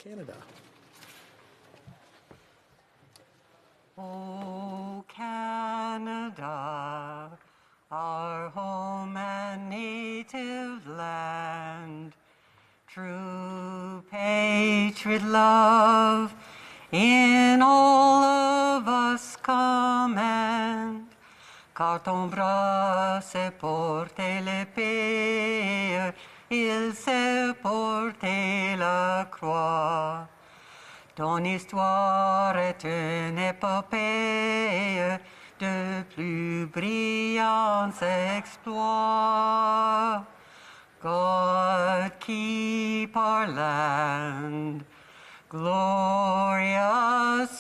Canada. O Canada, our home and native land, true patriot love in all of us command, car ton bras s'est porté l'épée, il s'est porté la croix. Ton histoire est une épopée de plus brillants exploits. God keep our land glorious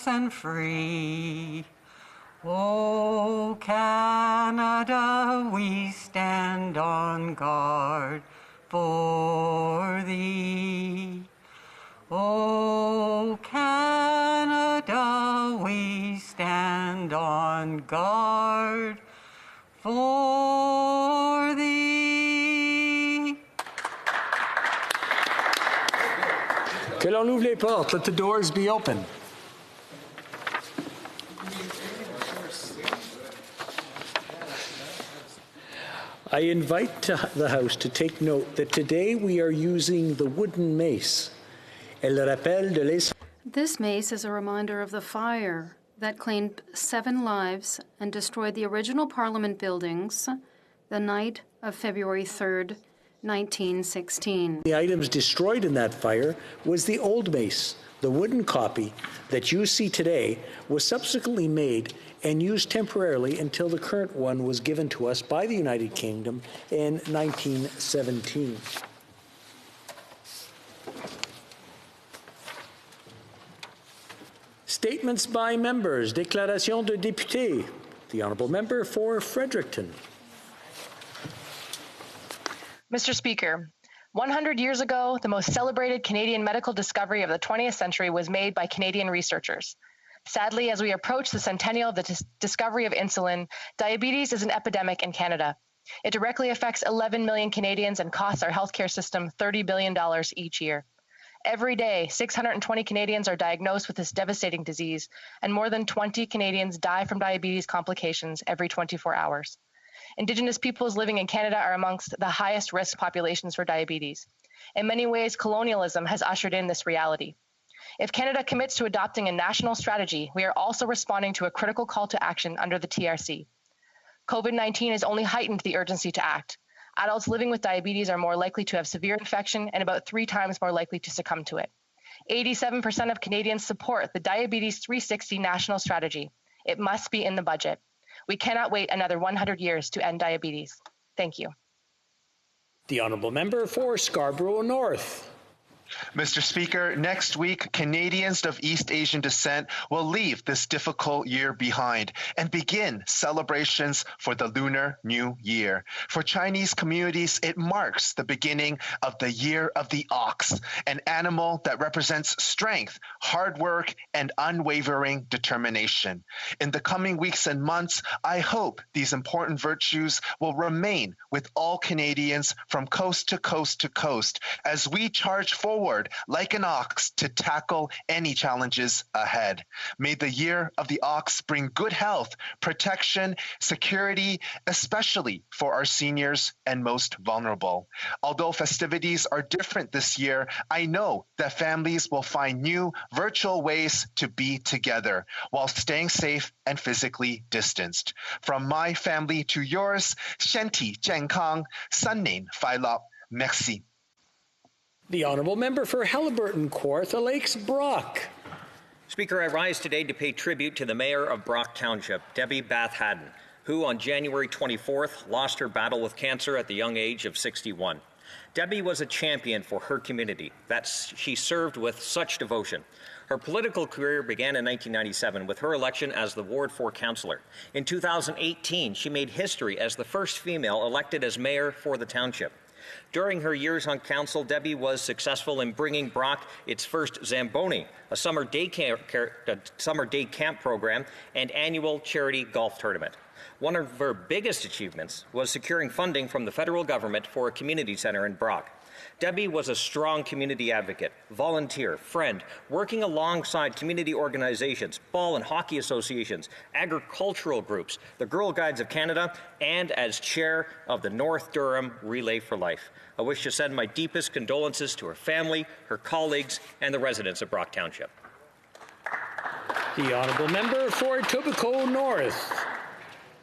and free. O Canada, we stand on guard for thee. O Canada, we stand on guard for thee. Que l'on ouvre les portes. Let the doors be open. I invite the House to take note that today we are using the wooden mace. This mace is a reminder of the fire that claimed 7 lives and destroyed the original Parliament buildings the night of February 3rd, 1916. The items destroyed in that fire was the old mace. The wooden copy that you see today was subsequently made and used temporarily until the current one was given to us by the United Kingdom in 1917. Statements by members. Déclaration de député. The honourable member for Fredericton. Mr. Speaker, 100 years ago, the most celebrated Canadian medical discovery of the 20th century was made by Canadian researchers. Sadly, as we approach the centennial of the discovery of insulin, diabetes is an epidemic in Canada. It directly affects 11 million Canadians and costs our healthcare system $30 billion each year. Every day, 620 Canadians are diagnosed with this devastating disease, and more than 20 Canadians die from diabetes complications every 24 hours. Indigenous peoples living in Canada are amongst the highest risk populations for diabetes. In many ways, colonialism has ushered in this reality. If Canada commits to adopting a national strategy, we are also responding to a critical call to action under the TRC. COVID-19 has only heightened the urgency to act. Adults living with diabetes are more likely to have severe infection and about 3 times more likely to succumb to it. 87% of Canadians support the Diabetes 360 national strategy. It must be in the budget. We cannot wait another 100 years to end diabetes. Thank you. The honourable member for Scarborough North. Mr. Speaker, next week, Canadians of East Asian descent will leave this difficult year behind and begin celebrations for the Lunar New Year. For Chinese communities, it marks the beginning of the Year of the Ox, an animal that represents strength, hard work, and unwavering determination. In the coming weeks and months, I hope these important virtues will remain with all Canadians from coast to coast to coast as we charge forward like an ox to tackle any challenges ahead. May the Year of the Ox bring good health, protection, security, especially for our seniors and most vulnerable. Although festivities are different this year, I know that families will find new virtual ways to be together while staying safe and physically distanced. From my family to yours, 身体健康，新年快樂，merci. The honourable member for Haliburton Kawartha Lakes Brock. Speaker, I rise today to pay tribute to the mayor of Brock Township, Debbie Bath Haddon, who on January 24th lost her battle with cancer at the young age of 61. Debbie was a champion for her community that she served with such devotion. Her political career began in 1997 with her election as the Ward 4 councillor. In 2018, she made history as the first female elected as mayor for the township. During her years on council, Debbie was successful in bringing Brock its first Zamboni, a summer day camp program, and annual charity golf tournament. One of her biggest achievements was securing funding from the federal government for a community centre in Brock. Debbie was a strong community advocate, volunteer, friend, working alongside community organizations, ball and hockey associations, agricultural groups, the Girl Guides of Canada, and as chair of the North Durham Relay for Life. I wish to send my deepest condolences to her family, her colleagues, and the residents of Brock Township. The honourable member for Etobicoke North.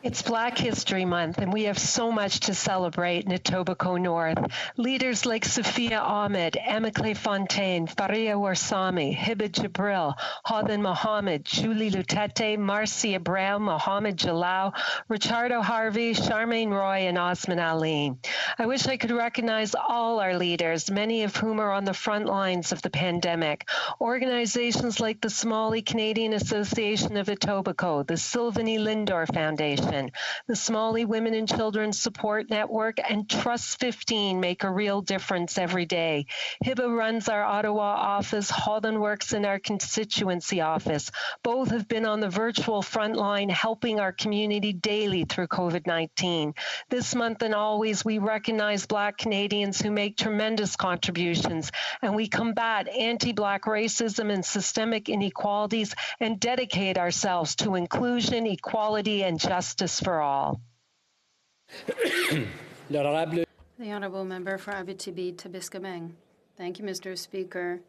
It's Black History Month, and we have so much to celebrate in Etobicoke North. Leaders like Sophia Ahmed, Emma Clay Fontaine, Faria Warsami, Hiba Jibril, Houghton Mohammed, Julie Lutete, Marcia Brown, Mohammed Jalal, Ricardo Harvey, Charmaine Roy, and Osman Ali. I wish I could recognize all our leaders, many of whom are on the front lines of the pandemic. Organizations like the Somali Canadian Association of Etobicoke, the Sylvanie Lindor Foundation, the Somali Women and Children Support Network, and Trust 15 make a real difference every day. Hiba runs our Ottawa office, Houghton works in our constituency office. Both have been on the virtual front line helping our community daily through COVID-19. This month and always, we recognize Black Canadians who make tremendous contributions, and we combat anti-Black racism and systemic inequalities and dedicate ourselves to inclusion, equality, and justice for all. The Honourable Member for Abitibi-Témiscamingue. Thank you, Mr. Speaker.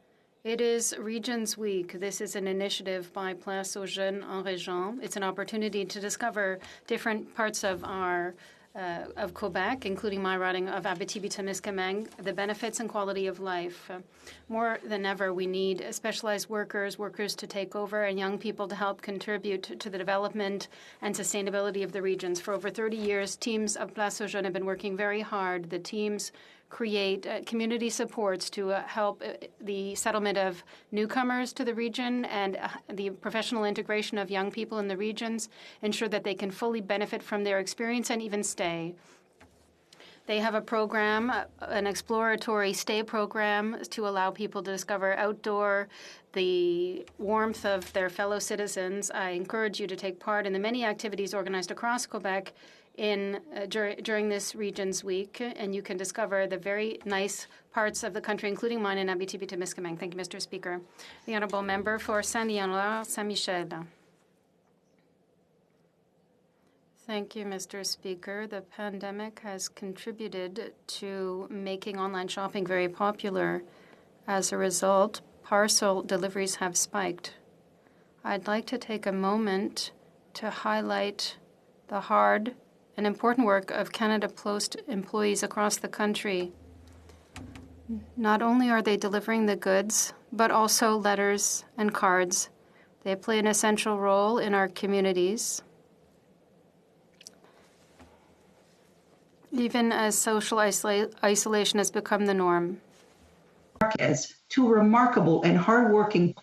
It is Regions Week. This is an initiative by Place aux Jeunes en Région. It's an opportunity to discover different parts of of Quebec, including my riding of Abitibi-Témiscamingue, the benefits and quality of life. More than ever, we need specialized workers to take over, and young people to help contribute to the development and sustainability of the regions. For over 30 years, teams of Place aux Jeunes have been working very hard. The teams create community supports to help the settlement of newcomers to the region and the professional integration of young people in the regions, ensure that they can fully benefit from their experience and even stay. They have a program, an exploratory stay program, to allow people to discover the warmth of their fellow citizens. I encourage you to take part in the many activities organized across Quebec during this Regions Week, and you can discover the very nice parts of the country, including mine in Abitibi-Témiscamingue. Thank you, Mr. Speaker. The Honourable Member for Saint-Léonard, Saint-Michel. Thank you, Mr. Speaker. The pandemic has contributed to making online shopping very popular. As a result, parcel deliveries have spiked. I'd like to take a moment to highlight the hard and important work of Canada Post employees across the country. Not only are they delivering the goods, but also letters and cards. They play an essential role in our communities, even as social isolation has become the norm. As two remarkable and hardworking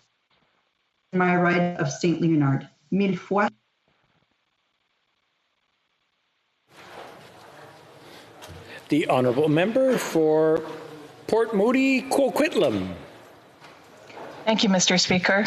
my ride of St. Leonard. Mille fois. The Honourable Member for Port Moody, Coquitlam. Thank you, Mr. Speaker.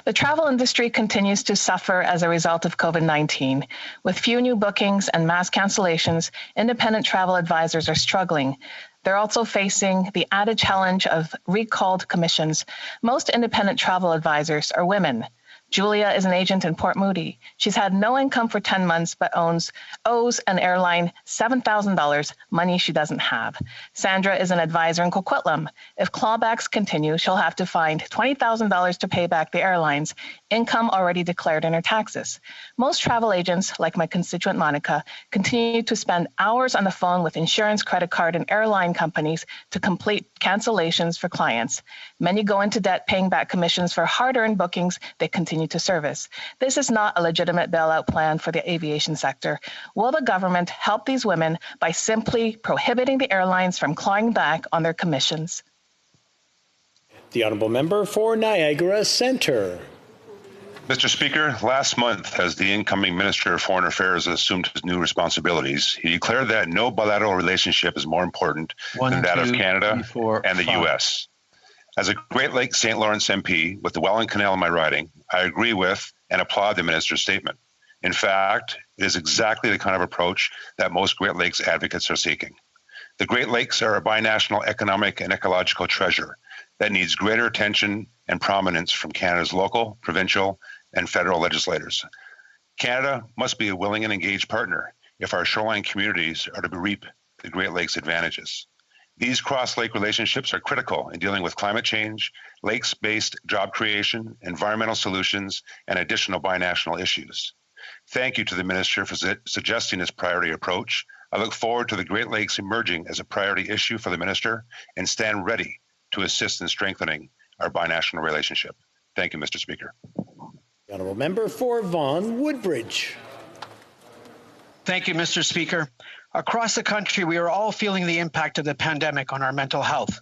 The travel industry continues to suffer as a result of COVID-19. With few new bookings and mass cancellations, independent travel advisors are struggling. They're also facing the added challenge of recalled commissions. Most independent travel advisors are women. Julia is an agent in Port Moody. She's had no income for 10 months, but owes an airline $7,000, money she doesn't have. Sandra is an advisor in Coquitlam. If clawbacks continue, she'll have to find $20,000 to pay back the airlines, income already declared in her taxes. Most travel agents, like my constituent Monica, continue to spend hours on the phone with insurance, credit card, and airline companies to complete cancellations for clients. Many go into debt paying back commissions for hard-earned bookings they continue to service. This is not a legitimate bailout plan for the aviation sector. Will the government help these women by simply prohibiting the airlines from clawing back on their commissions? The Honourable Member for Niagara Centre. Mr. Speaker, last month, as the incoming Minister of Foreign Affairs assumed his new responsibilities, he declared that no bilateral relationship is more important than that of Canada and the U.S. As a Great Lakes St. Lawrence MP with the Welland Canal in my riding, I agree with and applaud the minister's statement. In fact, it is exactly the kind of approach that most Great Lakes advocates are seeking. The Great Lakes are a binational economic and ecological treasure that needs greater attention and prominence from Canada's local, provincial, and federal legislators. Canada must be a willing and engaged partner if our shoreline communities are to reap the Great Lakes advantages. These cross-lake relationships are critical in dealing with climate change, lakes-based job creation, environmental solutions, and additional binational issues. Thank you to the Minister for suggesting this priority approach. I look forward to the Great Lakes emerging as a priority issue for the Minister and stand ready to assist in strengthening our binational relationship. Thank you, Mr. Speaker. The honourable member for Vaughan Woodbridge. Thank you, Mr. Speaker. Across the country, we are all feeling the impact of the pandemic on our mental health.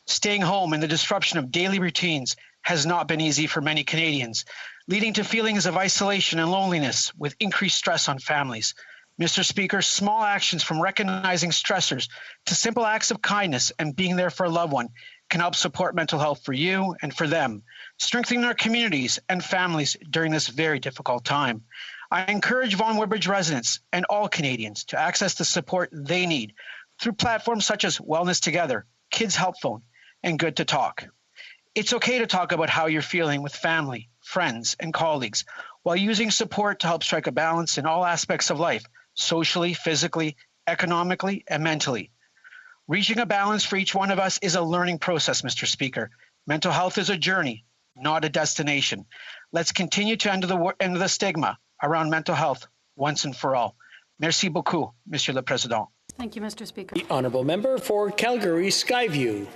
Staying home and the disruption of daily routines has not been easy for many Canadians, leading to feelings of isolation and loneliness with increased stress on families. Mr. Speaker, small actions from recognizing stressors to simple acts of kindness and being there for a loved one can help support mental health for you and for them, strengthening our communities and families during this very difficult time. I encourage Vaughan Woodbridge residents and all Canadians to access the support they need through platforms such as Wellness Together, Kids Help Phone, and Good to Talk. It's okay to talk about how you're feeling with family, friends, and colleagues while using support to help strike a balance in all aspects of life, socially, physically, economically, and mentally. Reaching a balance for each one of us is a learning process, Mr. Speaker. Mental health is a journey, not a destination. Let's continue to end the stigma around mental health once and for all. Merci beaucoup, Monsieur le Président. Thank you, Mr. Speaker. The honourable member for Calgary Skyview.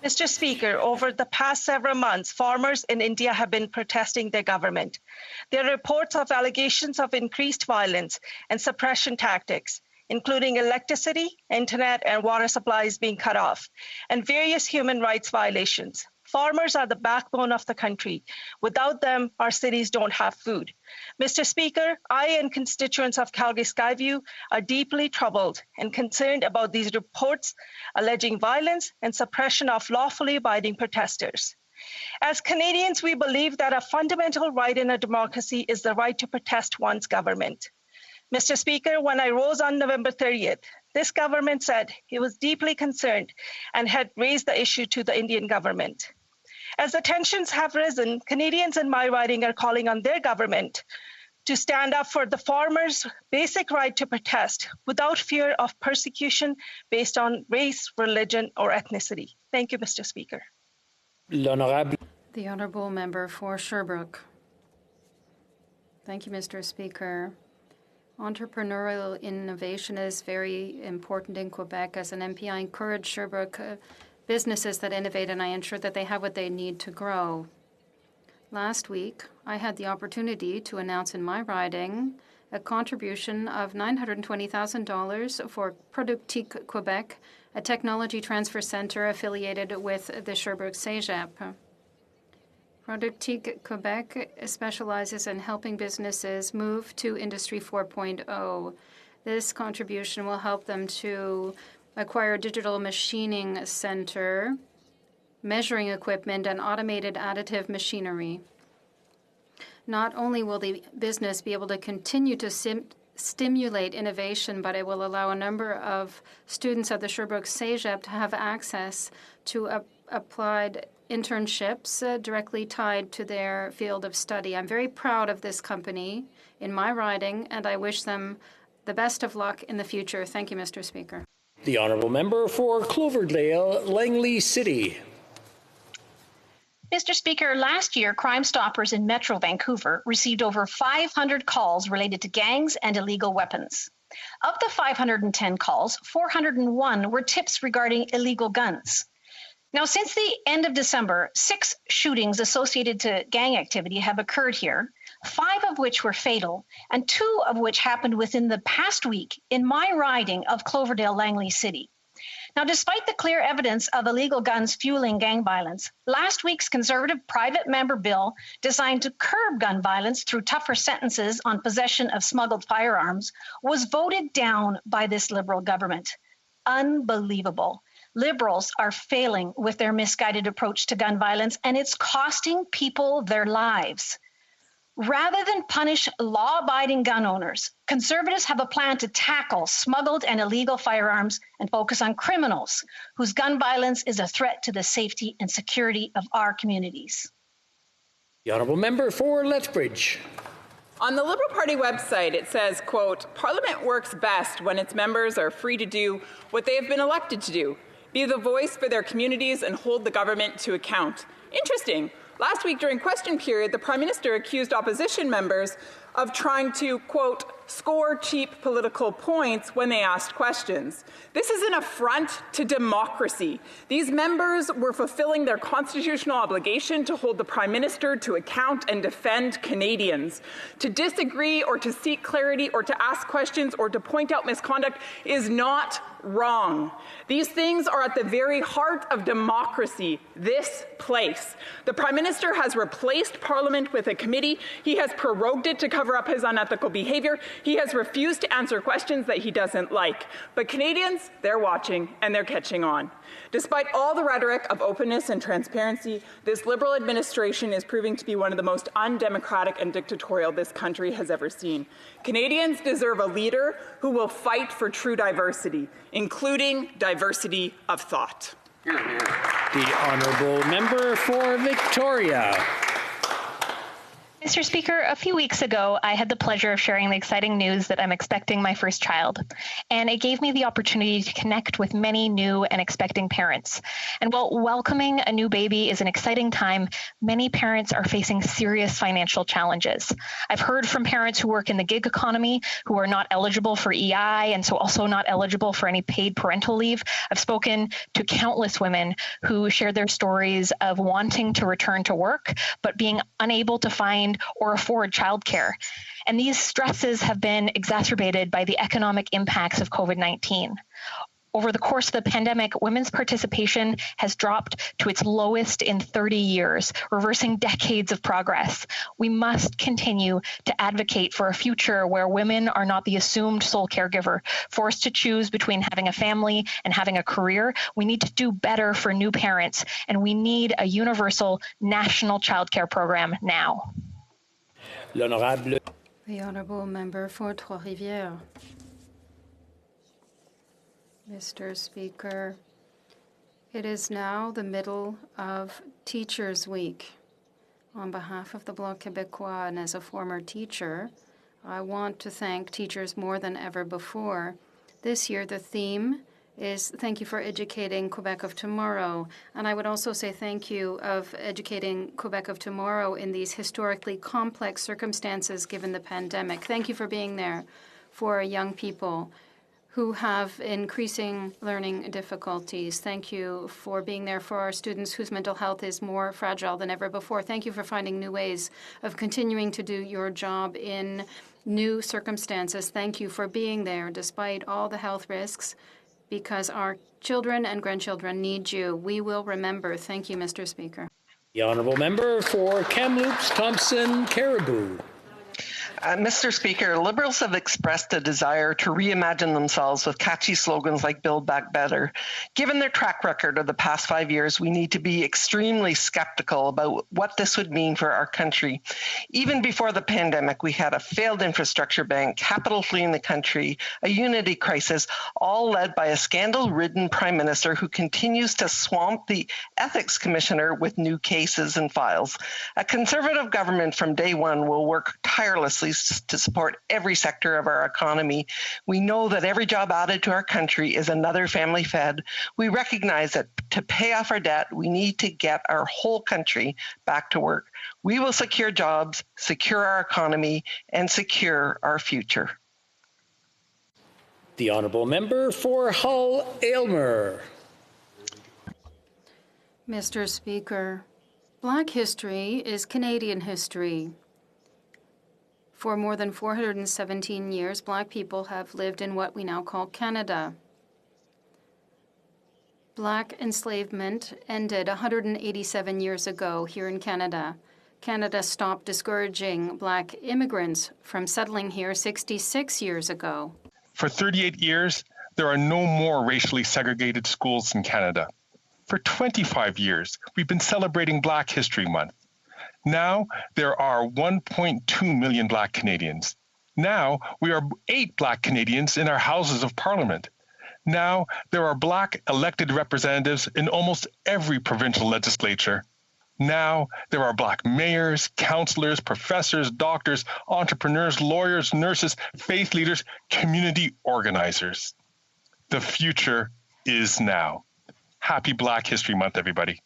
Mr. Speaker, over the past several months, farmers in India have been protesting their government. There are reports of allegations of increased violence and suppression tactics, including electricity, internet, and water supplies being cut off, and various human rights violations. Farmers are the backbone of the country. Without them, our cities don't have food. Mr. Speaker, I and constituents of Calgary Skyview are deeply troubled and concerned about these reports alleging violence and suppression of lawfully abiding protesters. As Canadians, we believe that a fundamental right in a democracy is the right to protest one's government. Mr. Speaker, when I rose on November 30th, this government said it was deeply concerned and had raised the issue to the Indian government. As the tensions have risen, Canadians in my riding are calling on their government to stand up for the farmers' basic right to protest without fear of persecution based on race, religion, or ethnicity. Thank you, Mr. Speaker. The honourable member for Sherbrooke. Thank you, Mr. Speaker. Entrepreneurial innovation is very important in Quebec. As an MP, I encourage Sherbrooke businesses that innovate, and I ensure that they have what they need to grow. Last week, I had the opportunity to announce in my riding a contribution of $920,000 for Productique Quebec, a technology transfer center affiliated with the Sherbrooke Cégep. Productique Quebec specializes in helping businesses move to Industry 4.0. This contribution will help them to acquire a digital machining center, measuring equipment, and automated additive machinery. Not only will the business be able to continue to stimulate innovation, but it will allow a number of students at the Sherbrooke Cégep to have access to applied internships directly tied to their field of study. I'm very proud of this company in my riding, and I wish them the best of luck in the future. Thank you, Mr. Speaker. The honourable member for Cloverdale, Langley City. Mr. Speaker, last year, Crime Stoppers in Metro Vancouver received over 500 calls related to gangs and illegal weapons. Of the 510 calls, 401 were tips regarding illegal guns. Now, since the end of December, 6 shootings associated to gang activity have occurred here, 5 of which were fatal, and 2 of which happened within the past week in my riding of Cloverdale, Langley City. Now, despite the clear evidence of illegal guns fueling gang violence, last week's Conservative private member bill designed to curb gun violence through tougher sentences on possession of smuggled firearms was voted down by this Liberal government. Unbelievable. Liberals are failing with their misguided approach to gun violence, and it's costing people their lives. Rather than punish law-abiding gun owners, Conservatives have a plan to tackle smuggled and illegal firearms and focus on criminals whose gun violence is a threat to the safety and security of our communities. The honourable member for Lethbridge. On the Liberal Party website, it says, quote, "Parliament works best when its members are free to do what they have been elected to do, be the voice for their communities and hold the government to account." Interesting. Last week during question period, the Prime Minister accused opposition members of trying to, quote, "score cheap political points" when they asked questions. This is an affront to democracy. These members were fulfilling their constitutional obligation to hold the Prime Minister to account and defend Canadians. To disagree or to seek clarity or to ask questions or to point out misconduct is not wrong. These things are at the very heart of democracy, this place. The Prime Minister has replaced Parliament with a committee. He has prorogued it to cover up his unethical behaviour. He has refused to answer questions that he doesn't like. But Canadians, they're watching and they're catching on. Despite all the rhetoric of openness and transparency, this Liberal administration is proving to be one of the most undemocratic and dictatorial this country has ever seen. Canadians deserve a leader who will fight for true diversity, including diversity of thought. The honourable member for Victoria. Mr. Speaker, a few weeks ago, I had the pleasure of sharing the exciting news that I'm expecting my first child, and it gave me the opportunity to connect with many new and expecting parents. And while welcoming a new baby is an exciting time, many parents are facing serious financial challenges. I've heard from parents who work in the gig economy who are not eligible for EI and so also not eligible for any paid parental leave. I've spoken to countless women who share their stories of wanting to return to work, but being unable to find or afford childcare. And these stresses have been exacerbated by the economic impacts of COVID-19. Over the course of the pandemic, women's participation has dropped to its lowest in 30 years, reversing decades of progress. We must continue to advocate for a future where women are not the assumed sole caregiver, forced to choose between having a family and having a career. We need to do better for new parents, and we need a universal national childcare program now. L'honorable. The honourable member for Trois-Rivières. Mr. Speaker, it is now the middle of Teachers' Week. On behalf of the Bloc Québécois and as a former teacher, I want to thank teachers more than ever before. This year, the theme is Thank You for Educating Quebec of Tomorrow. And I would also say thank you of educating Quebec of tomorrow in these historically complex circumstances given the pandemic. Thank you for being there for young people who have increasing learning difficulties. Thank you for being there for our students whose mental health is more fragile than ever before. Thank you for finding new ways of continuing to do your job in new circumstances. Thank you for being there despite all the health risks, because our children and grandchildren need you. We will remember. Thank you, Mr. Speaker. The honourable member for Kamloops, Thompson, Caribou. Mr. Speaker, Liberals have expressed a desire to reimagine themselves with catchy slogans like Build Back Better. Given their track record of the past 5 years, we need to be extremely skeptical about what this would mean for our country. Even before the pandemic, we had a failed infrastructure bank, capital fleeing the country, a unity crisis, all led by a scandal-ridden Prime Minister who continues to swamp the Ethics Commissioner with new cases and files. A Conservative government from day one will work tirelessly to support every sector of our economy. We know that every job added to our country is another family fed. We recognize that to pay off our debt, we need to get our whole country back to work. We will secure jobs, secure our economy, and secure our future. The honourable member for Hull-Aylmer. Mr. Speaker, Black history is Canadian history. For more than 417 years, Black people have lived in what we now call Canada. Black enslavement ended 187 years ago here in Canada. Canada stopped discouraging Black immigrants from settling here 66 years ago. For 38 years, there are no more racially segregated schools in Canada. For 25 years, we've been celebrating Black History Month. Now there are 1.2 million Black Canadians. Now we are 8 Black Canadians in our Houses of Parliament. Now there are Black elected representatives in almost every provincial legislature. Now there are Black mayors, councillors, professors, doctors, entrepreneurs, lawyers, nurses, faith leaders, community organizers. The future is now. Happy Black History Month, everybody.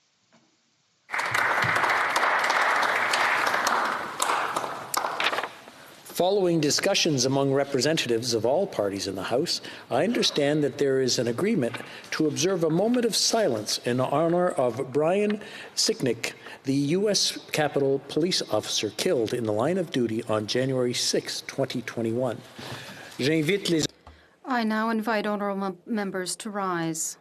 Following discussions among representatives of all parties in the House, I understand that there is an agreement to observe a moment of silence in honor of Brian Sicknick, the U.S. Capitol Police officer killed in the line of duty on January 6, 2021. I now invite honourable members to rise.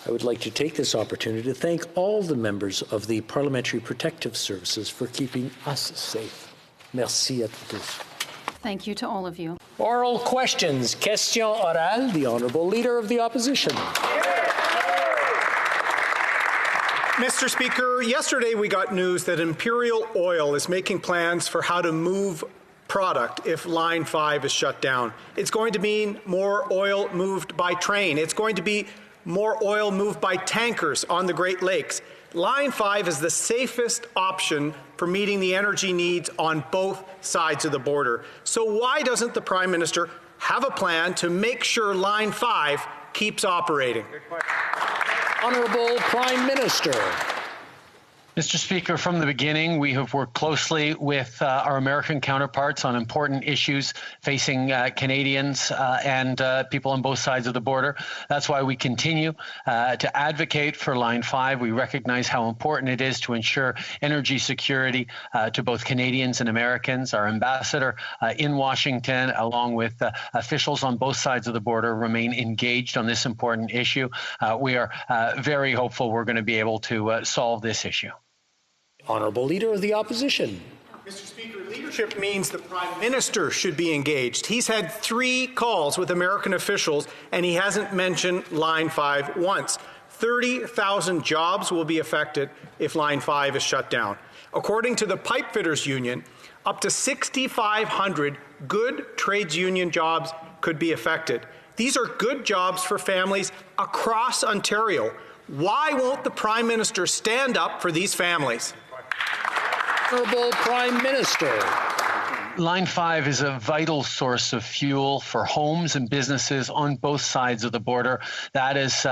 I would like to take this opportunity to thank all the members of the Parliamentary Protective Services for keeping us safe. Merci à tous. Thank you to all of you. Oral questions. Question orale. The Honourable Leader of the Opposition. Mr. Speaker, yesterday we got news that Imperial Oil is making plans for how to move product if Line 5 is shut down. It's going to mean more oil moved by train. It's going to be more oil moved by tankers on the Great Lakes. Line 5 is the safest option for meeting the energy needs on both sides of the border. So why doesn't the Prime Minister have a plan to make sure Line 5 keeps operating? Honourable Prime Minister. Mr. Speaker, from the beginning, we have worked closely with our American counterparts on important issues facing Canadians and people on both sides of the border. That's why we continue to advocate for Line 5. We recognize how important it is to ensure energy security to both Canadians and Americans. Our ambassador in Washington, along with officials on both sides of the border, remain engaged on this important issue. We are very hopeful we're going to be able to solve this issue. Honourable Leader of the Opposition. Mr. Speaker, leadership means the Prime Minister should be engaged. He's had 3 calls with American officials, and he hasn't mentioned Line 5 once. 30,000 jobs will be affected if Line 5 is shut down. According to the Pipefitters Union, up to 6,500 good trades union jobs could be affected. These are good jobs for families across Ontario. Why won't the Prime Minister stand up for these families? Honourable Prime Minister. Line 5 is a vital source of fuel for homes and businesses on both sides of the border. That is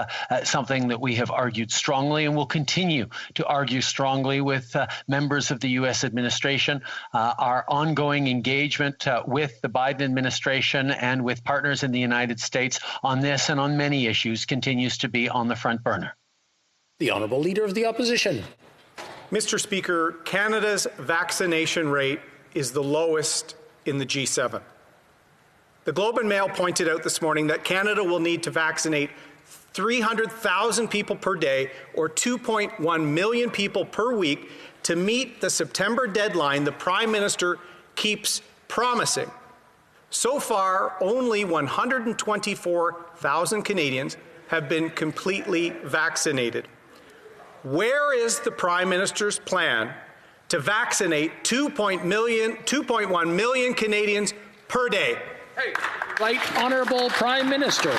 something that we have argued strongly and will continue to argue strongly with members of the U.S. administration. Our ongoing engagement with the Biden administration and with partners in the United States on this and on many issues continues to be on the front burner. The Honourable Leader of the Opposition. Mr. Speaker, Canada's vaccination rate is the lowest in the G7. The Globe and Mail pointed out this morning that Canada will need to vaccinate 300,000 people per day, or 2.1 million people per week, to meet the September deadline the Prime Minister keeps promising. So far, only 124,000 Canadians have been completely vaccinated. Where is the Prime Minister's plan to vaccinate 2.1 million Canadians per day? Right Honourable Prime Minister.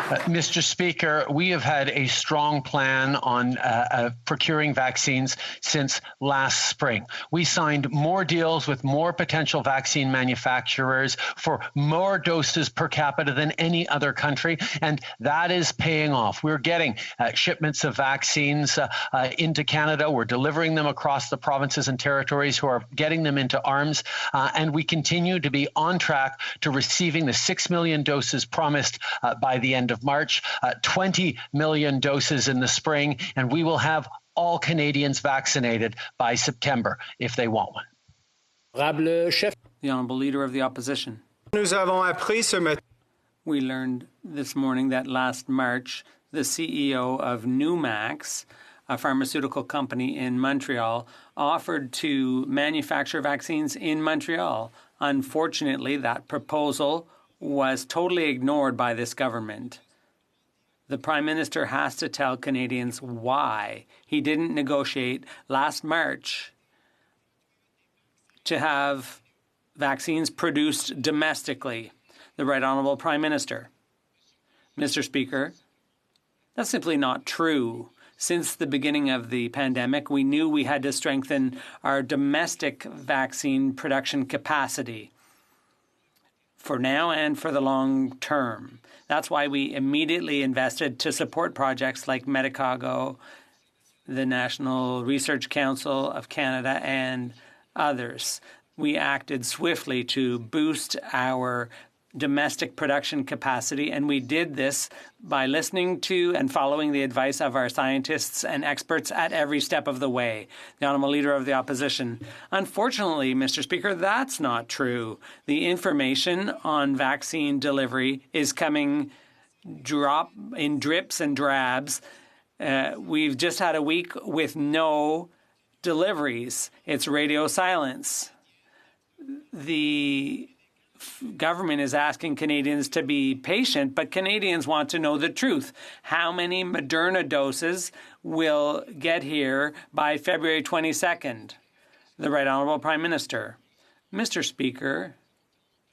Mr. Speaker, we have had a strong plan on procuring vaccines since last spring. We signed more deals with more potential vaccine manufacturers for more doses per capita than any other country, and that is paying off. We're getting shipments of vaccines into Canada. We're delivering them across the provinces and territories who are getting them into arms, and we continue to be on track to receiving the 6 million doses promised by the end of March, 20 million doses in the spring, and we will have all Canadians vaccinated by September if they want one. The Honourable Leader of the Opposition. We learned this morning that last March, the CEO of Numax, a pharmaceutical company in Montreal, offered to manufacture vaccines in Montreal. Unfortunately, that proposal was totally ignored by this government. The Prime Minister has to tell Canadians why he didn't negotiate last March to have vaccines produced domestically. The Right Honourable Prime Minister. Mr. Speaker, that's simply not true. Since the beginning of the pandemic, we knew we had to strengthen our domestic vaccine production capacity for now and for the long term. That's why we immediately invested to support projects like Medicago, the National Research Council of Canada, and others. We acted swiftly to boost our domestic production capacity, and we did this by listening to and following the advice of our scientists and experts at every step of the way. The Honourable Leader of the Opposition. Unfortunately, Mr. Speaker, that's not true. The information on vaccine delivery is coming in drips and drabs. We've just had a week with no deliveries. It's radio silence. The government is asking Canadians to be patient, but Canadians want to know the truth. How many Moderna doses will get here by February 22nd? The Right Honourable Prime Minister. Mr. Speaker,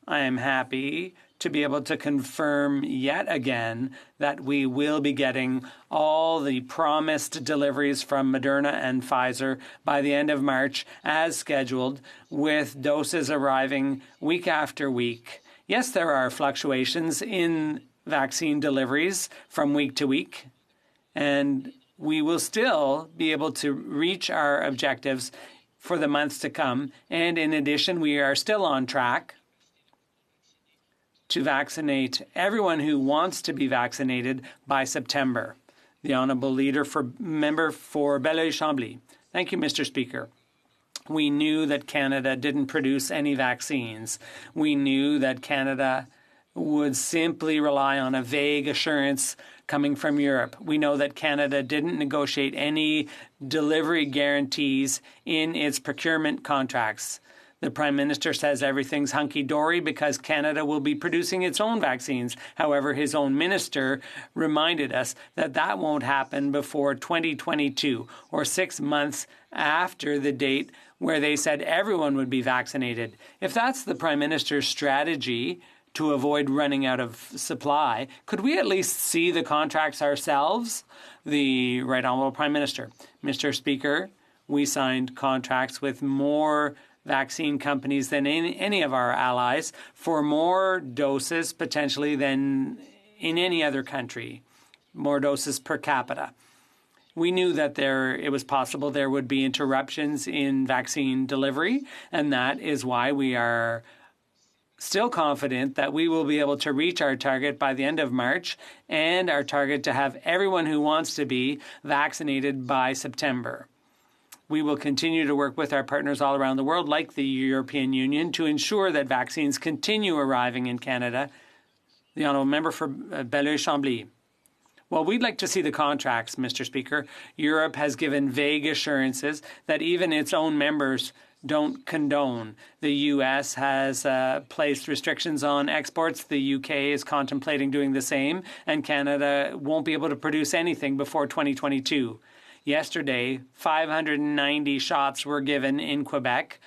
I am happy to be able to confirm yet again that we will be getting all the promised deliveries from Moderna and Pfizer by the end of March as scheduled, with doses arriving week after week. Yes, there are fluctuations in vaccine deliveries from week to week, and we will still be able to reach our objectives for the months to come. And in addition, we are still on track to vaccinate everyone who wants to be vaccinated by September. The Honourable Member for Belleuil-Chambly. Thank you, Mr. Speaker. We knew that Canada didn't produce any vaccines. We knew that Canada would simply rely on a vague assurance coming from Europe. We know that Canada didn't negotiate any delivery guarantees in its procurement contracts. The Prime Minister says everything's hunky-dory because Canada will be producing its own vaccines. However, his own minister reminded us that that won't happen before 2022, or 6 months after the date where they said everyone would be vaccinated. If that's the Prime Minister's strategy to avoid running out of supply, could we at least see the contracts ourselves? The Right Honourable Prime Minister. Mr. Speaker, we signed contracts with more vaccine companies than any of our allies for more doses potentially than in any other country, more doses per capita. We knew that it was possible there would be interruptions in vaccine delivery, and that is why we are still confident that we will be able to reach our target by the end of March, and our target to have everyone who wants to be vaccinated by September. We will continue to work with our partners all around the world, like the European Union, to ensure that vaccines continue arriving in Canada. The Honourable Member for Belleuil-Chambly. Well, we'd like to see the contracts, Mr. Speaker. Europe has given vague assurances that even its own members don't condone. The U.S. has placed restrictions on exports. The U.K. is contemplating doing the same, and Canada won't be able to produce anything before 2022. Yesterday, 590 shots were given in Quebec,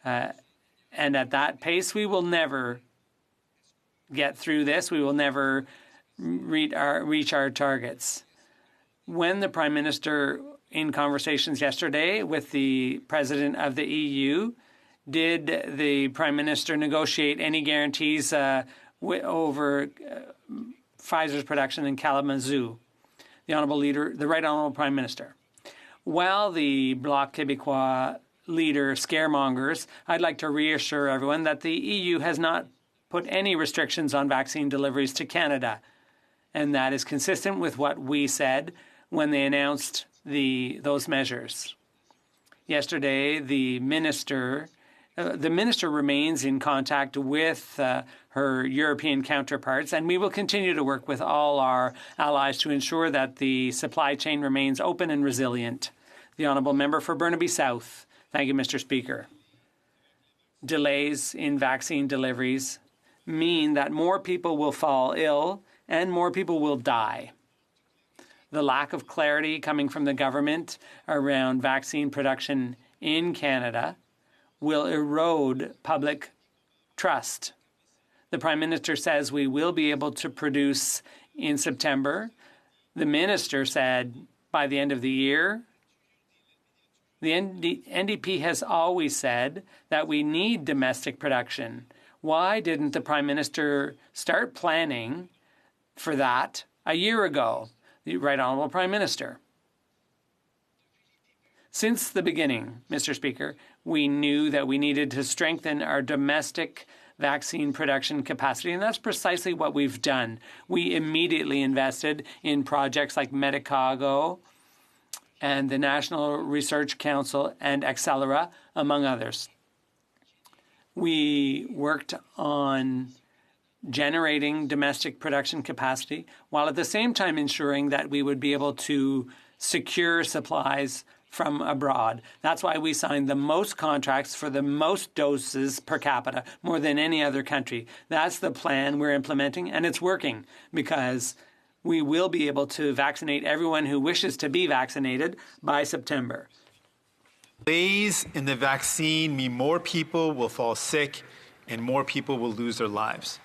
and at that pace, we will never get through this. We will never reach our targets. When the Prime Minister, in conversations yesterday with the President of the EU, did the Prime Minister negotiate any guarantees over Pfizer's production in Kalamazoo? The Right Honourable Prime Minister. While the Bloc Québécois leader scaremongers, I'd like to reassure everyone that the EU has not put any restrictions on vaccine deliveries to Canada. And that is consistent with what we said when they announced those measures. Yesterday, the minister remains in contact with her European counterparts, and we will continue to work with all our allies to ensure that the supply chain remains open and resilient. The Honourable Member for Burnaby South. Thank you, Mr. Speaker. Delays in vaccine deliveries mean that more people will fall ill and more people will die. The lack of clarity coming from the government around vaccine production in Canada will erode public trust. The Prime Minister says we will be able to produce in September. The Minister said by the end of the year. The NDP has always said that we need domestic production. Why didn't the Prime Minister start planning for that a year ago? The Right Honourable Prime Minister. Since the beginning, Mr. Speaker, we knew that we needed to strengthen our domestic vaccine production capacity, and that's precisely what we've done. We immediately invested in projects like Medicago and the National Research Council and Accelera, among others. We worked on generating domestic production capacity, while at the same time ensuring that we would be able to secure supplies from abroad. That's why we signed the most contracts for the most doses per capita, more than any other country. That's the plan we're implementing, and it's working because we will be able to vaccinate everyone who wishes to be vaccinated by September. Delays in the vaccine mean more people will fall sick and more people will lose their lives.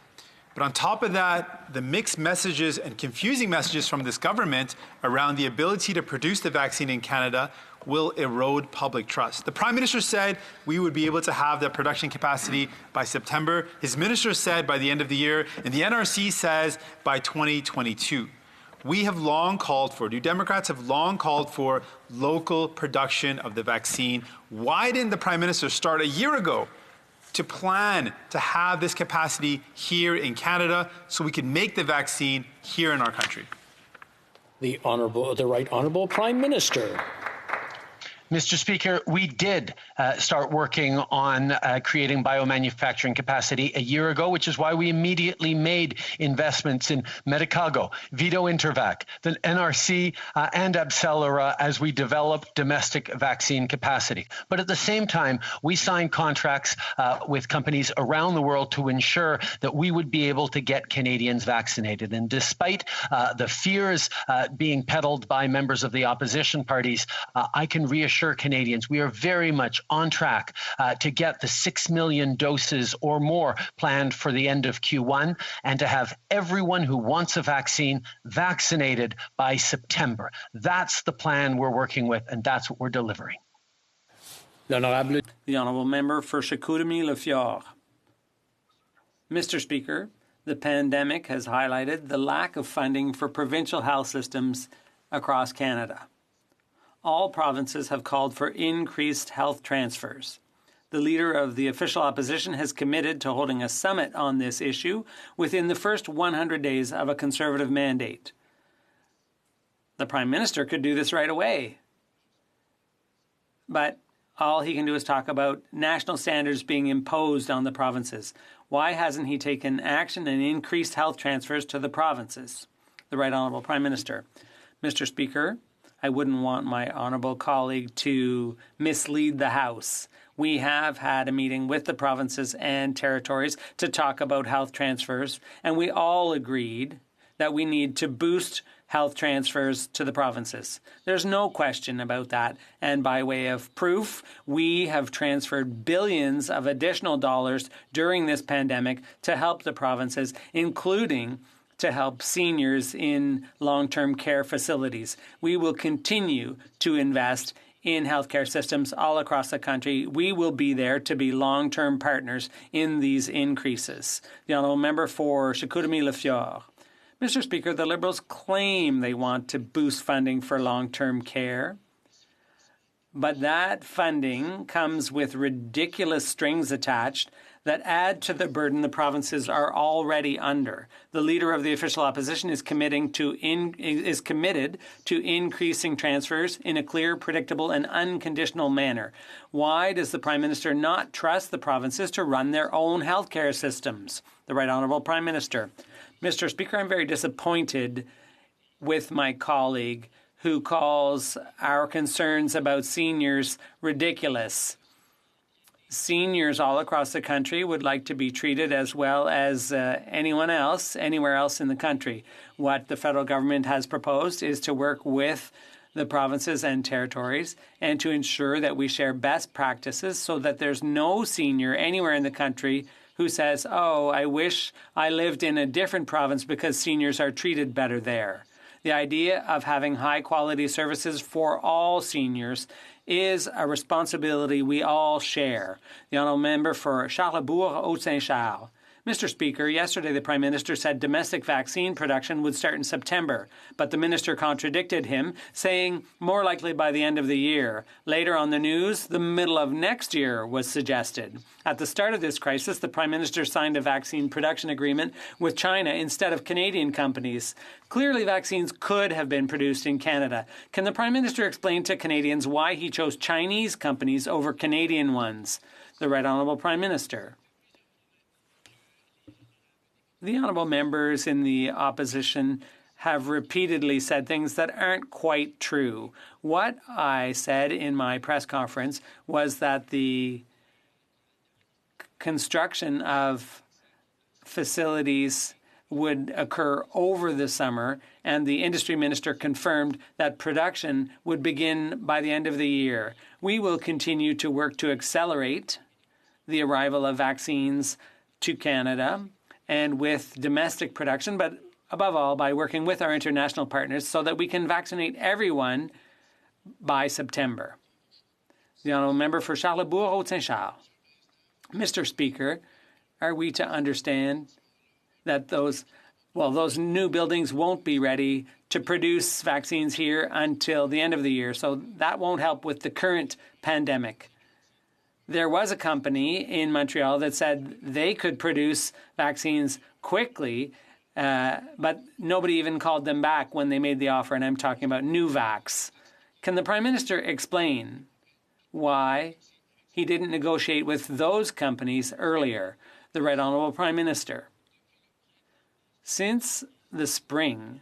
But on top of that, the mixed messages and confusing messages from this government around the ability to produce the vaccine in Canada will erode public trust. The Prime Minister said we would be able to have that production capacity by September. His minister said by the end of the year, and the NRC says by 2022. We have long called for, New Democrats have long called for local production of the vaccine. Why didn't the Prime Minister start a year ago to plan to have this capacity here in Canada so we could make the vaccine here in our country? The Right Honourable Prime Minister. Mr. Speaker, we did start working on creating biomanufacturing capacity a year ago, which is why we immediately made investments in Medicago, Vito Intervac, the NRC, and Accelera as we develop domestic vaccine capacity. But at the same time, we signed contracts with companies around the world to ensure that we would be able to get Canadians vaccinated. And despite the fears being peddled by members of the opposition parties, I can reassure Canadians we are very much on track to get the 6 million doses or more planned for the end of Q1 and to have everyone who wants a vaccine vaccinated by September. That's the plan we're working with, and that's what we're delivering. The Honourable Member for Chicoutimi-Le-Fjord. Mr. Speaker, the pandemic has highlighted the lack of funding for provincial health systems across Canada. All provinces have called for increased health transfers. The leader of the official opposition has committed to holding a summit on this issue within the first 100 days of a Conservative mandate. The Prime Minister could do this right away. But all he can do is talk about national standards being imposed on the provinces. Why hasn't he taken action and increased health transfers to the provinces? The Right Honourable Prime Minister. Mr. Speaker, I wouldn't want my honourable colleague to mislead the House. We have had a meeting with the provinces and territories to talk about health transfers, and we all agreed that we need to boost health transfers to the provinces. There's no question about that. And by way of proof, we have transferred billions of additional dollars during this pandemic to help the provinces, including to help seniors in long-term care facilities. We will continue to invest in healthcare systems all across the country. We will be there to be long-term partners in these increases. The Honourable Member for Chicoutimi-Le-Fjord. Mr. Speaker, the Liberals claim they want to boost funding for long-term care, but that funding comes with ridiculous strings attached that add to the burden the provinces are already under. The Leader of the Official Opposition is committed to increasing transfers in a clear, predictable and unconditional manner. Why does the Prime Minister not trust the provinces to run their own healthcare systems? The Right Honourable Prime Minister. Mr. Speaker, I'm very disappointed with my colleague who calls our concerns about seniors ridiculous. Seniors all across the country would like to be treated as well as anyone else, anywhere else in the country. What the federal government has proposed is to work with the provinces and territories and to ensure that we share best practices so that there's no senior anywhere in the country who says, oh, I wish I lived in a different province because seniors are treated better there. The idea of having high-quality services for all seniors is a responsibility we all share. The Honourable Member for Charlesbourg-Haute-Saint-Charles. Mr. Speaker, yesterday the Prime Minister said domestic vaccine production would start in September, but the Minister contradicted him, saying more likely by the end of the year. Later on the news, the middle of next year was suggested. At the start of this crisis, the Prime Minister signed a vaccine production agreement with China instead of Canadian companies. Clearly, vaccines could have been produced in Canada. Can the Prime Minister explain to Canadians why he chose Chinese companies over Canadian ones? The Right Honourable Prime Minister. The honourable members in the opposition have repeatedly said things that aren't quite true. What I said in my press conference was that the construction of facilities would occur over the summer, and the industry minister confirmed that production would begin by the end of the year. We will continue to work to accelerate the arrival of vaccines to Canada and with domestic production, but above all, by working with our international partners so that we can vaccinate everyone by September. The Honourable Member for Charlesbourg-Haute-Saint-Charles. Mr. Speaker, are we to understand that those new buildings won't be ready to produce vaccines here until the end of the year, so that won't help with the current pandemic? There was a company in Montreal that said they could produce vaccines quickly, but nobody even called them back when they made the offer, and I'm talking about Nuvax. Can the Prime Minister explain why he didn't negotiate with those companies earlier? The Right Honourable Prime Minister. Since the spring,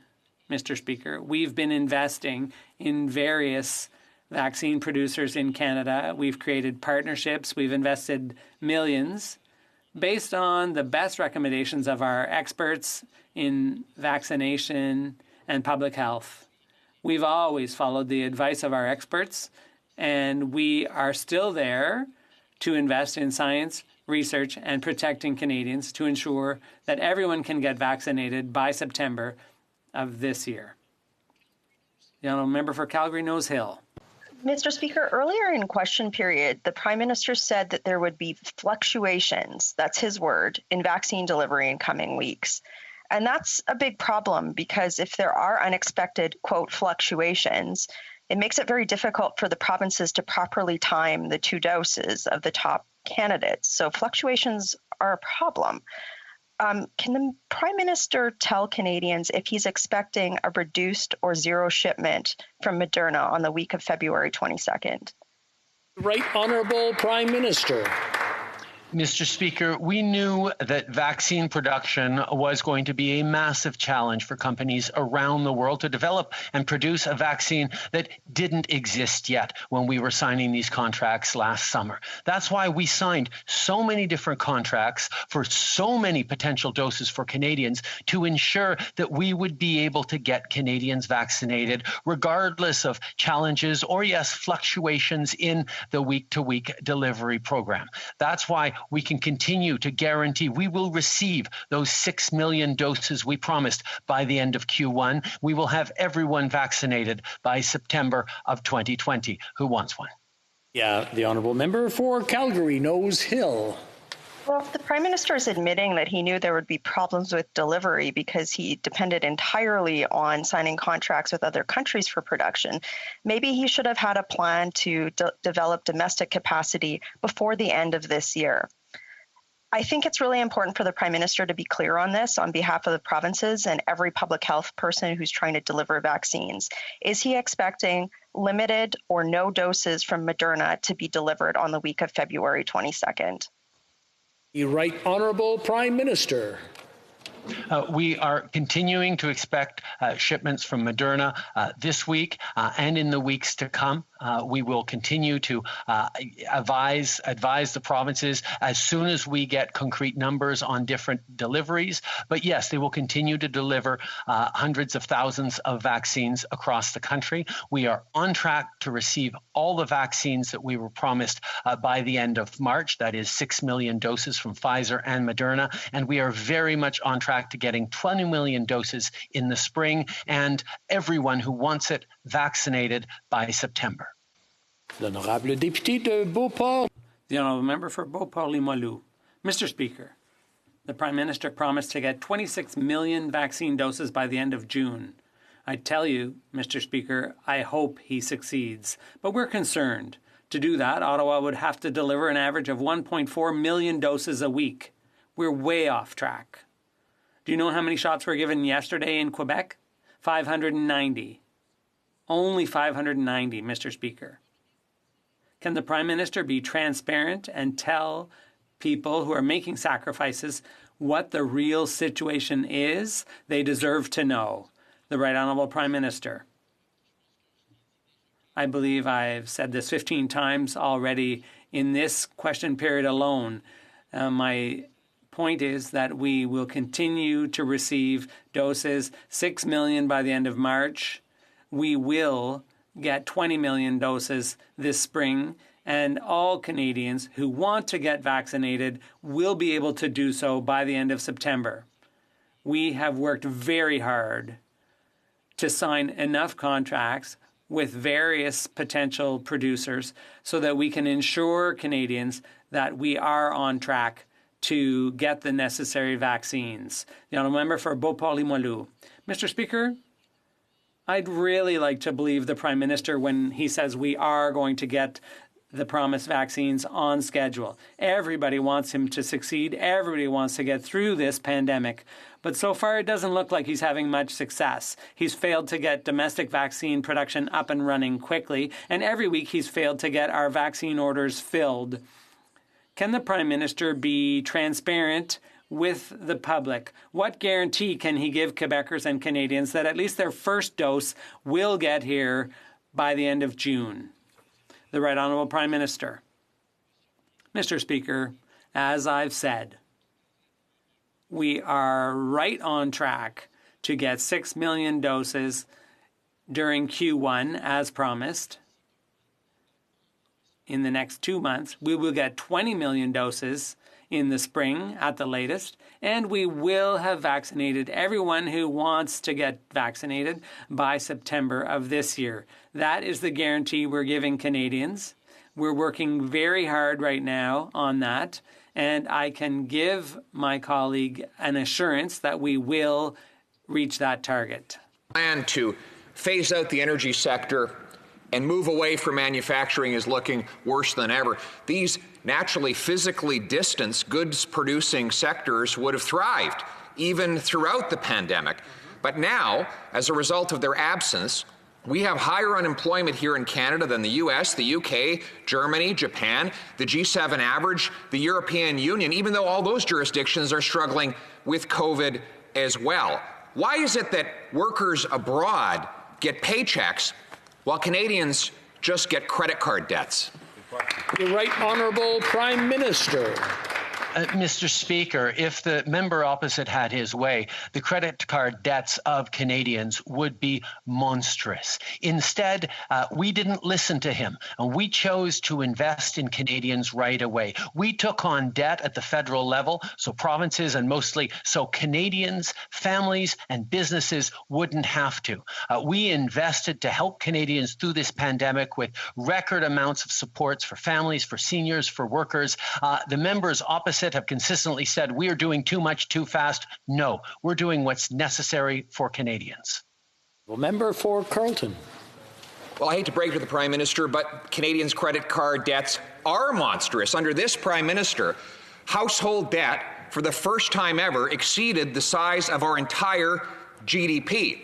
Mr. Speaker, we've been investing in various vaccine producers in Canada. We've created partnerships. We've invested millions based on the best recommendations of our experts in vaccination and public health. We've always followed the advice of our experts, and we are still there to invest in science, research, and protecting Canadians to ensure that everyone can get vaccinated by September of this year. The Honourable Member for Calgary-Nose Hill. Mr. Speaker, earlier in question period, the Prime Minister said that there would be fluctuations, that's his word, in vaccine delivery in coming weeks. And that's a big problem because if there are unexpected, quote, fluctuations, it makes it very difficult for the provinces to properly time the 2 doses of the top candidates. So fluctuations are a problem. Can the Prime Minister tell Canadians if he's expecting a reduced or zero shipment from Moderna on the week of February 22nd? Right Honourable Prime Minister. Mr. Speaker, we knew that vaccine production was going to be a massive challenge for companies around the world to develop and produce a vaccine that didn't exist yet when we were signing these contracts last summer. That's why we signed so many different contracts for so many potential doses for Canadians to ensure that we would be able to get Canadians vaccinated regardless of challenges or, yes, fluctuations in the week-to-week delivery program. That's why we can continue to guarantee we will receive those 6 million doses we promised by the end of Q1. We will have everyone vaccinated by September of 2020 who wants one. Yeah, the honourable member for Calgary, Nose Hill. Well, if the Prime Minister is admitting that he knew there would be problems with delivery because he depended entirely on signing contracts with other countries for production, maybe he should have had a plan to develop domestic capacity before the end of this year. I think it's really important for the Prime Minister to be clear on this on behalf of the provinces and every public health person who's trying to deliver vaccines. Is he expecting limited or no doses from Moderna to be delivered on the week of February 22nd? The Right Honourable Prime Minister. We are continuing to expect shipments from Moderna this week and in the weeks to come. We will continue to advise the provinces as soon as we get concrete numbers on different deliveries. But yes, they will continue to deliver hundreds of thousands of vaccines across the country. We are on track to receive all the vaccines that we were promised by the end of March. That is 6 million doses from Pfizer and Moderna. And we are very much on track to getting 20 million doses in the spring and everyone who wants it vaccinated by September. L'honorable député de Beauport. The honourable member for Beauport-Limoilou. Mr. Speaker, the Prime Minister promised to get 26 million vaccine doses by the end of June. I tell you, Mr. Speaker, I hope he succeeds. But we're concerned. To do that, Ottawa would have to deliver an average of 1.4 million doses a week. We're way off track. Do you know how many shots were given yesterday in Quebec? 590. Only 590, Mr. Speaker. Can the Prime Minister be transparent and tell people who are making sacrifices what the real situation is? They deserve to know. The Right Honourable Prime Minister. I believe I've said this 15 times already in this question period alone. My point is that we will continue to receive doses, 6 million by the end of March. We will get 20 million doses this spring, and all Canadians who want to get vaccinated will be able to do so by the end of September. We have worked very hard to sign enough contracts with various potential producers so that we can ensure Canadians that we are on track to get the necessary vaccines. The honourable member for Beauport-Limoilou. Mr. Speaker, I'd really like to believe the Prime Minister when he says we are going to get the promised vaccines on schedule. Everybody wants him to succeed. Everybody wants to get through this pandemic. But so far, it doesn't look like he's having much success. He's failed to get domestic vaccine production up and running quickly, and every week he's failed to get our vaccine orders filled. Can the Prime Minister be transparent with the public? What guarantee can he give Quebecers and Canadians that at least their first dose will get here by the end of June? The Right Honourable Prime Minister. Mr. Speaker, as I've said, we are right on track to get 6 million doses during Q1 as promised. In the next 2 months, we will get 20 million doses in the spring at the latest, and we will have vaccinated everyone who wants to get vaccinated by September of this year. That is the guarantee we're giving Canadians. We're working very hard right now on that, and I can give my colleague an assurance that we will reach that target. Plan to phase out the energy sector and move away from manufacturing is looking worse than ever. These naturally physically distanced goods-producing sectors would have thrived even throughout the pandemic. But now, as a result of their absence, we have higher unemployment here in Canada than the US, the UK, Germany, Japan, the G7 average, the European Union, even though all those jurisdictions are struggling with COVID as well. Why is it that workers abroad get paychecks while Canadians just get credit card debts? The Right Honourable Prime Minister. Mr. Speaker, if the member opposite had his way, the credit card debts of Canadians would be monstrous. Instead, we didn't listen to him, and we chose to invest in Canadians right away. We took on debt at the federal level, so provinces and mostly so Canadians, families, and businesses wouldn't have to. We invested to help Canadians through this pandemic with record amounts of supports for families, for seniors, for workers. The members opposite have consistently said we are doing too much too fast. No, we're doing what's necessary for Canadians. Well, member for Carleton. Well, I hate to break it to the Prime Minister, but Canadians' credit card debts are monstrous. Under this Prime Minister, household debt for the first time ever exceeded the size of our entire GDP.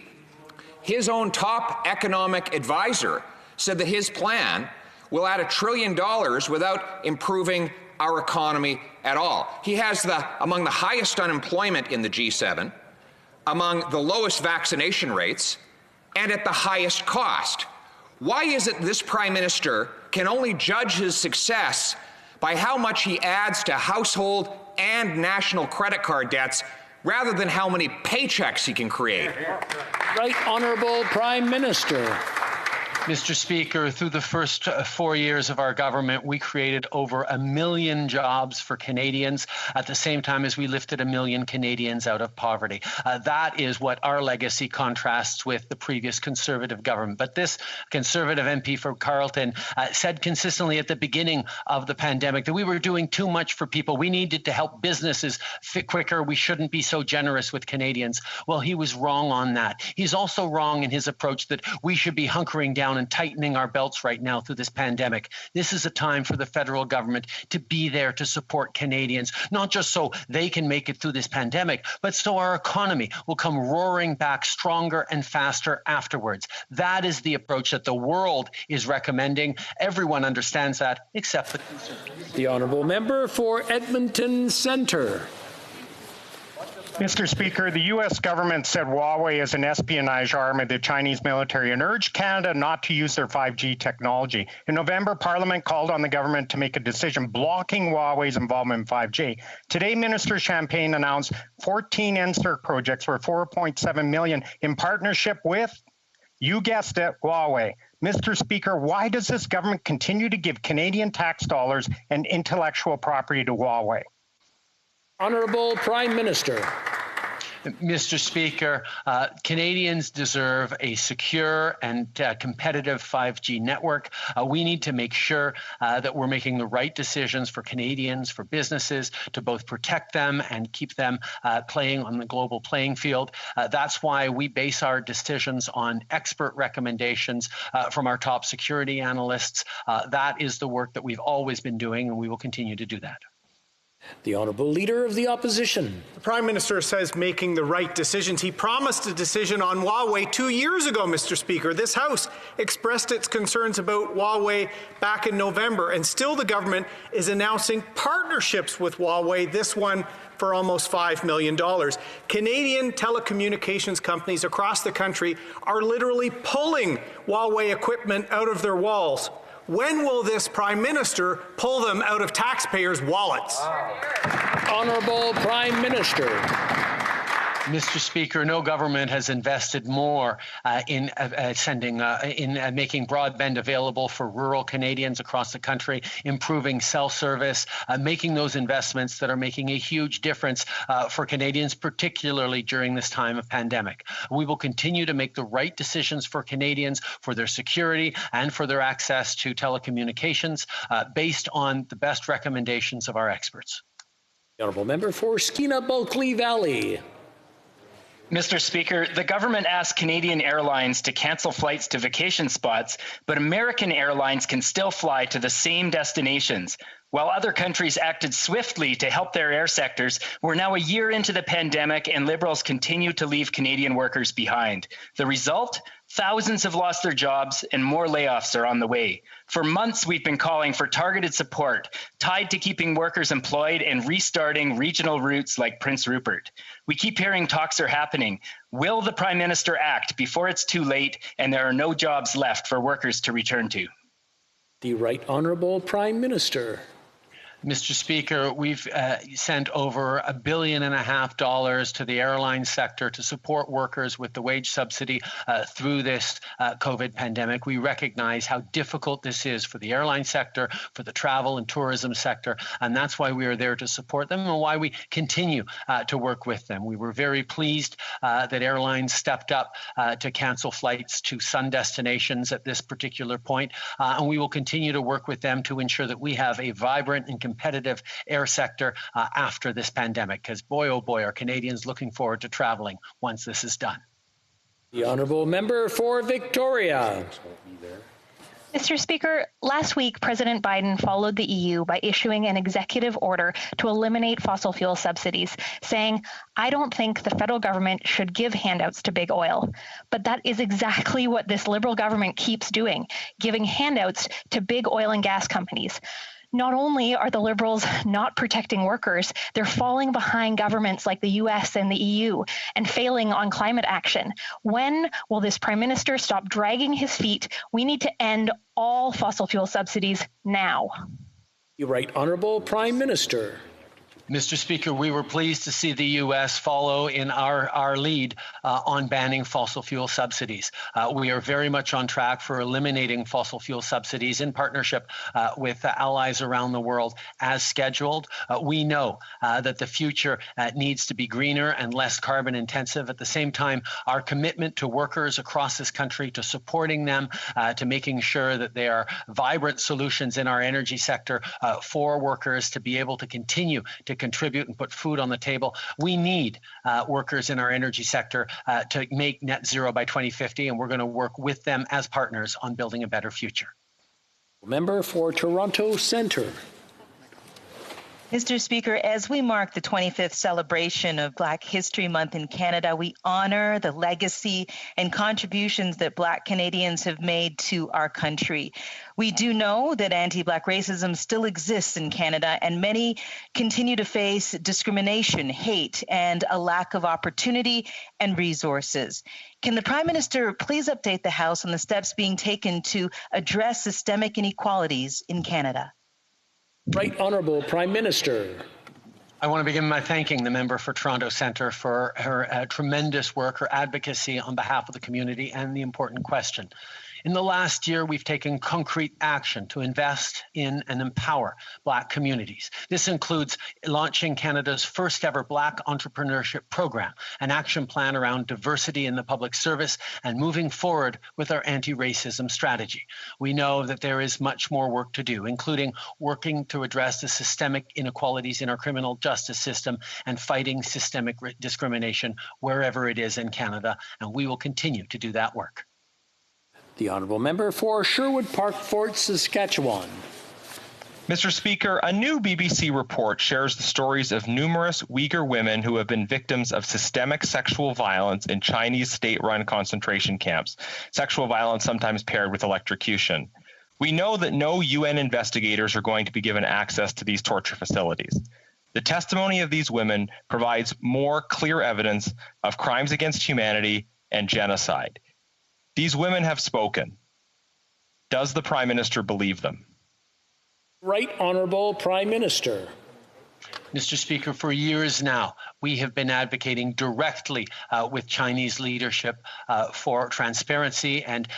His own top economic advisor said that his plan will add $1 trillion without improving our economy at all. He has among the highest unemployment in the G7, among the lowest vaccination rates, and at the highest cost. Why is it this Prime Minister can only judge his success by how much he adds to household and national credit card debts rather than how many paychecks he can create? Right Honourable Prime Minister. Mr. Speaker, through the first 4 years of our government, we created over 1 million jobs for Canadians at the same time as we lifted 1 million Canadians out of poverty. That is what our legacy contrasts with the previous Conservative government. But this Conservative MP for Carleton said consistently at the beginning of the pandemic that we were doing too much for people. We needed to help businesses fit quicker. We shouldn't be so generous with Canadians. Well, he was wrong on that. He's also wrong in his approach that we should be hunkering down and tightening our belts right now through this pandemic. This is a time for the federal government to be there to support Canadians, not just so they can make it through this pandemic, but so our economy will come roaring back stronger and faster afterwards. That is the approach that the world is recommending. Everyone understands that, except the Conservatives. The honourable member for Edmonton Centre. Mr. Speaker, the U.S. government said Huawei is an espionage arm of the Chinese military and urged Canada not to use their 5G technology. In November, Parliament called on the government to make a decision blocking Huawei's involvement in 5G. Today, Minister Champagne announced 14 NSERC projects for $4.7 million in partnership with, you guessed it, Huawei. Mr. Speaker, why does this government continue to give Canadian tax dollars and intellectual property to Huawei? Honourable Prime Minister. Mr. Speaker, Canadians deserve a secure and competitive 5G network. We need to make sure that we're making the right decisions for Canadians, for businesses, to both protect them and keep them playing on the global playing field. That's why we base our decisions on expert recommendations from our top security analysts. That is the work that we've always been doing, and we will continue to do that. The Honourable Leader of the Opposition. The Prime Minister says making the right decisions. He promised a decision on Huawei 2 years ago, Mr. Speaker. This House expressed its concerns about Huawei back in November, and still the government is announcing partnerships with Huawei, this one for almost $5 million. Canadian telecommunications companies across the country are literally pulling Huawei equipment out of their walls. When will this Prime Minister pull them out of taxpayers' wallets? Honourable Prime Minister. Mr. Speaker, no government has invested more in making broadband available for rural Canadians across the country, improving cell service, making those investments that are making a huge difference for Canadians, particularly during this time of pandemic. We will continue to make the right decisions for Canadians, for their security and for their access to telecommunications based on the best recommendations of our experts. The Honourable Member for Skeena-Bulkley Valley. Mr. Speaker, the government asked Canadian Airlines to cancel flights to vacation spots, but American Airlines can still fly to the same destinations. While other countries acted swiftly to help their air sectors, we're now a year into the pandemic and Liberals continue to leave Canadian workers behind. The result? Thousands have lost their jobs and more layoffs are on the way. For months, we've been calling for targeted support tied to keeping workers employed and restarting regional routes like Prince Rupert. We keep hearing talks are happening. Will the Prime Minister act before it's too late and there are no jobs left for workers to return to? The Right Honourable Prime Minister. Mr. Speaker, we've sent over $1.5 billion to the airline sector to support workers with the wage subsidy through this COVID pandemic. We recognize how difficult this is for the airline sector, for the travel and tourism sector, and that's why we are there to support them and why we continue to work with them. We were very pleased that airlines stepped up to cancel flights to sun destinations at this particular point, and we will continue to work with them to ensure that we have a vibrant and competitive air sector after this pandemic, because boy, oh boy, are Canadians looking forward to traveling once this is done. The honourable member for Victoria. Mr. Speaker, last week, President Biden followed the EU by issuing an executive order to eliminate fossil fuel subsidies, saying, "I don't think the federal government should give handouts to big oil." But that is exactly what this Liberal government keeps doing, giving handouts to big oil and gas companies. Not only are the Liberals not protecting workers, they're falling behind governments like the US and the EU and failing on climate action. When will this Prime Minister stop dragging his feet? We need to end all fossil fuel subsidies now. You're right, Honourable Prime Minister. Mr. Speaker, we were pleased to see the U.S. follow in our lead on banning fossil fuel subsidies. We are very much on track for eliminating fossil fuel subsidies in partnership with allies around the world as scheduled. We know that the future needs to be greener and less carbon intensive. At the same time, our commitment to workers across this country, to supporting them, to making sure that they are vibrant solutions in our energy sector for workers to be able to continue to contribute and put food on the table. We need workers in our energy sector to make net zero by 2050, and we're going to work with them as partners on building a better future. Member for Toronto Centre. Mr. Speaker, as we mark the 25th celebration of Black History Month in Canada, we honor the legacy and contributions that Black Canadians have made to our country. We do know that anti-Black racism still exists in Canada, and many continue to face discrimination, hate, and a lack of opportunity and resources. Can the Prime Minister please update the House on the steps being taken to address systemic inequalities in Canada? Right Honourable Prime Minister. I want to begin by thanking the member for Toronto Centre for her tremendous work, her advocacy on behalf of the community, and the important question. In the last year, we've taken concrete action to invest in and empower Black communities. This includes launching Canada's first ever Black entrepreneurship program, an action plan around diversity in the public service, and moving forward with our anti-racism strategy. We know that there is much more work to do, including working to address the systemic inequalities in our criminal justice system and fighting systemic discrimination wherever it is in Canada, and we will continue to do that work. The honourable member for Sherwood Park, Fort Saskatchewan. Mr. Speaker, a new BBC report shares the stories of numerous Uyghur women who have been victims of systemic sexual violence in Chinese state-run concentration camps, sexual violence sometimes paired with electrocution. We know that no UN investigators are going to be given access to these torture facilities. The testimony of these women provides more clear evidence of crimes against humanity and genocide. These women have spoken. Does the Prime Minister believe them? Right Honourable Prime Minister. Mr. Speaker, for years now, we have been advocating directly with Chinese leadership for transparency and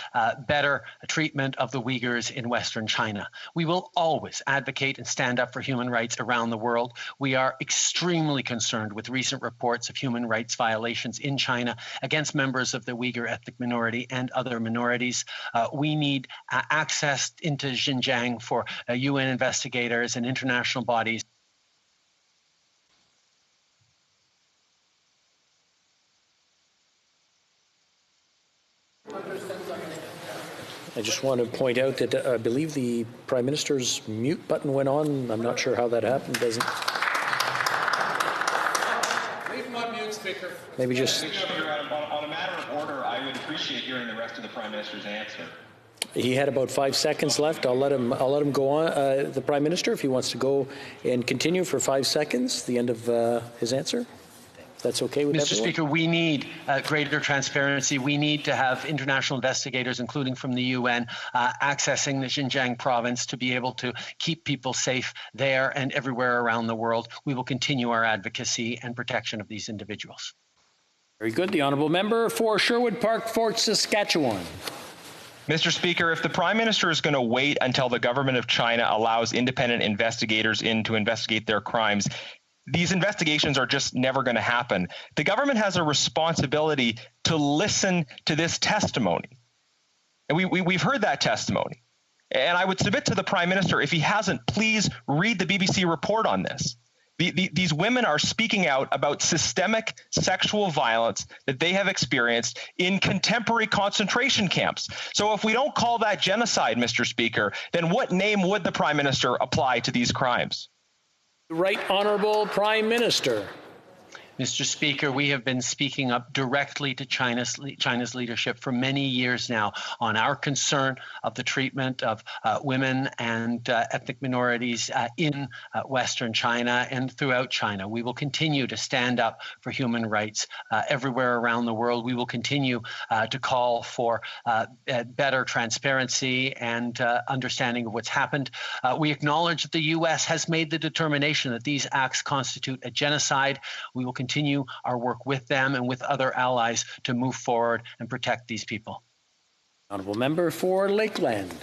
better treatment of the Uyghurs in Western China. We will always advocate and stand up for human rights around the world. We are extremely concerned with recent reports of human rights violations in China against members of the Uyghur ethnic minority and other minorities. We need access into Xinjiang for UN investigators and international bodies. I just want to point out that I believe the Prime Minister's mute button went on. I'm not sure how that happened. Doesn't. Leave him on mute, Speaker. Maybe just. On a matter of order, I would appreciate hearing the rest of the Prime Minister's answer. He had about 5 seconds left. I'll let him go on. The Prime Minister, if he wants to go and continue for 5 seconds, the end of his answer. If that's okay with Mr. everyone? Speaker, we need greater transparency. We need to have international investigators, including from the UN, accessing the Xinjiang province to be able to keep people safe there and everywhere around the world. We will continue our advocacy and protection of these individuals. Very good. The honourable member for Sherwood Park, Fort Saskatchewan. Mr. Speaker, if the Prime Minister is going to wait until the government of China allows independent investigators in to investigate their crimes, these investigations are just never going to happen. The government has a responsibility to listen to this testimony. And we've heard that testimony. And I would submit to the Prime Minister, if he hasn't, please read the BBC report on this. These women are speaking out about systemic sexual violence that they have experienced in contemporary concentration camps. So if we don't call that genocide, Mr. Speaker, then what name would the Prime Minister apply to these crimes? Right Honourable Prime Minister. Mr. Speaker, we have been speaking up directly to China's leadership for many years now on our concern of the treatment of women and ethnic minorities in Western China and throughout China. We will continue to stand up for human rights everywhere around the world. We will continue to call for better transparency and understanding of what's happened. We acknowledge that the U.S. has made the determination that these acts constitute a genocide. We will continue our work with them and with other allies to move forward and protect these people. Honourable member for Lakeland.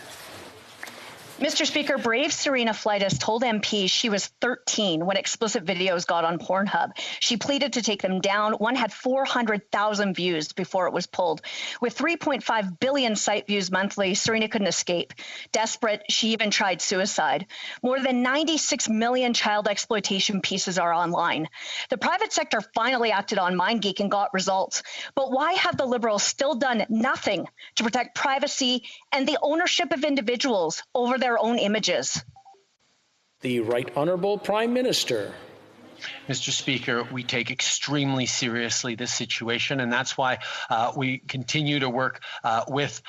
Mr. Speaker, brave Serena Fleitas told MPs she was 13 when explicit videos got on Pornhub. She pleaded to take them down. One had 400,000 views before it was pulled. With 3.5 billion site views monthly, Serena couldn't escape. Desperate, she even tried suicide. More than 96 million child exploitation pieces are online. The private sector finally acted on MindGeek and got results. But why have the Liberals still done nothing to protect privacy and the ownership of individuals over their own images? The Right Honourable Prime Minister. Mr. Speaker, we take extremely seriously this situation, and that's why we continue to work with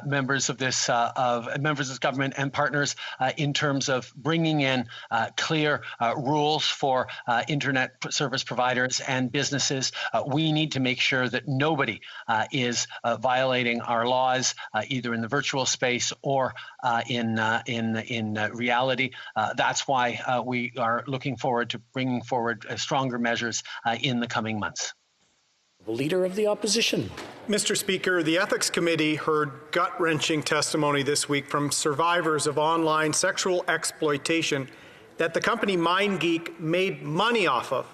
members of this government and partners in terms of bringing in clear rules for internet service providers and businesses. We need to make sure that nobody is violating our laws, either in the virtual space or in reality. That's why we are looking forward to bringing forward stronger measures in the coming months. The Leader of the Opposition. Mr. Speaker, the Ethics Committee heard gut-wrenching testimony this week from survivors of online sexual exploitation that the company MindGeek made money off of.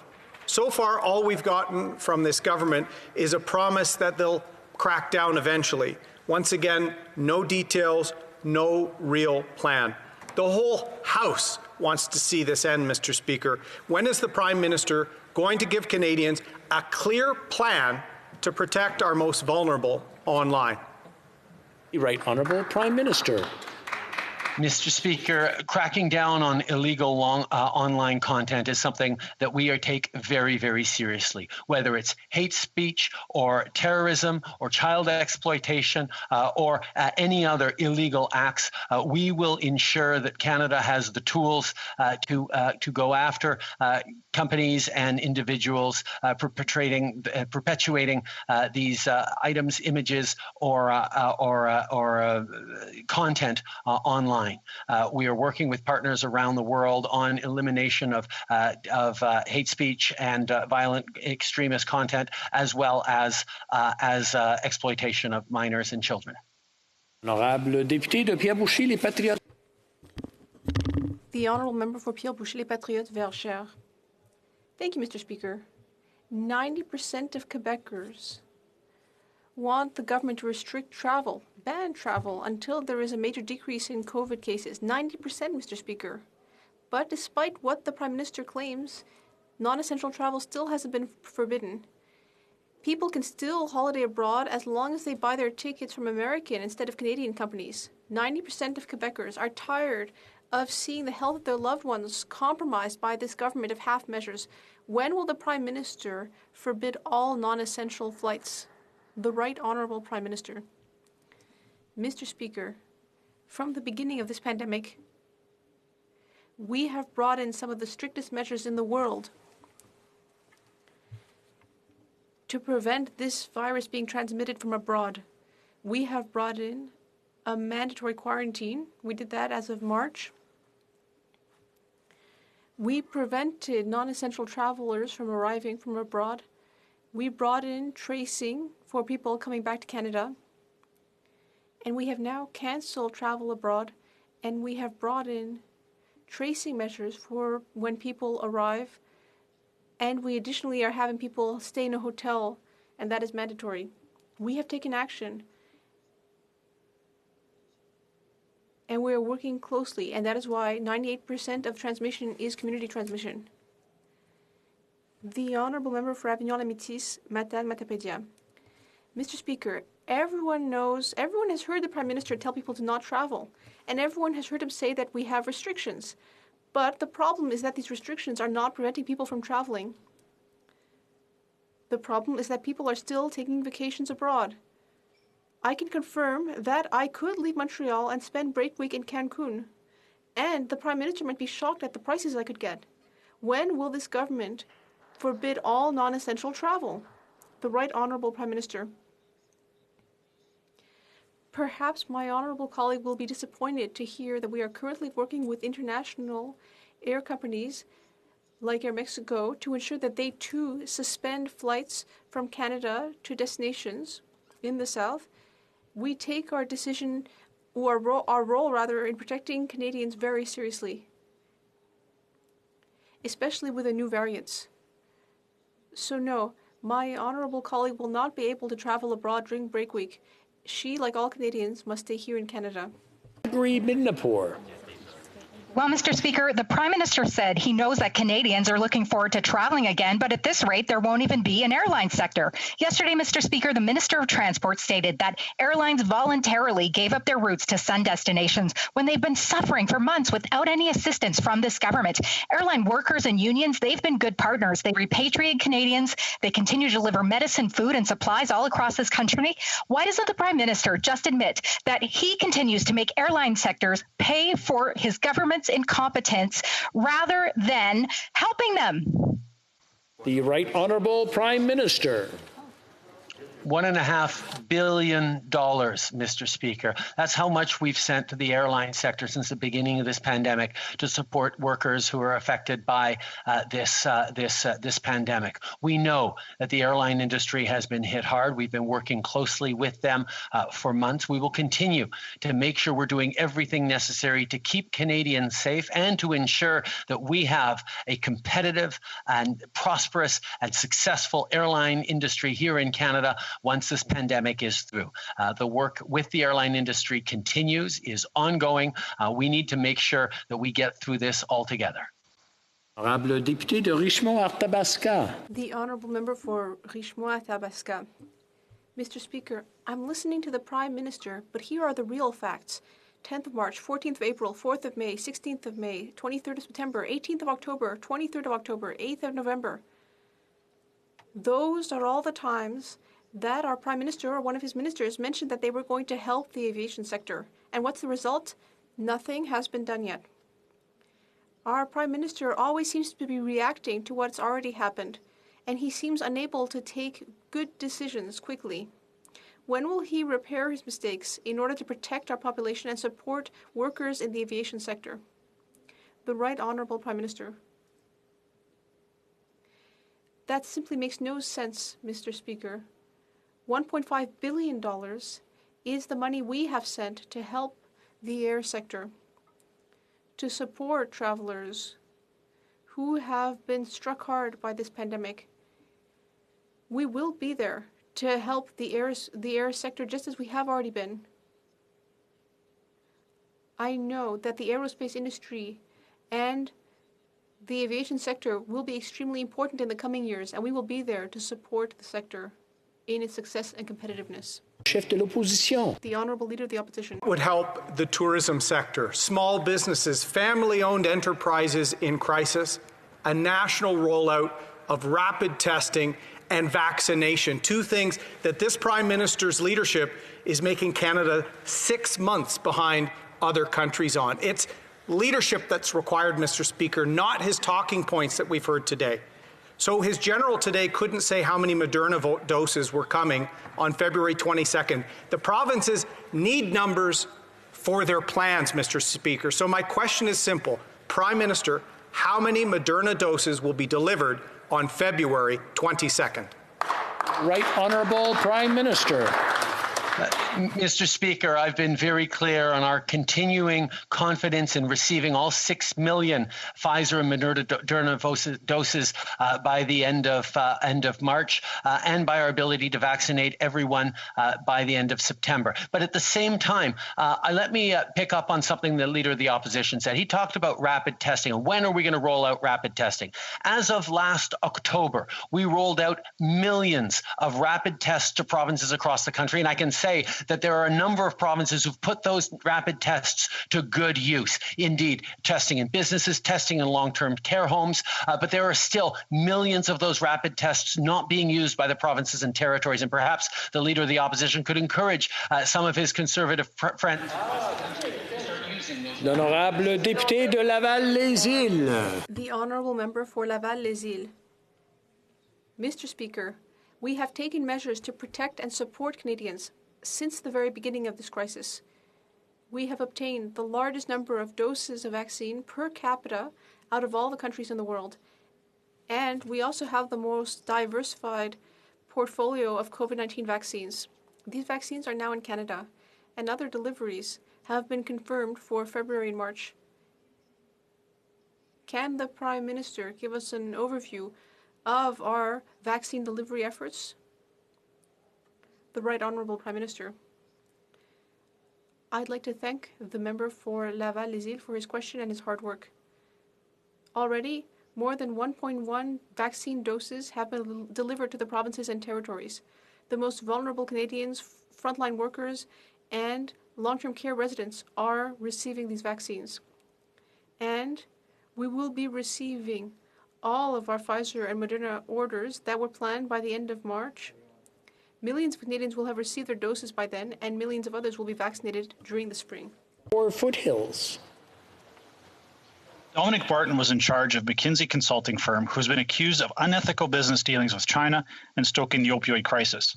So far, all we've gotten from this government is a promise that they'll crack down eventually. Once again, no details, no real plan. The whole House wants to see this end, Mr. Speaker. When is the Prime Minister going to give Canadians a clear plan to protect our most vulnerable online? The Right Honourable Prime Minister. Mr. Speaker, cracking down on illegal online content is something that we take very, very seriously. Whether it's hate speech or terrorism or child exploitation or any other illegal acts, we will ensure that Canada has the tools to go after companies and individuals perpetuating these items, images, or content online. We are working with partners around the world on elimination of hate speech and violent extremist content, as well as exploitation of minors and children. Honorable député de Pierre-Boucher, les Patriotes. The Honourable Member for Pierre-Boucher, les Patriotes, Verchères. Thank you, Mr. Speaker. 90% of Quebecers want the government to restrict travel, ban travel, until there is a major decrease in COVID cases. 90%, Mr. Speaker. But despite what the Prime Minister claims, non-essential travel still hasn't been forbidden. People can still holiday abroad as long as they buy their tickets from American instead of Canadian companies. 90% of Quebecers are tired of seeing the health of their loved ones compromised by this government of half measures. When will the Prime Minister forbid all non-essential flights? The Right Honourable Prime Minister. Mr. Speaker, from the beginning of this pandemic, we have brought in some of the strictest measures in the world. to prevent this virus being transmitted from abroad. We have brought in a mandatory quarantine. We did that as of March. We prevented non-essential travelers from arriving from abroad. We brought in tracing for people coming back to Canada. And we have now canceled travel abroad, and we have brought in tracing measures for when people arrive. And we additionally are having people stay in a hotel, and that is mandatory. We have taken action. And we are working closely, and that is why 98% of transmission is community transmission. The Honourable Member for Avignon-Amitis, Matane-Matapédia. Mr. Speaker, everyone has heard the Prime Minister tell people to not travel, and everyone has heard him say that we have restrictions. But the problem is that these restrictions are not preventing people from traveling. The problem is that people are still taking vacations abroad. I can confirm that I could leave Montreal and spend break week in Cancun, and the Prime Minister might be shocked at the prices I could get. When will this government forbid all non-essential travel? The Right Honourable Prime Minister. Perhaps my honourable colleague will be disappointed to hear that we are currently working with international air companies like Air Mexico to ensure that they too suspend flights from Canada to destinations in the south. We take our decision, or our role rather, in protecting Canadians very seriously, especially with the new variants. So no, my honourable colleague will not be able to travel abroad during break week. She, like all Canadians, must stay here in Canada. Agreed, Midnapore. Well, Mr. Speaker, the Prime Minister said he knows that Canadians are looking forward to traveling again, but at this rate, there won't even be an airline sector. Yesterday, Mr. Speaker, the Minister of Transport stated that airlines voluntarily gave up their routes to sun destinations when they've been suffering for months without any assistance from this government. Airline workers and unions, they've been good partners. They repatriate Canadians. They continue to deliver medicine, food, and supplies all across this country. Why doesn't the Prime Minister just admit that he continues to make airline sectors pay for his government's incompetence rather than helping them? The Right Honourable Prime Minister. $1.5 billion, Mr. Speaker. That's how much we've sent to the airline sector since the beginning of this pandemic to support workers who are affected by this pandemic. We know that the airline industry has been hit hard. We've been working closely with them for months. We will continue to make sure we're doing everything necessary to keep Canadians safe and to ensure that we have a competitive and prosperous and successful airline industry here in Canada once this pandemic is through. The work with the airline industry continues, is ongoing. We need to make sure that we get through this all together. Honorable député de Richmond-Arthabasca. The Honourable Member for Richmond-Arthabasca. Mr. Speaker, I'm listening to the Prime Minister, but here are the real facts. 10th of March, 14th of April, 4th of May, 16th of May, 23rd of September, 18th of October, 23rd of October, 8th of November. Those are all the times that our Prime Minister or one of his ministers mentioned that they were going to help the aviation sector. And what's the result? Nothing has been done yet. Our Prime Minister always seems to be reacting to what's already happened, and he seems unable to take good decisions quickly. When will he repair his mistakes in order to protect our population and support workers in the aviation sector? The Right Honourable Prime Minister. That simply makes no sense, Mr. Speaker. $1.5 billion is the money we have sent to help the air sector, to support travelers who have been struck hard by this pandemic. We will be there to help the air sector just as we have already been. I know that the aerospace industry and the aviation sector will be extremely important in the coming years, and we will be there to support the sector in its success and competitiveness. Chef de l'opposition. The Honourable Leader of the Opposition. Would help the tourism sector, small businesses, family-owned enterprises in crisis, a national rollout of rapid testing and vaccination, two things that this Prime Minister's leadership is making Canada 6 months behind other countries on. It's leadership that's required, Mr. Speaker, not his talking points that we've heard today. So his general today couldn't say how many Moderna doses were coming on February 22nd. The provinces need numbers for their plans, Mr. Speaker. So my question is simple. Prime Minister, how many Moderna doses will be delivered on February 22nd? Right Honourable Prime Minister. Mr. Speaker, I've been very clear on our continuing confidence in receiving all 6 million Pfizer and Moderna doses by the end of March, and by our ability to vaccinate everyone by the end of September. But at the same time, let me pick up on something the Leader of the Opposition said. He talked about rapid testing and when are we going to roll out rapid testing. As of last October, we rolled out millions of rapid tests to provinces across the country, and I can say that there are a number of provinces who've put those rapid tests to good use. Indeed, testing in businesses, testing in long-term care homes, but there are still millions of those rapid tests not being used by the provinces and territories, and perhaps the Leader of the Opposition could encourage some of his Conservative friends. L'honorable député de Laval-les-Îles. The Honourable Member for Laval-les-Îles. Mr. Speaker, we have taken measures to protect and support Canadians since the very beginning of this crisis. We have obtained the largest number of doses of vaccine per capita out of all the countries in the world. And we also have the most diversified portfolio of COVID-19 vaccines. These vaccines are now in Canada, and other deliveries have been confirmed for February and March. Can the Prime Minister give us an overview of our vaccine delivery efforts? The Right Honourable Prime Minister. I'd like to thank the member for Laval-les-Îles for his question and his hard work. Already, more than 1.1 vaccine doses have been delivered to the provinces and territories. The most vulnerable Canadians, frontline workers, and long-term care residents are receiving these vaccines. And we will be receiving all of our Pfizer and Moderna orders that were planned by the end of March. Millions of Canadians will have received their doses by then, and millions of others will be vaccinated during the spring. Or Foothills. Dominic Barton was in charge of McKinsey consulting firm who has been accused of unethical business dealings with China and stoking the opioid crisis.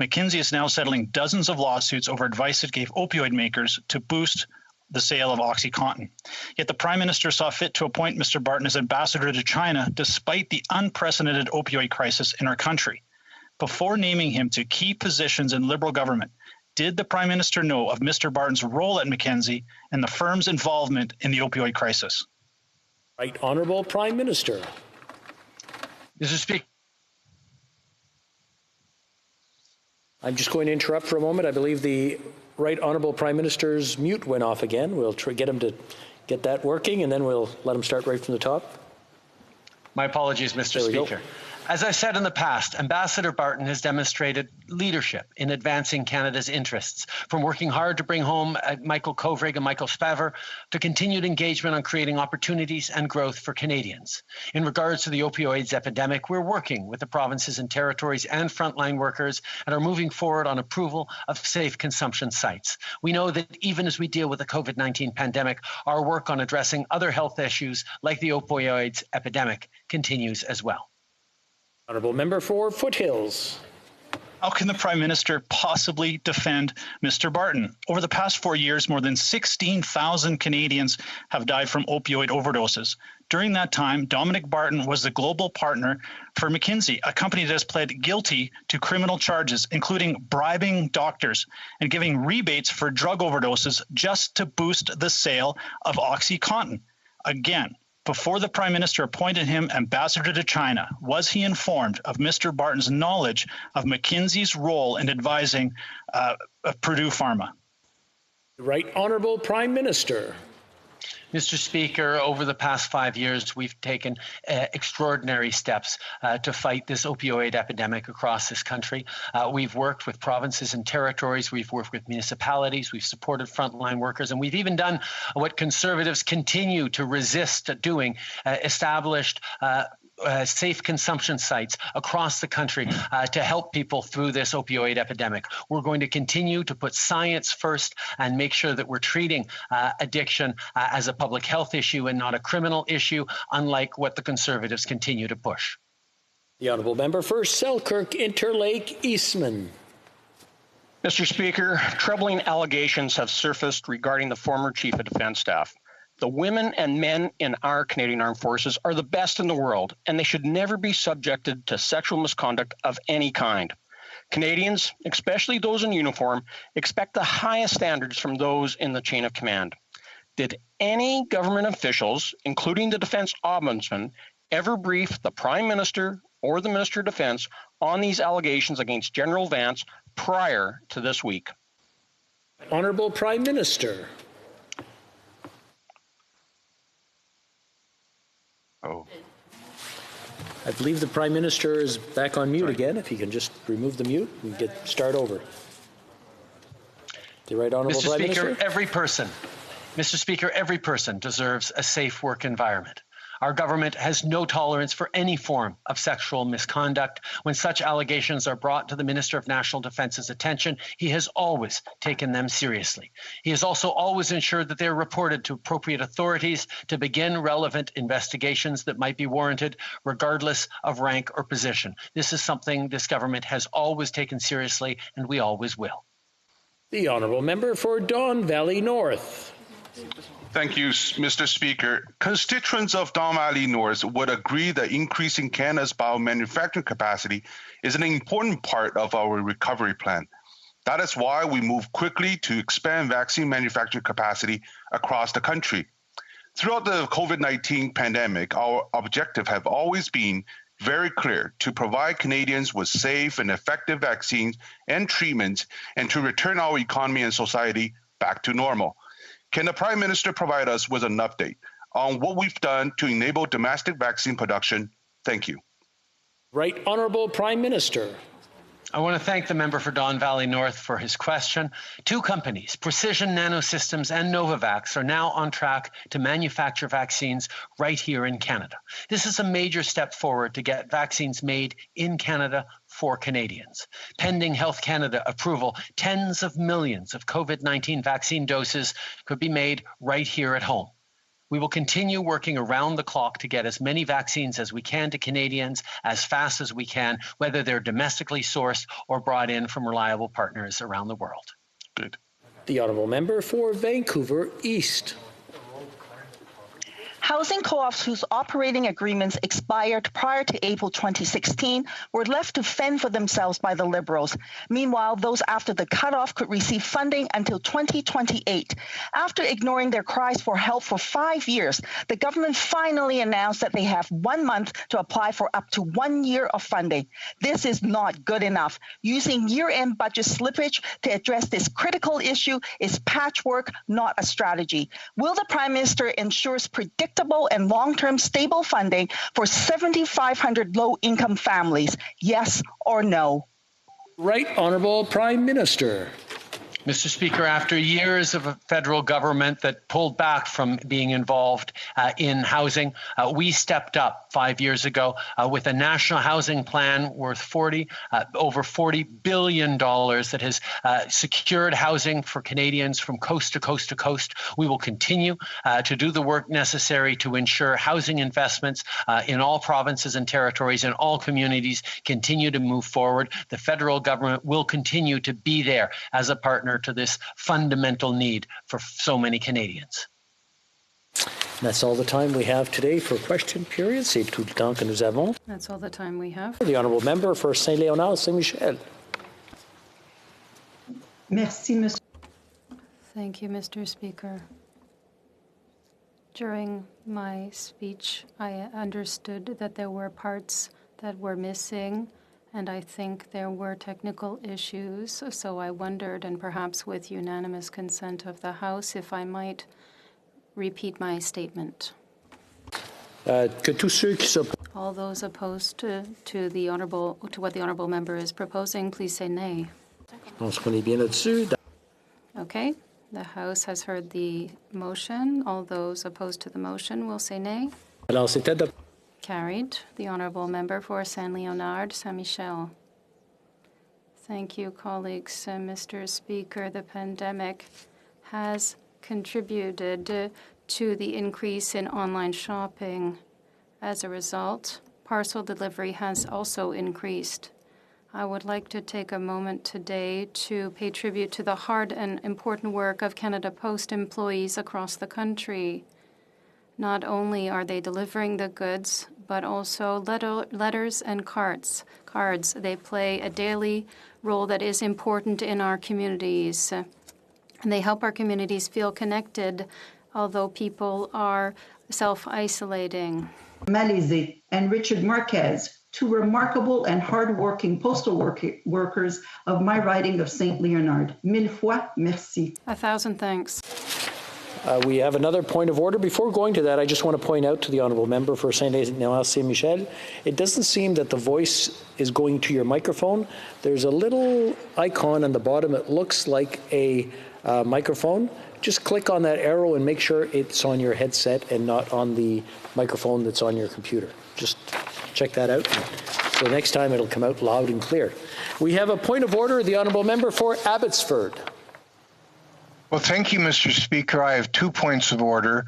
McKinsey is now settling dozens of lawsuits over advice it gave opioid makers to boost the sale of OxyContin. Yet the Prime Minister saw fit to appoint Mr. Barton as ambassador to China despite the unprecedented opioid crisis in our country. Before naming him to key positions in Liberal government, did the Prime Minister know of Mr. Barton's role at McKinsey and the firm's involvement in the opioid crisis? Right Honourable Prime Minister. Mr. Speaker. I'm just going to interrupt for a moment. I believe the Right Honourable Prime Minister's mute went off again. We'll get him to get that working, and then we'll let him start right from the top. My apologies, Mr. Speaker. As I said in the past, Ambassador Barton has demonstrated leadership in advancing Canada's interests, from working hard to bring home Michael Kovrig and Michael Spavor to continued engagement on creating opportunities and growth for Canadians. In regards to the opioids epidemic, we're working with the provinces and territories and frontline workers and are moving forward on approval of safe consumption sites. We know that even as we deal with the COVID-19 pandemic, our work on addressing other health issues like the opioids epidemic continues as well. Honourable Member for Foothills. How can the Prime Minister possibly defend Mr. Barton? Over the past 4 years, more than 16,000 Canadians have died from opioid overdoses. During that time, Dominic Barton was the global partner for McKinsey, a company that has pled guilty to criminal charges, including bribing doctors and giving rebates for drug overdoses just to boost the sale of OxyContin. Again, before the Prime Minister appointed him ambassador to China, was he informed of Mr. Barton's knowledge of McKinsey's role in advising Purdue Pharma? Right Honourable Prime Minister. Mr. Speaker, over the past 5 years, we've taken extraordinary steps to fight this opioid epidemic across this country. We've worked with provinces and territories. We've worked with municipalities. We've supported frontline workers. And we've even done what Conservatives continue to resist doing, established safe consumption sites across the country to help people through this opioid epidemic. We're going to continue to put science first and make sure that we're treating addiction as a public health issue and not a criminal issue, unlike what the Conservatives continue to push. The honourable member for Selkirk Interlake Eastman. Mr. Speaker, troubling allegations have surfaced regarding the former Chief of Defence Staff. The women and men in our Canadian Armed Forces are the best in the world, and they should never be subjected to sexual misconduct of any kind. Canadians, especially those in uniform, expect the highest standards from those in the chain of command. Did any government officials, including the Defence Ombudsman, ever brief the Prime Minister or the Minister of Defence on these allegations against General Vance prior to this week? Honourable Prime Minister. I believe the Prime Minister is back on mute again. If he can just remove the mute and start over. The right honourable Prime Minister. Mr. Speaker, every person deserves a safe work environment. Our government has no tolerance for any form of sexual misconduct. When such allegations are brought to the Minister of National Defence's attention, he has always taken them seriously. He has also always ensured that they are reported to appropriate authorities to begin relevant investigations that might be warranted, regardless of rank or position. This is something this government has always taken seriously, and we always will. The honourable member for Don Valley North. Thank you, Mr. Speaker. Constituents of Don Valley North would agree that increasing Canada's biomanufacturing capacity is an important part of our recovery plan. That is why we move quickly to expand vaccine manufacturing capacity across the country. Throughout the COVID-19 pandemic, our objective have always been very clear: to provide Canadians with safe and effective vaccines and treatments, and to return our economy and society back to normal. Can the Prime Minister provide us with an update on what we've done to enable domestic vaccine production? Thank you. Right Honourable Prime Minister. I want to thank the member for Don Valley North for his question. Two companies, Precision Nanosystems and Novavax, are now on track to manufacture vaccines right here in Canada. This is a major step forward to get vaccines made in Canada for Canadians. Pending Health Canada approval, tens of millions of COVID-19 vaccine doses could be made right here at home. We will continue working around the clock to get as many vaccines as we can to Canadians as fast as we can, whether they're domestically sourced or brought in from reliable partners around the world. Good. The honourable member for Vancouver East. Housing co-ops whose operating agreements expired prior to April 2016 were left to fend for themselves by the Liberals. Meanwhile, those after the cutoff could receive funding until 2028. After ignoring their cries for help for 5 years, the government finally announced that they have 1 month to apply for up to 1 year of funding. This is not good enough. Using year-end budget slippage to address this critical issue is patchwork, not a strategy. Will the Prime Minister ensure predictable and long-term stable funding for 7,500 low-income families? Yes or no? Right Honourable Prime Minister. Mr. Speaker, after years of a federal government that pulled back from being involved in housing, we stepped up 5 years ago with a national housing plan worth over $40 billion that has secured housing for Canadians from coast to coast to coast. We will continue to do the work necessary to ensure housing investments in all provinces and territories and all communities continue to move forward. The federal government will continue to be there as a partner to this fundamental need for so many Canadians. That's all the time we have today for question period. C'est tout le temps que nous avons. That's all the time we have. The honourable member for Saint-Léonard, Saint-Michel. Merci, Monsieur. Thank you, Mr. Speaker. During my speech, I understood that there were parts that were missing, and I think there were technical issues, so I wondered, and perhaps with unanimous consent of the House, if I might repeat my statement. All those opposed to what the honourable member is proposing, please say nay. Okay, the House has heard the motion. All those opposed to the motion will say nay. Carried. The honourable member for Saint-Léonard, Saint-Michel. Thank you, colleagues. Mr. Speaker, the pandemic has contributed to the increase in online shopping. As a result, parcel delivery has also increased. I would like to take a moment today to pay tribute to the hard and important work of Canada Post employees across the country. Not only are they delivering the goods, but also letters and cards. They play a daily role that is important in our communities. And they help our communities feel connected, although people are self-isolating. Malizé and Richard Marquez, two remarkable and hard-working postal workers of my riding of St. Leonard. Mille fois merci. 1,000 thanks. We have another point of order. Before going to that, I just want to point out to the honourable member for Saint-Michel, it doesn't seem that the voice is going to your microphone. There's a little icon on the bottom. It looks like a microphone. Just click on that arrow and make sure it's on your headset and not on the microphone that's on your computer. Just check that out. So next time it'll come out loud and clear. We have a point of order. The honourable member for Abbotsford. Well, thank you, Mr. Speaker. I have 2 points of order.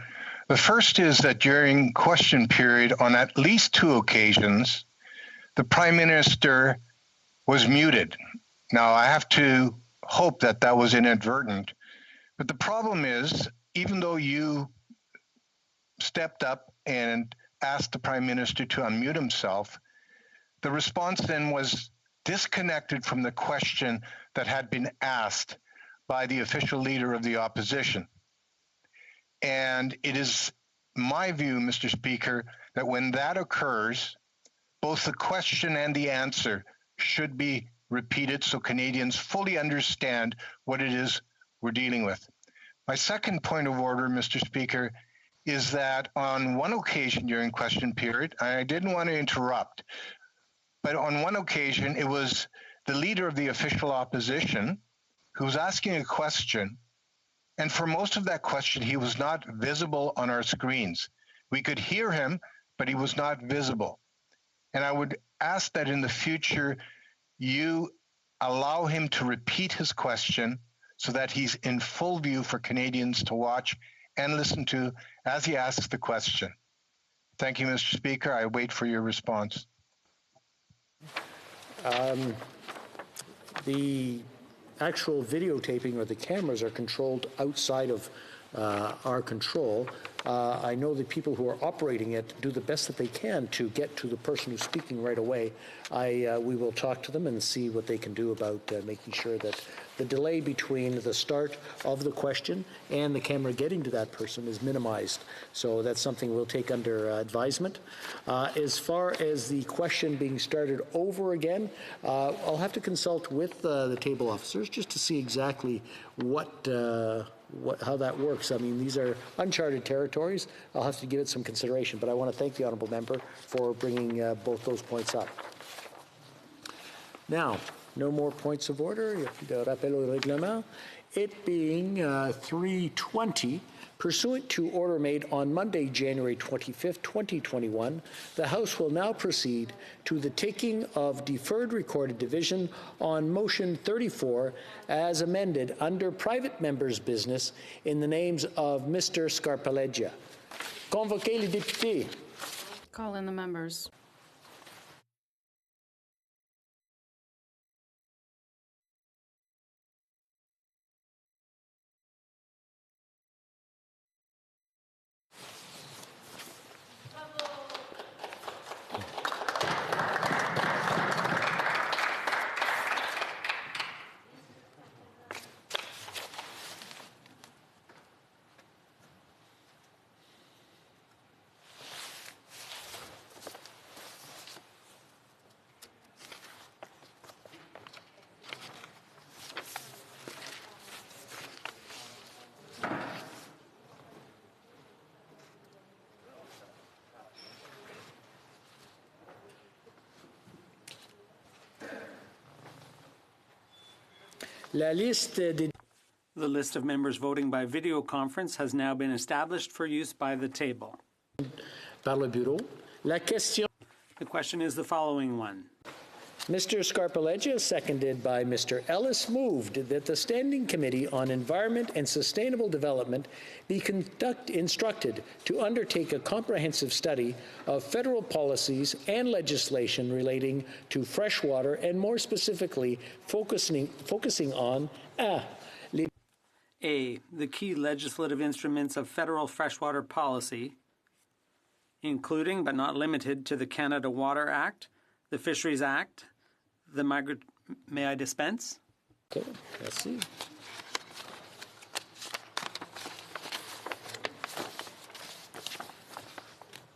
The first is that during question period, on at least 2 occasions, the Prime Minister was muted. Now, I have to hope that that was inadvertent. But the problem is, even though you stepped up and asked the Prime Minister to unmute himself, the response then was disconnected from the question that had been asked by the official leader of the opposition. And it is my view, Mr. Speaker, that when that occurs, both the question and the answer should be repeated so Canadians fully understand what it is we're dealing with. My second point of order, Mr. Speaker, is that on one occasion during question period, I didn't want to interrupt, but on one occasion, it was the leader of the official opposition who was asking a question, and for most of that question, he was not visible on our screens. We could hear him, but he was not visible. And I would ask that in the future, you allow him to repeat his question so that he's in full view for Canadians to watch and listen to as he asks the question. Thank you, Mr. Speaker. I wait for your response. The actual videotaping or the cameras are controlled outside of our control. I know the people who are operating it do the best that they can to get to the person who's speaking right away. We will talk to them and see what they can do about making sure that the delay between the start of the question and the camera getting to that person is minimized. So that's something we'll take under advisement. As far as the question being started over again, I'll have to consult with the table officers just to see exactly how that works. I mean, these are uncharted territories. I'll have to give it some consideration, but I want to thank the honourable member for bringing both those points up. Now, no more points of order. Rappel au règlement. It being 3:20, pursuant to order made on Monday, January 25th, 2021, the House will now proceed to the taking of deferred recorded division on motion 34 as amended under private members' business in the names of Mr. Scarpaleggia. Convoquez les députés. Call in the members. The list of members voting by video conference has now been established for use by the table. Par le bureau. La question. The question is the following one. Mr. Scarpaleggia, seconded by Mr. Ellis, moved that the Standing Committee on Environment and Sustainable Development be instructed to undertake a comprehensive study of federal policies and legislation relating to freshwater, and more specifically focusing on A, the key legislative instruments of federal freshwater policy, including but not limited to the Canada Water Act, the Fisheries Act, the May I dispense? Okay, merci.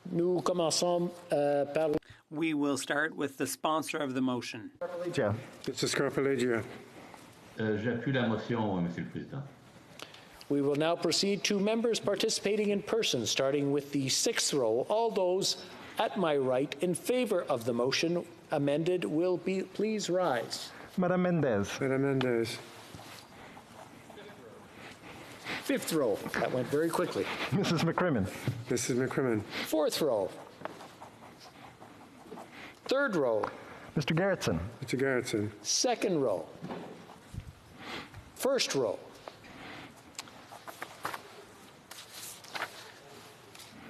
Nous commençons par... We will start with the sponsor of the motion. Mr. Scarpaleggia. J'appuie la motion, Monsieur le Président. We will now proceed to members participating in person, starting with the 6th row. All those at my right in favor of the motion amended will please rise. Madame Mendez. Madame Mendez. 5th row. That went very quickly. Mrs. McCrimmon. Mrs. McCrimmon. 4th row. 3rd row. Mr. Gerritsen. Mr. Gerritsen. 2nd row. 1st row.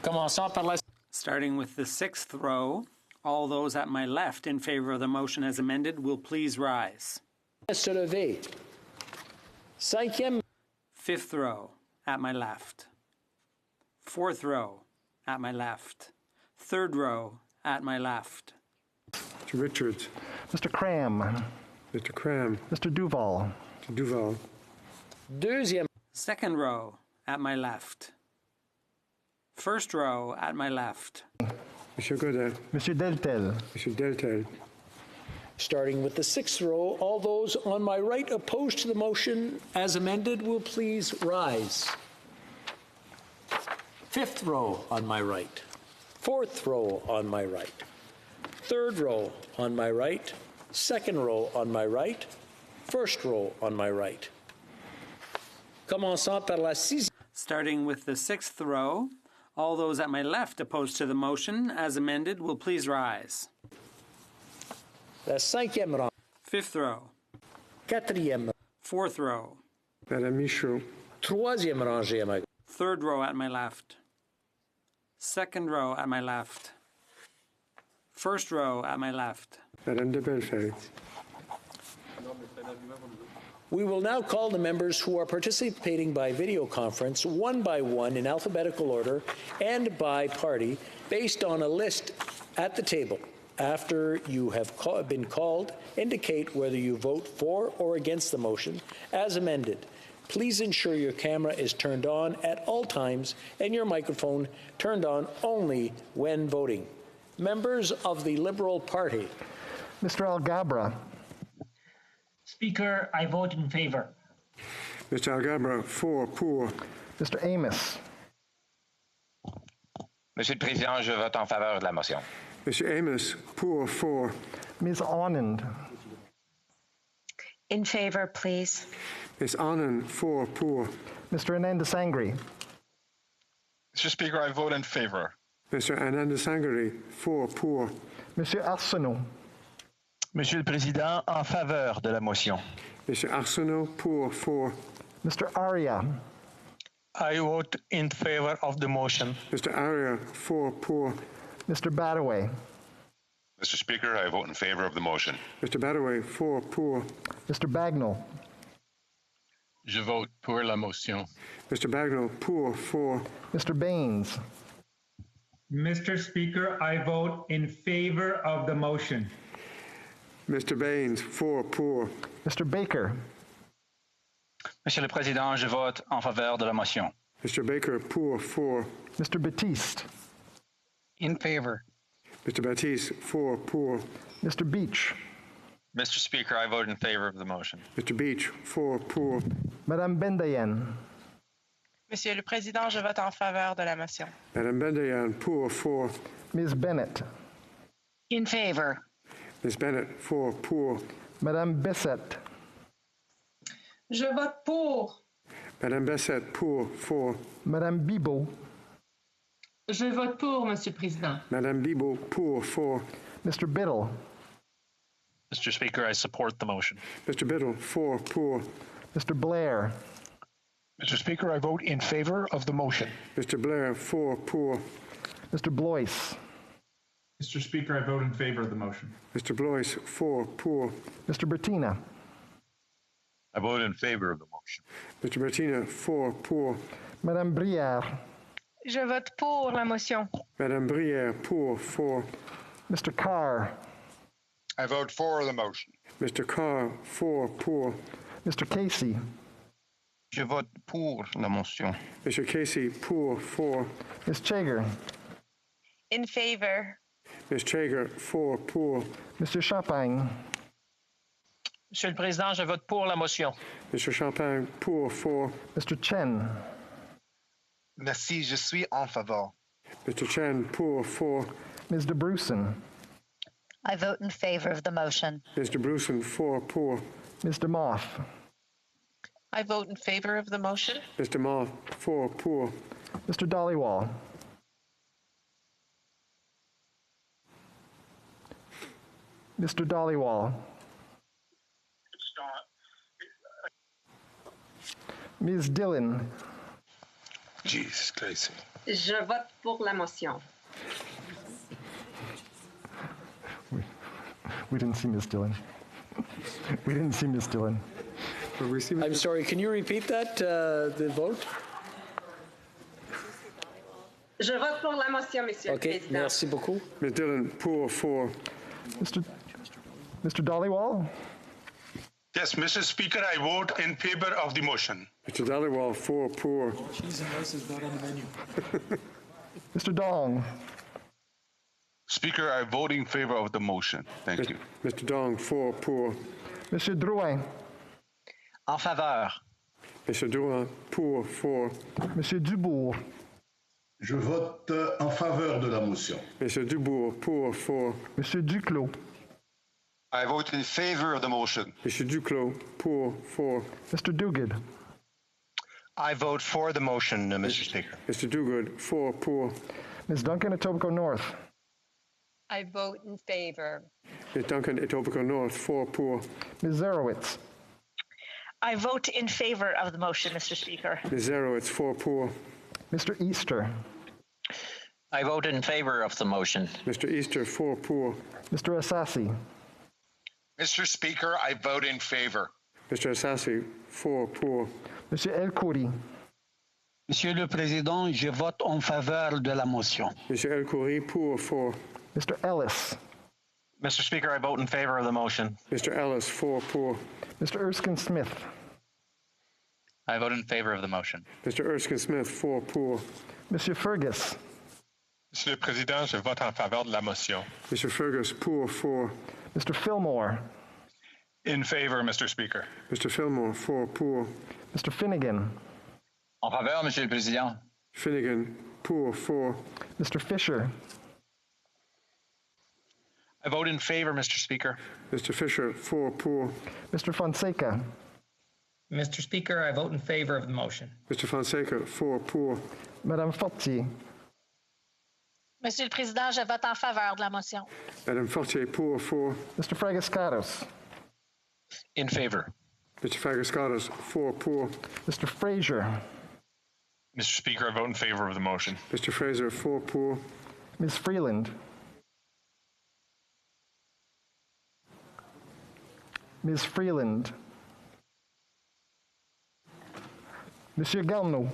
Commençons par la... Starting with the 6th row, all those at my left in favor of the motion as amended will please rise. Se lever. 5e. 5th row at my left. 4th row at my left. 3rd row at my left. Mr. Richards. Mr. Cram. Mr. Cram. Mr. Duval. Mr. Duval. 2e. 2nd row at my left. 1st row at my left. Monsieur Godin. Monsieur Deltel. Monsieur Deltel. Starting with the 6th row, all those on my right opposed to the motion as amended will please rise. 5th row on my right. 4th row on my right. 3rd row on my right. 2nd row on my right. 1st row on my right. Commençons par la 6e. Starting with the 6th row, all those at my left opposed to the motion as amended will please rise. La 5e rang. 5th row. 4e. 4th row. Madame Michaud. 3e rangée à ma... 3rd row at my left. 2nd row at my left. 1st row at my left. Madame de Bellefeuille. We will now call the members who are participating by video conference one by one in alphabetical order and by party based on a list at the table. After you have been called, indicate whether you vote for or against the motion as amended. Please ensure your camera is turned on at all times and your microphone turned on only when voting. Members of the Liberal Party. Mr. Alghabra. Speaker, I vote in favor. Mr. Alghabra, pour. Mr. Amos. Monsieur le Président, je vote en faveur de la motion. Mr. Amos, for. Ms. Anand. In favor, please. Ms. Anand, pour. Mr. Anandasangri. Mr. Speaker, I vote in favor. Mr. Anandasangri, pour. Monsieur Arsenault. Monsieur le Président, en faveur de la motion. Mr. Arsenault, pour. Mr. Arya. I vote in favor of the motion. Mr. Arya, pour. Mr. Badaway. Mr. Speaker, I vote in favor of the motion. Mr. Badaway, pour. Mr. Bagnall. Je vote pour la motion. Mr. Bagnall, pour. Mr. Baines. Mr. Speaker, I vote in favor of the motion. Mr. Baines, pour. Mr. Baker. Monsieur le Président, je vote en faveur de la motion. Mr. Baker, pour. Mr. Batiste. In favor. Mr. Batiste, pour. Mr. Beach. Mr. Speaker, I vote in favor of the motion. Mr. Beach, pour. Madame Bendayen. Monsieur le Président, je vote en faveur de la motion. Madame Bendayen, pour. Ms. Bennett. In favor. Ms. Bennett, pour. Madame Bessette. Je vote pour. Madame Bessette, pour. Madame Bibeau. Je vote pour, Monsieur le Président. Madame Bibeau, pour. Mr. Biddle. Mr. Speaker, I support the motion. Mr. Biddle, 4 pour. Mr. Blair. Mr. Speaker, I vote in favor of the motion. Mr. Blair, 4 pour. Mr. Blois. Mr. Speaker, I vote in favor of the motion. Mr. Blois, 4 pour. Mr. Bertina. I vote in favor of the motion. Mr. Bertina, 4 pour. Madame Brière. Je vote pour la motion. Madame Brière, pour 4. Mr. Carr. I vote for the motion. Mr. Carr, 4 pour. Mr. Casey. Je vote pour la motion. Mr. Casey, pour 4. Ms. Chager. In favor. Ms. Chager, 4 pour. Mr. Champagne. Monsieur le Président, je vote pour la motion. Mr. Champagne, pour 4. Mr. Chen. Merci, je suis en faveur. Mr. Chen, pour 4. Ms. De Brusen. I vote in favor of the motion. Ms. De Brusen, 4 pour. Ms. DeMoff. I vote in favor of the motion. Mr. Moth, 4 pour. Mr. Dollywall. Mr. Dollywall. Ms. Dillon. Jesus Christ. Je vote pour la motion. We didn't see Ms. Dillon. We didn't see Ms. Dillon. I'm sorry, can you repeat that, the vote? Je vote pour la motion, Monsieur le Président. Merci beaucoup. Ms. Dillon, pour 4. Mr. Dollywall? Yes, Mr. Speaker, I vote in favor of the motion. Mr. Dollywall, 4 pour. Cheese and rice is not on the menu. Mr. Dong? Speaker, I vote in favor of the motion. Thank you. Mr. Dong, 4 pour. Monsieur Drouin? En faveur. Mr. Drouin, pour 4. Monsieur Dubourg? Je vote en faveur de la motion. Mr. Dubourg, pour 4. Monsieur Duclos? I vote in favor of the motion. Mr. Duclos, pour 4. Mr. Duguid? I vote for the motion, Mr. Speaker. Mr. Duguid, 4 pour. Ms. Duncan, Etobicoke North? I vote in favor. Ms. Duncan, Etobicoke North, 4 pour. Ms. Zarowitz? I vote in favor of the motion, Mr. Speaker. Ms. Zarowitz, 4 pour. Mr. Easter? I vote in favor of the motion. Mr. Easter, 4 pour. Mr. Assassi? Mr. Speaker, I vote in favor. Mr. Assassi, 4 pour. Monsieur El Khoury? Monsieur le Président, je vote en faveur de la motion. Monsieur El Khoury, pour 4. Mr. Ellis? Mr. Speaker, I vote in favor of the motion. Mr. Ellis, 4 pour. Mr. Erskine Smith? I vote in favor of the motion. Mr. Erskine Smith, 4 pour. Monsieur Fergus? Monsieur le Président, je vote en faveur de la motion. Mr. Fergus, pour 4. Mr. Fillmore? In favor, Mr. Speaker. Mr. Fillmore, 4 pour. Mr. Finnegan? En faveur, Monsieur le Président. Finnegan, pour 4. Mr. Fisher? I vote in favor, Mr. Speaker. Mr. Fisher, 4 pour. Mr. Fonseca? Mr. Speaker, I vote in favor of the motion. Mr. Fonseca, 4 pour. Madame Fortier? Monsieur le Président, je vote en faveur de la motion. Madame Fortier, pour 4. Mr. Fragascatos? In favor. Mr. Fragascatos, 4 pour. Mr. Fraser? Mr. Speaker, I vote in favor of the motion. Mr. Fraser, 4 pour. Ms. Freeland? Ms. Freeland? Monsieur Garneau?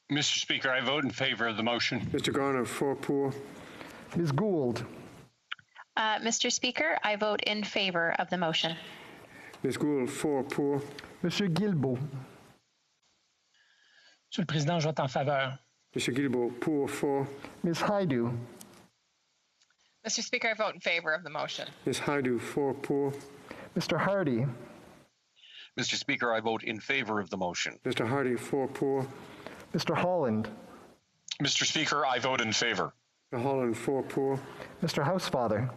Mr. Speaker, I vote in favor of the motion. Mr. Garneau, 4 pour. Ms. Gould? Mr. Speaker, I vote in favor of the motion. Ms. Gould, 4 pour. Monsieur Guilbeault? Monsieur le Président, je vote en faveur. Monsieur Guilbeault, pour 4. Ms. Haidu? Mr. Speaker, I vote in favor of the motion. Ms. Haidu, 4 pour. Mr. Hardy? Mr. Speaker, I vote in favor of the motion. Mr. Hardy, 4 pour. Mr. Holland? Mr. Speaker, I vote in favor. Mr. Holland, 4 pour. Mr. Housefather?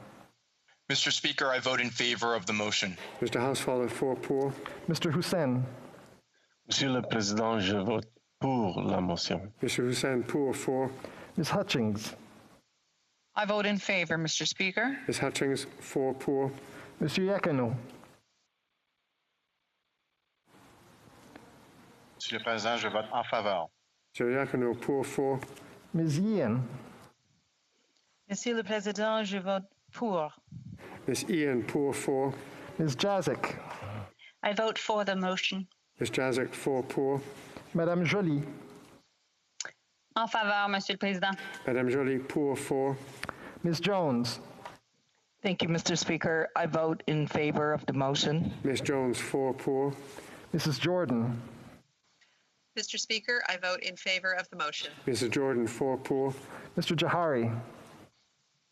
Mr. Speaker, I vote in favor of the motion. Mr. Housefather, 4 pour. Mr. Hussein? Monsieur le Président, je vote pour la motion. Mr. Hussein, pour 4. Ms. Hutchings? I vote in favor, Mr. Speaker. Ms. Hutchings, 4 pour. Monsieur Iacono. Monsieur le Président, je vote en faveur. Monsieur Iacono, pour 4. Ms. Ian. Monsieur le Président, je vote pour. Ms. Ian, pour 4. Ms. Jazik. I vote for the motion. Ms. Jazik, 4 pour. Madame Joly. En faveur, Monsieur le Président. Madame Joly, pour 4. Ms. Jones. Thank you, Mr. Speaker. I vote in favor of the motion. Ms. Jones, 4 pour. Mrs. Jordan. Mr. Speaker, I vote in favor of the motion. Mrs. Jordan, 4 pour. Mr. Jahari.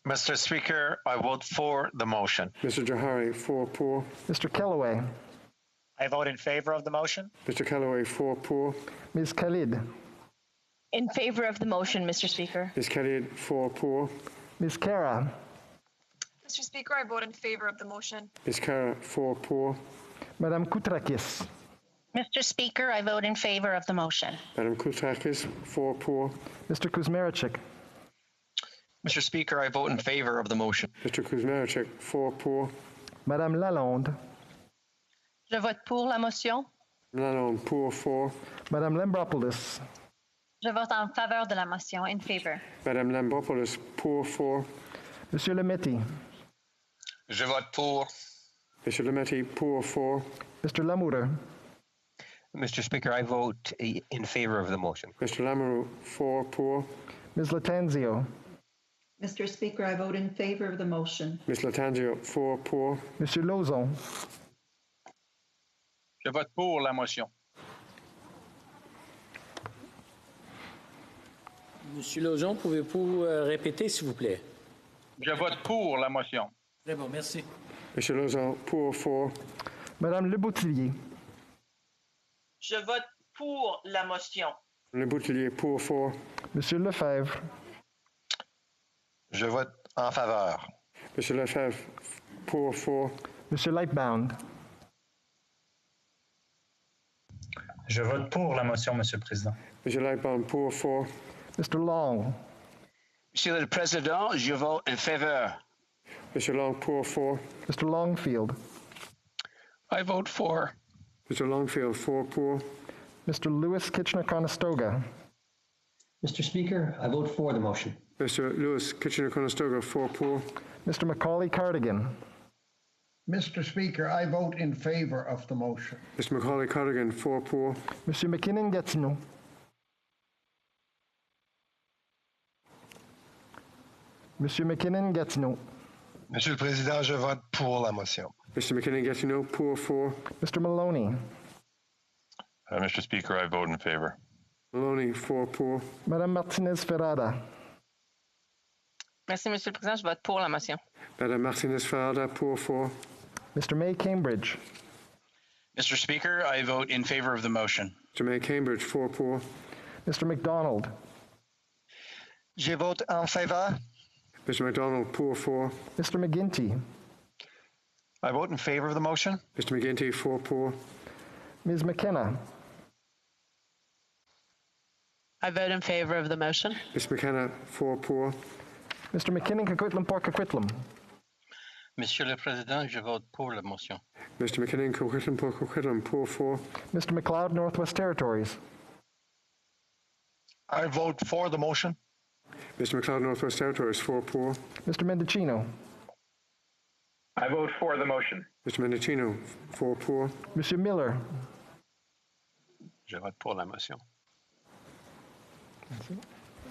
Mr. Speaker, I vote for the motion. Mr. Jahari, 4 pour. Mr. Kellaway. I vote in favor of the motion. Mr. Callaway, 4 pour. Ms. Khalid. In favor of the motion, Mr. Speaker. Ms. Khalid, 4 pour. Ms. Kara. Mr. Speaker, I vote in favor of the motion. Ms. Kara, 4 pour. Madame Koutrakis. Mr. Speaker, I vote in favor of the motion. Madam Koutrakis, 4 pour. Mr. Kuzmaricik. Mr. Speaker, I vote in favor of the motion. Mr. Kuzmaricik, 4 pour. Madame Lalonde. Je vote pour la motion. Lalonde, pour 4. Madame Lembropoulos. Je vote en faveur de la motion. In favor. Madame Lambropoulos, pour 4. Monsieur Lemetti. Je vote pour. Monsieur Lemetti, pour 4. Mr. Lamoureux. Mr. Speaker, I vote in favor of the motion. Mr. Lamoureux, 4 pour. Ms. Latanzio. Mr. Speaker, I vote in favor of the motion. Ms. Latanzio, 4 pour. Monsieur Lauzon. Je vote pour la motion. Monsieur Lauzon, pouvez-vous répéter, s'il vous plaît? Je vote pour la motion. Très bon, merci. Monsieur Lauzon, pour 4. Madame Leboutillier. Je vote pour la motion. Le Boutillier, pour 4. Monsieur Lefebvre. Je vote en faveur. Monsieur Lefebvre, pour 4. Monsieur Lightbound. Je vote pour la motion, Monsieur le Président. Monsieur Lightbound, pour 4. Mr. Long. Monsieur le Président, je vote en faveur. Monsieur Long, pour 4. Mr. Longfield. I vote for. Mr. Longfield, 4 pour. Mr. Lewis Kitchener-Conestoga. Mr. Speaker, I vote for the motion. Mr. Lewis Kitchener-Conestoga, 4 pour. Mr. Macaulay Cardigan. Mr. Speaker, I vote in favor of the motion. Mr. Macaulay Cardigan, 4 pour. Monsieur McKinnon-Gatineau. Monsieur McKinnon-Gatineau. Monsieur le Président, je vote pour la motion. Mr. McKinnon-Gatineau, pour 4. Mr. Maloney. Mr. Speaker, I vote in favor. Maloney, 4 pour. Madame Martinez-Ferrada. Merci, Monsieur le Président. Je vote pour la motion. Madame Martinez-Ferrada, pour 4. Mr. May Cambridge. Mr. Speaker, I vote in favor of the motion. Mr. May Cambridge, 4 pour. Mr. McDonald. Je vote en faveur. Mr. McDonald, pour 4. Mr. McGuinty. I vote in favor of the motion. Mr. McGuinty, 4 pour. Ms. McKenna. I vote in favor of the motion. Ms. McKenna, 4 pour. Mr. McKinnon Coquitlam. Monsieur le Président, je vote pour la motion. Mr. McKinnon Coquitlam, pour 4. Mr. McLeod, Northwest Territories. I vote for the motion. Mr. McLeod, Northwest Territories, 4 pour. Mr. Mendocino. I vote for the motion. Mr. Mendocino, 4 pour. Monsieur Miller. Je vote pour la motion.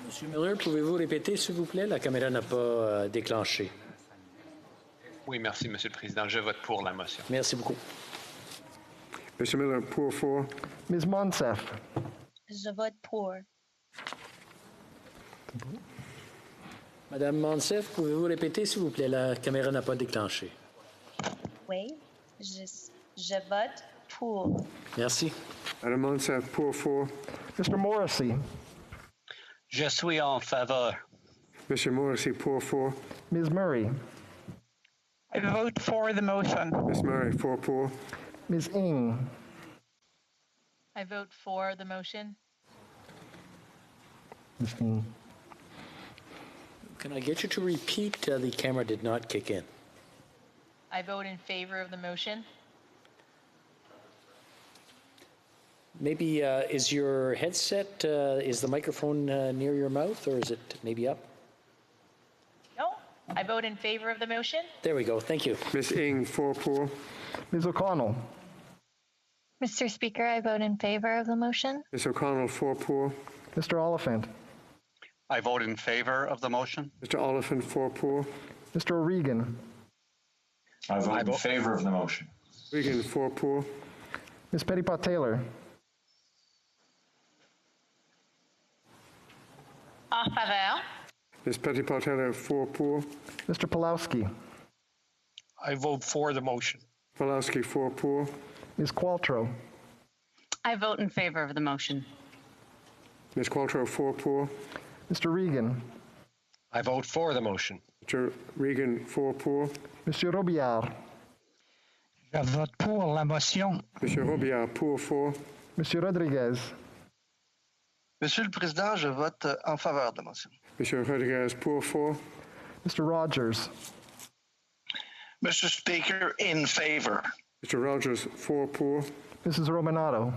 Monsieur Miller, pouvez-vous répéter, s'il vous plaît? La caméra n'a pas déclenché. Oui, merci, Monsieur le Président. Je vote pour la motion. Merci beaucoup. Mr. Miller, pour 4. Ms. Monsef. Je vote pour. Madame Monsef, pouvez-vous répéter, s'il vous plaît? La caméra n'a pas déclenché. Oui, je vote pour. Merci. Madame Monsef, pour 4. Mr. Morrissey. Je suis en faveur. Mr. Morrissey, pour 4. Ms. Murray. I vote for the motion. Ms. Murray, 4 pour. Ms. Ng. I vote for the motion. Ms. Ng. Can I get you to repeat the camera did not kick in? I vote in favor of the motion. Maybe is your headset, is the microphone near your mouth, or is it maybe up? No, I vote in favor of the motion. There we go. Thank you. Ms. Ing, 4-4. Ms. O'Connell. Mr. Speaker, I vote in favor of the motion. Ms. O'Connell, 4-4. Mr. Oliphant. I vote in favor of the motion. Mr. Oliphant, 4-4. Mr. O'Regan. I vote in favor of the motion. Regan, 4-4. Ms. Petitpas Taylor. En faveur. Ms. Petitpas Taylor, 4-4. Mr. Pulowski. I vote for the motion. Pulowski, 4-4. Ms. Qualtrough. I vote in favor of the motion. Ms. Qualtrough, 4-4. Mr. Regan. I vote for the motion. Mr. Regan, 4-4. Monsieur Robillard. Je vote pour la motion. Monsieur Robillard, pour 4. Monsieur Rodriguez. Monsieur le Président, je vote en faveur de la motion. Monsieur Rodriguez, pour 4. Mr. Rogers. Mr. Speaker, in favor. Mr. Rogers, 4-4. Mrs. Romanado.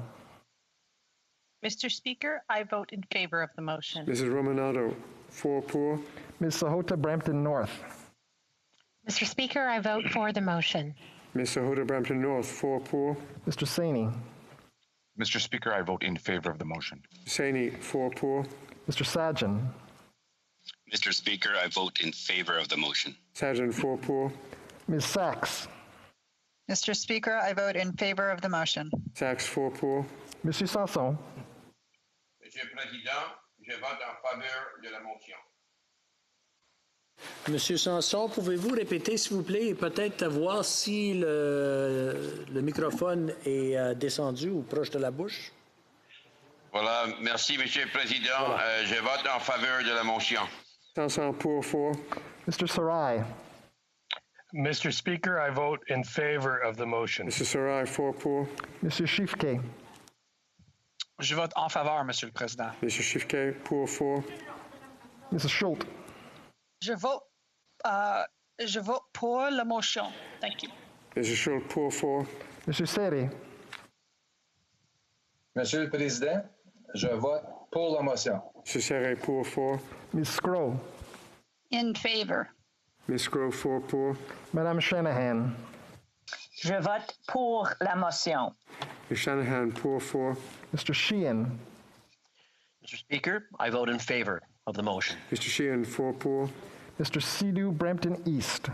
Mr. Speaker, I vote in favor of the motion. Mrs. Romanado, 4-4. Ms. Sahota Brampton North. Mr. Speaker, I vote for the motion. Ms. Sahota Brampton North, 4-4. Mr. Saini. Mr. Speaker, I vote in favor of the motion. Saini, 4-4. Mr. Sajjan. Mr. Speaker, I vote in favor of the motion. Sajjan, 4-4. Ms. Sachs. Mr. Speaker, I vote in favor of the motion. Sachs, 4-4. Monsieur Sanson. Monsieur le Président, je vote en faveur de la motion. Monsieur Sanson, pouvez-vous répéter, s'il vous plaît, et peut-être voir si le microphone est descendu ou proche de la bouche? Voilà, merci, Monsieur le Président. Voilà. Je vote en faveur de la motion. Sanson, pour 4. Mr. Sarai. Mr. Speaker, I vote in favor of the motion. Mr. Sarai, 4-4. Monsieur Schifke. Je vote en faveur, Monsieur le Président. Mr. Schifke, pour 4. Mrs. Schultz. Je vote pour la motion. Thank you. Mr. Schultz, pour 4. Monsieur Seri. Monsieur le Président, je vote pour la motion. Mr. Serre, pour 4. Ms. Scrow. In favor. Ms. Scrow, 4-4. Madame Shanahan. Je vote pour la motion. Ms. Shanahan, pour 4. Mr. Sheehan. Mr. Speaker, I vote in favor of the motion. Mr. Sheehan, 4-4. Mr. Sidhu Brampton East.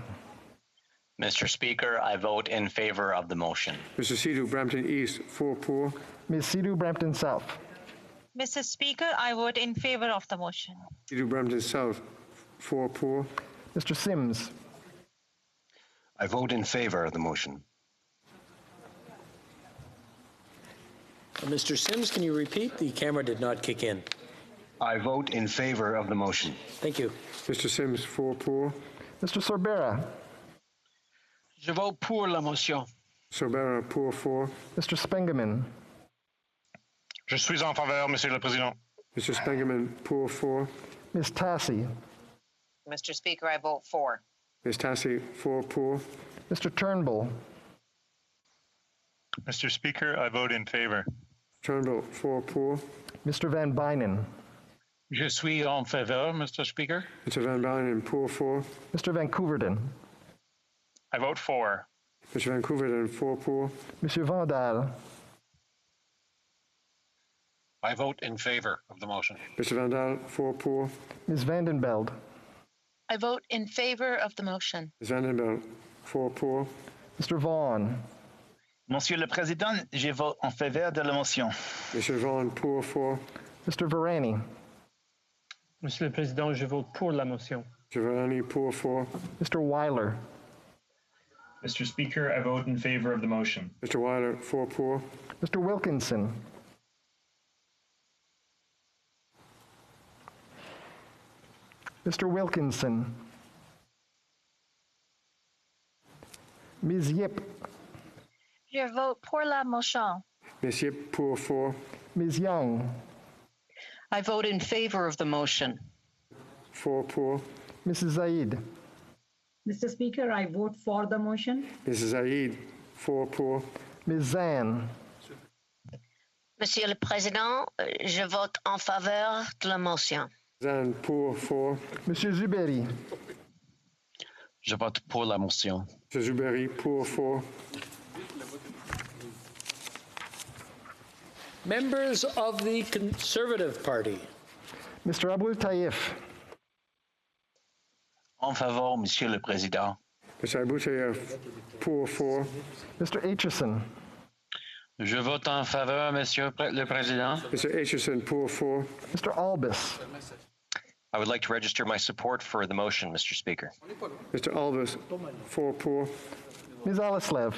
Mr. Speaker, I vote in favor of the motion. Mr. Sidhu, Brampton East, 4-4. Ms. Sidhu Brampton South. Mr. Speaker, I vote in favor of the motion. Sidhu, Brampton South, 4-4. Mr. Sims. I vote in favor of the motion. Mr. Sims, can you repeat? The camera did not kick in. I vote in favor of the motion. Thank you. Mr. Sims, 4-4. Mr. Sorbera. Je vote pour la motion. Sorbera, pour 4. Mr. Spengeman. Je suis en faveur, Monsieur le Président. Mr. Spengeman, pour 4. Ms. Tassi. Mr. Speaker, I vote for. Ms. Tassi, 4-4. Mr. Turnbull. Mr. Speaker, I vote in favor. Turnbull, 4-4. Mr. Van Bynen. Je suis en faveur, Mr. Speaker. Mr. Van Bynen, pour 4. Mr. Vancouverden. I vote for. Mr. Vancouverden, 4-4. Monsieur Vandal. I vote in favor of the motion. Mr. Vandal, 4-4. Ms. Vandenbeld. I vote in favor of the motion. Ms. Vandenbeld, 4-4. Mr. Vaughan. Monsieur le Président, je vote en faveur de la motion. Mr. Vaughan, pour 4. Mr. Varani. Monsieur le Président, je vote pour la motion. Mr. Varani, pour 4. Mr. Weiler. Mr. Speaker, I vote in favor of the motion. Mr. Weiler, 4-4. Mr. Wilkinson. Mr. Wilkinson. Ms. Yip. Je vote pour la motion. Ms. Yip, pour 4. Ms. Young. I vote in favor of the motion. 4-4. Mrs. Zaid. Mr. Speaker, I vote for the motion. Mrs. Zaid, 4 pour. Ms. Zan. Monsieur le Président, je vote en faveur de la motion. Zan, pour 4. Monsieur Zuberi. Je vote pour la motion. Mr. Zuberi, pour 4. Members of the Conservative Party. Mr. Abou Taïf. En faveur, Monsieur le Président. Mr. Abou Taïf, pour 4. Mr. Aitchison. Je vote en faveur, Monsieur le Président. Mr. Aitchison, pour 4. Mr. Albus. I would like to register my support for the motion, Mr. Speaker. Mr. Albus, 4 pour. Ms. Alislev.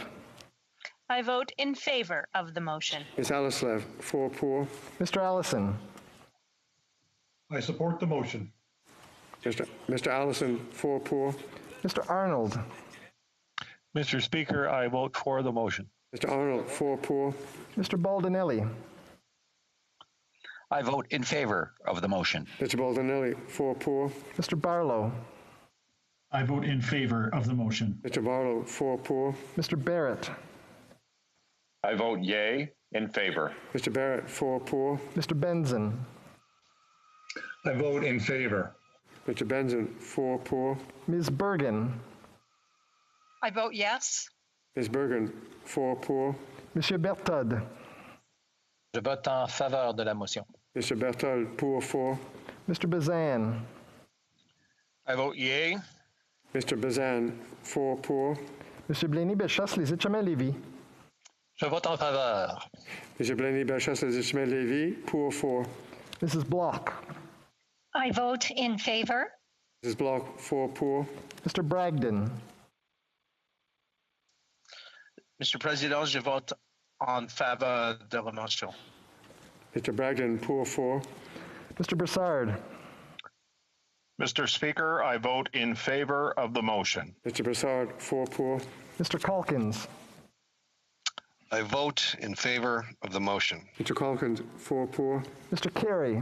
I vote in favor of the motion. Ms. Alislev, 4 pour. Mr. Allison. I support the motion. Mr. Allison, 4 pour. Mr. Arnold. Mr. Speaker, I vote for the motion. Mr. Arnold, 4 pour. Mr. Baldinelli. I vote in favor of the motion. Mr. Baldinelli, 4 pour. Mr. Barlow. I vote in favor of the motion. Mr. Barlow, 4 pour. Mr. Barrett. I vote yea in favor. Mr. Barrett, 4 pour. Mr. Benzin. I vote in favor. Mr. Benzin, 4 pour. Ms. Bergen. I vote yes. Ms. Bergen, 4 pour. Monsieur Berthoud. Je vote en faveur de la motion. Mr. Berthold, pour 4. Mr. Bazan. I vote yea. Mr. Bazan, 4 pour. Monsieur Blaney-Bellechasse, Les Etchemins-Lévis. Je vote en faveur. Mr. Blaney-Bellechasse, Les Etchemins-Lévis, pour 4. Mrs. Block. I vote in favor. Mrs. Block, 4 pour. Mr. Bragdon. Mr. Président, je vote en faveur de la motion. Mr. Bragdon, pour 4. Mr. Broussard. Mr. Speaker, I vote in favor of the motion. Mr. Broussard, 4 pour. Mr. Calkins. I vote in favor of the motion. Mr. Calkins, 4 pour. Mr. Carey.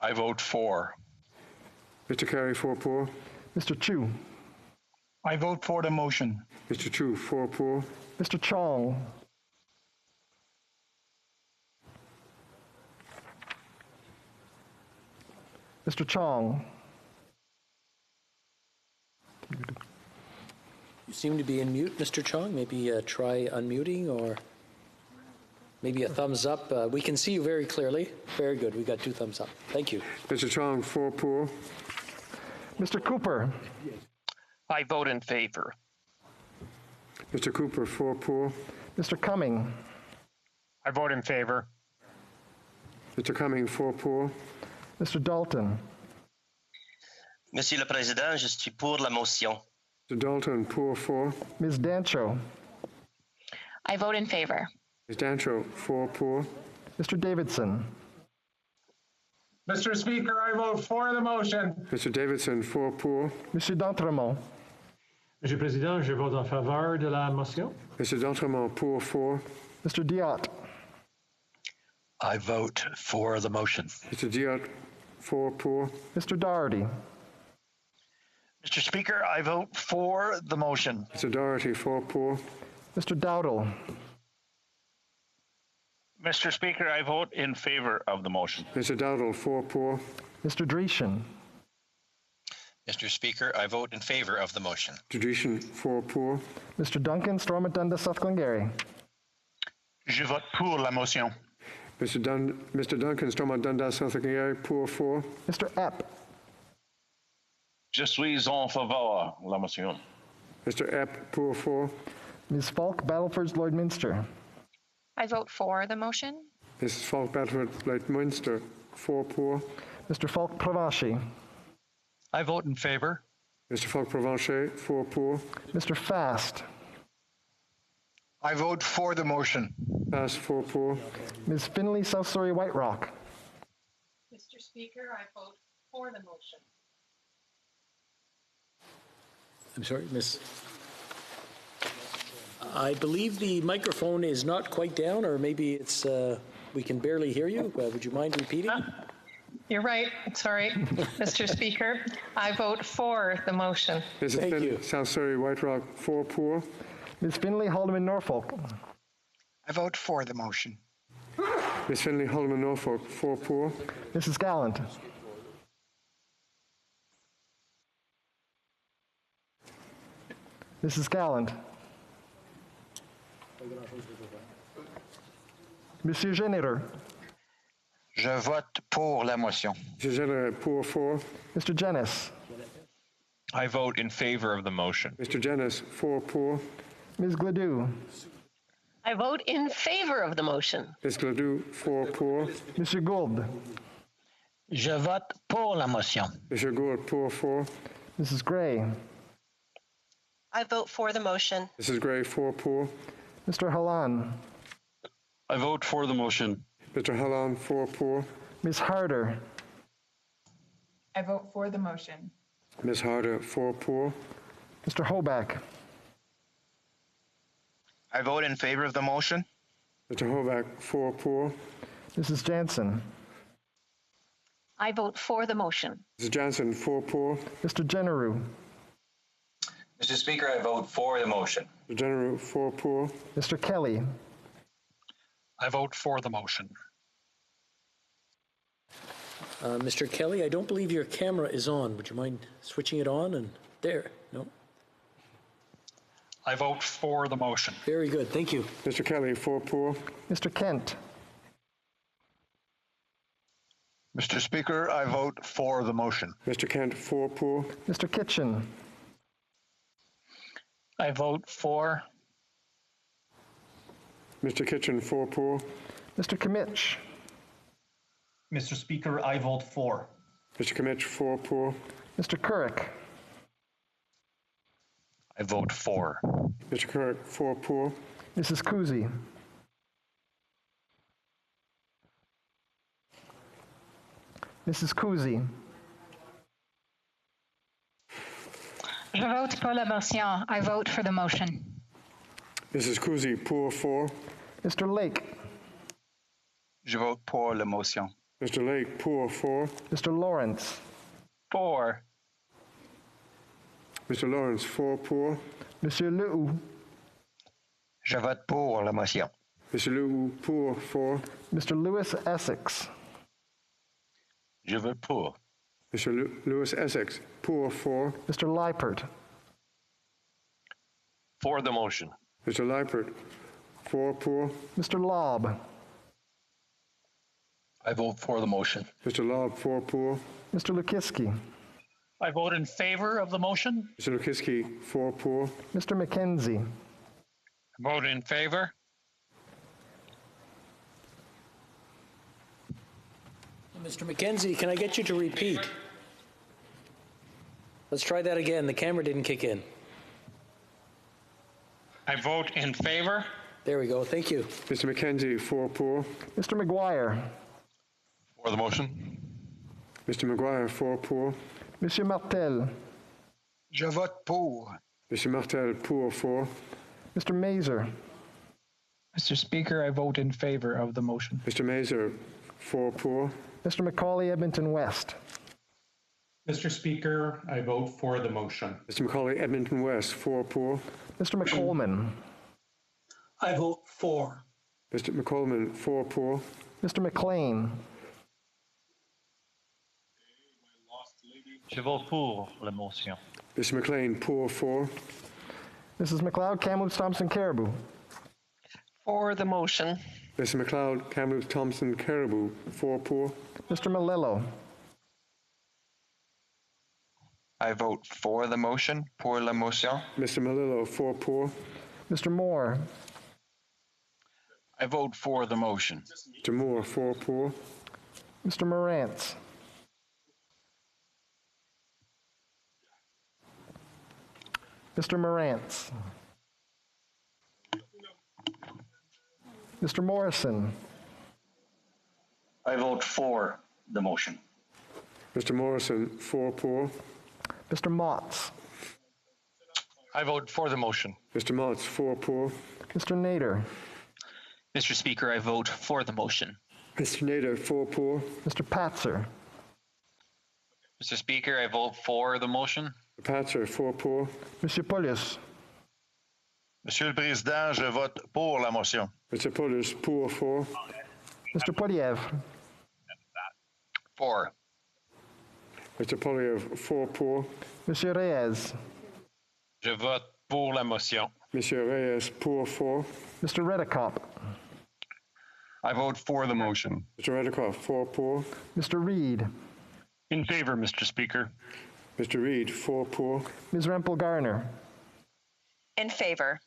I vote for. Mr. Carey, 4 pour. Mr. Chu. I vote for the motion. Mr. Chu, 4 pour. Mr. Chong. Mr. Chong. You seem to be in mute, Mr. Chong. Maybe try unmuting or maybe a thumbs up. We can see you very clearly. Very good. We got 2 thumbs up. Thank you. Mr. Chong, 4 pour. Mr. Cooper. I vote in favor. Mr. Cooper, 4 pour. Mr. Cumming. I vote in favor. Mr. Cumming, 4 pour. Mr. Dalton. Monsieur le Président, je suis pour la motion. Mr. Dalton, pour 4. Ms. Dancho. I vote in favor. Ms. Dancho, 4 pour. Mr. Davidson. Mr. Speaker, I vote for the motion. Mr. Davidson, 4 pour. Monsieur d'Entremont. Monsieur le Président, je vote en faveur de la motion. Mr. d'Entremont, pour 4. Mr. Diot. I vote for the motion. Mr. Diot, 4 pour. Mr. Doherty. Mr. Speaker, I vote for the motion. Mr. Doherty, 4 pour. Mr. Dowdle. Mr. Speaker, I vote in favor of the motion. Mr. Dowdle, 4 pour. Mr. Dreeshen. Mr. Speaker, I vote in favor of the motion. Mr. Dreeshen, 4 pour. Mr. Duncan, Stormont Dundas, South Glengarry. Je vote pour la motion. Mr. Duncan, Stormont Dundas, South Glengarry, pour 4. Mr. Epp. Je suis en faveur de la motion. Mr. Epp, pour 4. Ms. Falk, Battleford, Lloydminster. I vote for the motion. Mrs. Falk, Battleford, Lloydminster, 4 pour. Mr. Falk, Provencher. I vote in favor. Mr. Falk, Provencher, 4 pour. Mr. Fast. I vote for the motion. Fast, 4 pour. Ms. Finley, South Surrey, White Rock. Mr. Speaker, I vote for the motion. I'm sorry, Miss. I believe the microphone is not quite down, or maybe it's we can barely hear you. Would you mind repeating? You're right. Sorry, Mr. Speaker. I vote for the motion. Mrs. Finley, South Surrey White Rock, 4 poor. Ms. Finley Haldeman Norfolk. I vote for the motion. Ms. Finley Haldeman Norfolk, 4 poor. Mrs. Gallant. Mrs. Gallant. Monsieur Généreux. Je vote pour la motion. Monsieur Généreux, pour 4. Mr. Jenness. I vote in favor of the motion. Mr. Jenness, 4 poor. Ms. Gladue. I vote in favor of the motion. Ms. Gladue, 4 poor. Monsieur Gould. Je vote pour la motion. Monsieur Gould, pour 4. Mrs. Gray. I vote for the motion. Mrs. Gray, 4 poor. Mr. Halan. I vote for the motion. Mr. Hallan, 4 poor. Ms. Harder. I vote for the motion. Ms. Harder, 4 poor. Mr. Hoback. I vote in favor of the motion. Mr. Hoback, 4 poor. Mrs. Jansen. I vote for the motion. Mrs. Jansen, 4 poor. Mr. Genereux. Mr. Speaker, I vote for the motion. Mr. Genereux, 4 poor. Mr. Kelly. I vote for the motion. Mr. Kelly, I don't believe your camera is on. Would you mind switching it on? And there, no? I vote for the motion. Very good, thank you. Mr. Kelly, 4 poor. Mr. Kent. Mr. Speaker, I vote for the motion. Mr. Kent, 4 poor. Mr. Kitchen. I vote for. Mr. Kitchen, 4 poor. Mr. Kimmich. Mr. Speaker, I vote for. Mr. Kimmich, 4 poor. Mr. Couric. I vote for. Mr. Couric, 4 poor. Mrs. Kuzi. Mrs. Kuzi. Je vote pour la motion. I vote for the motion. Mrs. Kuzi, pour 4. Mr. Lake. Je vote pour la motion. Mr. Lake, pour 4. Mr. Lawrence. For. Mr. Lawrence, 4 poor. Monsieur Lehoux. Je vote pour la motion. Mr. Lehoux, pour 4. Mr. Lewis Essex. Je vote pour. Mr. Lewis Essex, pour 4. Mr. Leipert. For the motion. Mr. Leipert, 4 poor. Mr. Lobb. I vote for the motion. Mr. Lobb, 4 poor. Mr. Lukiski. I vote in favor of the motion. Mr. Lukiski, 4 poor. Mr. McKenzie. Vote in favor. Mr. McKenzie, can I get you to repeat? Let's try that again. The camera didn't kick in. I vote in favor. There we go. Thank you. Mr. McKenzie, 4 poor. Mr. McGuire. For the motion. Mr. McGuire, 4 poor. Monsieur Martel. Je vote pour. Mr. Martel, pour 4. Mr. Mazer. Mr. Speaker, I vote in favor of the motion. Mr. Mazer, 4 poor. Mr. Macaulay Edmonton West. Mr. Speaker, I vote for the motion. Mr. Macaulay Edmonton West, 4 poor. Mr. McColman. I vote for. Mr. McColman, 4 poor. Mr. McLean. Je vote pour la motion. Mr. McLean, pour 4. Mrs. McLeod Kamloops Thompson Caribou. For the motion. Mr. McLeod Kamloops Thompson Caribou, 4 poor. Mr. Malillo. I vote for the motion, pour la motion. Mr. Malillo, 4 poor. Mr. Moore. I vote for the motion. Mr. Moore, 4 poor. Mr. Morantz. Mr. Morantz. Mr. Morrison. I vote for the motion. Mr. Morrison, 4 poor. Mr. Motts. I vote for the motion. Mr. Motts, 4 poor. Mr. Nader. Mr. Speaker, I vote for the motion. Mr. Nader, 4 poor. Mr. Patzer. Mr. Speaker, I vote for the motion. Patzer, 4 pour. Monsieur Paulus. Monsieur le Président, je vote pour la motion. Mr. Paulus, pour 4. Mr. Poliev. 4. Mr. Poliev, 4 pour. Monsieur Reyes. Je vote pour la motion. Monsieur Reyes, pour 4. Mr. Redekop. I vote for the motion. Mr. Redekop, 4 pour. Mr. Reed. In favor, Mr. Speaker. Mr. Reed, 4 pour. Ms. Rempel Garner. In favor.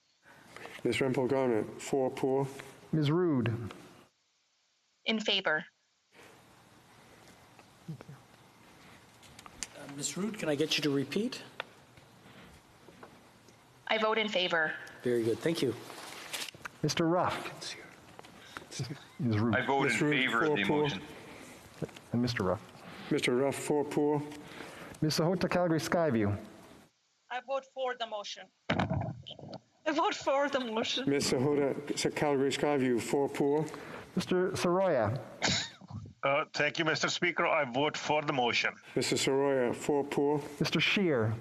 Ms. Rempel Garner, 4 pour. Ms. Rude. In favor. Ms. Root, can I get you to repeat? I vote in favor. Very good, thank you. Mr. Ruff. Ms. Rude. I vote in Ms. Root, favor of 4 the pour. motion. And Mr. Ruff. Mr. Ruff, 4 pour. Ms. Sahota Calgary Skyview. I vote for the motion. I vote for the motion. Ms. Sahota Calgary Skyview, 4 pour. Mr. Soroya. Thank you, Mr. Speaker. I vote for the motion. Mr. Soroya, 4 pour. Mr. Shear.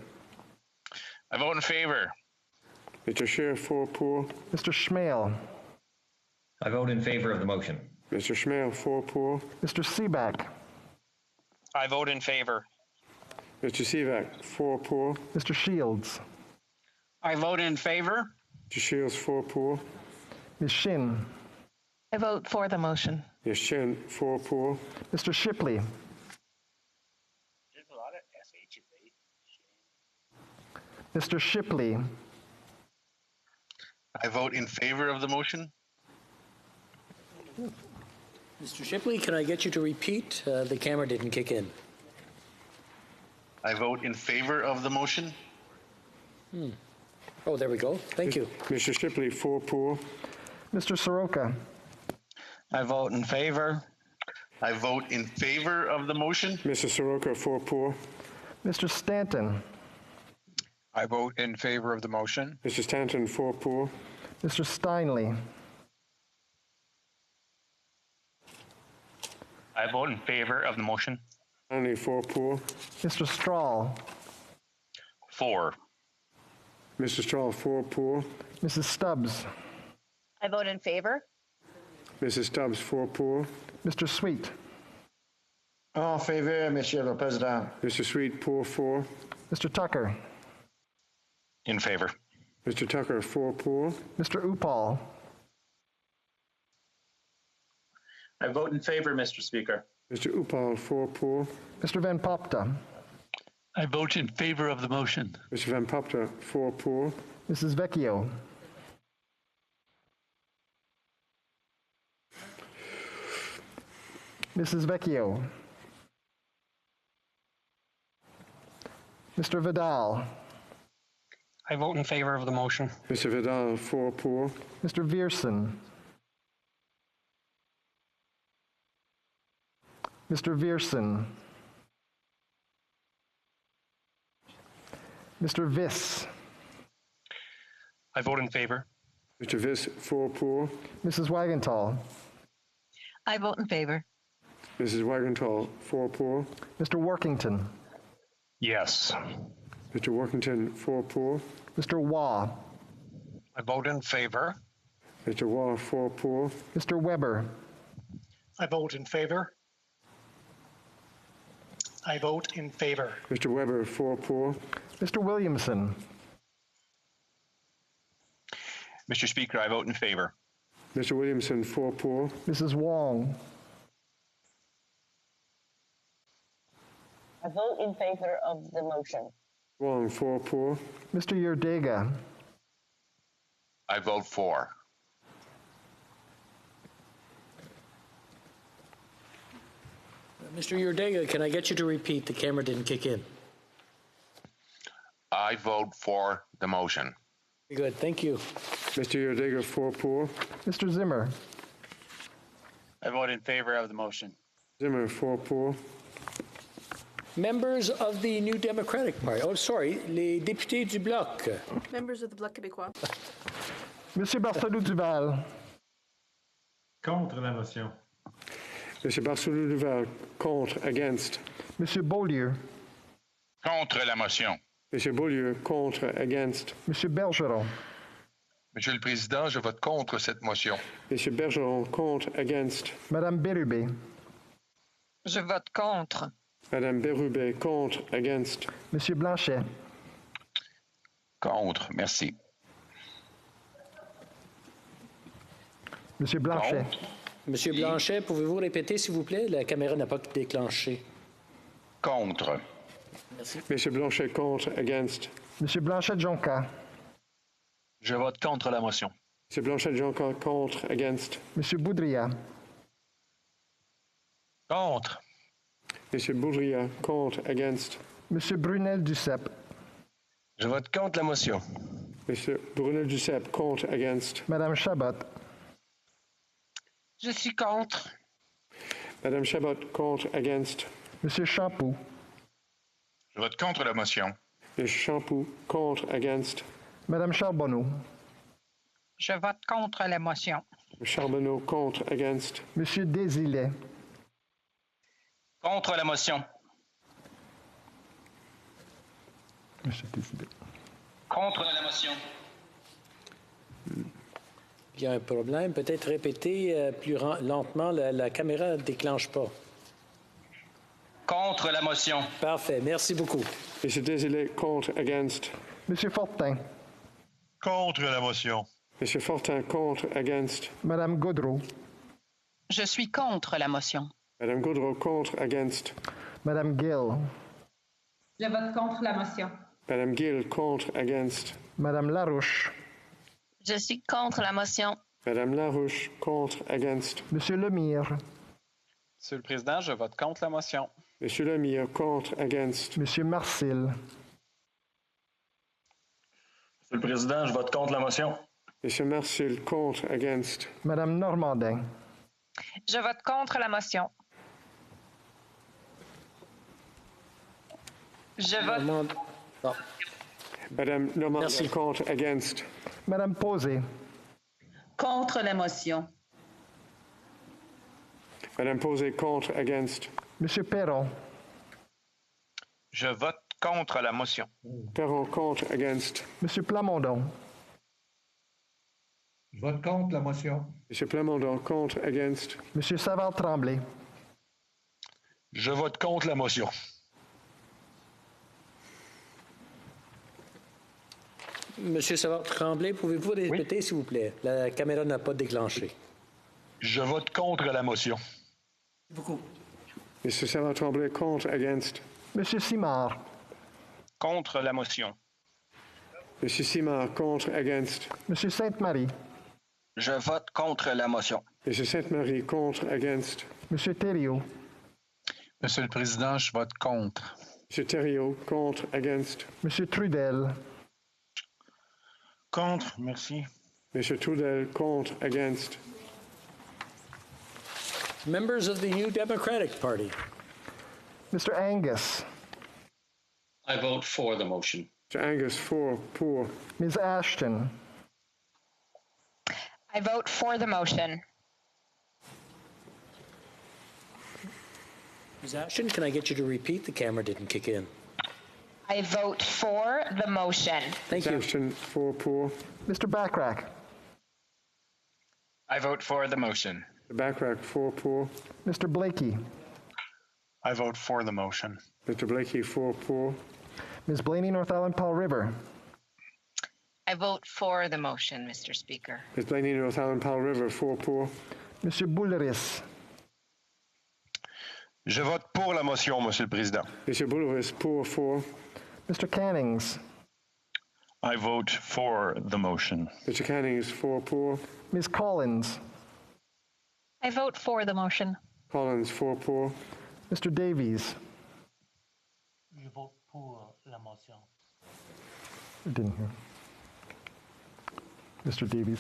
I vote in favor. Mr. Scheer, 4 pour. Mr. Schmale. I vote in favor of the motion. Mr. Schmale, 4 pour. Mr. Seaback. I vote in favor. Mr. Sivak, 4 pour. Mr. Shields. I vote in favor. Mr. Shields, 4 pour. Ms. Shin. I vote for the motion. Ms. Shin, 4 pour. Mr. Shipley. Mr. Shipley. I vote in favor of the motion. Mr. Shipley, can I get you to repeat? The camera didn't kick in. I vote in favor of the motion. Oh, there we go. Thank you. Mr. Shipley, 4 pour. Mr. Soroka. I vote in favor. I vote in favor of the motion. Mr. Soroka, 4 pour. Mr. Stanton. I vote in favor of the motion. Mr. Stanton, 4 pour. Mr. Steinley. I vote in favor of the motion. Stanley, 4 pour. Mr. Strahl. 4. Mr. Strahl, 4 pour. Mrs. Stubbs. I vote in favor. Mrs. Stubbs, 4 pour. Mr. Sweet. En faveur, Monsieur le Président. Mr. Sweet, pour 4. Mr. Tucker. In favor. Mr. Tucker, 4 pour. Mr. Upal. I vote in favor, Mr. Speaker. Mr. Upal, 4 pour. Mr. Van Popta. I vote in favor of the motion. Mr. Van Popta, 4 pour. Mrs. Vecchio. Mrs. Vecchio. Mr. Vidal. I vote in favor of the motion. Mr. Vidal, 4 pour. Mr. Viersen. Mr. Viersen. Mr. Viss. I vote in favor. Mr. Viss, 4 pour. Mrs. Wagenthal. I vote in favor. Mrs. Wagenthal, 4 pour. Mr. Workington. Yes. Mr. Workington, 4 pour. Mr. Waugh. I vote in favor. Mr. Waugh, 4 pour. Mr. Weber. I vote in favor. I vote in favor. Mr. Weber, 4 pour. Mr. Williamson. Mr. Speaker, I vote in favor. Mr. Williamson, 4 pour. Mrs. Wong. I vote in favor of the motion. Wong, 4 pour. Mr. Yerdega. I vote for. Mr. Yerdega, can I get you to repeat? The camera didn't kick in. I vote for the motion. Very good, thank you. Mr. Yerdega, 4 pour. Mr. Zimmer. I vote in favor of the motion. Zimmer, 4 pour. Members of the New Democratic Party. Oh, sorry, les députés du Bloc. Members of the Bloc Québécois. Monsieur Barcelou Duval. Contre la motion. Mr. Barcelou Duval, contre, against. Monsieur Beaulieu. Contre la motion. Monsieur Beaulieu, contre, against. Monsieur Bergeron. Monsieur le Président, je vote contre cette motion. Monsieur Bergeron, contre, against. Madame Bérubé. Je vote contre. Madame Bérubé, contre, against. Monsieur Blanchet. Contre, merci. Monsieur Blanchet. Monsieur Blanchet, pouvez-vous répéter, s'il vous plaît? La caméra n'a pas déclenché. Contre. Merci. Monsieur Blanchet, contre, against. Monsieur Blanchet-Jonca. Je vote contre la motion. Monsieur Blanchet-Jonca, contre, against. Monsieur Boudria. Contre. Monsieur Boudria, contre, against. Monsieur Brunel-Duceppe. Je vote contre la motion. Monsieur Brunel-Duceppe, contre, against. Madame Chabot. Je suis contre. Madame Chabot, contre, against. Monsieur Champoux. Je vote contre la motion. Monsieur Champoux, contre, against. Madame Charbonneau. Je vote contre la motion. Charbonneau, contre, against. Monsieur Désilet. Contre la motion. Monsieur Désilet. Contre la motion. Il y a un problème. Peut-être répéter plus lentement. La caméra ne déclenche pas. Contre la motion. Parfait. Merci beaucoup. Monsieur Désilet, contre, against. Monsieur Fortin. Contre la motion. Monsieur Fortin, contre, against. Madame Gaudreau. Je suis contre la motion. Madame Gaudreau, contre, against. Madame Gill. Je vote contre la motion. Madame Gill, contre, against. Madame Larouche. Je suis contre la motion. Madame Larouche, contre, against. Monsieur Lemire. Monsieur le Président, je vote contre la motion. Monsieur Lemire, contre, against. Monsieur Marcil. Monsieur le Président, je vote contre la motion. Monsieur Marcil, contre, against. Madame Normandin. Je vote contre la motion. Je vote. Oh. Madame Normandin, Merci. contre, against. Madame Posé. Contre la motion. Madame Posé, contre, against. Monsieur Perron. Je vote contre la motion. Perron, contre, against. Monsieur Plamondon. Je vote contre la motion. Monsieur Plamondon, contre, against. Monsieur Savard-Tremblay. Je vote contre la motion. Monsieur Savard-Tremblay, pouvez-vous répéter, s'il vous plaît? La caméra n'a pas déclenché. Je vote contre la motion. Beaucoup. Monsieur Savard-Tremblay, contre, against. Monsieur Simard. Contre la motion. Monsieur Simard, contre, against. Monsieur Sainte-Marie. Je vote contre la motion. Monsieur Sainte-Marie, contre, against. Monsieur Thériault. Monsieur le Président, je vote contre. Monsieur Thériault, contre, against. Monsieur Trudel. Contre, merci. Monsieur Trudel, contre, against. Members of the New Democratic Party. Mr. Angus. I vote for the motion. Mr. Angus, pour. Ms. Ashton. I vote for the motion. Ms. Ashton, can I get you to repeat? The camera didn't kick in. I vote for the motion. Thank Ms. you. Ashton, pour. Mr. Backrack. I vote for the motion. The Backrack, pour. Mr. Blakey. I vote for the motion. Mr. Blakey, pour. Ms. Blaney, North Island, Paul River. I vote for the motion, Mr. Speaker. Ms. Blaney, North Island, Powell River, pour. Monsieur Boulris. Je vote pour la motion, Monsieur le Président. Monsieur Boulris, pour. Mr. Cannings. I vote for the motion. Mr. Cannings, pour. Ms. Collins. I vote for the motion. Collins, pour. Mr. Davies. Je vote pour la motion. I didn't hear. Mr. Davies.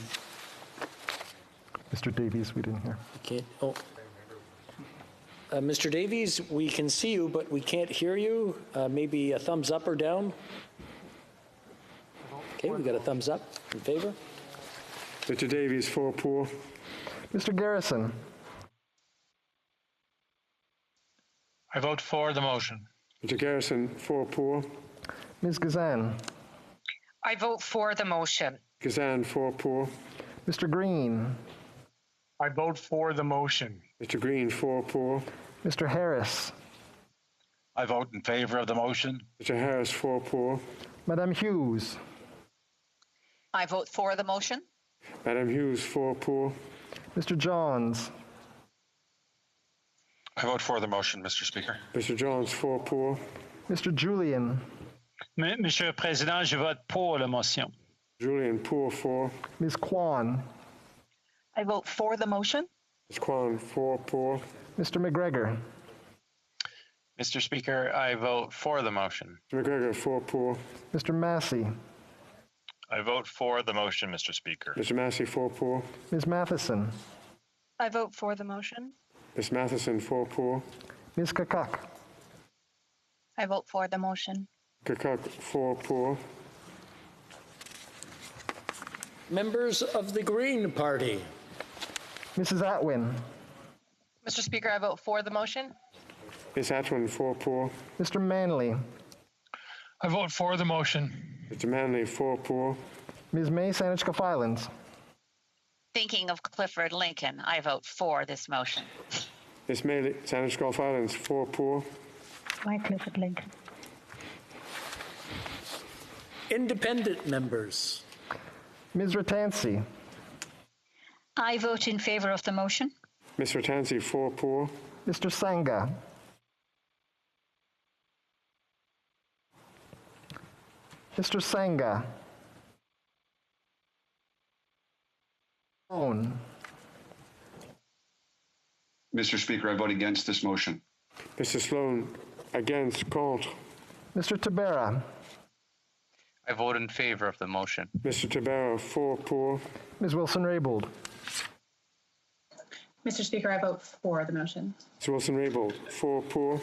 Mr. Davies, we didn't hear. Okay. Oh. Mr. Davies, we can see you, but we can't hear you. Maybe a thumbs up or down. Okay, we got a thumbs up in favor. Mr. Davies, pour. Mr. Garrison. I vote for the motion. Mr. Garrison, 4 poor. Ms. Gazan. I vote for the motion. Gazan, 4 poor. Mr. Green. I vote for the motion. Mr. Green, 4 poor. Mr. Harris. I vote in favor of the motion. Mr. Harris, 4 poor. Madame Hughes. I vote for the motion. Madam Hughes, 4 poor. Mr. Johns. I vote for the motion, Mr. Speaker. Mr. Johns, 4 poor. Mr. Julian. Monsieur le Président, je vote pour la motion. Julian, poor, 4. Ms. Kwan. I vote for the motion. Ms. Kwan, 4 poor. Mr. McGregor. Mr. Speaker, I vote for the motion. Mr. McGregor, 4 poor. Mr. Massey. I vote for the motion, Mr. Speaker. Mr. Massey, 4 poor. Ms. Matheson. I vote for the motion. Ms. Matheson, 4 poor. Ms. Kakak. I vote for the motion. Kakak, 4 poor. Members of the Green Party. Mrs. Atwin. Mr. Speaker, I vote for the motion. Ms. Atwin, 4 poor. Mr. Manley. I vote for the motion. Mr. Manley, 4 poor. Ms. May Sanichka Filans. Thinking of Clifford Lincoln, I vote for this motion. Ms. May Sanichka Islands, 4 poor. Why Clifford Lincoln? Independent members. Ms. Ratansi. I vote in favor of the motion. Ms. Ratansi, 4 poor. Mr. Sangha. Mr. Sangha. Sloan. Mr. Speaker, I vote against this motion. Mr. Sloan, against, contre. Mr. Tabera. I vote in favor of the motion. Mr. Tabera, 4 poor. Ms. Wilson-Raybould. Mr. Speaker, I vote for the motion. Ms. Wilson-Raybould, 4 poor.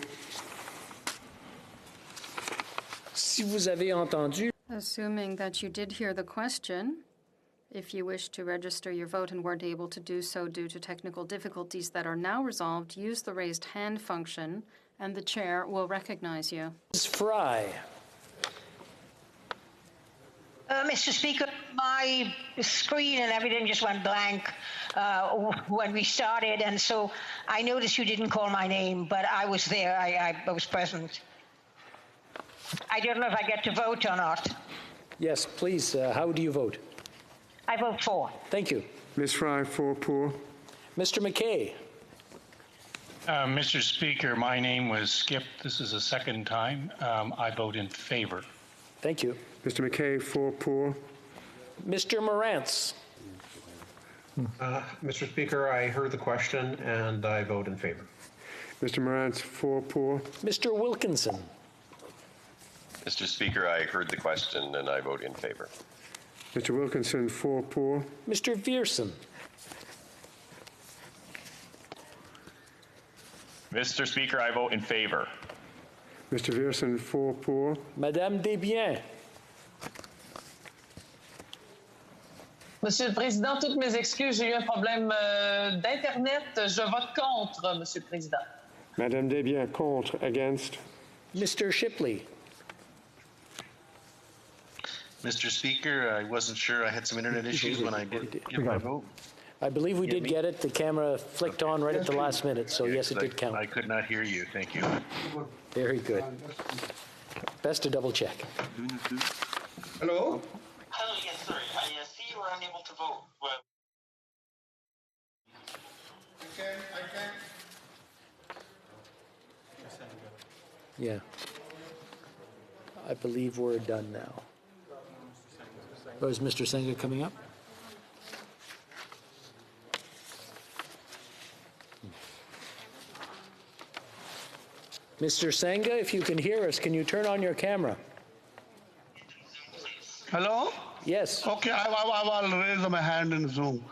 Si vous avez entendu. Assuming that you did hear the question, if you wish to register your vote and weren't able to do so due to technical difficulties that are now resolved, use the raised hand function, and the chair will recognize you. Ms. Fry. Mr. Speaker, my screen and everything just went blank when we started, and so I noticed you didn't call my name, but I was there. I was present. I don't know if I get to vote or not. Yes, please. How do you vote? I vote for. Thank you. Ms. Fry, 4 poor. Mr. McKay. Mr. Speaker, my name was skipped. This is the second time. I vote in favor. Thank you. Mr. McKay, 4 poor. Mr. Morantz. Mr. Speaker, I heard the question and I vote in favor. Mr. Morantz, 4 poor. Mr. Wilkinson. Mr. Speaker, I heard the question and I vote in favor. Mr. Wilkinson, 4 poor. Mr. Viersen. Mr. Speaker, I vote in favor. Mr. Viersen, 4 poor. Madame Desbiens. Monsieur le Président, toutes mes excuses, j'ai eu un problème d'Internet. Je vote contre, Monsieur le Président. Madame Desbiens, contre, against. Mr. Shipley. Mr. Speaker, I wasn't sure. I had some internet issues when I did give my vote. I believe we did get it. The camera flicked on right at the last minute, so yes, it did count. I could not hear you. Thank you. Very good. Best to double check. Hello? Hello, yes, sir. I see you were unable to vote. Well, Yeah. I believe we're done now. Oh, is Mr. Senga coming up? Mr. Senga, if you can hear us, can you turn on your camera? Hello? Yes. Okay, I will raise my hand in Zoom.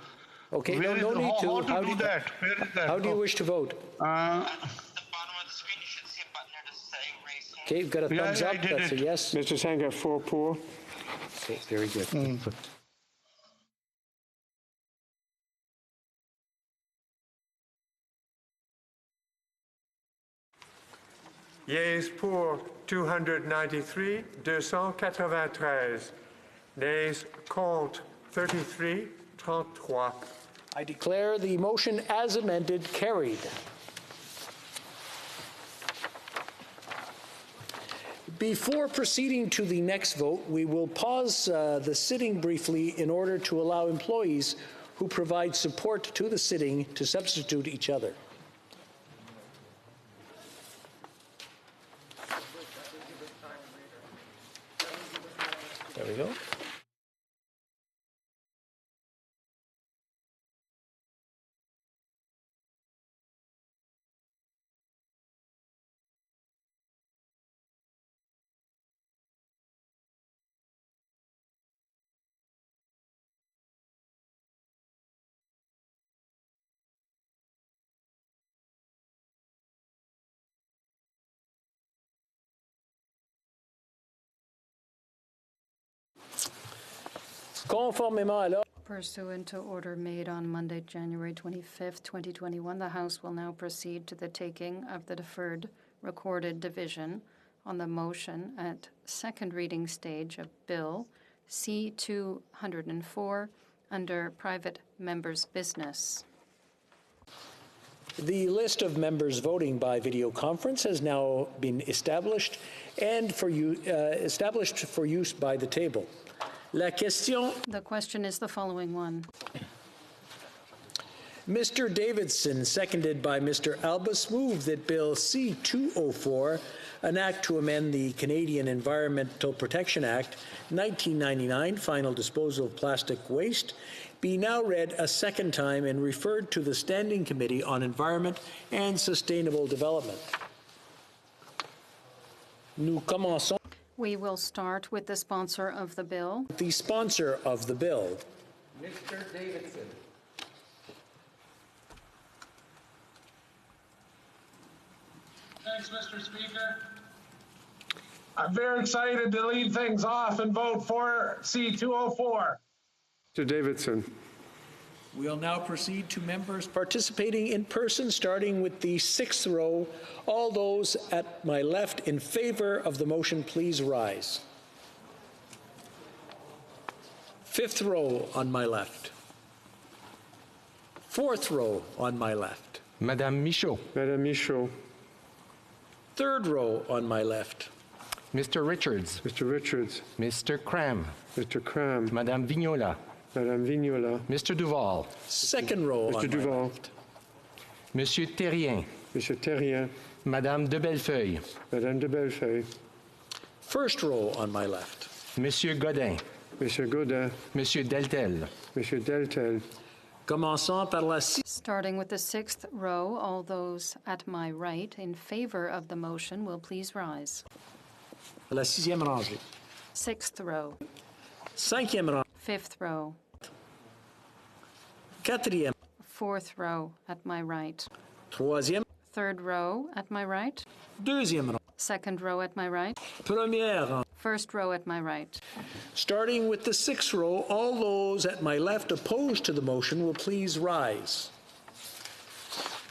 Okay, Where no is- need to. How to do that? Where is that? How do you wish to vote? Okay, you've got a Yeah, thumbs I up. did That's a it. yes. Mr. Senga, 4 poor. Okay, very good. Yeas pour 293, 293. Nays contre 33, 33. I declare the motion as amended carried. Before proceeding to the next vote, we will pause the sitting briefly in order to allow employees who provide support to the sitting to substitute each other. There we go. Conformément à l'ordre. Pursuant to order made on Monday, January 25th, 2021, the House will now proceed to the taking of the deferred recorded division on the motion at second reading stage of Bill C-204 under private members' business. The list of members voting by video conference has now been established and established for use by the table. The question is the following one. Mr. Davidson, seconded by Mr. Albus, moved that Bill C-204, an act to amend the Canadian Environmental Protection Act, 1999, final disposal of plastic waste, be now read a second time and referred to the Standing Committee on Environment and Sustainable Development. Nous commençons. We will start with the sponsor of the bill. The sponsor of the bill. Mr. Davidson. Thanks, Mr. Speaker. I'm very excited to lead things off and vote for C-204. Mr. Davidson. We'll now proceed to members participating in person, starting with the sixth row. All those at my left in favor of the motion, please rise. Fifth row on my left. Fourth row on my left. Madame Michaud. Madame Michaud. Third row on my left. Mr. Richards. Mr. Richards. Mr. Cram. Mr. Cram. Madame Vignola. Madame Vignola. Mr. Duval. Second row Mr. on Duval. my left. Monsieur Terrien. Monsieur Terrien. Madame de Bellefeuille. Madame de Bellefeuille. First row on my left. Monsieur Godin. Monsieur Godin. Monsieur Deltel. Monsieur Deltel. Commençons par la Starting with the sixth row, all those at my right in favor of the motion will please rise. La sixième rangée. Sixth row. Cinquième rangée. Fifth row. Quatrième. Fourth row at my right. Troisième. Third row at my right. Deuxième rangée. Second row at my right. Première rangée. First row at my right. Starting with the sixth row, all those at my left opposed to the motion will please rise.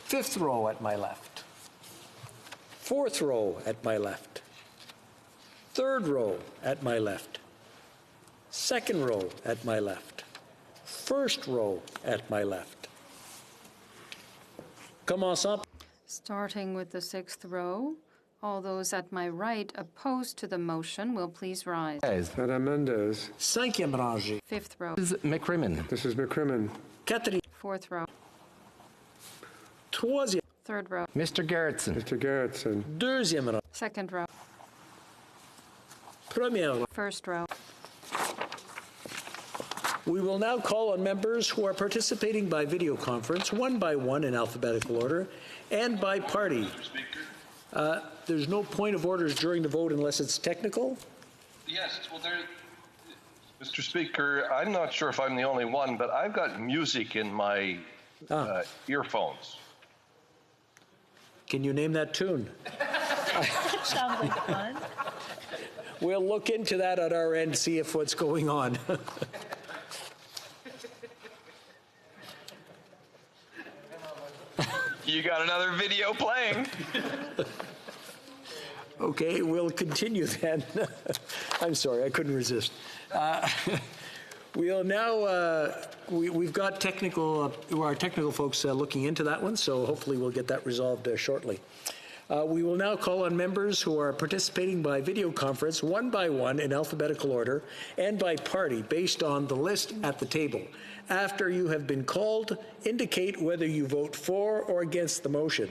Fifth row at my left. Fourth row at my left. Third row at my left. Second row at my left. First row at my left. Commençons. Starting with the sixth row, all those at my right opposed to the motion will please rise. Madame Mendez. Cinquième rangée. Fifth row. This is McCrimmon. This is McCrimmon. Quatrième. Fourth row. Troisième. Third row. Mr. Gerritsen. Mr. Gerritsen. Deuxième rangée. Second row. Première rangée. First row. We will now call on members who are participating by video conference, one by one in alphabetical order, and by party. There's no point of orders during the vote unless it's technical. Yes, well, Mr. Speaker, I'm not sure if I'm the only one, but I've got music in my earphones. Can you name that tune? Sounds like fun. We'll look into that at our end, see if what's going on. You got another video playing. Okay, we'll continue then. I'm sorry, I couldn't resist. We'll now, we've got our technical folks looking into that one, so hopefully we'll get that resolved shortly. We will now call on members who are participating by video conference one by one in alphabetical order and by party based on the list at the table. After you have been called, indicate whether you vote for or against the motion.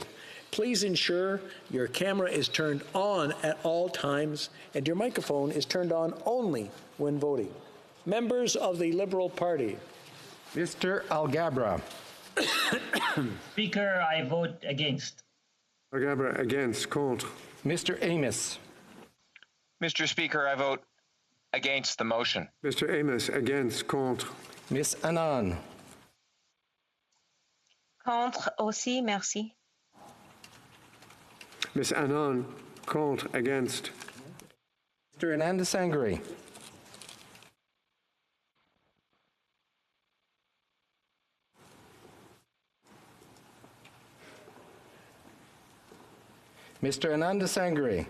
Please ensure your camera is turned on at all times and your microphone is turned on only when voting. Members of the Liberal Party. Mr. Alghabra. Speaker, I vote against. Alghabra, against. Contre. Mr. Amos. Mr. Speaker, I vote against the motion. Mr. Amos, against. Contre. Miss Annan. Contre aussi, merci. Miss Annan, contre. Against. Mr. Anandasangri. Mr. Anandasangri.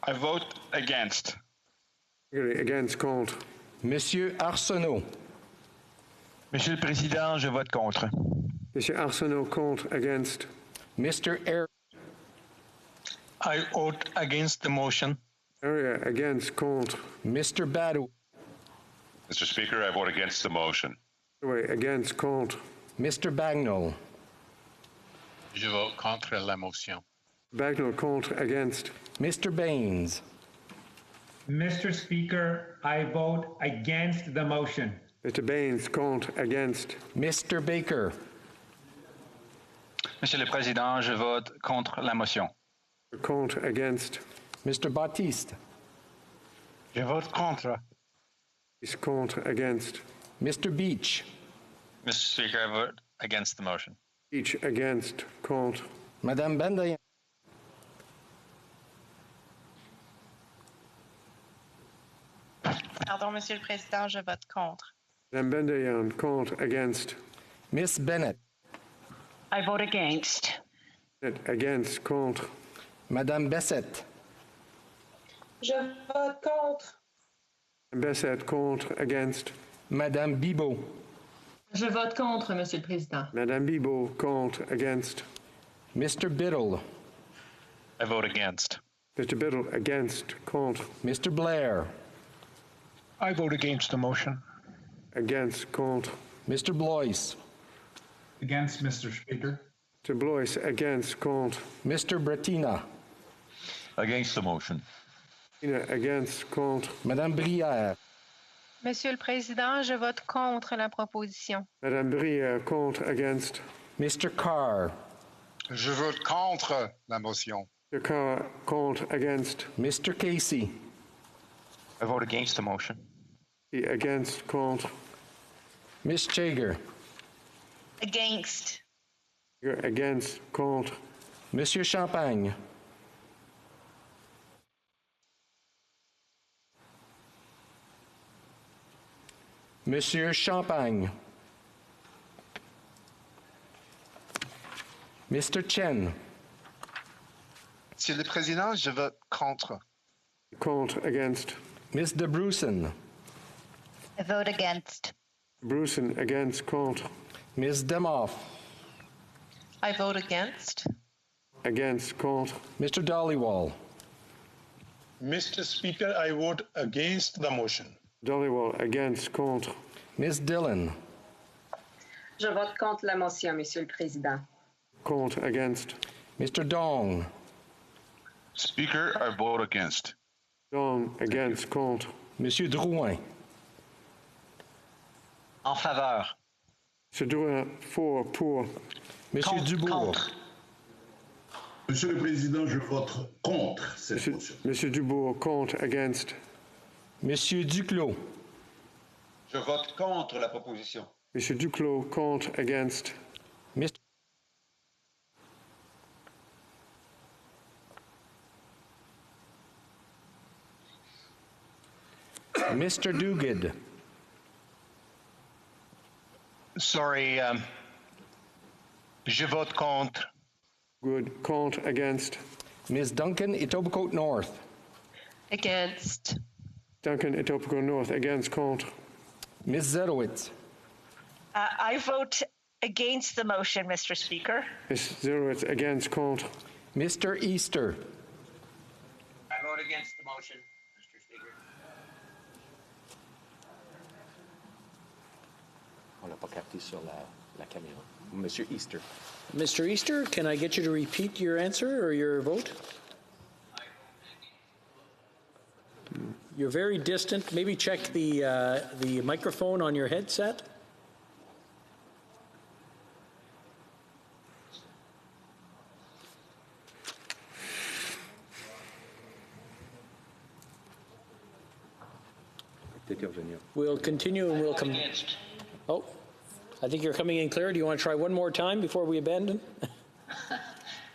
I vote against. Against. Contre. Monsieur Arsenault. Monsieur le Président, je vote contre. Monsieur Arsenault, contre. Against. Mr. Air. I vote against the motion. Area, against. Contre. Mr. Badu. Mr. Speaker, I vote against the motion. Against. Contre. Mr. Bagnall. Je vote contre la motion. Bagnall, contre. Against. Mr. Baines. Mr. Speaker, I vote against the motion. Mr. Baines, contre. Against. Mr. Baker. Monsieur le Président, je vote contre la motion. Contre. Against. Mr. Baptiste. Je vote contre. Is contre. Against. Mr. Beach. Mr. Speaker, I vote against the motion. Each. Against. Contre. Madame Bendayan. Pardon, Monsieur le Président, je vote contre. Madame Bendayan, contre. Against. Miss Bennett. I vote against. Against. Contre. Madame Bessette. Je vote contre. Bessette, contre. Against. Madame Bibeau. Je vote contre, Monsieur le Président. Madame Bibeau, contre. Against. Mr. Biddle. I vote against. Mr. Biddle, against. Contre. Mr. Blair. I vote against the motion. Against. Contre. Mr. Blois. Against, Mr. Speaker. Mr. Blois, against. Contre. Mr. Brettina. Against the motion. Against. Contre. Madame Brière. Monsieur le Président, je vote contre la proposition. Madame Brière, contre. Against. Mr. Carr. Je vote contre la motion. Mr. Carr, contre. Against. Mr. Casey. I vote against the motion. Against. Contre. Miss Chager. Against. Against. Contre. Monsieur Champagne. Monsieur Champagne. Mr. Chen. Monsieur le Président, je vote contre. Contre. Against. Miss De Brusen. I vote against. Brusen, against. Contre. Miss Demoff. I vote against. Against. Contre. Mr. Dollywall. Mr. Speaker, I vote against the motion. Dollywall, against. Contre. Miss Dillon. Je vote contre la motion, Monsieur le Président. Contre. Against. Mr. Dong. Speaker, I vote against. Dong, against. Contre. Monsieur Drouin. En faveur. Monsieur Drouin, pour. Monsieur Dubourg. Monsieur le Président, je vote contre cette motion. Monsieur Dubourg, contre. Against. Monsieur Duclos. Je vote contre la proposition. Monsieur Duclos, contre. Against. Mr. Duguid. Sorry, je vote contre. Good. Contre. Against. Ms. Duncan, Etobicoke North. Against. Duncan, Etobicoke North, against, contre. Ms. Zerowitz. I vote against the motion, Mr. Speaker. Ms. Zerowitz, against, contre. Mr. Easter. I vote against the motion, Mr. Speaker. On n'a pas capté sur la caméra. Monsieur Easter. Mr. Easter, can I get you to repeat your answer or your vote? You're very distant. Maybe check the microphone on your headset. We'll continue and we'll come. Oh, I think you're coming in clear. Do you want to try one more time before we abandon?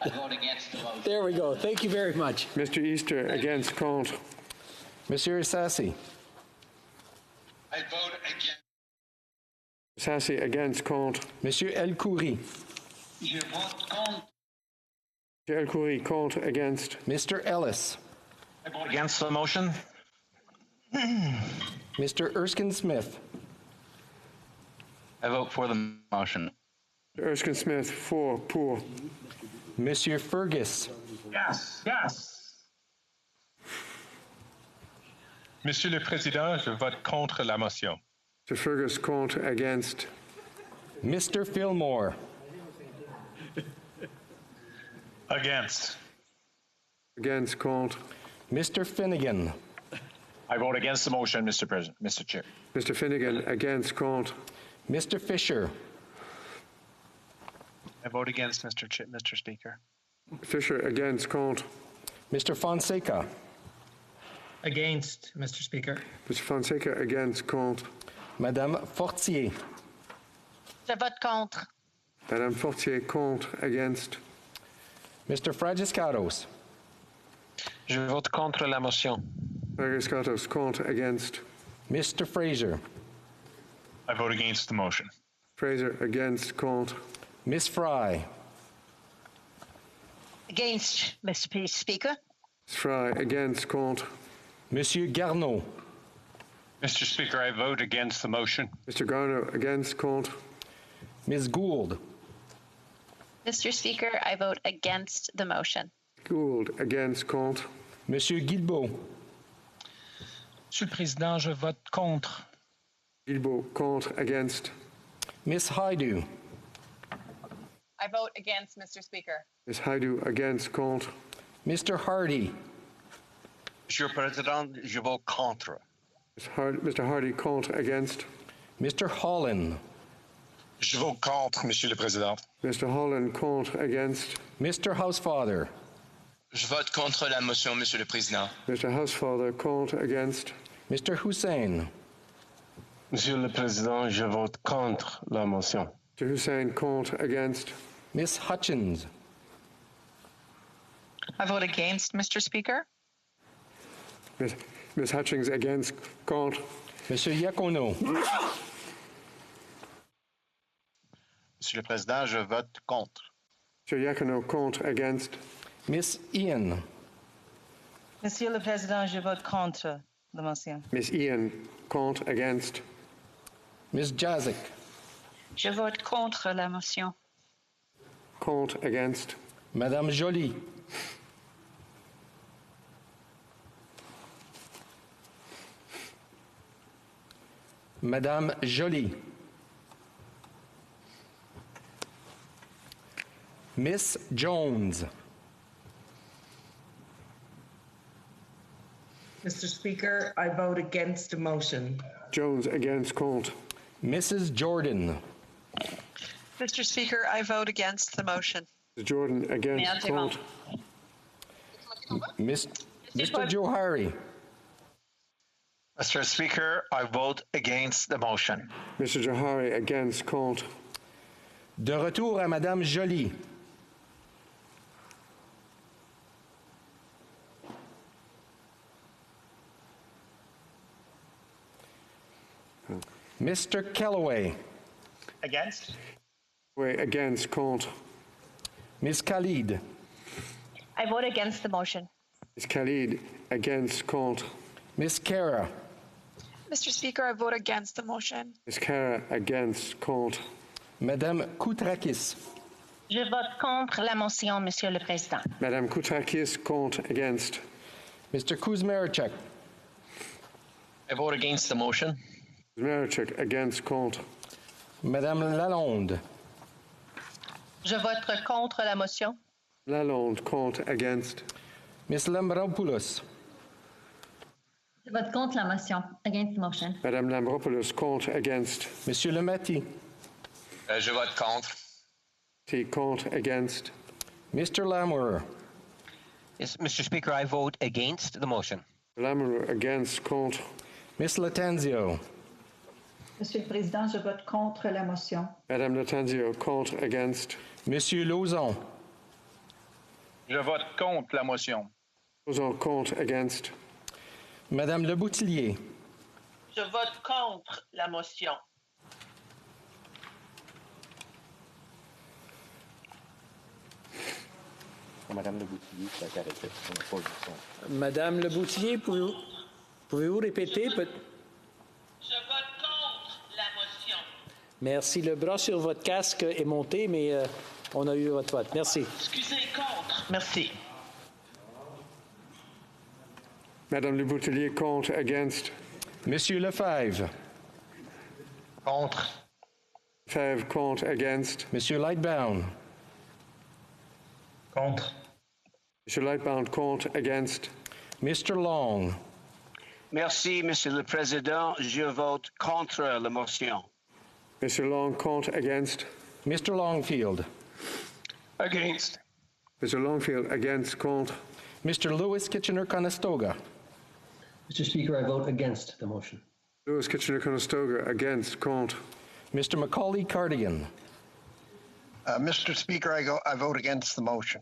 I vote against the motion. There we go. Thank you very much. Mr. Easter, against, contre. Monsieur Sassi. I vote against. Sassi, against, contre. Monsieur El Khoury. Je vote contre. Monsieur El Khoury, contre, against. Mr. Ellis. I vote against the motion. Mr. Erskine Smith. I vote for the motion. Erskine Smith, for, pour. Monsieur Fergus. Yes, yes. Monsieur le Président, je vote contre la motion. Mr. Fergus, contre, against. Mr. Fillmore. Against. Against, contre. Mr. Finnegan. I vote against the motion, Mr. President, Mr. Chair. Mr. Finnegan, against, contre. Mr. Fisher. I vote against, Mr. Speaker. Fisher, against, contre. Mr. Fonseca. Against, Mr. Speaker. Mr. Fonseca, against, contre. Madame Fortier. Je vote contre. Madame Fortier, contre, against. Mr. Fragiscatos. Je vote contre la motion. Fragiscatos, contre, against. Mr. Fraser. I vote against the motion. Fraser, against, contre. Miss Fry. Against, Mr. Speaker. Ms. Fry, against, contre. Monsieur Garneau. Mr. Speaker, I vote against the motion. Mr. Garneau, against, contre. Ms. Gould. Mr. Speaker, I vote against the motion. Gould, against, contre. Monsieur Guilbeault. Monsieur le Président, je vote contre. Guilbeault, contre, against. Miss Haidu. I vote against, Mr. Speaker. Ms. Haidu, against, contre. Mr. Hardy. Monsieur le Président, je vote contre. Mr. Hardy, contre, against. Mr. Holland. Je vote contre, Monsieur le Président. Mr. Holland, contre, against. Mr. Housefather. Je vote contre la motion, Monsieur le Président. Mr. Housefather, contre, against. Mr. Hussein. Monsieur le Président, je vote contre la motion. Mr. Hussein, contre, against. Miss Hutchins. I vote against, Mr. Speaker. Ms. Hutchins, against, contre. Monsieur Iacono. Monsieur le Président, je vote contre. Mr. Iacono, contre, against. Miss Ian. Monsieur le Président, je vote contre la motion. Miss Ian, contre, against. Miss Jazik. Je vote contre la motion. Contre, against. Madame Joly. Madame Joly. Miss Jones. Mr. Speaker, I vote against the motion. Jones, against, contre. Mrs. Jordan. Mr. Speaker, I vote against the motion. Mr. Jordan, against, contre. Mr. Johari. Mr. Speaker, I vote against the motion. Mr. Johari, against, contre. De retour à Madame Joly. Mr. Kellaway. Against? Against, contre. Ms. Khalid. I vote against the motion. Ms. Khalid, against, contre. Ms. Kara. Mr. Speaker, I vote against the motion. Ms. Kara, against, contre. Madame Koutrakis. Je vote contre la motion, Monsieur le Président. Madame Koutrakis, contre, against. Mr. Kuzmarchuk. I vote against the motion. Kuzmarchuk, against, contre. Madame Lalonde. Je vote contre la motion. Lalonde, contre, against. Ms. Lambropoulos. Je vote contre la motion. Against the motion. Madame Lambropoulos, contre, against. Monsieur Lemati. Je vote contre. T, contre, against. Mr. Lamoureux. Yes, Mr. Speaker, I vote against the motion. Lamoureux, against, contre. Ms. Latanzio. Monsieur le Président, je vote contre la motion. Madame Latanzio, contre, against. Monsieur Lauzon. Je vote contre la motion. Lauzon, contre, against. Madame Leboutillier. Je vote contre la motion. Madame Le Boutillier, ça a arrêté. On n'a pas vu ça. Madame Le Boutillier, pouvez-vous répéter? Je vote contre la motion. Merci. Le bras sur votre casque est monté, mais on a eu votre vote. Merci. Excusez, contre. Merci. Madame Le Boutillier, contre, against. Monsieur Lefebvre. Contre. Lefebvre, contre, against. Monsieur Lightbound. Contre. Monsieur Lightbound, contre, against. Mr. Long. Merci, Monsieur le Président. Je vote contre la motion. Mr. Long, contre, against. Mr. Longfield. Against. Mr. Longfield, against, contre. Mr. Lewis Kitchener-Conestoga. Mr. Speaker, I vote against the motion. Lewis Kitchener-Conestoga, against, contre. Mr. Macaulay Cardigan. Mr. Speaker, I vote against the motion.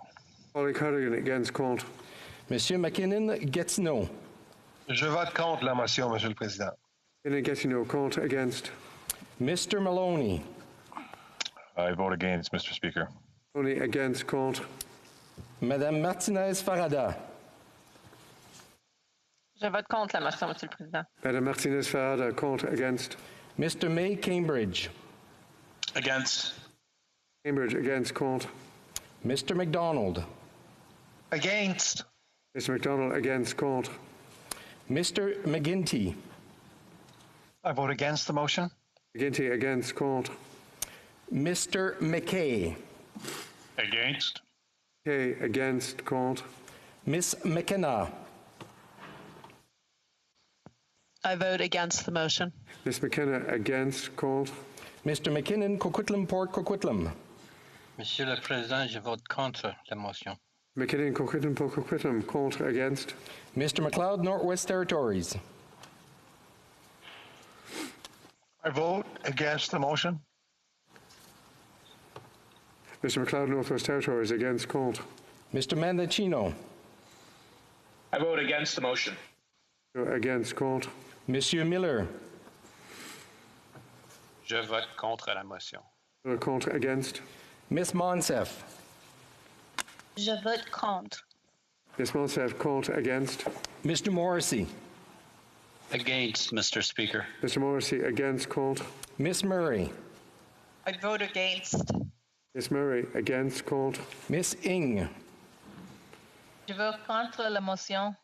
Macaulay Cardigan, against, contre. Monsieur McKinnon Gatineau. Je vote contre la motion, Monsieur le Président. McKinnon Gatineau, contre, against. Mr. Maloney. I vote against, Mr. Speaker. Only against, contre. Madame Martinez Farada. Je vote contre la motion, Monsieur le Président. Madame Martinez Farada, contre, against. Mr. May Cambridge. Against. Cambridge, against, contre. Mr. McDonald. Against. Mr. McDonald, against, contre. Mr. McGinty. I vote against the motion. McGinty, against, contre. Mr. McKay. Against. Okay, against, contre. Miss McKenna. I vote against the motion. Miss McKenna, against, contre. Mr. McKinnon Coquitlam Port Coquitlam. Monsieur le Président, je vote contre la motion. McKinnon, Coquitlam, pour Coquitlam, contre, against. Mr. McLeod Northwest Territories. I vote against the motion. Mr. McLeod, Northwest Territories, against, contre. Mr. Mandacino. I vote against the motion. Against, contre. Monsieur Miller. Je vote contre la motion. Contre, against. Miss Monsef. Je vote contre. Miss Monsef, contre, against. Mr. Morrissey. Against, Mr. Speaker. Mr. Morrissey, against, contre. Miss Murray. I vote against. Miss Murray, against, contre. Miss Ing. Je vote contre la motion.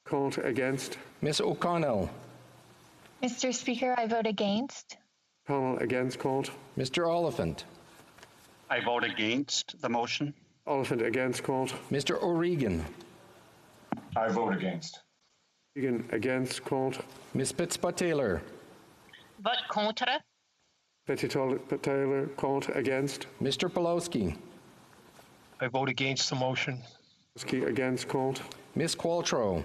Contre, against. Miss O'Connell. Mr. Speaker, I vote against. Connell, against, contre. Mr. Oliphant. I vote against the motion. Oliphant, against, contre. Mr. O'Regan. I vote against. Egan, against, contre. Miss Pitspot Taylor. Vote contre. Betty Taylor, contre, against. Mr. Pulowski. I vote against the motion. Pulowski, against, contre. Miss Qualtrough.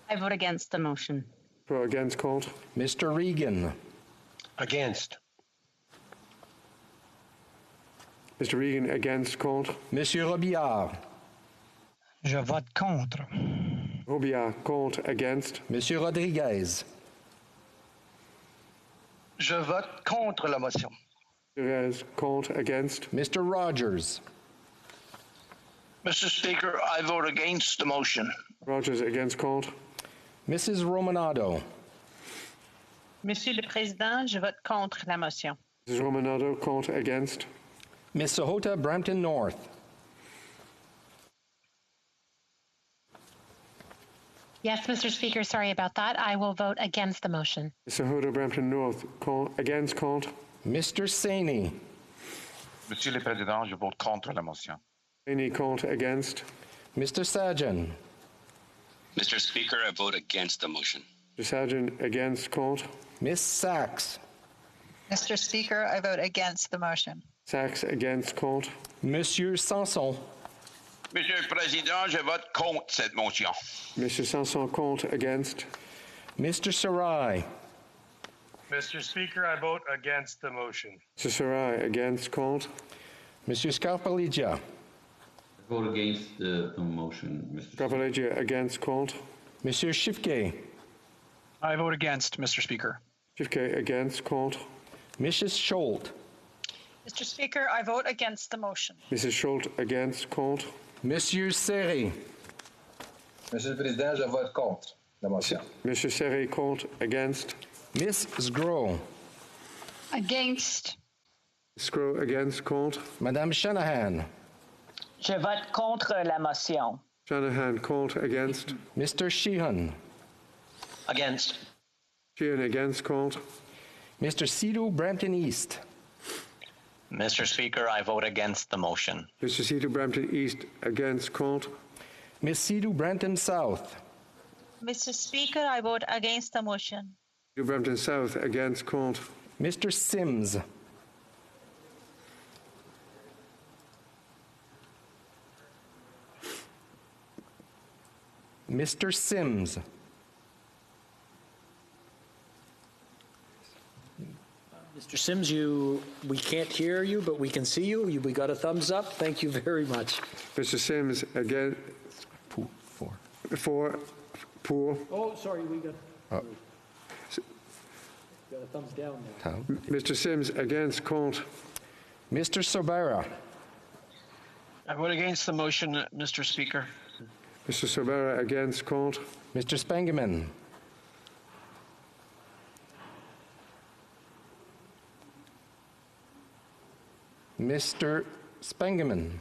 I vote against the motion. Pro, against, contre. Mr. Regan. Against. Mr. Regan, against, contre. Monsieur Robillard. Je vote contre. Robillard, contre, against. Monsieur Rodriguez. Je vote contre la motion. Perez, contre, against. Mr. Rogers. Mr. Speaker, I vote against the motion. Rogers against called. Mrs. Romanado. Monsieur le Président, je vote contre la motion. Mrs. Romanado called against. Ms. Sahota Brampton North. Yes, Mr. Speaker, sorry about that. I will vote against the motion. Ms. Sahota Brampton North against called. Mr. Saini. Monsieur le Président, je vote contre la motion. Any called against. Mr. Sajan. Mr. Speaker, I vote against the motion. Mr. Sargent against called. Ms. Sachs. Mr. Speaker, I vote against the motion. Sachs against called. Monsieur Sanson. Monsieur le Président, je vote contre cette motion. Mr. Sanson called against. Mr. Sarai. Mr. Speaker, I vote against the motion. Mr. Sarai against called. Monsieur Scarpaligia. Vote against the motion, Mr. Scarpaligia against called. Monsieur Shifke. I vote against, Mr. Speaker. Shifke against called. Mrs. Scholt. Mr. Speaker, I vote against the motion. Mrs. Scholt against called. Monsieur Serry. Monsieur le Président, je vote contre la motion. Mr. Serry called against. Miss Sgro. Against. Sgro against called. Madame Shanahan. Je vote contre la motion. Shanahan called against. Mr. Sheehan. Against. Sheehan against called. Mr. Sidhu Brampton East. Mr. Speaker, I vote against the motion. Mr. Sidhu Brampton East against called. Miss Sidhu Brampton South. Mr. Speaker, I vote against the motion. Sidhu Brampton South against called. Mr. Sims. Mr. Sims. Mr. Sims, we can't hear you, but we can see you. We got a thumbs up. Thank you very much. Mr. Sims again. For. Oh, sorry, we got a thumbs down there. Mr. Sims against called. Mr. Sobera. I vote against the motion, Mr. Speaker. Mr. Sobera against called. Mr. Spengeman. Mr. Spengeman.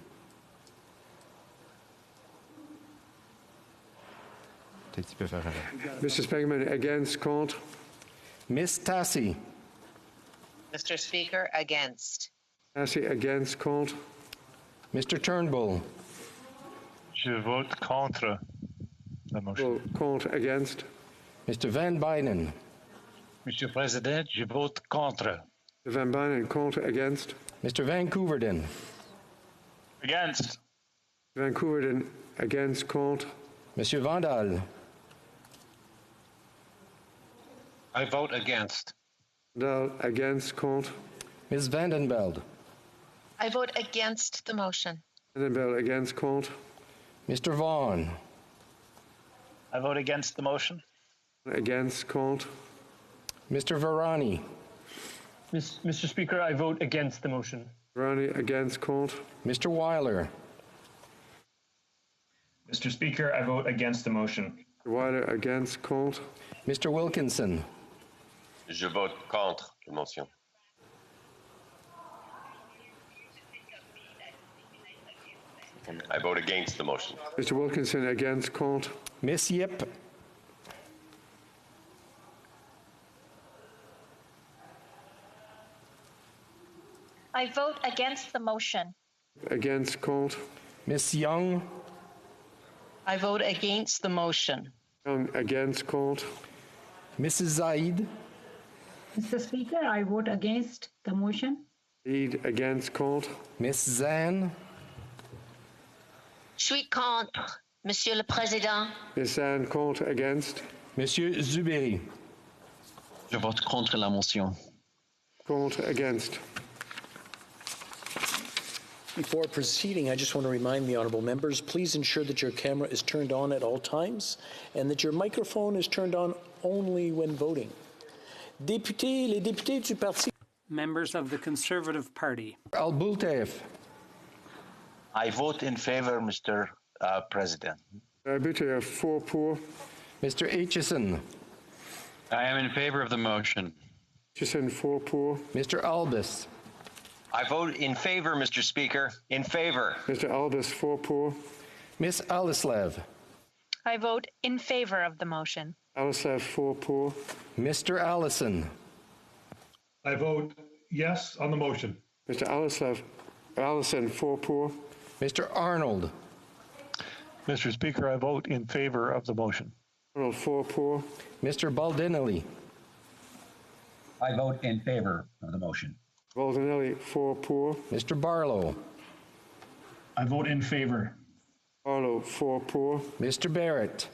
Mr. Spengeman against called. Miss Tassi. Mr. Speaker, against. Tassi against called. Mr. Turnbull. Je vote contre la motion. Called against. Mr. Van Bynen. Monsieur le Président, je vote contre. Van Bynen called against. Mr. Vancouverden. Against. Vancouverden against called. Monsieur Vandal. I vote against. Vandal against called. Ms. Vandenbeld. I vote against the motion. Vandenbeld against called. Mr. Vaughn. I vote against the motion. Against called. Mr. Varani. Mr. Speaker, I vote against the motion. Varani against called. Mr. Weiler. Mr. Speaker, I vote against the motion. Weiler against called. Mr. Wilkinson. Je vote contre la motion. I vote against the motion. Mr. Wilkinson against called. Miss Yip. I vote against the motion. Against called. Miss Young. I vote against the motion. Young against called. Mrs. Zaid. Mr. Speaker, I vote against the motion. Zaid against called. Miss Zan. Je suis contre, Monsieur le Président. Miss Zan called against. Monsieur Zuberi. Je vote contre la motion. Called against. Before proceeding, I just want to remind the honourable members, please ensure that your camera is turned on at all times and that your microphone is turned on only when voting. Les députés du Parti. Members of the Conservative Party. Al-Bultaif. I vote in favor, Mr. President. Butcher, 4 pour. Mr. Aitchison. I am in favor of the motion. Aitchison, 4 pour. Mr. Albus. I vote in favor, Mr. Speaker. In favor. Mr. Albus, 4 pour. Miss Alislev. I vote in favor of the motion. Alislev, 4 pour. Mr. Allison. I vote yes on the motion. Mr. Allison, 4 pour. Mr. Arnold. Mr. Speaker, I vote in favor of the motion. Arnold, 4 pour. Mr. Baldinelli. I vote in favor of the motion. Baldinelli, 4 pour. Mr. Barlow. I vote in favor. Barlow, 4 pour. Mr. Barrett.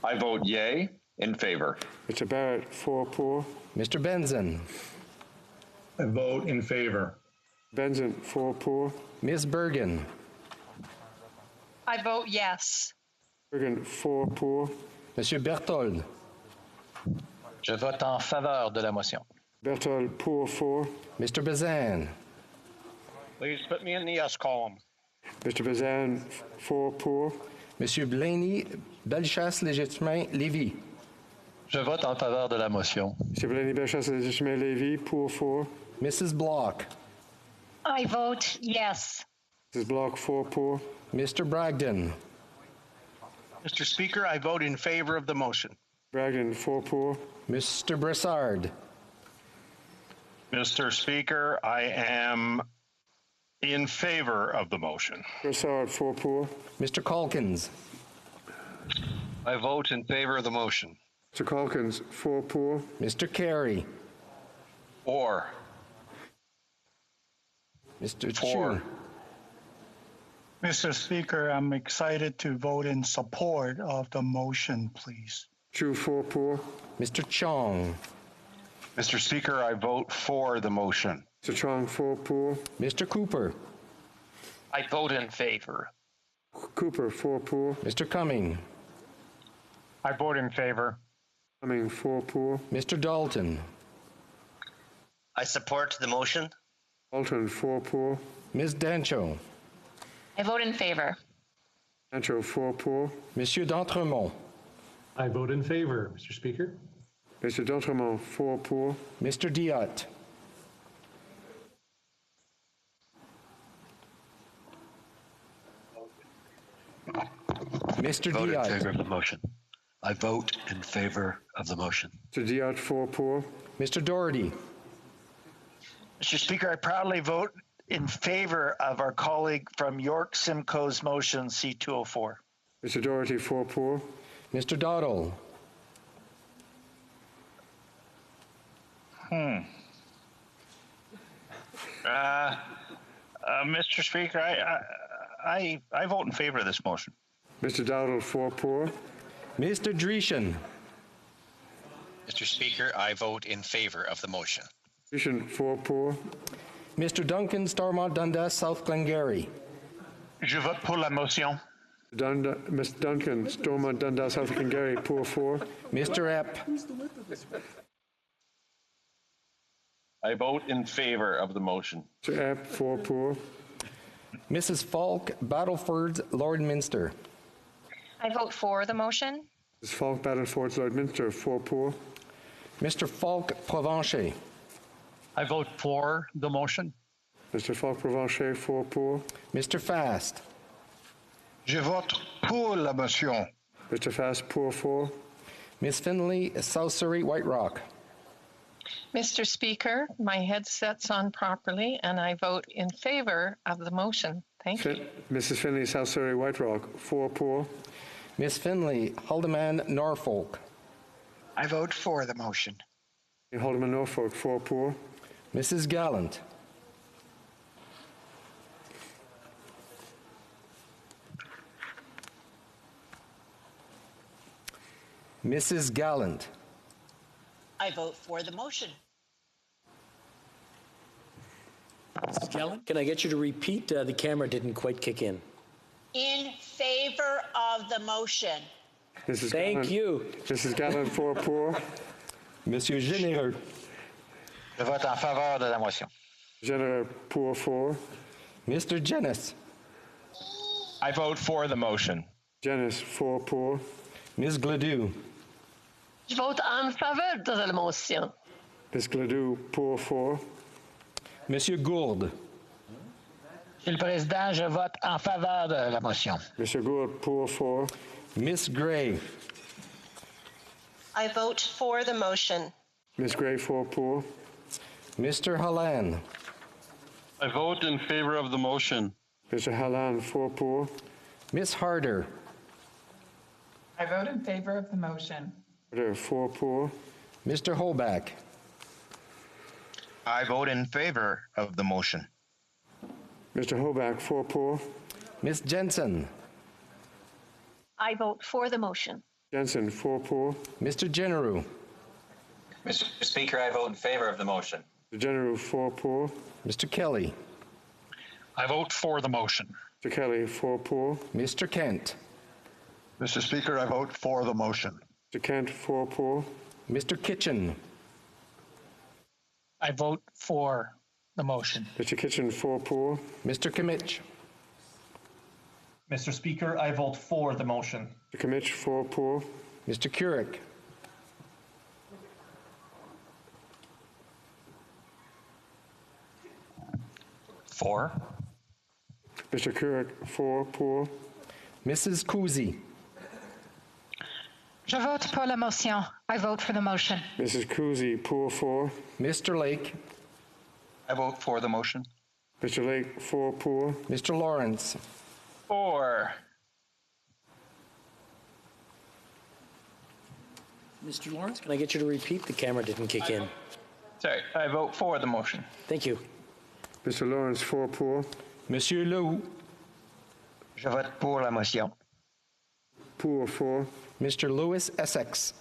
I vote yay, in favor. Mr. Barrett, 4 pour. Mr. Benson. I vote in favor. Benson, 4 pour. Ms. Bergen. I vote yes. Bergen, 4 pour. Monsieur Berthold. Je vote en faveur de la motion. Berthold, pour 4. Mr. Bazan. Please put me in the yes column. Mr. Bazan, 4 pour. Monsieur Blaney, Bellechasse, Légitimin, Lévis. Je vote en faveur de la motion. Mr. Blaney, Bellechasse, Légitimin, Lévis, pour 4. Mrs. Block. I vote yes. Mrs. Block, 4 pour. Mr. Bragdon. Mr. Speaker, I vote in favor of the motion. Bragdon, 4 pour. Mr. Brassard. Mr. Speaker, I am in favor of the motion. Brassard, 4 pour. Mr. Calkins. I vote in favor of the motion. Mr. Calkins, 4 pour. Mr. Carey. Or. Mr. For. Chu. Mr. Speaker, I'm excited to vote in support of the motion, please. Chu, 4 pour. Mr. Chong. Mr. Speaker, I vote for the motion. Mr. Chong, 4 pour. Mr. Cooper. I vote in favor. Cooper, 4 pour. Mr. Cumming. I vote in favor. Cumming, 4 pour. Mr. Dalton. I support the motion. Dalton, 4 pour. Ms. Dancho. I vote in favor. Dancho, 4 pour. Monsieur d'Entremont. I vote in favor, Mr. Speaker. Mr. D'Entremont, 4 pour. Mr. Diot. Mr. Vote in Diot. favor of the motion. I vote in favor of the motion. Mr. Diot, 4 pour. Mr. Doherty. Mr. Speaker, I proudly vote in favor of our colleague from York Simcoe's motion C204. Mr. Doherty, 4 pour. Mr. Dowdle. Mr. Speaker, I vote in favor of this motion. Mr. Dowdle, 4 pour. Mr. Dreeshen. Mr. Speaker, I vote in favor of the motion. Dreeshen, 4 pour. Mr. Duncan, Stormont, Dundas, South Glengarry. Je vote pour la motion. Mr. Duncan, Stormont, Dundas, South Glengarry, pour 4. Mr. Epp. I vote in favor of the motion. Mr. Epp, 4 pour. Mrs. Falk, Battleford, Lordminster. I vote for the motion. Mrs. Falk, Battleford, Lordminster, 4 pour. Mr. Falk, Provencher. I vote for the motion. Mr. Falk, Provencher, 4 pour. Mr. Fast. Je vote pour la motion. Mr. Fast, pour 4. Miss Finley, South Surrey, White Rock. Mr. Speaker, my headset's on properly, and I vote in favor of the motion. Thank you. Mrs. Finley, South Surrey, White Rock, 4 pour. Miss Finley, Haldeman, Norfolk. I vote for the motion. Haldeman, Norfolk, 4 pour. Mrs. Gallant. Mrs. Gallant. I vote for the motion. Mrs. Gallant, can I get you to repeat? The camera didn't quite kick in. In favor of the motion. Thank you. Mrs. Gallant, 4 pour. Monsieur Généreux. Je vote en faveur de la motion. Généreux, pour 4. Mr. Jennis. I vote for the motion. Janice, 4 pour. Ms. Gledoux. Je vote en faveur de la motion. Ms. Gledoux, pour 4. Monsieur Gourde. Monsieur le Président, je vote en faveur de la motion. Mr. Gould, pour 4. Miss Gray. I vote for the motion. Ms. Gray, 4 pour. Mr. Halan. I vote in favor of the motion. Mr. Halland, 4 pour. Miss Harder. I vote in favor of the motion. Harder, 4 pour. Mr. Hoback. I vote in favor of the motion. Mr. Hoback, 4 pour. Miss Jensen. I vote for the motion. Jensen, 4 pour. Mr. Generou. Mr. Speaker, I vote in favor of the motion. Mr. General, 4 pour. Mr. Kelly. I vote for the motion. Mr. Kelly, 4 pour. Mr. Kent. Mr. Speaker, I vote for the motion. Mr. Kent, 4 pour. Mr. Kitchen. I vote for the motion. Mr. Kitchen, 4 pour. Mr. Kimmich. Mr. Speaker, I vote for the motion. Mr. Kimmich, 4 pour. Mr. Couric. For. Mr. Couric, 4 pour. Mrs. Cousy. Je vote pour la motion. I vote for the motion. Mrs. Cousy, pour 4. Mr. Lake. I vote for the motion. Mr. Lake, 4 pour. Mr. Lawrence. For. Mr. Lawrence, can I get you to repeat? The camera didn't kick in. Sorry, I vote for the motion. Thank you. Mr. Lawrence, 4 pour. Monsieur Lehoux. Je vote pour la motion. Pour 4. Mr. Lewis Essex.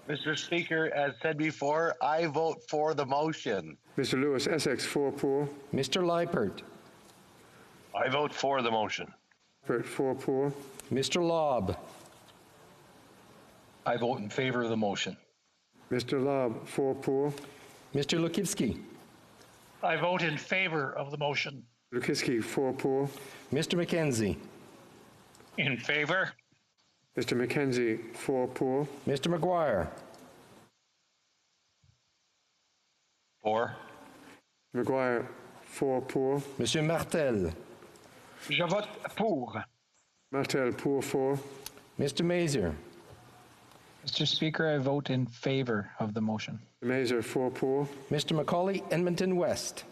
Mr. Speaker, as said before, I vote for the motion. Mr. Lewis Essex, 4 pour. Mr. Leipert. I vote for the motion. 4 pour. Mr. Lobb. I vote in favor of the motion. Mr. Lobb, 4 pour. Mr. Lukivsky. I vote in favor of the motion. Lukowski, 4 pour. Mr. McKenzie. In favor? Mr. McKenzie, 4 pour. Mr. McGuire. For. McGuire, 4 pour. Monsieur Martel. Je vote pour. Martel, pour 4. Mr. Mazer. Mr. Speaker, I vote in favor of the motion. Mazer, 4 pour. Mr. Macaulay, Edmonton West.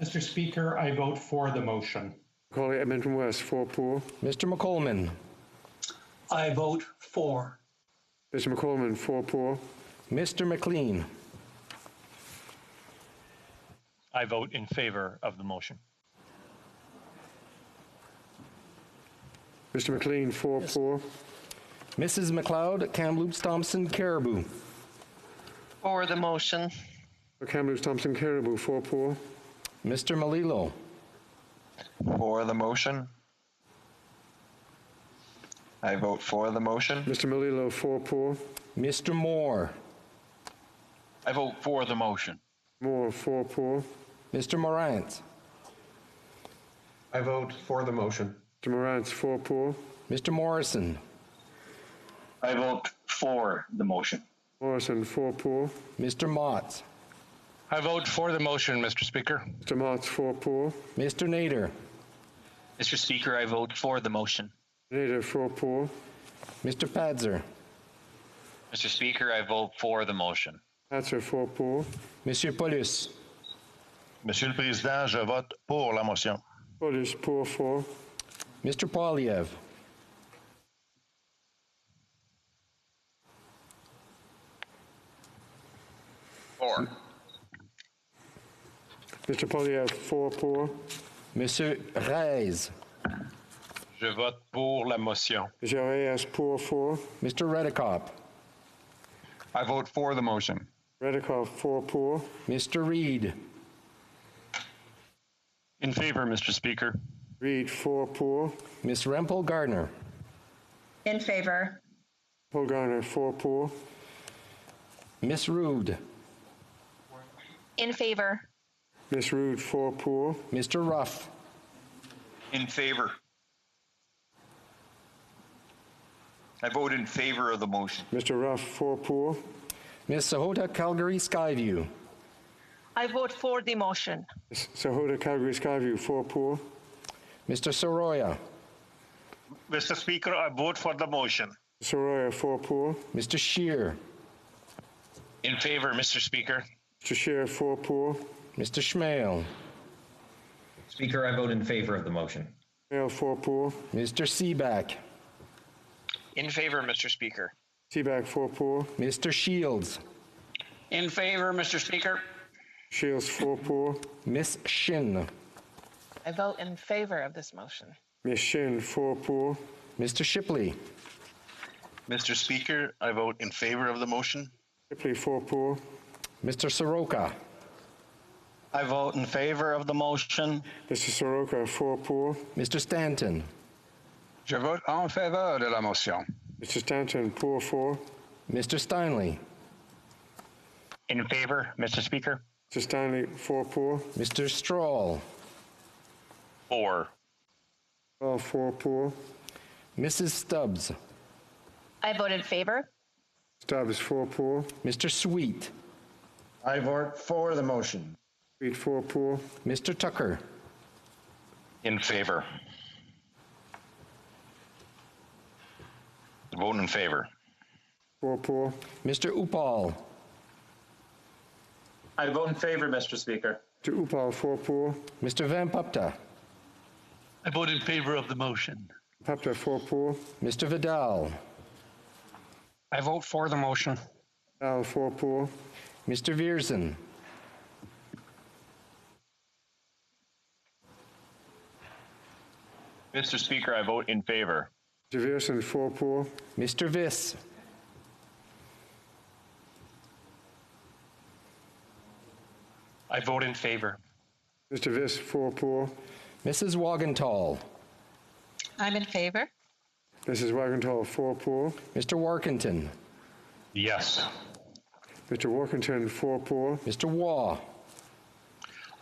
Mr. Speaker, I vote for the motion. Macaulay, Edmonton West, 4 pour. Mr. McColman. I vote for. Mr. McColman, 4 pour. Mr. McLean. I vote in favor of the motion. Mr. McLean, 4 pour. Mrs. McLeod, Kamloops Thompson Caribou. For the motion. Kamloops Thompson Caribou, 4 pour. Mr. Malilo. For the motion. I vote for the motion. Mr. Malilo, 4 pour. Mr. Moore. I vote for the motion. Moore, 4 pour. Mr. Morant. I vote for the motion. Mr. Morant's, 4 pour. Mr. Morrison. I vote for the motion. Morrison, 4 pour. Mr. Mott. I vote for the motion, Mr. Speaker. Mr. Mott's, 4 pour. Mr. Nader. Mr. Speaker, I vote for the motion. Nader, 4 pour. Mr. Padzer. Mr. Speaker, I vote for the motion. Patzer, 4 pour. Monsieur Paulus. Monsieur le Président, je vote pour la motion. Paulus, pour 4. Mr. Poiliev. For. Mr. Polyev, 4 pour. Monsieur Reyes. Je vote pour la motion. Mr. Reyes, pour 4. Mr. Redekop. I vote for the motion. Redekop, 4 pour. Mr. Reed. In favor, Mr. Speaker. Reed, 4 pour. Miss Rempel Gardner. In favor. Paul Garner, 4 pour. Miss Rude. In favor. Miss Rude, 4 pour. Mr. Ruff. In favor. I vote in favor of the motion. Mr. Ruff, 4 pour. Ms. Sahota, Calgary Skyview. I vote for the motion. Ms. Sahota, Calgary Skyview, 4 pour. Mr. Soroya. Mr. Speaker, I vote for the motion. Soroya, 4 pour. Mr. Shear. In favor, Mr. Speaker. Mr. Shear, 4 pour. Mr. Schmale. Speaker, I vote in favor of the motion. Schmale, 4 pour. Mr. Seaback. In favor, Mr. Speaker. Seaback, 4 pour. Mr. Shields. In favor, Mr. Speaker. Shields, 4 pour. Miss Shin. I vote in favor of this motion. Ms. Shin, 4 pour. Mr. Shipley. Mr. Speaker, I vote in favor of the motion. Shipley, 4 pour. Mr. Soroka. I vote in favor of the motion. Mr. Soroka, 4 pour. Mr. Stanton. Je vote en faveur de la motion. Mr. Stanton, pour 4. Mr. Steinley. In favor, Mr. Speaker. Mr. Stanley, 4 pour. Mr. Stroll. 4. All 4 pour. Mrs. Stubbs. I vote in favor. Stubbs, 4 pour. Mr. Sweet. I vote for the motion. Sweet, 4 pour. Mr. Tucker. In favor. Vote in favor. 4 pour. Mr. Upal. I vote in favor, Mr. Speaker. Mr. Upal, 4 pour. Mr. Van Pupta. I vote in favor of the motion. Papta, 4 pour. Mr. Vidal. I vote for the motion. Al, 4 pour. Mr. Viersen. Mr. Speaker, I vote in favor. Mr. Viersen, 4 pour. Mr. Viss. I vote in favor. Mr. Viss, 4 pour. Mrs. Wagenthal. I'm in favor. Mrs. Wagenthal, 4 pour. Mr. Workington. Yes. Mr. Workington, 4 pour. Mr. Waugh.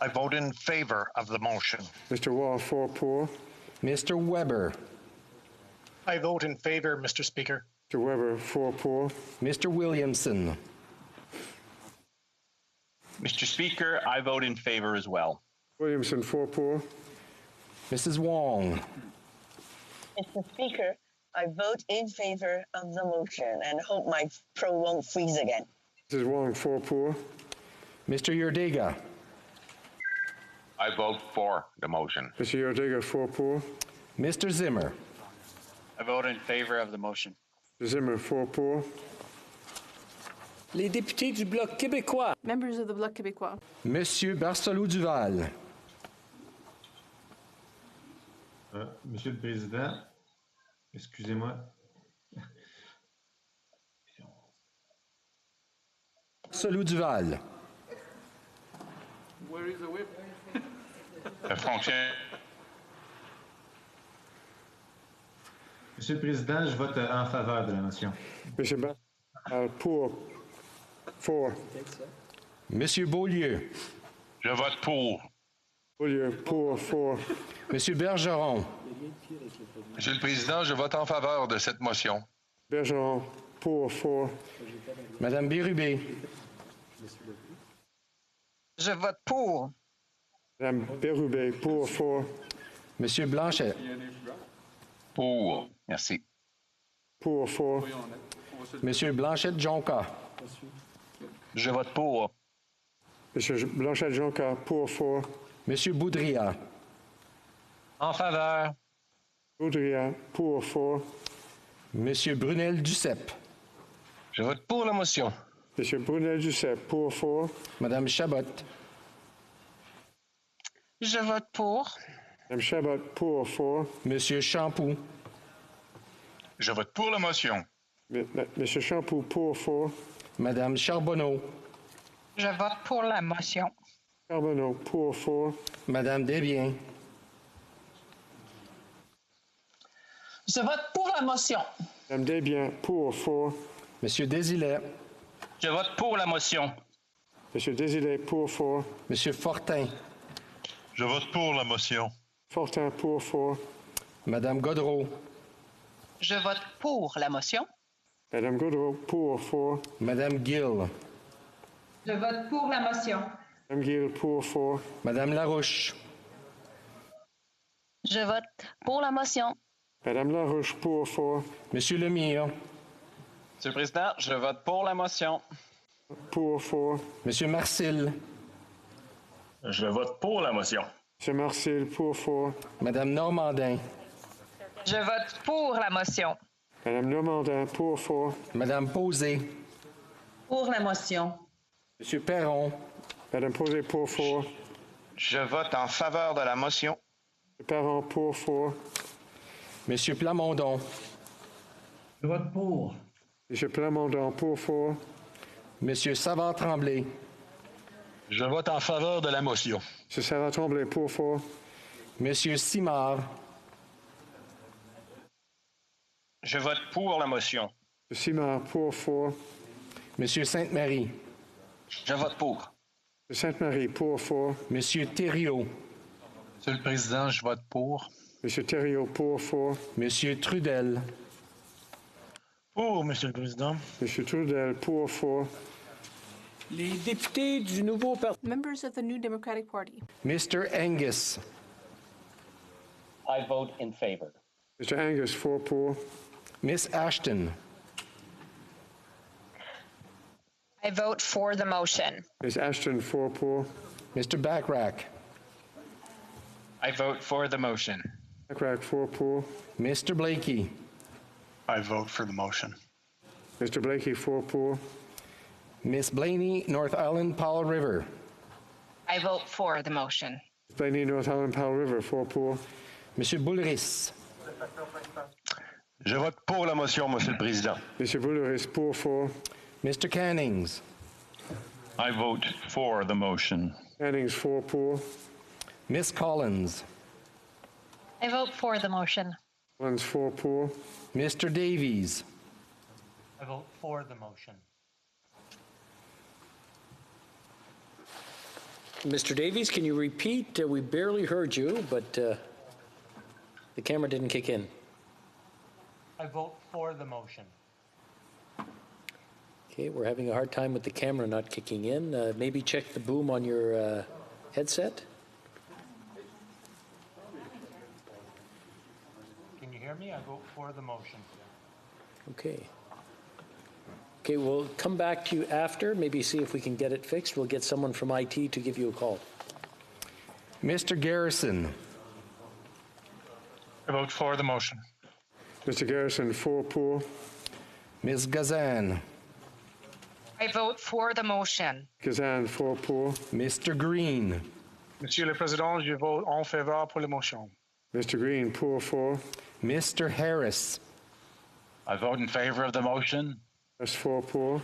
I vote in favor of the motion. Mr. Waugh, 4 pour. Mr. Weber. I vote in favor, Mr. Speaker. Mr. Weber, 4 pour. Mr. Williamson. Mr. Speaker, I vote in favor as well. Williamson, 4 pour. Mrs. Wong. Mr. Speaker, I vote in favor of the motion and hope my pro won't freeze again. Mrs. Wong, 4 pour. Mr. Yurdega. I vote for the motion. Mr. Yordega, 4 pour. Mr. Zimmer. I vote in favor of the motion. Mr. Zimmer, 4 pour. Les députés du Bloc québécois. Members of the Bloc québécois. Monsieur Barcelou-Duval. Monsieur le Président, excusez-moi. Barcelou-Duval. Where is the whip? Ça fonctionne. Monsieur le Président, je vote en faveur de la motion. Monsieur pour 4. Monsieur Beaulieu. Je vote pour. Beaulieu, pour 4. Monsieur Bergeron. Monsieur le Président, je vote en faveur de cette motion. Bergeron, pour 4. Madame Bérubé. Je vote pour. Madame Bérubé, pour 4. Monsieur Blanchet. Pour. Merci. Pour 4. Monsieur Blanchet-Jonca. Je vote pour. Monsieur Blanchet-Jonca, pour 4. Monsieur Boudria. En faveur. Boudria, pour 4. Monsieur Brunel-Duceppe. Je vote pour la motion. Monsieur Brunel-Duceppe, pour 4. Madame Chabot. Je vote pour. Madame Chabot, pour 4. Monsieur Champoux. Je vote pour la motion. Monsieur Champoux, pour 4. Madame Charbonneau. Je vote pour la motion. Charbonneau, pour 4. Madame Desbiens. Je vote pour la motion. Madame Desbiens, pour 4. Monsieur Désilet. Je vote pour la motion. Monsieur Désilet, pour 4. Monsieur Fortin. Je vote pour la motion. Fortin pour 4. Madame Godreau. Je vote pour la motion. Madame Godreau pour 4. Madame Gill. Je vote pour la motion. Madame Gill pour 4. Madame Larouche. Je vote pour la motion. Madame Larouche pour 4. Monsieur Lemire. Monsieur le Président, je vote pour la motion. Pour 4. Monsieur Marcil. Je vote pour la motion. Monsieur Marcil pour 4. Madame Normandin. Je vote pour la motion. Madame Normandin pour 4. Madame Posé. Pour la motion. Monsieur Perron. Madame Posé pour 4. Je vote en faveur de la motion. Monsieur Perron pour 4. Monsieur Plamondon. Je vote pour. Monsieur Plamondon pour 4. Monsieur Savard-Tremblay. Je vote en faveur de la motion. Monsieur Savard-Tremblay pour 4. Monsieur Simard. Je vote pour la motion. Monsieur Simard pour 4. Monsieur Sainte-Marie. Je vote pour. Monsieur Sainte-Marie pour 4. Monsieur Thériault. Monsieur le Président, je vote pour. Monsieur Thériault pour 4. Monsieur Trudel. Pour, Monsieur le Président. Monsieur Trudel pour 4. Les députés du nouveau parti. Members of the New Democratic Party. Mr. Angus. I vote in favor. Mr. Angus 4 pour. Miss Ashton. I vote for the motion. Miss Ashton 4 pour. Mr. Backrack. I vote for the motion. Backrack 4 pour. Mr. Blakey. I vote for the motion. Mr. Blakey 4 pour. Miss Blaney, North Island, Powell River. I vote for the motion. Blaney, North Island, Powell River 4 pour. Monsieur Boulris. Je vote pour la motion, Monsieur le Président. Monsieur Boulris pour 4. Mr. Cannings. I vote for the motion. Cannings 4 pour. Miss Collins. I vote for the motion. Collins 4 pour. Mr. Davies. I vote for the motion. Mr. Davies, can you repeat? We barely heard you, but the camera didn't kick in. I vote for the motion. Okay, we're having a hard time with the camera not kicking in. Maybe check the boom on your headset. Can you hear me? I vote for the motion. Okay. Okay, we'll come back to you after, maybe see if we can get it fixed. We'll get someone from IT to give you a call. Mr. Garrison. I vote for the motion. Mr. Garrison 4 pour. Ms. Gazan. I vote for the motion. Kazan 4 pour. Mr. Green. Monsieur le Président, je vote en faveur pour la motion. Mr. Green pour 4. Mr. Harris. I vote in favor of the motion. Harris 4 pour.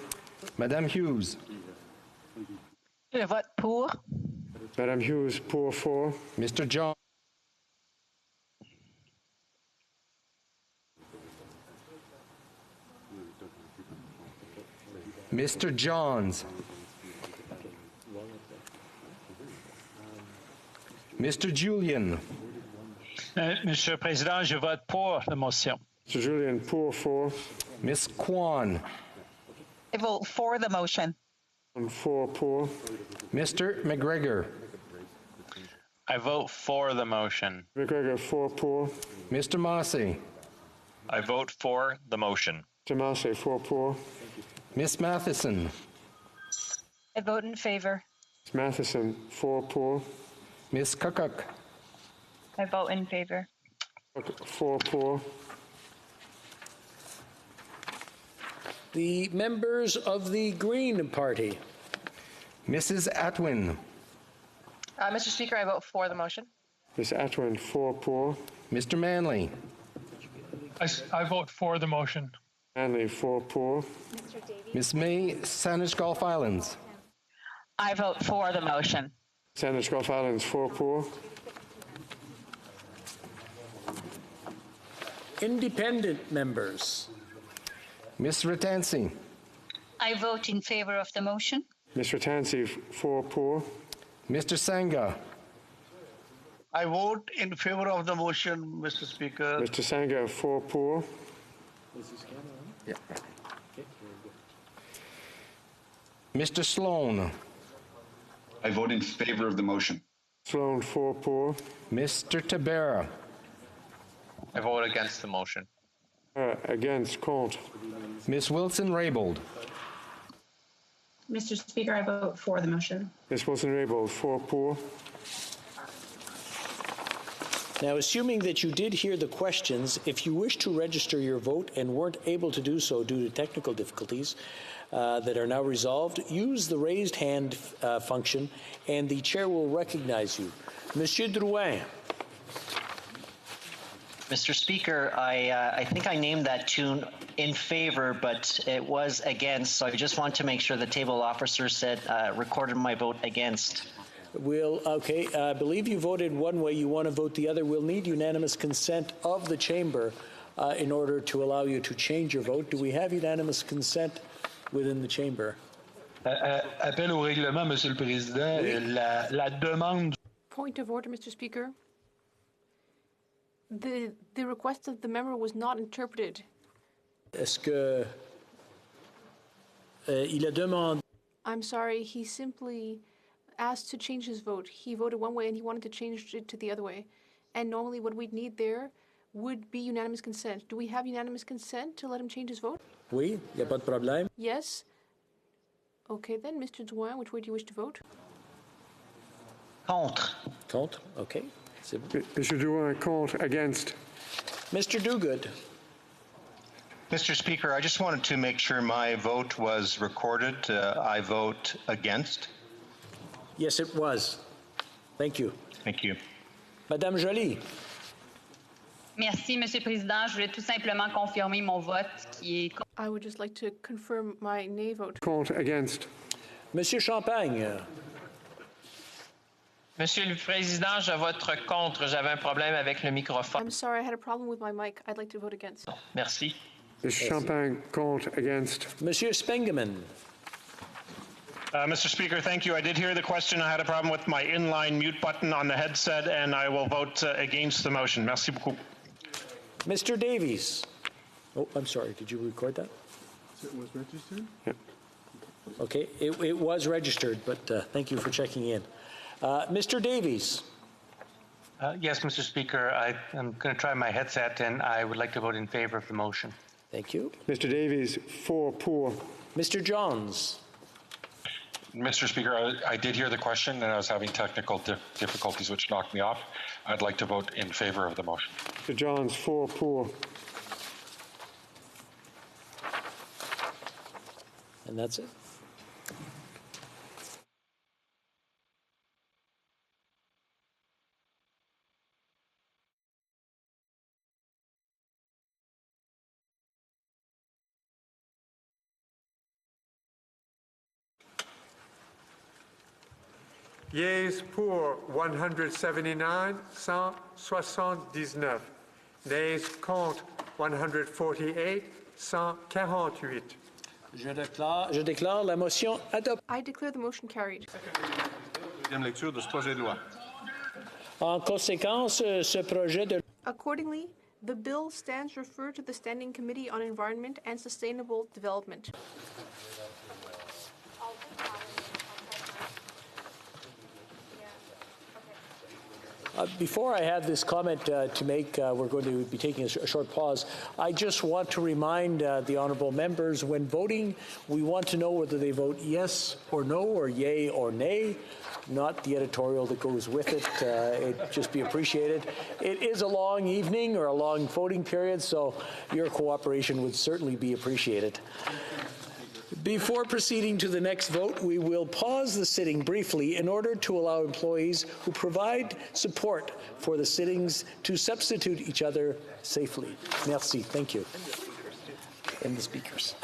Madame Hughes. Je vote pour. Madame Hughes pour 4. Mr. John. Mr. Johns. Mr. Julian. Monsieur le Président, je vote pour la motion. Mr. Julian pour 4. Miss Kwan. I vote for the motion. 4 pour. Mr. McGregor. I vote for the motion. McGregor 4 pour. Mr. Massey. I vote for the motion. Mr. Massey 4 pour. Miss Matheson. I vote in favor. Miss Matheson 4 pour. Miss Kukuk. I vote in favor. 4 pour. The members of the Green Party. Mrs. Atwin. Mr. Speaker, I vote for the motion. Miss Atwin 4 pour. Mr. Manley. I vote for the motion. Manley 4 pour. Miss May, Saanich Gulf Islands. I vote for the motion. Saanich Gulf Islands 4 pour. Independent members. Miss Ratansi. I vote in favor of the motion. Miss Ratansi 4 pour. Mr. Sangha. I vote in favor of the motion, Mr. Speaker. Mr. Sanger, 4 pour. Mr. Sloan. I vote in favor of the motion. Sloan, 4 pour. Mr. Tabera. I vote against the motion. Against, contre. Ms. Wilson-Raybould. Mr. Speaker, I vote for the motion. Ms. Wilson-Raybould, 4 pour. Now, assuming that you did hear the questions, if you wish to register your vote and weren't able to do so due to technical difficulties that are now resolved, use the raised hand function and the chair will recognize you. Monsieur Drouin. Mr. Speaker, I think I named that tune in favor, but it was against, so I just want to make sure the table officer said recorded my vote against. Okay, I believe you voted one way, you want to vote the other. We'll need unanimous consent of the chamber in order to allow you to change your vote. Do we have unanimous consent within the chamber? Appel au règlement, Monsieur le Président. La demande. Point of order, Mr. Speaker. The request of the member was not interpreted. Est-ce que il a demandé? I'm sorry, he simply asked to change his vote. He voted one way and he wanted to change it to the other way. And normally what we'd need there would be unanimous consent. Do we have unanimous consent to let him change his vote? Oui, il n'y a pas de problème. Yes. Okay then, Mr. Drouin, which way do you wish to vote? Contre. Contre, okay. Mr. Drouin, contre, against. Mr. Dogood. Mr. Speaker, I just wanted to make sure my vote was recorded. I vote against. Yes, it was. Thank you. Thank you. Madame Joly. Merci, Monsieur le Président. Je voulais tout simplement confirmer mon vote qui est... I would just like to confirm my nay vote. Contre, against. Monsieur Champagne. Monsieur le Président, je vote contre. J'avais un problème avec le microphone. I'm sorry, I had a problem with my mic. I'd like to vote against. Merci. Mr. Champagne, contre, against. Monsieur Spengeman. Mr. Speaker, thank you. I did hear the question. I had a problem with my inline mute button on the headset, and I will vote against the motion. Merci beaucoup. Mr. Davies. Oh, I'm sorry. Did you record that? So it was registered? Yeah. Okay. It was registered, but thank you for checking in. Mr. Davies. Yes, Mr. Speaker, I'm going to try my headset, and I would like to vote in favor of the motion. Thank you. Mr. Davies, 4 pour. Mr. Johns. Mr. Speaker, I did hear the question, and I was having technical difficulties, which knocked me off. I'd like to vote in favor of the motion. Mr. Johns, 4 pour. And that's it. Yeas pour 179, 179. Nays contre 148, 148. Je déclare la motion adoptée. I declare the motion carried. Deuxième lecture de ce projet de loi. En conséquence, ce projet de Accordingly, the bill stands referred to the Standing Committee on Environment and Sustainable Development. Before I have this comment to make, we're going to be taking a short pause. I just want to remind the honourable members, when voting, we want to know whether they vote yes or no, or yay or nay, not the editorial that goes with it. It'd just be appreciated. It is a long evening or a long voting period, so your cooperation would certainly be appreciated. Before proceeding to the next vote, we will pause the sitting briefly in order to allow employees who provide support for the sittings to substitute each other safely. Merci. Thank you. And the speakers.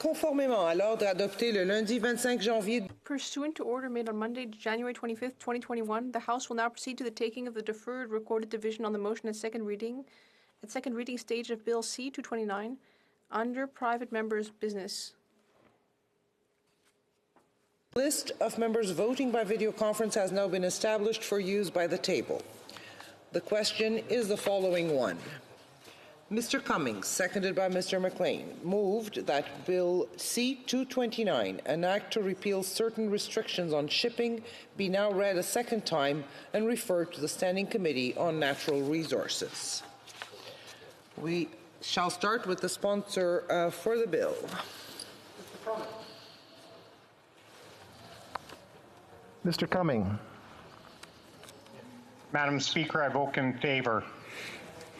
Conformément à l'ordre adopté le lundi 25 janvier. Pursuant to order made on Monday, January 25th, 2021, the House will now proceed to the taking of the deferred recorded division on the motion at second reading stage of Bill C-229 under private members' business. List of members voting by video conference has now been established for use by the table. The question is the following one. Mr. Cummings, seconded by Mr. McLean, moved that Bill C-229, an act to repeal certain restrictions on shipping, be now read a second time and referred to the Standing Committee on Natural Resources. We shall start with the sponsor for the bill. Mr. Cummings. Madam Speaker, I vote in favor.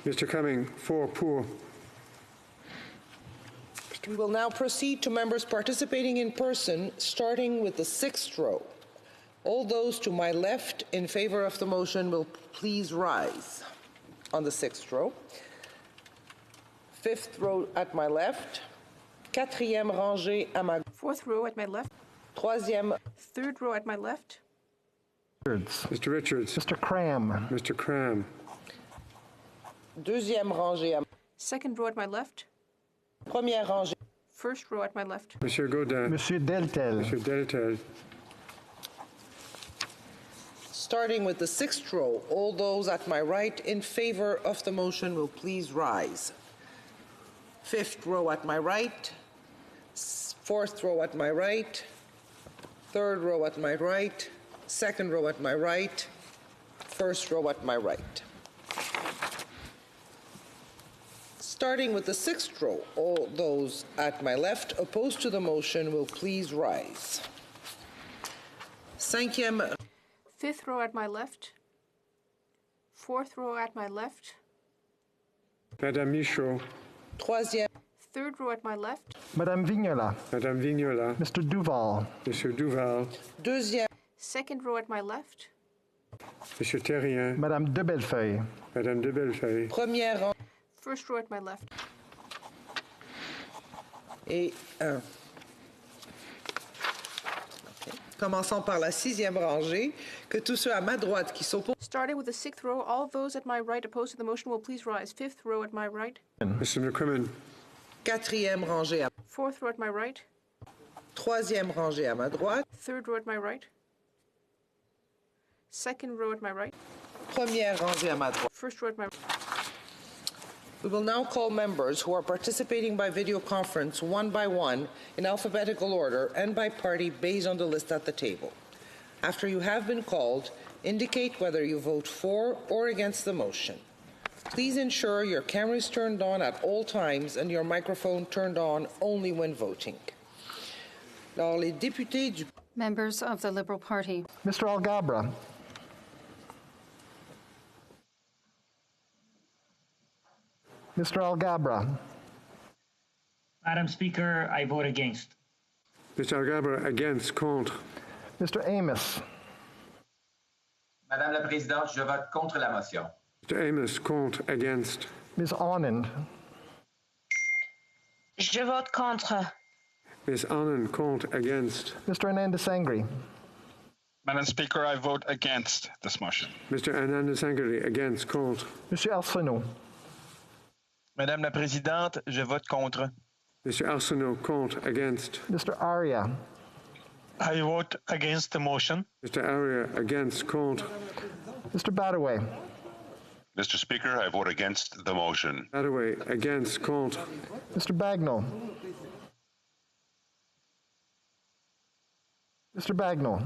Mr. Cummings, pour. We will now proceed to members participating in person, starting with the sixth row. All those to my left in favor of the motion will please rise on the sixth row. Fifth row at my left. Quatrième rangée à ma... Fourth row at my left. Troisième. Third row at my left. Mr. Richards. Mr. Cram. Mr. Cram. Deuxième rangée à... Second row at my left. Première rangée. First row at my left. Monsieur Gaudin. Monsieur Deltel. Monsieur Deltel. Starting with the sixth row, all those at my right in favor of the motion will please rise. Fifth row at my right. Fourth row at my right. Third row at my right. Second row at my right. First row at my right. Starting with the sixth row, all those at my left opposed to the motion will please rise. Cinquième. Fifth row at my left. Fourth row at my left. Madame Michaud. Troisième. Third row at my left. Madame Vignola. Madame Vignola. Mr. Duval. Monsieur Duval. Deuxième. Second row at my left. Monsieur Terrien. Madame de Bellefeuille. Madame de Bellefeuille. Première rang. First row at my left. Et un. Commençons par la sixième rangée. Que tous ceux à ma droite qui s'opposent. Starting with the sixth row, all those at my right opposed to the motion will please rise. Fifth row at my right. Mr. McCrimmon. Quatrième rangée à... Fourth row at my right. Troisième rangée à ma droite. Third row at my right. Second row at my right. Première rangée à ma droite. First row at my right. We will now call members who are participating by video conference one by one in alphabetical order and by party based on the list at the table. After you have been called, indicate whether you vote for or against the motion. Please ensure your camera is turned on at all times and your microphone turned on only when voting. Alors, les députés du... Members of the Liberal Party. Mr. Algabra. Mr. Algabra. Madam Speaker, I vote against. Mr. Algabra, against, contre. Mr. Amos. Madame la Présidente, je vote contre la motion. Mr. Amos, contre, against. Ms. Anand. Je vote contre. Ms. Anand, contre, against. Mr. Anandasangri. Madam Speaker, I vote against this motion. Mr. Anandasangri, against, contre. Monsieur Arsenault. Madame la Présidente, je vote contre. Mr. Arsenault, contre, against. Mr. Arya. I vote against the motion. Mr. Arya, against, contre. Mr. Badaway. Mr. Speaker, I vote against the motion. Badaway, against, contre. Mr. Bagnall. Mr. Bagnall.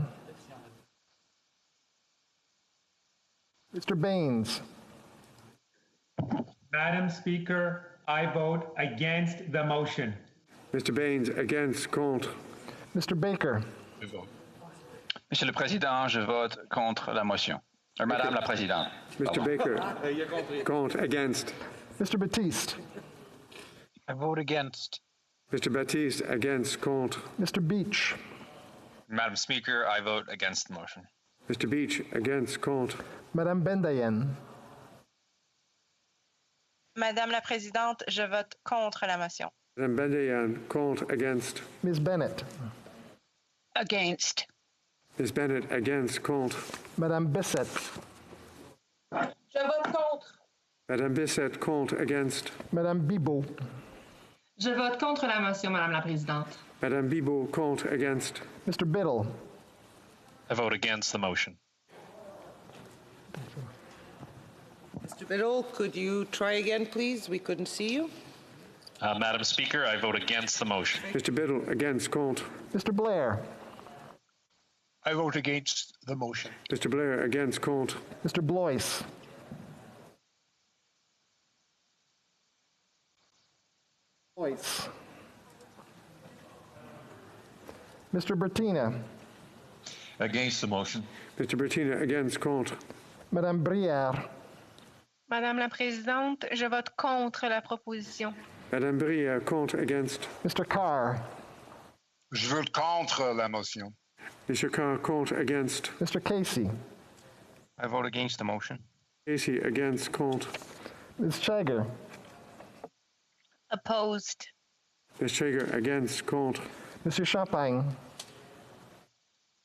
Mr. Baines. Madam Speaker, I vote against the motion. Mr. Baines, against, contre. Mr. Baker. Monsieur le Président, je vote contre la motion. Madame la Présidente. Mr. Baker, contre, against. Mr. Batiste. I vote against. Mr. Batiste, against, contre. Mr. Beach. Madam Speaker, I vote against the motion. Mr. Beach, against, contre. Madame Bendayen. Madame la Présidente, je vote contre la motion. Madame Bendayan, contre, against. Ms. Bennett. Against. Ms. Bennett, against, contre. Madame Bissett. Je vote contre. Madame Bissett, contre, against. Madame Bibeau. Je vote contre la motion, Madame la Présidente. Madame Bibeau, contre, against. Mr. Biddle. I vote against the motion. Mr. Biddle, could you try again, please? We couldn't see you. Madam Speaker, I vote against the motion. Mr. Biddle, against, contre. Mr. Blair. I vote against the motion. Mr. Blair, against, contre. Mr. Blois. Blois. Mr. Bertina. Against the motion. Mr. Bertina, against, contre. Madame Brière. Madame la Présidente, je vote contre la proposition. Madame Brière, contre, against. Mr. Carr. Je vote contre la motion. Mr. Carr, contre, against. Mr. Casey. I vote against the motion. Casey, against, contre. Ms. Chager. Opposed. Ms. Chager, against, contre. Monsieur Champagne.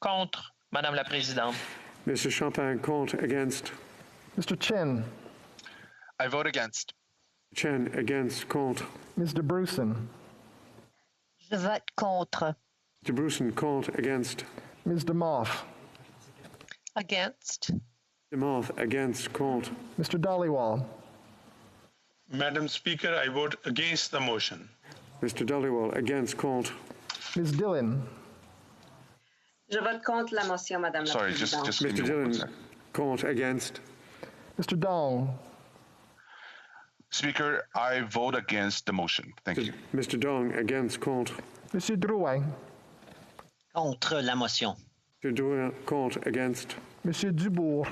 Contre, Madame la Présidente. Mr. Champagne, contre, against. Mr. Chin. I vote against. Chen, against, contre. Ms. De Brusen. Je vote contre. De Brusen, contre, against. Ms. DeMoff. Against. DeMoff, against, contre. Mr. Dollywall. Madam Speaker, I vote against the motion. Mr. Dollywall, against, contre. Ms. Dillon. Je vote contre la motion, Madame la Sorry, Présidente. just Mr. Dillon, contre, against. Mr. Dong. Speaker, I vote against the motion. Thank you. Mr. Dong, against, contre. Monsieur Drouin. Contre la motion. Mr. Drouin, contre, against. Monsieur Dubourg.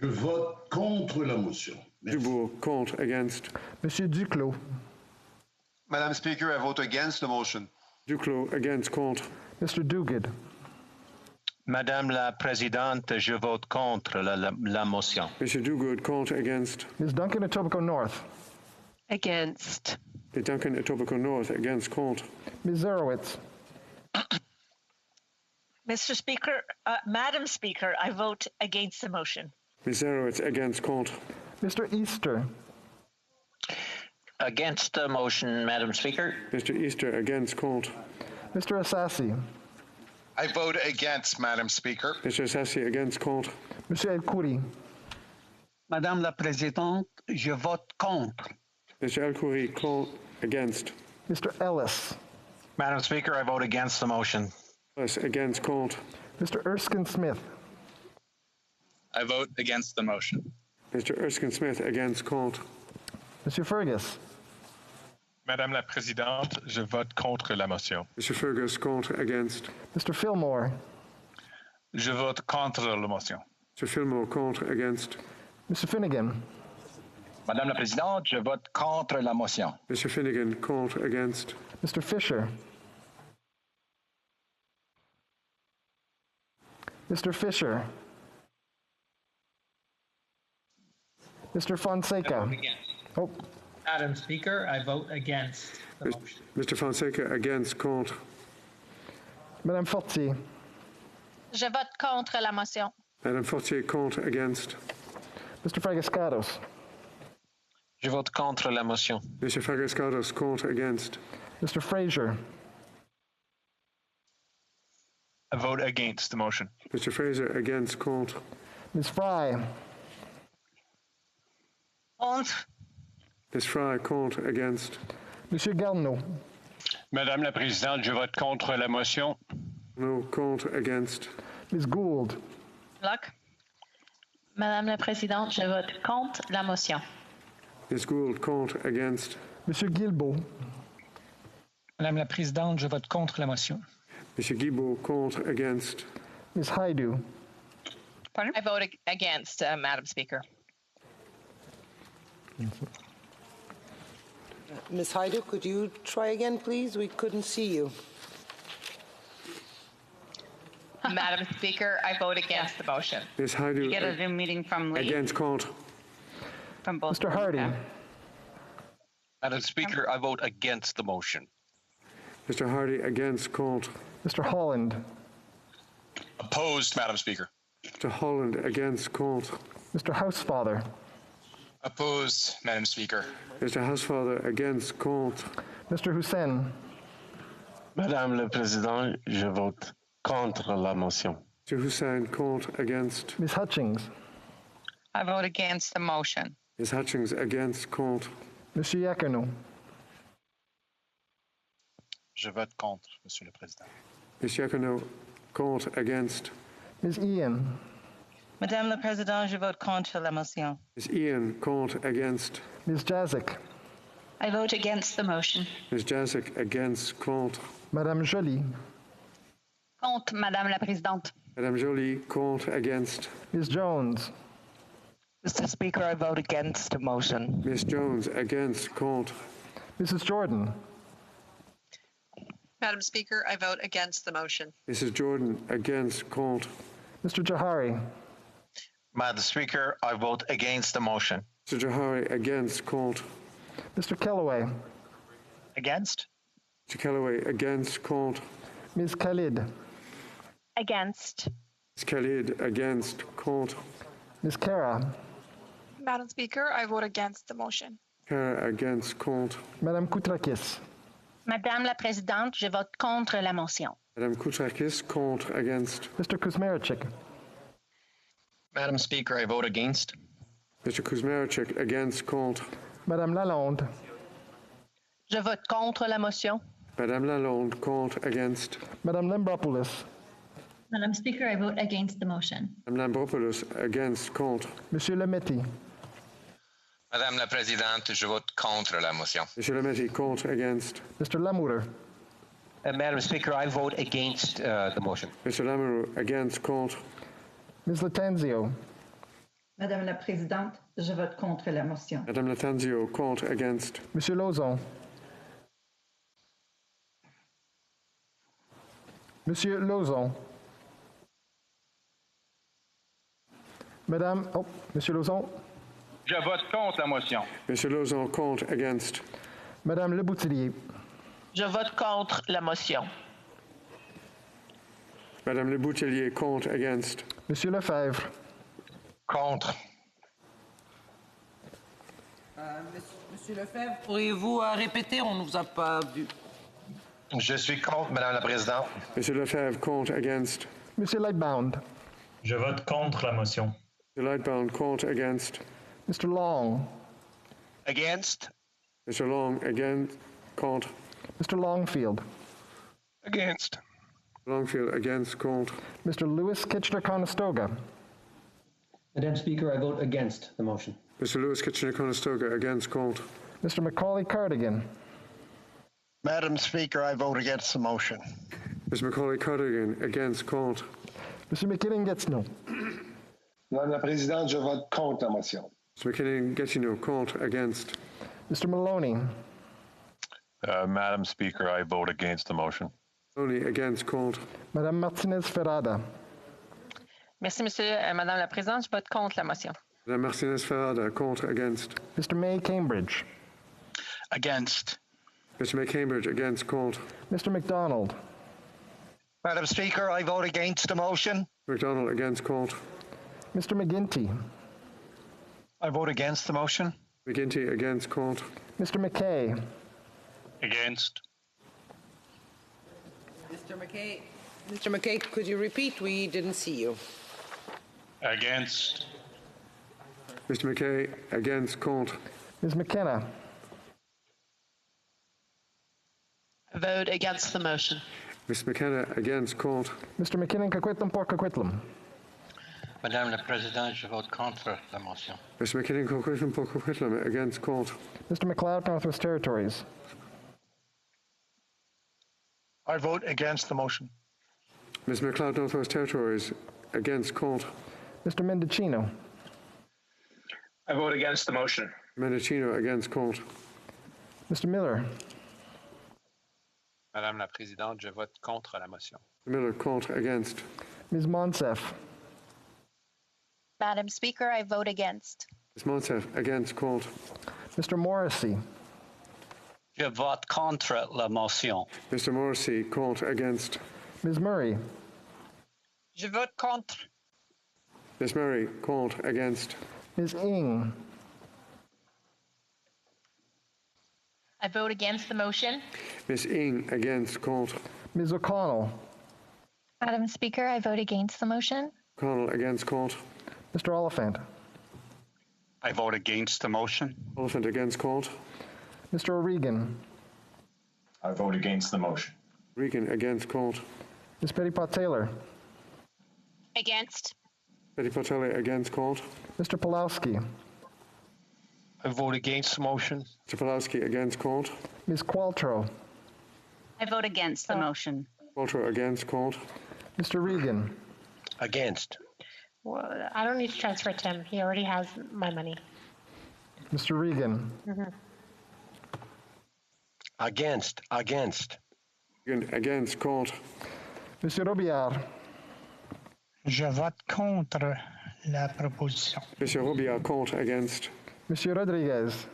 Je vote contre la motion. Merci. Dubourg, contre, against. Monsieur Duclos. Madam Speaker, I vote against the motion. Duclos, against, contre. Mr. Duguid. Madame la Présidente, je vote contre la motion. Mr. Duguid, contre, against. Ms. Duncan Etobicoke North. Against. Ms. Duncan Etobicoke North, against, contre. Ms. Zerowitz. Mr. Speaker, Madam Speaker, I vote against the motion. Ms. Zerowitz, against, contre. Mr. Easter. Against the motion, Madam Speaker. Mr. Easter, against, contre. Mr. Assassi. I vote against, Madam Speaker. Mr. Assassi, against, contre. Monsieur El Khoury. Madame la Présidente, je vote contre. Mr. El Khoury, against. Mr. Ellis. Madam Speaker, I vote against the motion. Ellis, against, contre. Mr. Erskine Smith. I vote against the motion. Mr. Erskine Smith, against, contre. Monsieur Fergus. Madame la Présidente, je vote contre la motion. Mr. Fergus, contre, against. Mr. Fillmore. Je vote contre la motion. Mr. Fillmore, contre, against. Mr. Finnegan. Madame la Présidente, je vote contre la motion. Mr. Finnegan, contre, against. Mr. Fisher. Mr. Fisher. Mr. Fonseca. Oh. Madam Speaker, I vote against the motion. Mr. Fonseca, against, contre. Madame Fortier. Je vote contre la motion. Madame Fortier, contre, against. Mr. Fragascados. Je vote contre la motion. Mr. Fragascados, contre, against. Mr. Fraser. I vote against the motion. Mr. Fraser, against, contre. Ms. Fry. Contre. Ms. Fry, contre, against. Monsieur Garneau. Madame la Présidente, je vote contre la motion. No, contre, against. Ms. Gould. Luck. Madame la Présidente, je vote contre la motion. Ms. Gould, contre, against. Monsieur Guilbeault. Madame la Présidente, je vote contre la motion. Monsieur Guilbeault, contre, against. Ms. Haidu. Pardon? I vote against, Madam Speaker. Ms. Haidu, could you try again, please? We couldn't see you. Madam Speaker, I vote against the motion. Ms. Haidu, You get a Zoom meeting from Lee. against, contre. From both. Mr. Hardy. Madam Speaker, I vote against the motion. Mr. Hardy against, contre. Mr. Holland. Opposed, Madam Speaker. Mr. Holland against, contre. Mr. Housefather. Opposed, Madam Speaker. Mr. Housefather against, contre. Mr. Hussein. Madame le Président, je vote contre la motion. Mr. Hussein, contre, against. Ms. Hutchings. I vote against the motion. Ms. Hutchings against, contre. Monsieur Iacono. Je vote contre, Monsieur le Président. Ms. Iacono, contre, against. Ms. Ian. Madame la Présidente, je vote contre la motion. Ms. Ian, contre, against. Ms. Jazik. I vote against the motion. Ms. Jazik against, contre. Madame Joly. Contre, Madame la Présidente. Madame Joly, contre, against. Ms. Jones. Mr. Speaker, I vote against the motion. Ms. Jones against, contre. Mrs. Jordan. Madam Speaker, I vote against the motion. Mrs. Jordan against, contre. Mr. Jahari. Madam Speaker, I vote against the motion. Mr. Jahari against, contre. Mr. Kellaway. Against? Mr. Kellaway against, contre. Ms. Khalid. Against. Ms. Khalid against, contre. Ms. Kara. Madam Speaker, I vote against the motion. Kara against, contre. Madame Koutrakis. Madame la Présidente, je vote contre la motion. Madame Koutrakis, contre, against. Mr. Kuzmaricik. Madam Speaker, I vote against. Mr. Kuzmaricik against, contre. Madame Lalonde. Je vote contre la motion. Madame Lalonde, contre, against. Madame Lambropoulos. Madam Speaker, I vote against the motion. Madame Lambropoulos against, contre. Monsieur Lemetti. Madame la Présidente, je vote contre la motion. Monsieur Lemetti, contre, against. Mr. Lamoureux. Madam Speaker, I vote against the motion. Mr. Lamoureux against, contre. Ms. Latanzio. Madame la Présidente, je vote contre la motion. Madame Latanzio, contre, against. Monsieur Lauzon. Monsieur Lauzon. Madame, Monsieur Lauzon. Je vote contre la motion. Monsieur Lauzon, contre, against. Madame Leboutillier. Je vote contre la motion. Madame Le Boutellier, contre, against. Monsieur Lefebvre. Contre. Monsieur Lefebvre, pourriez-vous répéter? On ne vous a pas vu. Je suis contre, Madame la Présidente. Monsieur Lefebvre, contre, against. Monsieur Lightbound. Je vote contre la motion. Mr. Lightbound, contre, against. Mr. Long. Against. Mr. Long, against, contre. Mr. Longfield. Against. Longfield, against, contre. Mr. Lewis Kitchener-Conestoga. Madam Speaker, I vote against the motion. Mr. Lewis Kitchener-Conestoga, against, contre. Mr. Macaulay Cardigan. Madam Speaker, I vote against the motion. Mr. Macaulay Cardigan, against, contre. Mr. McKinnon-Gatineau. Madame la Présidente, je vote contre la motion. Mr. McKinnon-Gatineau, contre, against. Mr. Maloney. Madam Speaker, I vote against the motion. Only against, contre. Madame Martinez-Ferrada. Merci, Monsieur. Madame la Présidente, je vote contre la motion. Madame Martinez-Ferrada, contre, against. Mr. May Cambridge. Against. Mr. May Cambridge, against, contre. Mr. McDonald. Madam Speaker, I vote against the motion. McDonald, against, contre. Mr. McGuinty. I vote against the motion. McGuinty, against, contre. Mr. McKay. Against. Mr. McKay, could you repeat? We didn't see you. Against. Mr. McKay, against, contre. Ms. McKenna. I vote against the motion. Ms. McKenna, against, contre. Mr. McKinnon-Coquitlam pour Coquitlam. Madame la Présidente, je vote contre la motion. Mr. McKinnon-Coquitlam pour Coquitlam, against, contre. Mr. McLeod, Northwest Territories. I vote against the motion. Ms. McLeod, Northwest Territories, against, contre. Mr. Mendocino. I vote against the motion. Mendocino, against, contre. Mr. Miller. Madame la Présidente, je vote contre la motion. Miller, contre, against. Ms. Monsef. Madam Speaker, I vote against. Ms. Monsef, against, contre. Mr. Morrissey. Je vote contre la motion. Mr. Morrissey, contre, against. Ms. Murray. Je vote contre. Ms. Murray, contre, against. Ms. Ng. I vote against the motion. Ms. Ng, against, contre. Ms. O'Connell. Madam Speaker, I vote against the motion. O'Connell, against, contre. Mr. Oliphant. I vote against the motion. Oliphant, against, contre. Mr. O'Regan. I vote against the motion. Regan, against, contre. Ms. Petitpat Taylor. Against. Petitpat Taylor, against, contre. Mr. Pulowski. I vote against the motion. Mr. Pulowski, against, contre. Ms. Qualtrough. I vote against the motion. Qualtrough, against, contre. Mr. Regan. Against. Well, I don't need to transfer it to him. He already has my money. Mr. Regan. Against. Regan, against, contre. Monsieur Robillard. Je vote contre la proposition. Monsieur Robillard, contre, against. Monsieur Rodriguez.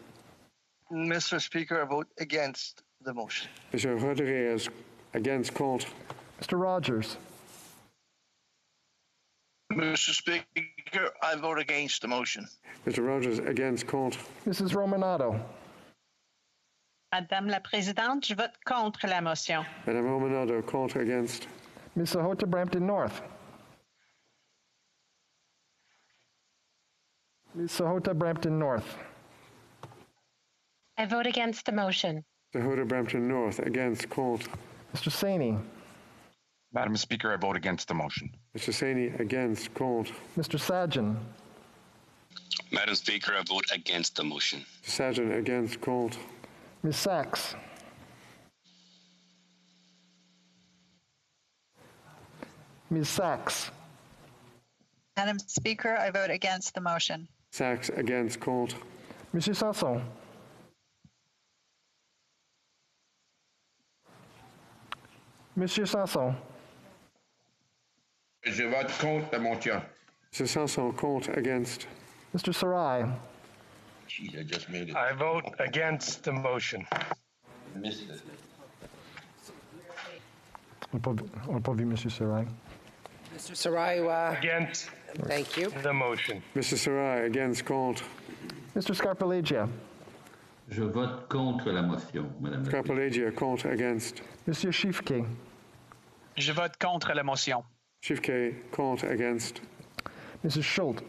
Mr. Speaker, I vote against the motion. Monsieur Rodriguez, against, contre. Mr. Rogers. Mr. Speaker, I vote against the motion. Mr. Rogers, against, contre. Mrs. Romanado. Madame la Présidente, je vote contre la motion. Madame Romanado, contre, against. Ms. Sahota Brampton North. Ms. Sahota Brampton North. I vote against the motion. Sahota Brampton North, against, contre. Mr. Saney. Madam Speaker, I vote against the motion. Mr. Saney, against, contre. Mr. Sajan. Madam Speaker, I vote against the motion. Mr. Sajan, against, contre. Ms. Sachs. Ms. Sachs. Madam Speaker, I vote against the motion. Sachs, against, contre. Monsieur Sanson. Monsieur Sanson. Je vote contre la motion. Mr. Sanson, contre, against. Mr. Sarai. Jeez, I just made it. I vote against the motion. Missed it. On n'a pas vu Monsieur Sarai. Mr. Sarai, Against thank you. the motion. Mr. Sarai, against, contre. Mr. Scarpellegia. Je vote contre la motion, Madame la Présidente. Scarpellegia, contre, against. Monsieur Schiffke. Je vote contre la motion. Schiffke, contre, against. Mrs. Schultz.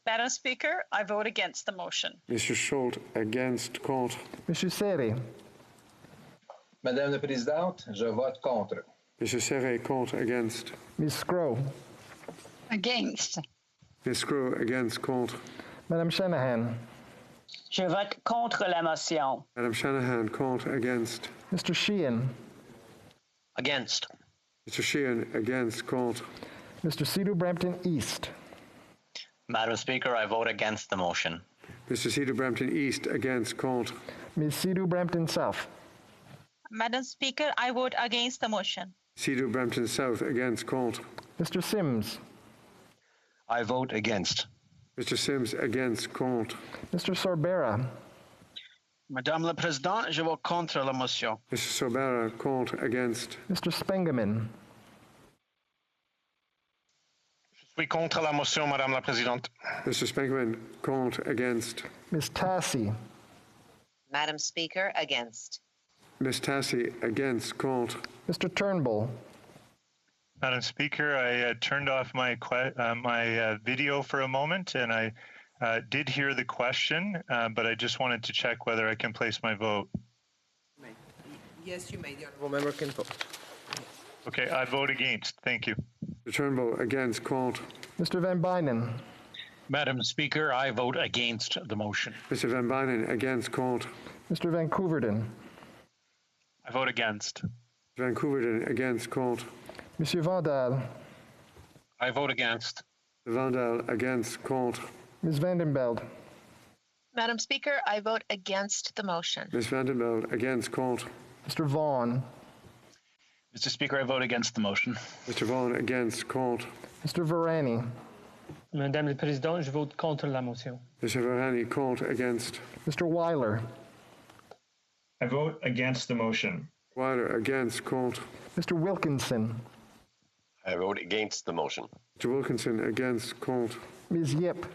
Madam Speaker, I vote against the motion. Mr. Schultz, against, contre. Monsieur Serré. Madame la Présidente, je vote contre. Mr. Serré, contre, against. Ms. Scrow. Against. Ms. Screw, against, contre. Madame Shanahan. Je vote contre la motion. Madam Shanahan, contre, against. Mr. Sheehan. Against. Mr. Sheehan, against, contre. Mr. Cedar Brampton East. Madam Speaker, I vote against the motion. Mr. Cedar Brampton East, against, contre. Ms. Cedar Brampton South. Madam Speaker, I vote against the motion. Cedar Brampton South, against, contre. Mr. Sims. I vote against. Mr. Sims, against, contre. Mr. Sorbera. Madame la Présidente, je vote contre la motion. Mr. Sorbera, contre, against. Mr. Spengeman. Je suis contre la motion, Madame la Présidente. Mr. Spengeman, contre, against. Ms. Tassi. Madam Speaker, against. Ms. Tassi, against, contre. Mr. Turnbull. Madam Speaker, I turned off my video for a moment, and I did hear the question, but I just wanted to check whether I can place my vote. Yes, you may. The honourable member can vote. Okay, I vote against. Thank you. Mr. Turnbull, against, contre. Mr. Van Bynen. Madam Speaker, I vote against the motion. Mr. Van Bynen, against, contre. Mr. Van Couverden. I vote against. Van Couverden, against, contre. Monsieur Vandal. I vote against. Vandal, against, contre. Ms. Vandenbeld. Madam Speaker, I vote against the motion. Ms. Vandenbeld, against, contre. Mr. Vaughan. Mr. Speaker, I vote against the motion. Mr. Vaughan, against, contre. Mr. Varani. Madame la Présidente, je vote contre la motion. Mr. Varani, contre, against. Mr. Weiler. I vote against the motion. Wilder, against, contre. Mr. Wilkinson. I vote against the motion. Mr. Wilkinson, against, contre. Ms. Yip.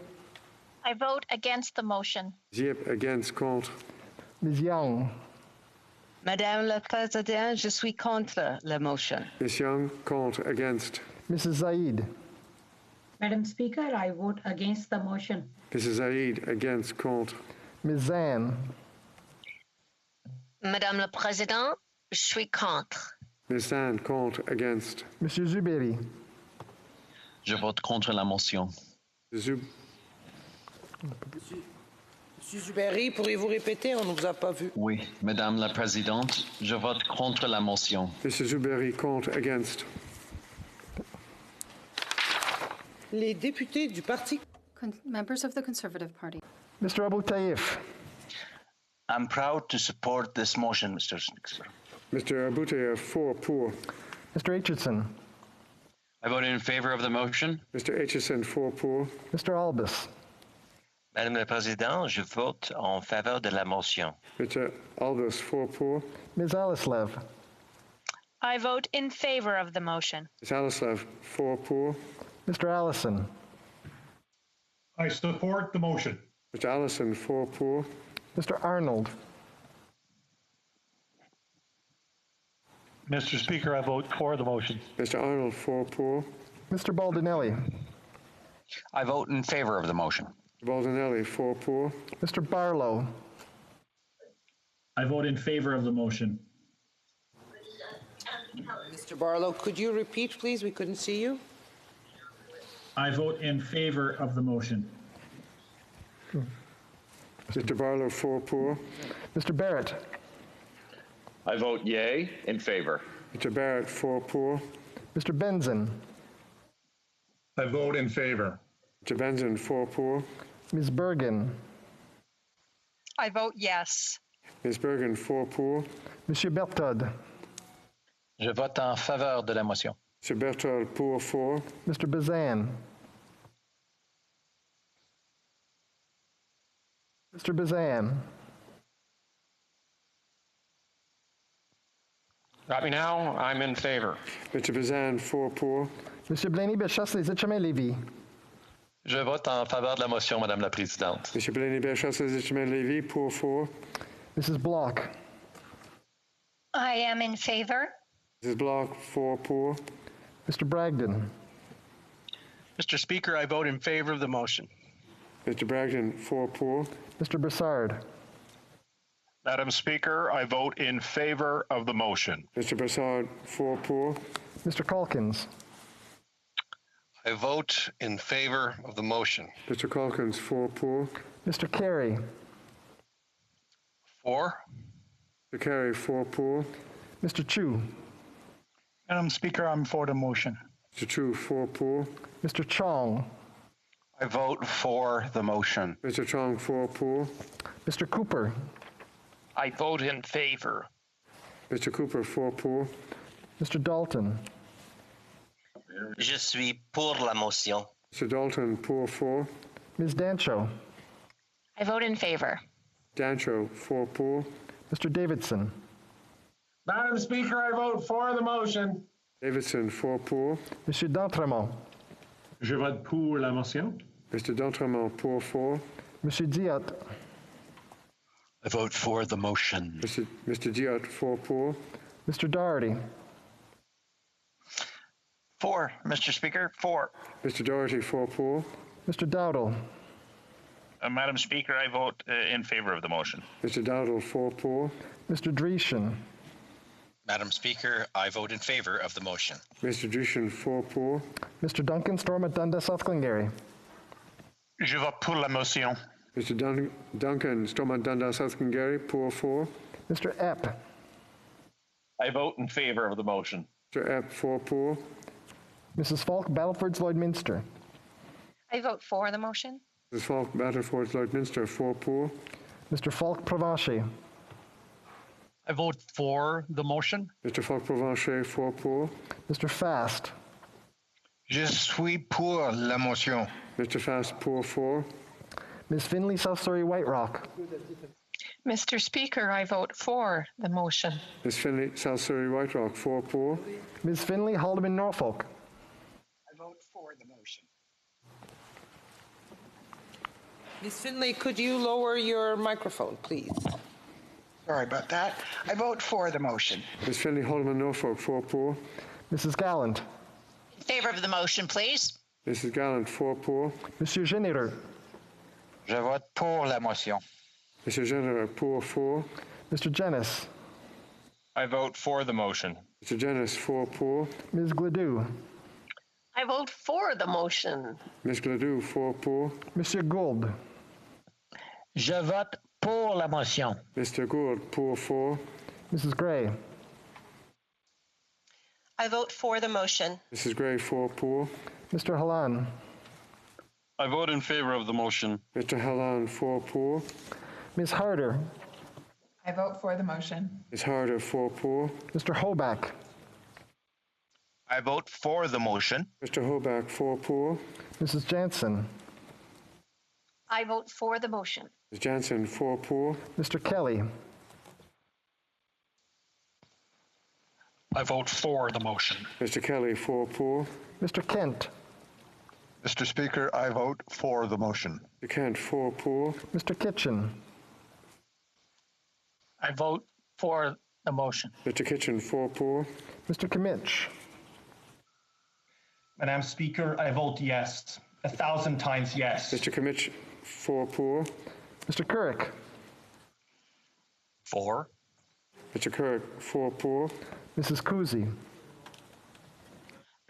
I vote against the motion. Yip, against, contre. Ms. Young. Madame la Présidente, je suis contre la motion. Ms. Young, contre, against. Mrs. Zaid. Madam Speaker, I vote against the motion. Mrs. Zaid, against, contre. Ms. Zan. Madame la Présidente, je suis contre. Ms. Zan, contre, against. Monsieur Zuberi. Je vote contre la motion. Monsieur Zuberi, pourriez-vous répéter? On ne vous a pas vu. Oui, Madame la Présidente, je vote contre la motion. Mr. Zuberi, contre, against. Les députés du Parti... Members of the Conservative Party. Mr. Abu Taif. I'm proud to support this motion, Mr. Speaker. Mr. Abu Taif, pour. Mr. Aitchison. I vote in favor of the motion. Mr. Aitchison, pour. Mr. Albus. Madame la Présidente, je vote en faveur de la motion. Mr. Albus, pour. Ms. Alislev. I vote in favor of the motion. Ms. Alislev, pour. Mr. Allison. I support the motion. Mr. Allison, pour. Mr. Arnold. Mr. Speaker, I vote for the motion. Mr. Arnold, pour. Mr. Baldinelli. I vote in favor of the motion. Baldinelli, pour. Mr. Barlow. I vote in favor of the motion. Mr. Barlow, could you repeat, please? We couldn't see you. I vote in favor of the motion. Mr. Barlow, pour. Mr. Barrett. I vote yea in favor. Mr. Barrett, pour. Mr. Benzin. I vote in favor. Mr. Benzin, pour. Ms. Bergen. I vote yes. Ms. Bergen, pour. Monsieur Berthoud. Je vote en faveur de la motion. Mr. Berthold, pour. Mr. Bazan. Mr. Bazan. Got me now? I'm in favor. Mr. Bazan, pour. Monsieur Blaney-Bellechasse, les Etchemins-Lévis. Je vote en faveur de la motion, Madame la Présidente. Monsieur Blaney-Bellechasse, les Etchemins-Lévis, pour. Mrs. Block. I am in favor. Mrs. Block, pour. Mr. Bragdon. Mr. Speaker, I vote in favor of the motion. Mr. Bragdon, pour. Mr. Broussard. Madam Speaker, I vote in favor of the motion. Mr. Broussard, pour. Mr. Calkins. I vote in favor of the motion. Mr. Calkins, pour. Mr. Carey. For. Mr. Carey, pour. Mr. Chu. Madam Speaker, I'm for the motion. Mr. Chu, pour. Mr. Chong. I vote for the motion. Mr. Chong, pour. Mr. Cooper. I vote in favor. Mr. Cooper, pour. Mr. Dalton. Je suis pour la motion. Mr. Dalton, pour. Ms. Dancho. I vote in favor. Dancho, pour. Mr. Davidson. Madam Speaker, I vote for the motion. Davidson, pour. Monsieur d'Entremont. Je vote pour la motion. Mr. d'Entremont, pour. Monsieur Diot. I vote for the motion. Mr. Diot, pour. Mr. Doherty. For, Mr. Speaker, for. Mr. Doherty, pour. Mr. Dowdle. Madam Speaker, I vote in favor of the motion. Mr. Dowdle, pour. Mr. Dreeshen. Madam Speaker, I vote in favor of the motion. Mr. Dreeshen, pour. Mr. Duncan Stormont Dundas South Glengarry. Je vote pour la motion. Mr. Duncan Stormont Dundas South Glengarry, pour. Mr. Epp. I vote in favor of the motion. Mr. Epp, pour. Mrs. Falk Battlefords Lloydminster. I vote for the motion. Mrs. Falk Battlefords Lloydminster, pour. Mr. Falk Provencher. I vote for the motion. Mr. Falk Provencher, pour. Mr. Fast. Je suis pour la motion. Mr. Fast, pour. Ms. Finley South Surrey White Rock. Mr. Speaker, I vote for the motion. Ms. Finley, South Surrey White Rock, 4-4. Ms. Finley, Haldimand, Norfolk. I vote for the motion. Ms. Finley, could you lower your microphone, please? Sorry about that. I vote for the motion. Ms. Finley, Haldimand, Norfolk, 4-4. Mrs. Gallant. In favor of the motion, please. Mrs. Gallant, 4-4. Monsieur Généreux. Je vote pour la motion. Mr. Généreux, pour 4. Mr. Jenis. I vote for the motion. Mr. Jenis, 4-4. Ms. Gladue. I vote for the motion. Ms. Gladue, 4-4. Monsieur Gould. Je vote pour la motion. Mr. Gould, pour 4. Mrs. Gray. I vote for the motion. Mrs. Gray, 4-4. Mr. Halan. I vote in favor of the motion. Mr. Halan, 4-4. Ms. Harder. I vote for the motion. Ms. Harder, 4-4. Mr. Hoback. I vote for the motion. Mr. Hoback, 4-4. Mrs. Jansen. I vote for the motion. Ms. Jansen, 4-4. Mr. Kelly. I vote for the motion. Mr. Kelly, 4-4. Mr. Kent. Mr. Speaker, I vote for the motion. Mr. Kent, 4-4. Mr. Kitchen. I vote for the motion. Mr. Kitchen, 4-4. Mr. Kimmich. Madam Speaker, I vote yes. 1,000 times yes. Mr. Kimmich, 4-4. Mr. Kirk. 4. Mr. Kirk, 4-4. Mrs. Kuzi.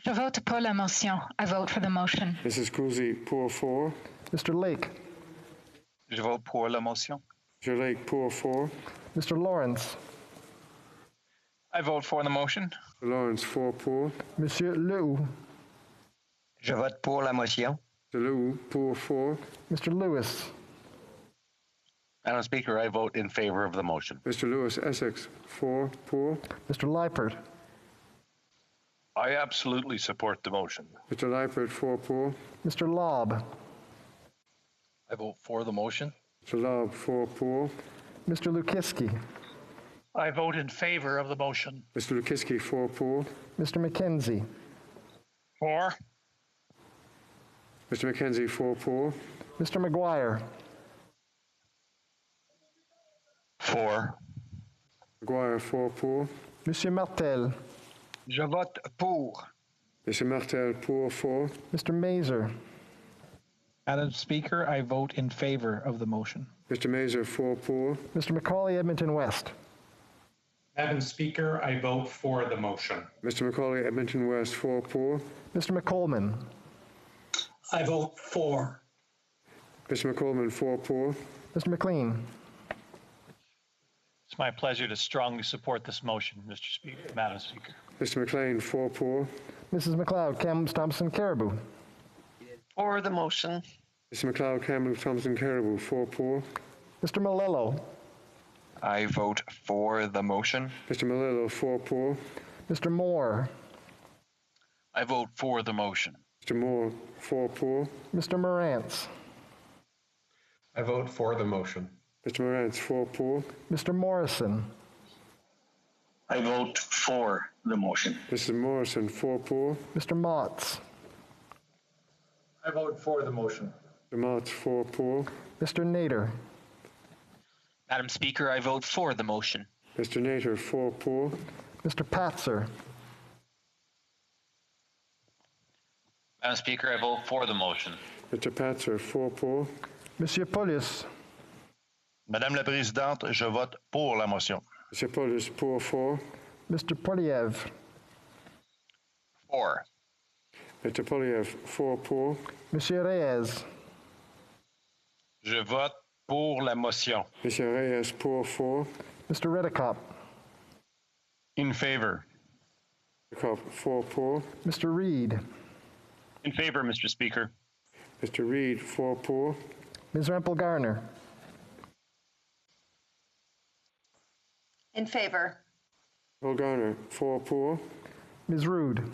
Je vote pour la motion. I vote for the motion. Mrs. Kuzi, pour 4. Mr. Lake. Je vote pour la motion. Mr. Lake, pour 4. Mr. Lawrence. I vote for the motion. Mr. Lawrence, 4-4. Monsieur Lehoux. Je vote pour la motion. Mr. Lehoux, pour 4. Mr. Lewis. Madam Speaker, I vote in favor of the motion. Mr. Lewis, Essex, 4-4. Mr. Leipert. I absolutely support the motion. Mr. Leipert, 4-4. Mr. Lobb. I vote for the motion. Mr. Lobb, 4-4. Mr. Lukiski. I vote in favor of the motion. Mr. Lukiski, 4-4. Mr. McKenzie. 4. Mr. McKenzie, 4-4. Mr. McGuire. 4. McGuire, 4-4. Monsieur Martel. Je vote pour. Mr. Martel, pour 4. Mr. Mazer. Madam Speaker, I vote in favor of the motion. Mr. Mazer, 4-4. Mr. Macaulay, Edmonton West. Madam Speaker, I vote for the motion. Mr. Macaulay, Edmonton West, 4-4. Mr. McColman. I vote for. Mr. McColman, 4-4. Mr. McLean. It's my pleasure to strongly support this motion, Mr. Speaker, Madam Speaker. Mr. McLean, 4-4. Mrs. McLeod, Kamloops, Thompson, Caribou. For the motion. Mr. McLeod, Kamloops, Thompson, Caribou, 4-4. Mr. Malillo. I vote for the motion. Mr. Malillo, 4-4. Mr. Moore. I vote for the motion. Mr. Moore, 4-4. Mr. Morantz. I vote for the motion. Mr. Morantz, 4-4. Mr. Morrison. I vote for the motion. Mr. Morrison, 4-4. Mr. Motts. I vote for the motion. Mr. Motts, 4-4. Mr. Nader. Madam Speaker, I vote for the motion. Mr. Nader, 4-4. Mr. Patzer. Madam Speaker, I vote for the motion. Mr. Patzer, 4-4. Monsieur Paulus. Madame la Présidente, je vote pour la motion. Mr. Paulus, pour 4. Mr. Poliev. 4. Mr. Poliev, 4-4. Monsieur Reyes. Je vote pour la motion. Mr. Reyes, pour 4. Mr. Redekop. In favor. Redekop, 4-4. Mr. Reed. In favor, Mr. Speaker. Mr. Reed, 4-4. Ms. Rempel-Garner. In favor. Rempel-Garner, 4-4. Ms. Rood.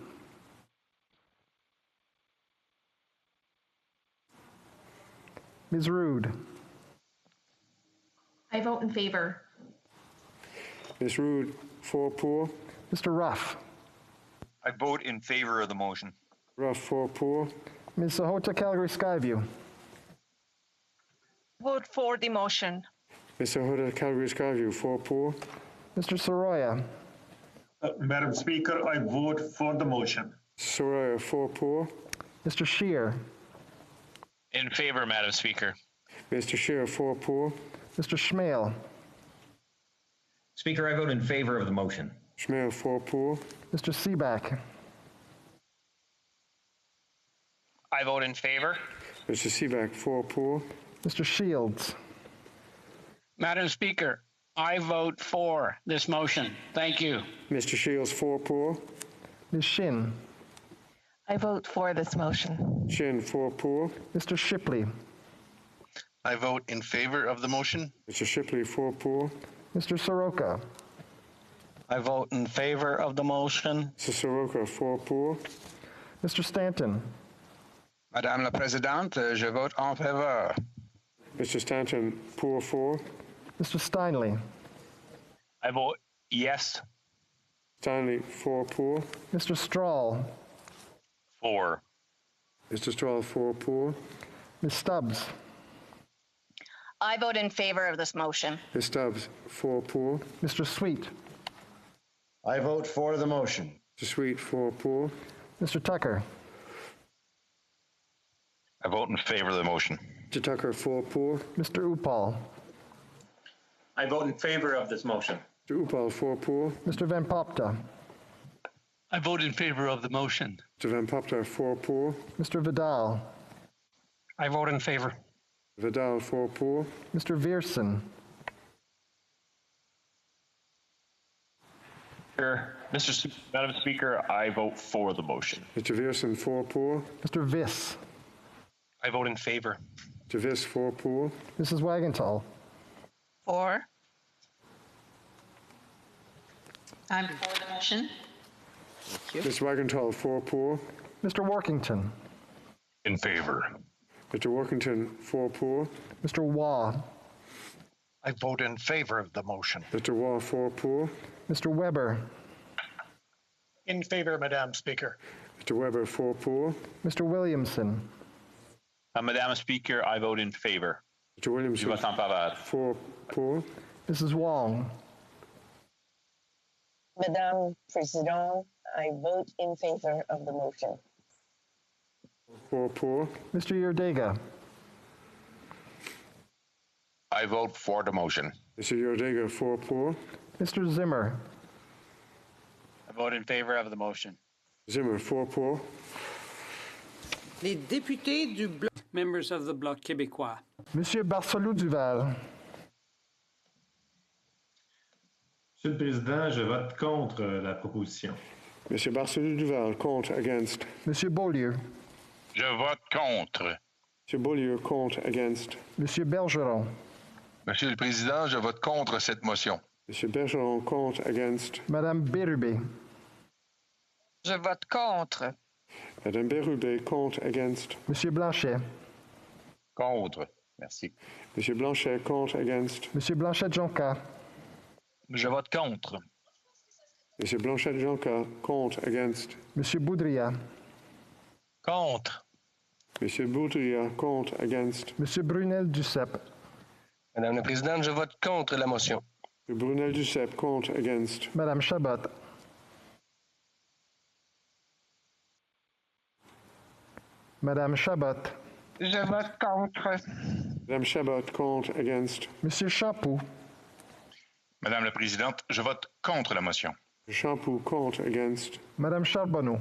I vote vote in favor. Ms. Rood, 4 pour. Mr. Ruff. I vote in favor of the motion. Ruff, 4 pour. Ms. Sahota Calgary Skyview. Vote for the motion. Ms. Sahota Calgary Skyview, 4 pour. Mr. Soroya. Madam Speaker, I vote for the motion. Soraya, 4 pour. Mr. Shear. In favor, Madam Speaker. Mr. Shear, 4 pour. Mr. Schmale. Speaker, I vote in favor of the motion. Schmale, 4 pour. Mr. Seaback. I vote in favor. Mr. Seaback, 4 pour. Mr. Shields. Madam Speaker, I vote for this motion. Thank you. Mr. Shields, 4 pour. Ms. Shin. I vote for this motion. Shin, 4 pour. Mr. Shipley. I vote in favor of the motion. Mr. Shipley, 4 pour. Mr. Soroka. I vote in favor of the motion. Mr. Soroka, 4 pour. Mr. Stanton. Madame la Présidente, je vote en faveur. Mr. Stanton, pour 4. Mr. Steinley. I vote yes. Stanley, 4 pour. Mr. Strahl. 4. Mr. Strahl, 4 pour. Ms. Stubbs. I vote in favor of this motion. Ms. Stubbs, 4 pour. Mr. Sweet. I vote for the motion. Mr. Sweet, 4 pour. Mr. Tucker. I vote in favor of the motion. Mr. Tucker, 4 pour. Mr. Upal. I vote in favor of this motion. Mr. Upal, 4 pour. Mr. Van Popta. I vote in favor of the motion. Mr. Van Popta, 4 pour. Mr. Vidal. I vote in favor. Vidal, 4 pour. Mr. Viersen. Madam Speaker, I vote for the motion. Mr. Viersen, 4 pour. Mr. Viss. I vote in favor. Mr. Viss, 4 pour. Mrs. Wagenthal. 4. I'm for the motion. Ms. Wagenthal, 4 pour. Mr. Workington. In favor. Mr. Workington, 4 pour. Mr. Waugh. I vote in favor of the motion. Mr. Waugh, 4 pour. Mr. Weber. In favor, Madam Speaker. Mr. Weber, 4 pour. Mr. Williamson. Madam Speaker, I vote in favor. Mr. Williamson, Je vote en faveur. 4 pour. Mrs. Wong. Madame President, I vote in favor of the motion. 4 pour. Mr. Yerdega. I vote for the motion. Mr. Yerdega, 4 pour. Mr. Zimmer. I vote in favor of the motion. Zimmer, 4 pour. Les députés du Bloc. Members of the Bloc québécois. Monsieur Barcelou Duval. Monsieur le Président, je vote contre la proposition. Monsieur Barcelou Duval, contre, against. Monsieur Beaulieu. Je vote contre. Monsieur Beaulieu, contre, against. Monsieur Bergeron. Monsieur le Président, je vote contre cette motion. Monsieur Bergeron, contre, against. Madame Bérubé. Je vote contre. Madame Bérubé, contre, against. Monsieur Blanchet. Contre. Merci. Monsieur Blanchet, contre, against. Monsieur Blanchet-Jonca. Je vote contre. Monsieur Blanchet-Jonca, contre, against. Monsieur Boudria. Contre. Monsieur Boudria, contre, against. Monsieur Brunel-Duceppe. Madame la Présidente, je vote contre la motion. Monsieur Brunel-Duceppe, contre, against. Madame Chabot. Madame Chabot. Je vote contre. Madame Chabot, contre, against. Monsieur Champoux. Madame la Présidente, je vote contre la motion. Champoux, contre, against. Madame Charbonneau.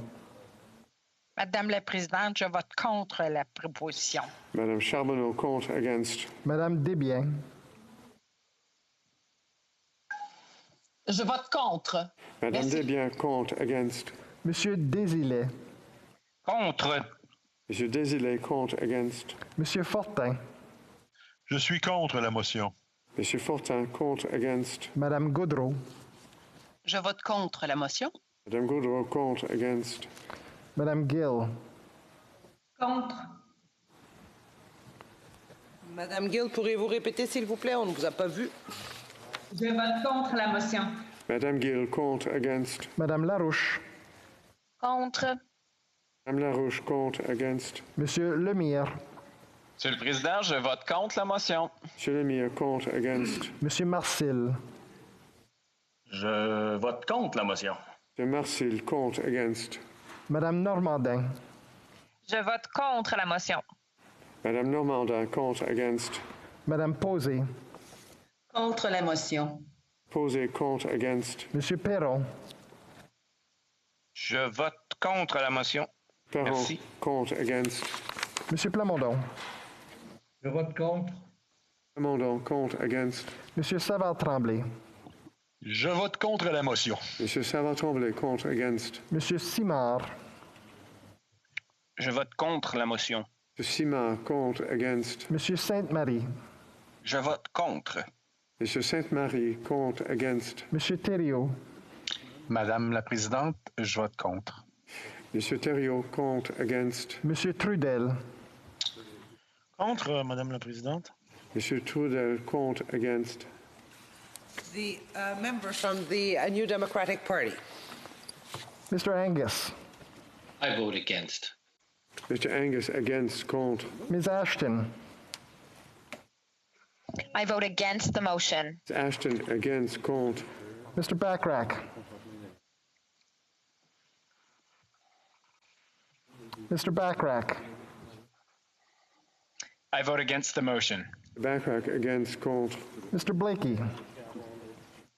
Madame la Présidente, je vote contre la proposition. Madame Charbonneau, contre, against. Madame Desbiens. Je vote contre. Madame Desbiens, contre, against. Monsieur Désilet. Contre. Monsieur Désilet, contre, against. Monsieur Fortin. Je suis contre la motion. Monsieur Fortin, contre, against. Madame Gaudreau. Je vote contre la motion. Madame Gaudreau, contre, against. Madame Gill. Contre. Madame Gill, pourriez-vous répéter, s'il vous plaît? On ne vous a pas vu. Je vote contre la motion. Madame Gill, contre, against. Madame Larouche. Contre. Madame Larouche, contre, against. Monsieur Lemire. Monsieur le Président, je vote contre la motion. Monsieur Lemire, contre, against. Monsieur Marcil. Je vote contre la motion. Monsieur Marcil, contre, against. Madame Normandin. Je vote contre la motion. Madame Normandin, contre, against. Madame Posé. Contre la motion. Posé, contre, against. Monsieur Perron. Je vote contre la motion. Perron, Merci. contre, against. Monsieur Plamondon. Je vote contre. Plamondon, contre, against. Monsieur Savard-Tremblay. Je vote contre la motion. Monsieur Savard-Tremblay, contre, against. Monsieur Simard. Je vote contre la motion. Monsieur Simard, contre, against. Monsieur Sainte-Marie. Je vote contre. Monsieur Sainte-Marie, contre, against. Monsieur Thériault. Madame la Présidente, je vote contre. Monsieur Thériault, contre, against. Monsieur Trudel. Contre, Madame la Présidente. Monsieur Trudel, contre, against. The member from the New Democratic Party. Mr. Angus. I vote against. Mr. Angus, against, contre. Ms. Ashton. I vote against the motion. Ms. Ashton, against, contre. Mr. Bachrach. Mr. Bachrach. I vote against the motion. Bachrach, against, contre. Mr. Blakey.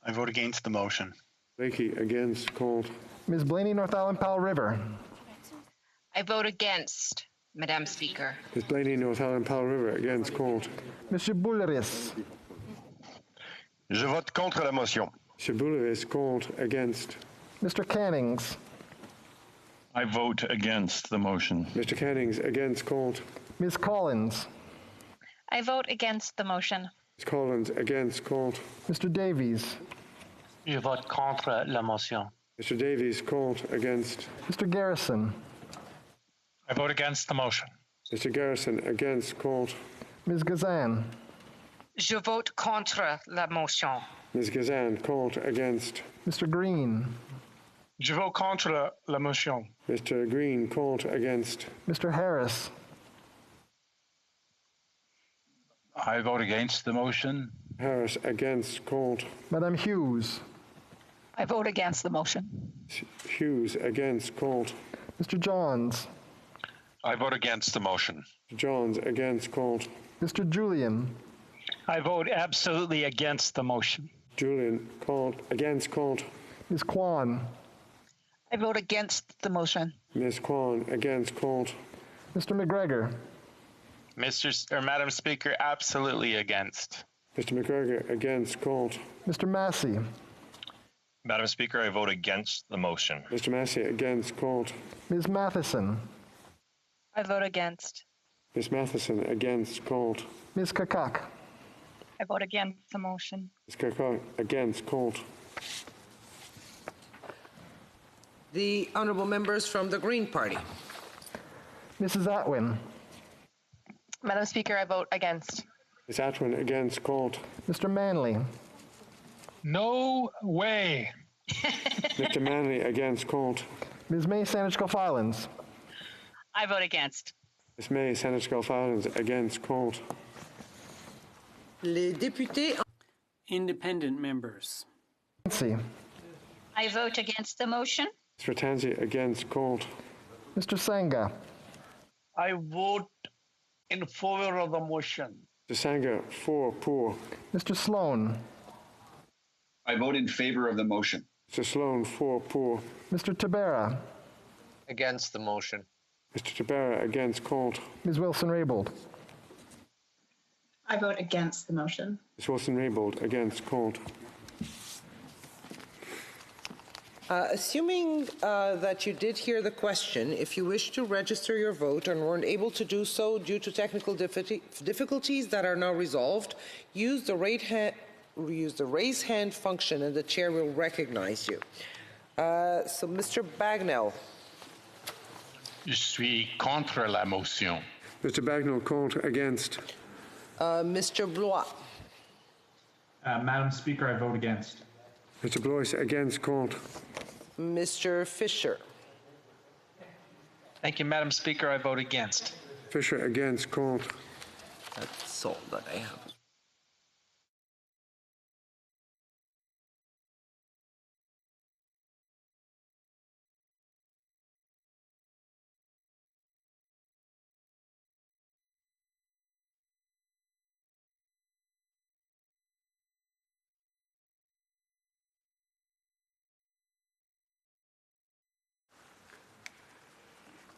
I vote against the motion. Blakey, against, contre. Ms. Blaney, North Island, Powell River. I vote against, Madam Speaker. Ms. Blaney, North Island, Powell River, against, contre. Monsieur Bouleris. Je vote contre la motion. Monsieur Bouleris, contre, against. Mr. Cannings. I vote against the motion. Mr. Cannings, against, contre. Ms. Collins. I vote against the motion. Ms. Collins, against, contre. Mr. Davies. Je vote contre la motion. Mr. Davies, contre, against. Mr. Garrison. I vote against the motion. Mr. Garrison, against, contre. Ms. Gazan. Je vote contre la motion. Ms. Gazan, contre, against. Mr. Green. Je vote contre la motion. Mr. Green, contre, against. Mr. Harris. I vote against the motion. Harris, against, contre. Madame Hughes. I vote against the motion. Hughes, against, contre. Mr. Johns. I vote against the motion. Johns, against, contre. Mr. Julian. I vote absolutely against the motion. Julian, contre, against, contre. Ms. Kwan. I vote against the motion. Ms. Kwan, against, contre. Mr. McGregor. Madam Speaker, absolutely against. Mr. McGregor, against, contre. Mr. Massey. Madam Speaker, I vote against the motion. Mr. Massey, against, contre. Ms. Matheson. I vote against. Ms. Matheson, against, contre. Ms. Kakak. I vote against the motion. Ms. Kakak, against, contre. The honourable members from the Green Party. Mrs. Atwin. Madam Speaker, I vote against. Ms. Atwin, against, contre. Mr. Manley. No way. Mr. Manley, against, contre. Ms. May, Saanich Gulf Islands. I vote against. Ms. May, Saanich Gulf Islands, against, contre. Les députés. Independent members. Nancy. I vote against the motion. Mr. Tanzi, against, contre. Mr. Sangha. I vote in favor of the motion. Mr. Sangha, pour. Mr. Sloan. I vote in favor of the motion. Mr. Sloan, pour. Mr. Tabera. Against the motion. Mr. Tabera, against, contre. Ms. Wilson-Raybould. I vote against the motion. Ms. Wilson-Raybould, against, contre. Assuming that you did hear the question, if you wish to register your vote and weren't able to do so due to technical difficulties that are now resolved, use the raise hand function and the chair will recognize you. So, Mr. Bagnell. Je suis contre la motion. Mr. Bagnell, contre, against. Mr. Blois. Madam Speaker, I vote against. Mr. Blois against, contre. Mr. Fisher. Thank you, Madam Speaker. I vote against. Fisher against, contre. That's all that I have.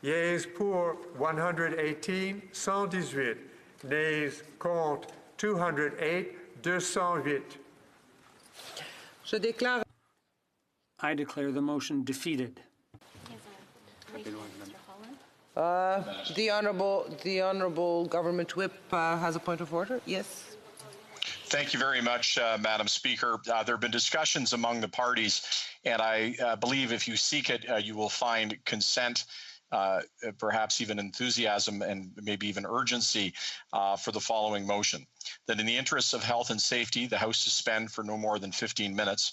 Yeas pour 118, 118. Nays contre 208, 208. I declare the motion defeated. The honourable government whip has a point of order. Yes. Thank you very much, Madam Speaker. There have been discussions among the parties, and I believe if you seek it, you will find consent, perhaps even enthusiasm and maybe even urgency for the following motion. That in the interests of health and safety, the House suspend for no more than 15 minutes,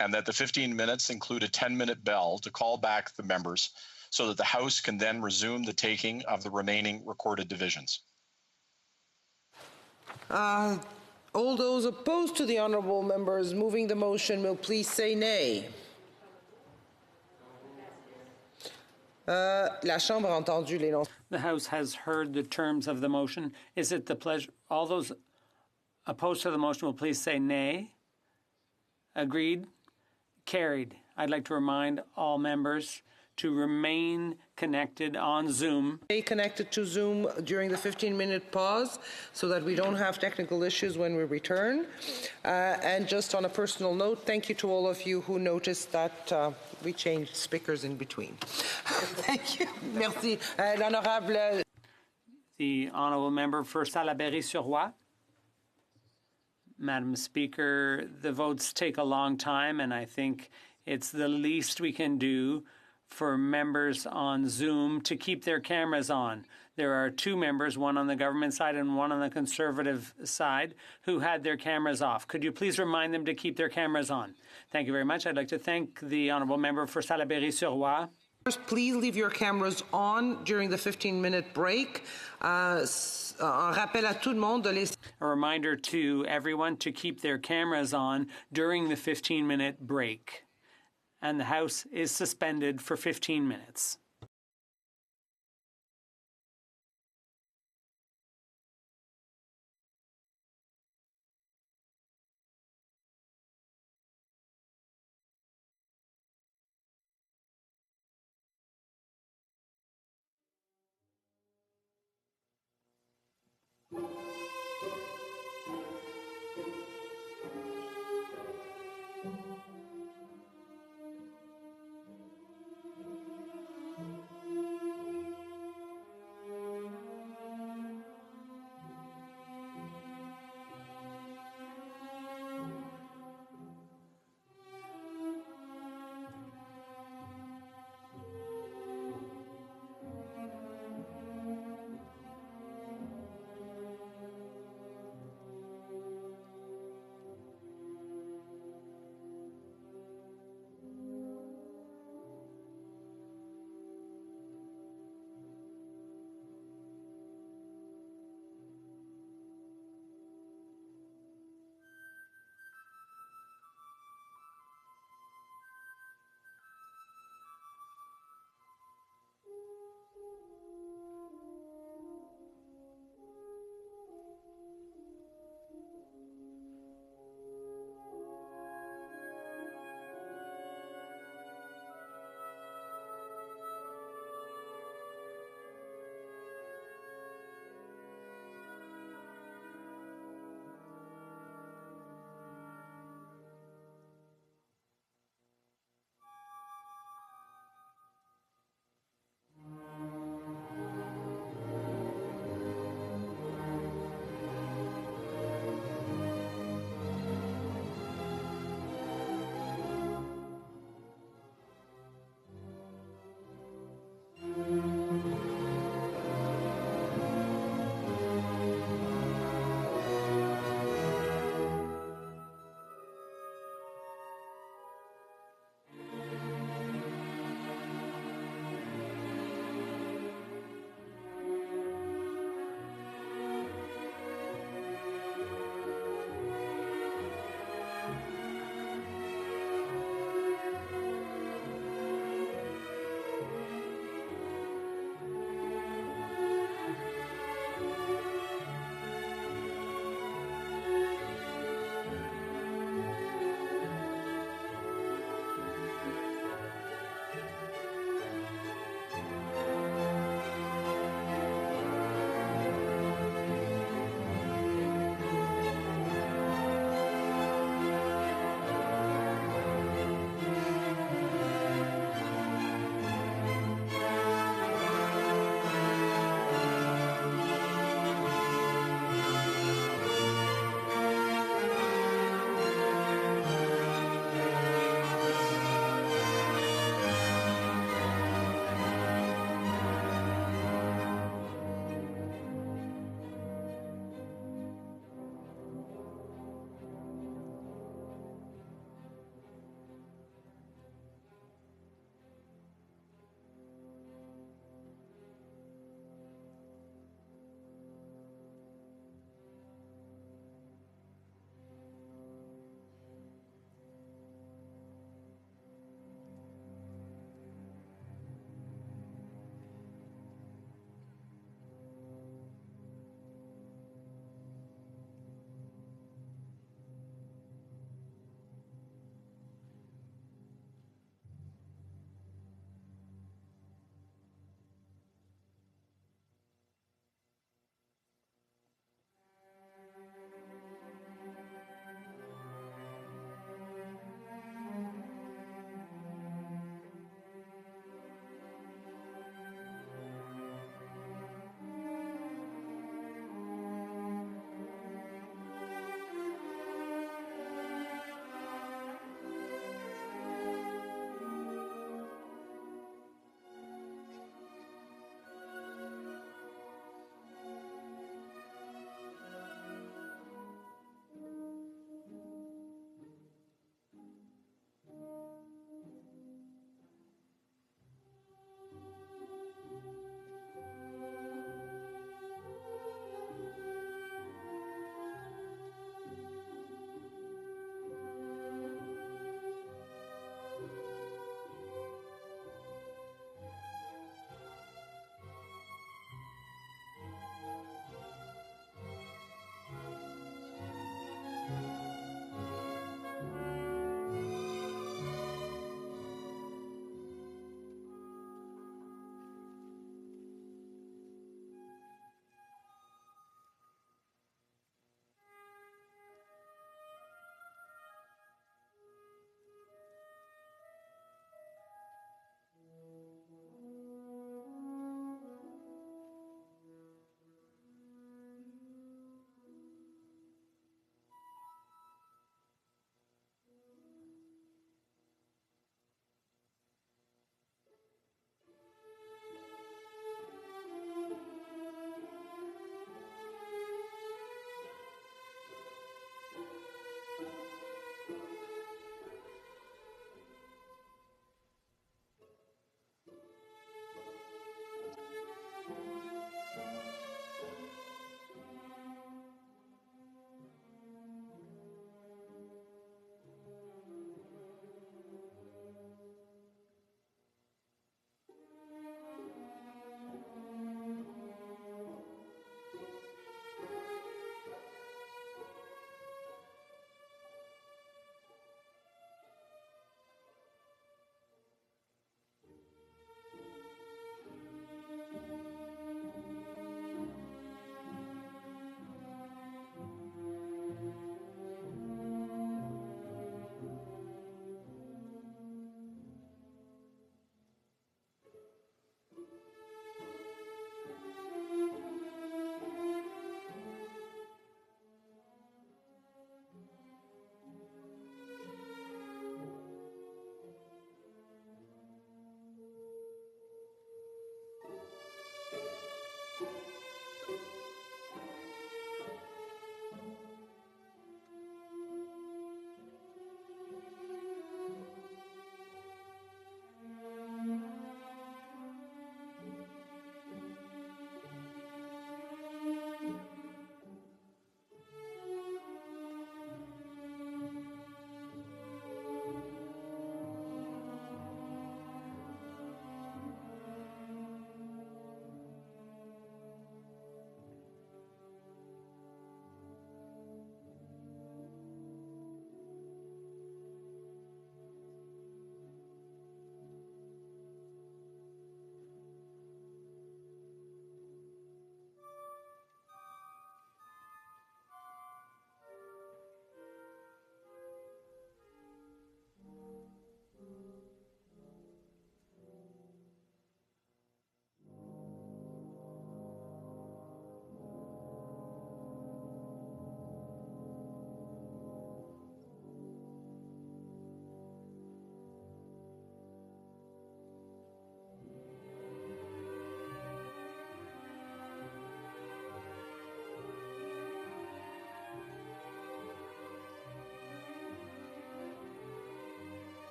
and that the 15 minutes include a 10-minute bell to call back the members so that the House can then resume the taking of the remaining recorded divisions. All those opposed to the honourable members moving the motion will please say nay. La Chambre a entendu l'énoncé. The House has heard the terms of the motion. Is it the pleasure? All those opposed to the motion will please say nay. Agreed? Carried. I'd like to remind all members to remain connected on Zoom. Stay connected to Zoom during the 15-minute pause so that we don't have technical issues when we return. And just on a personal note, thank you to all of you who noticed that we changed speakers in between. Thank you. Merci. L'honorable. The honourable member for Salaberry-sur-Roi. Madam Speaker, the votes take a long time, and I think it's the least we can do for members on Zoom to keep their cameras on. There are two members, one on the government side and one on the Conservative side, who had their cameras off. Could you please remind them to keep their cameras on? Thank you very much. I'd like to thank the honourable member for Salaberry-sur-Roi. Please leave your cameras on during the 15-minute break. A reminder to everyone to keep their cameras on during the 15-minute break. And the House is suspended for 15 minutes.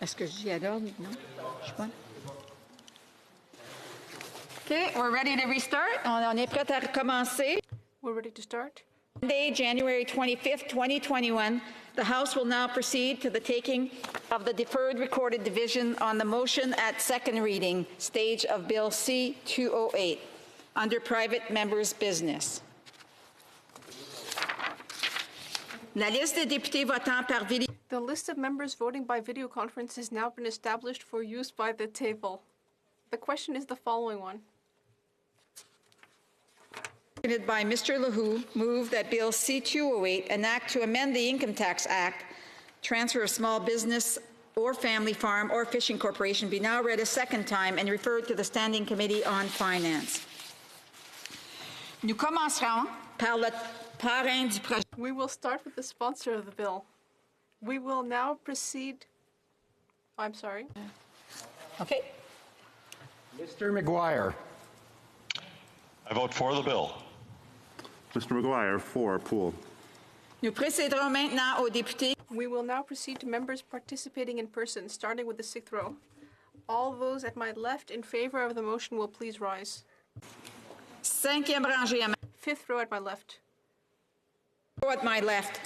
Est-ce que je dis à l'ordre? Non? Je sais pas. Okay, we're ready to restart. On est prêt à recommencer. We're ready to start. Monday, January 25th, 2021, the House will now proceed to the taking of the deferred recorded division on the motion at second reading stage of Bill C-208 under private members' business. La liste des députés votant par vidéo. The list of members voting by video conference has now been established for use by the table. The question is the following one. By Mr. Lehoux, move that Bill C-208, an act to amend the Income Tax Act, transfer of small business or family farm or fishing corporation, be now read a second time and referred to the Standing Committee on Finance. Nous commencerons par le parrain du projet. We will start with the sponsor of the bill. We will now proceed. I'm sorry. Okay. Mr. McGuire. I vote for the bill. Mr. McGuire, for pool. Nous procéderons maintenant aux députés. We will now proceed to members participating in person, starting with the sixth row. All those at my left in favor of the motion will please rise. Cinquième rangée à ma... Fifth row at my left. Row at my left.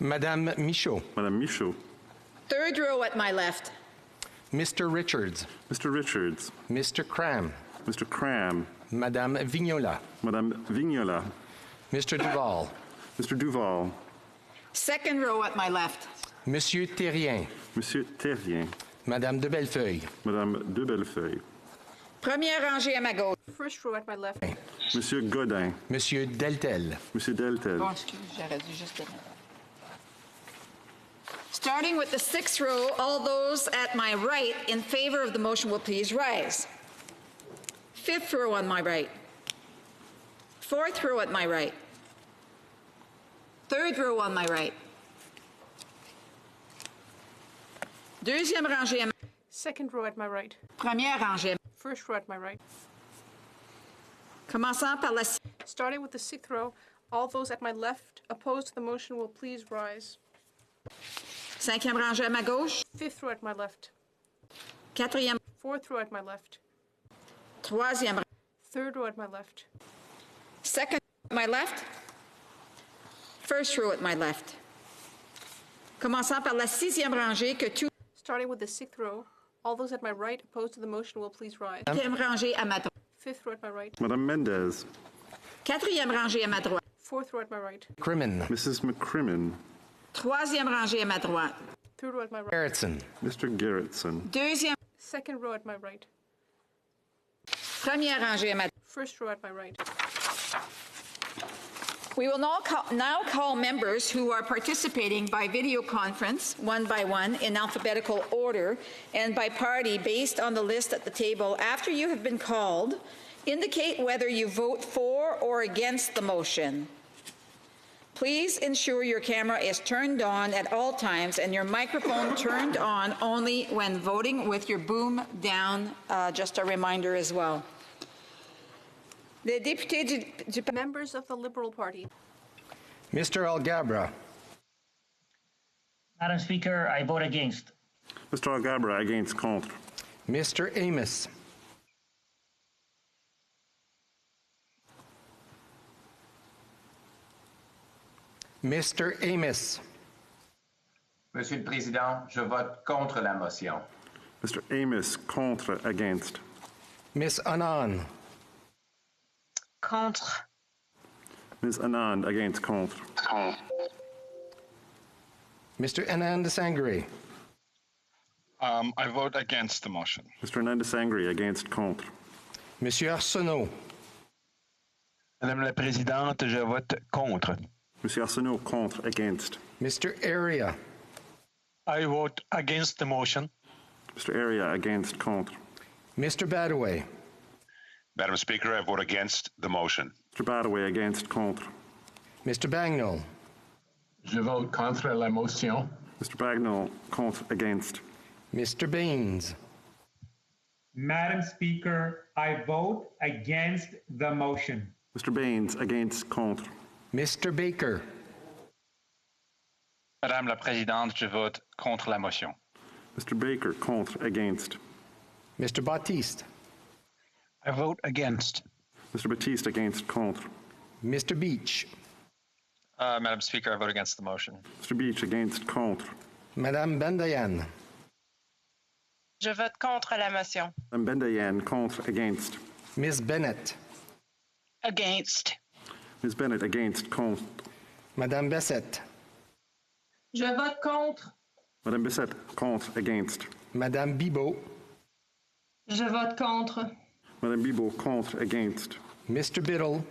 Madame Michaud. Madame Michaud. Third row at my left. Mr. Richards. Mr. Richards. Mr. Cram. Mr. Cram. Madame Vignola. Madame Vignola. Mr. Duval. Mr. Duval. Second row at my left. Monsieur Terrien. Monsieur Terrien. Madame de Bellefeuille. Madame de Bellefeuille. Première rangée à ma gauche. First row at my left. Monsieur Godin. Monsieur Deltel. Monsieur Deltel. Bon, excuse, j'aurais dû juste dire. Starting with the sixth row, all those at my right in favor of the motion will please rise. Fifth row on my right. Fourth row at my right. Third row on my right. Deuxième rangée à ma... Second row at my right. Première rangée. First row at my right. Commençant par la... Starting with the sixth row, all those at my left opposed to the motion will please rise. Cinquième rangée à ma gauche. Fifth row at my left. Quatrième. Fourth row at my left. Troisième. Third row at my left. Second at my left. First row at my left. Commençant par la sixième rangée que tout... Starting with the sixth row, all those at my right opposed to the motion will please rise. Cinquième rangée à ma droite. Fifth row at my right. Madame Mendez. Quatrième rangée à ma droite. Fourth row at my right. Crimin. Mrs. McCrimmon. Troisième rangée à ma droite. Third row at my right. Gerritsen. Mr. Gerritsen. Deuxième. Second row at my right. Première rangée à ma droite. First row at my right. We will now call members who are participating by video conference, one by one, in alphabetical order, and by party based on the list at the table. After you have been called, indicate whether you vote for or against the motion. Please ensure your camera is turned on at all times and your microphone turned on only when voting with your boom down, just a reminder as well. The députés du members of the Liberal Party. Mr. Algabra. Madam Speaker, I vote against. Mr. Algabra, against, contre. Mr. Amos. Mr. Amos. Monsieur le Président, je vote contre la motion. Mr. Amos, contre, against. Miss Anand. Contre. Ms. Anand, against, contre. Mr. Anand Sangri. I vote against the motion. Mr. Anand Sangri, against, contre. Monsieur Arsenault. Madame la Présidente, je vote contre. Monsieur Arsenault, contre, against. Mr. Area. I vote against the motion. Mr. Area, against, contre. Mr. Badaway. Madam Speaker, I vote against the motion. Mr. Badaway, against, contre. Mr. Bagnall. Je vote contre la motion. Mr. Bagnall, contre, against. Mr. Baines. Madam Speaker, I vote against the motion. Mr. Baines, against, contre. Mr. Baker. Madame la Présidente, je vote contre la motion. Mr. Baker, contre, against. Mr. Baptiste. I vote against. Mr. Baptiste, against, contre. Mr. Beach. Madam Speaker, I vote against the motion. Mr. Beach, against, contre. Madame Bendayan. Je vote contre la motion. Madame Bendayan, contre, against. Ms. Bennett. Against. Ms. Bennett, against, contre. Madame Bessette. Je vote contre. Madame Bessette, contre, against. Madame Bibeau. Je vote contre. Madame Bibeau, contre, against. Mr. Biddle.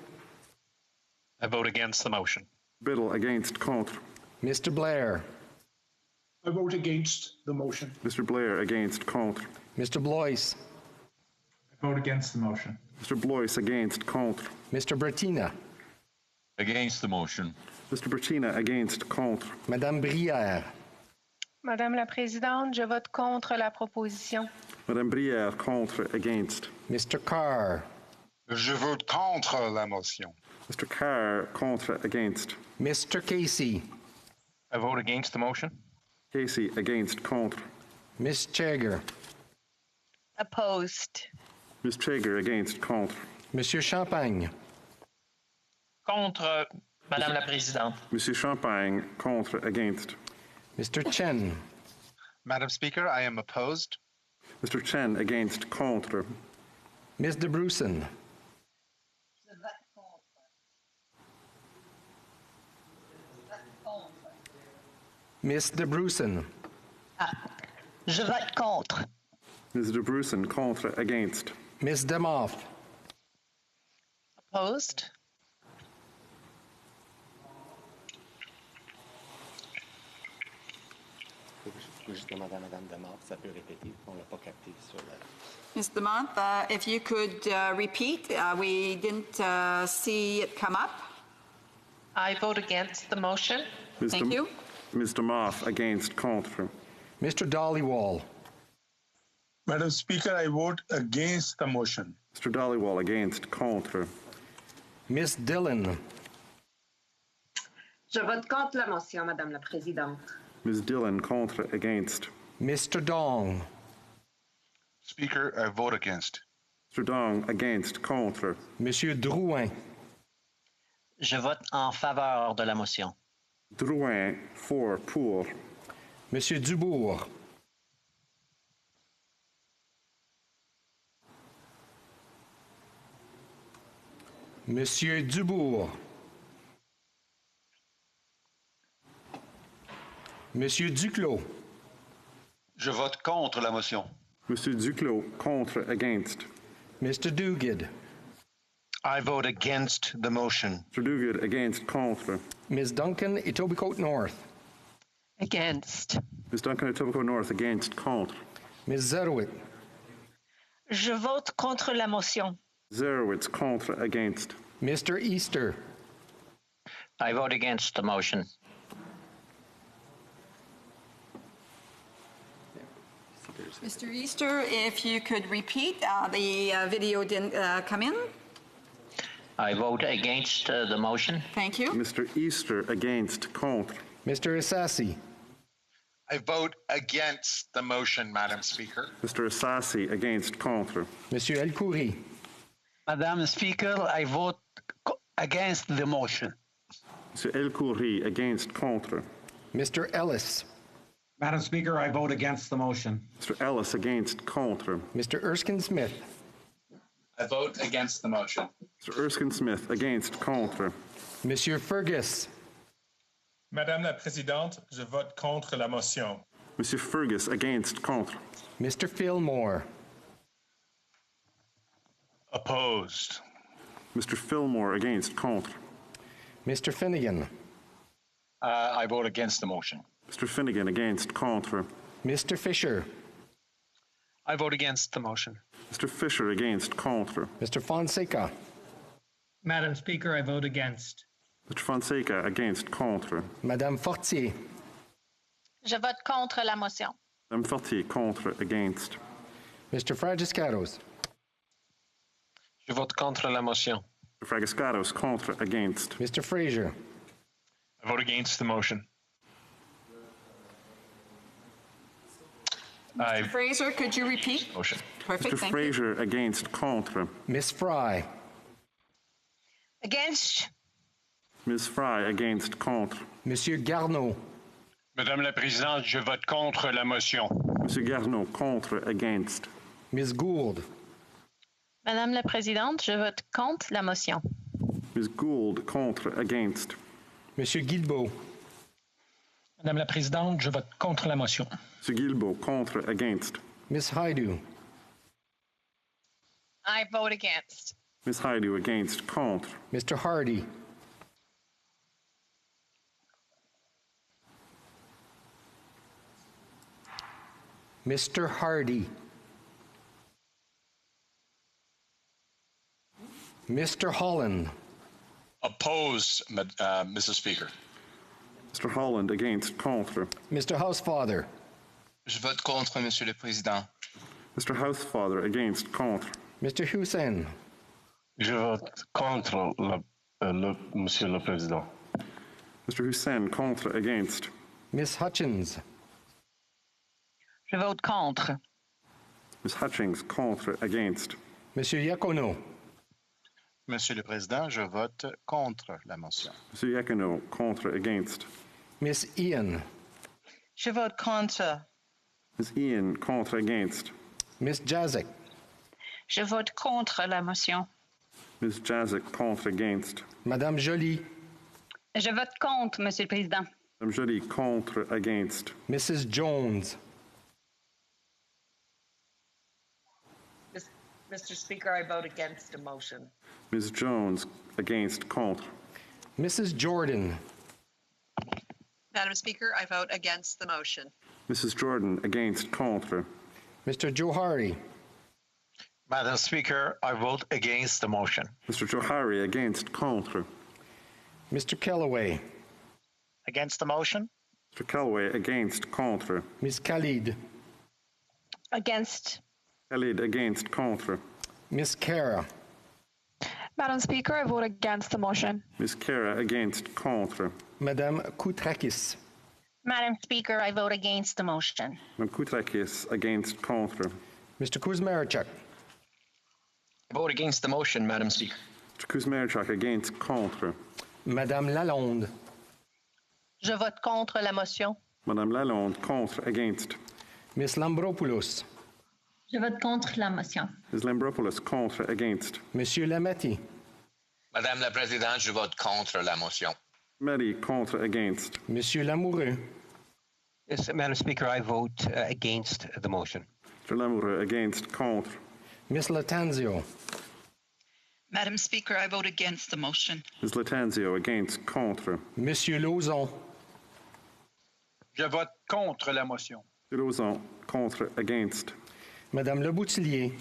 I vote against the motion. Biddle, against, contre. Mr. Blair. I vote against the motion. Mr. Blair, against, contre. Mr. Blois. I vote against the motion. Mr. Blois, against, contre. Mr. Bertina. Against the motion. Mr. Bertina, against, contre. Madame Brière. Madame la Présidente, je vote contre la proposition. Madame Brière, contre, against. Mr. Carr. Je vote contre la motion. Mr. Carr, contre, against. Mr. Casey. I vote against the motion. Casey, against, contre. Ms. Chager. Opposed. Ms. Traeger, against, contre. Monsieur Champagne. Contre, Madame la Présidente. Monsieur Champagne, contre, against. Mr. Chen. Madam Speaker, I am opposed. Mr. Chen, against, contre. Ms. De Brusen. Ms. De Brusen. Je vote contre. Ms. De Brusen, contre, against. Ms. Demoff. Opposed. Juste demander à Mme Demoff, ça peut répéter, on l'a pas capté sur la... Ms. DeMont, if you could repeat, we didn't see it come up. I vote against the motion. Thank you. Ms. Demoff, against, contre. Mr. Dollywall. Madam Speaker, I vote against the motion. Mr. Dollywall, against, contre. Ms. Dillon. Je vote contre la motion, Madame la Présidente. Ms. Dillon, contre, against. Mr. Dong. Speaker, I vote against. Mr. Dong, against, contre. Monsieur Drouin. Je vote en faveur de la motion. Drouin, pour. Monsieur Dubourg. Monsieur Dubourg. Monsieur Duclos. Je vote contre la motion. Monsieur Duclos, contre, against. Mr. Duguid. I vote against the motion. Mr. Duguid, against, contre. Ms. Duncan, Etobicoke North. Against. Ms. Duncan, Etobicoke North, against, contre. Ms. Zerowit. Je vote contre la motion. Zerowitz, contre, against. Mr. Easter. I vote against the motion. Mr. Easter, if you could repeat, the video didn't come in. I vote against the motion. Thank you. Mr. Easter, against, contre. Mr. Assassi. I vote against the motion, Madam Speaker. Mr. Assassi, against, contre. Monsieur El Khoury. Madam Speaker, I vote against the motion. Mr. El Khoury, against, contre. Mr. Ellis. Madam Speaker, I vote against the motion. Mr. Ellis, against, contre. Mr. Erskine Smith. I vote against the motion. Mr. Erskine Smith, against, contre. Monsieur Fergus. Madame la Présidente, je vote contre la motion. Monsieur Fergus, against, contre. Mr. Fillmore. Opposed. Mr. Fillmore, against, contre. Mr. Finnegan. I vote against the motion. Mr. Finnegan, against, contre. Mr. Fisher. I vote against the motion. Mr. Fisher, against, contre. Mr. Fonseca. Madam Speaker, I vote against. Mr. Fonseca, against, contre. Madame Fortier. Je vote contre la motion. Madame Fortier, contre, against. Mr. Fragiscaros. Je vote contre la motion. Mr. Fragiscaros, contre, against. Mr. Fraser. I vote against the motion. I Fraser, could you repeat? motion. Perfect, Mr. thank you. Fraser against, contre. Ms. Fry. Against. Ms. Fry against, contre. Monsieur Garneau. Madame la Présidente, je vote contre la motion. Monsieur Garneau, contre, against. Ms. Gould. Madame la Présidente, je vote contre la motion. Ms. Gould, contre, against. Monsieur Guilbeault. Madame la Présidente, je vote contre la motion. Monsieur Guilbeault, contre, against. Ms. Haidu. I vote against. Ms. Haidu, against, contre. Mr. Hardy. Mr. Hardy. Mr. Holland. Oppose, Mrs. Speaker. Mr. Holland, against, contre. Mr. Housefather. Je vote contre, Monsieur le Président. Mr. Housefather, against, contre. Mr. Hussein. Je vote contre, Monsieur le Président. Mr. Hussein, contre, against. Miss Hutchins. Je vote contre. Ms. Hutchings, contre, against. Monsieur Iacono. Monsieur le Président, je vote contre la motion. Monsieur Iacono, contre, against. Miss Ian. Je vote contre. Ms. Ian, contre, against. Miss Jazik. Je vote contre la motion. Ms. Jazik, contre, against. Madame Joly. Je vote contre, Monsieur le Président. Madame Joly, contre, against. Mrs. Jones. Mr. Speaker, I vote against the motion. Ms. Jones, against, contre. Mrs. Jordan. Madam Speaker, I vote against the motion. Mrs. Jordan, against, contre. Mr. Johari. Madam Speaker, I vote against the motion. Mr. Johari, against, contre. Mr. Kellaway. Against the motion? Mr. Kellaway, against, contre. Ms. Khalid. Against. Khalid, against, contre. Ms. Kara. Madam Speaker, I vote against the motion. Ms. Kara, against, contre. Madame Koutrakis. Madam Speaker, I vote against the motion. Madame Koutrakis, against, contre. Mr. Kuzmarchuk. I vote against the motion, Madam Speaker. Mr. Kuzmarchuk, against, contre. Madame Lalonde. Je vote contre la motion. Madame Lalonde, contre, against. Miss Lambropoulos. Je vote contre la motion. Ms. Lambropoulos, contre, against. Monsieur Lametti. Madame la Présidente, je vote contre la motion. Mehdi, contre, against. Monsieur Lamoureux. Yes, Madam Speaker, I vote against the motion. Mr. Lamoureux, against, contre. Miss Latanzio. Madam Speaker, I vote against the motion. Ms. Latanzio, against, contre. Monsieur Lauzon. Je vote contre la motion. Monsieur Lauzon, contre, against. Madame Leboutillier.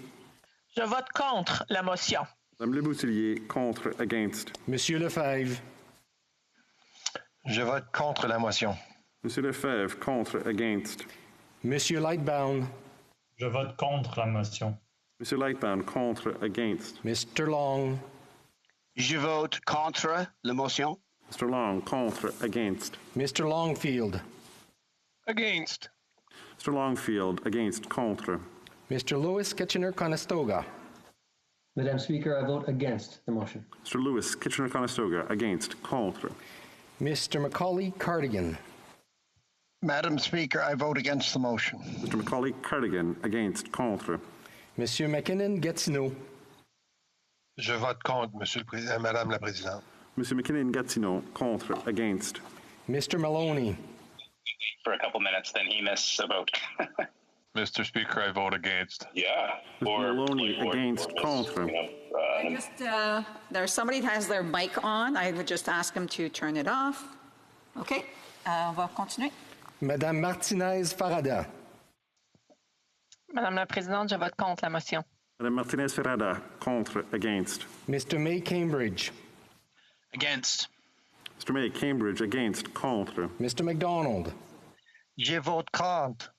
Je vote contre la motion. Madame Leboutillier, contre, against. Monsieur Lefebvre. Je vote contre la motion. Monsieur Lefebvre, contre, against. Monsieur Lightbound. Je vote contre la motion. Monsieur Lightbound, contre, against. Mr. Long. Je vote contre la motion. Mr. Long, contre, against. Mr. Longfield. Against. Mr. Longfield, against, contre. Mr. Lewis Kitchener-Conestoga. Madam Speaker, I vote against the motion. Mr. Lewis Kitchener-Conestoga, against, contre. Mr. Macaulay Cardigan. Madam Speaker, I vote against the motion. Mr. Macaulay Cardigan, against, contre. Monsieur McKinnon Gatineau. Je vote contre, Madame la Présidente. Monsieur McKinnon Gatineau, contre, against. Mr. Maloney. For a couple minutes, then he missed a vote. Mr. Speaker, I vote against. Yeah. Mr. Maloney, against, contre. There's somebody that has their mic on. I would just ask them to turn it off. OK. On va continuer. Madame Martinez Farada. Madame la Présidente, je vote contre la motion. Madame Martinez Farada, contre, against. Mr. May Cambridge. Against. Mr. May Cambridge, against, contre. Mr. McDonald. Je vote contre.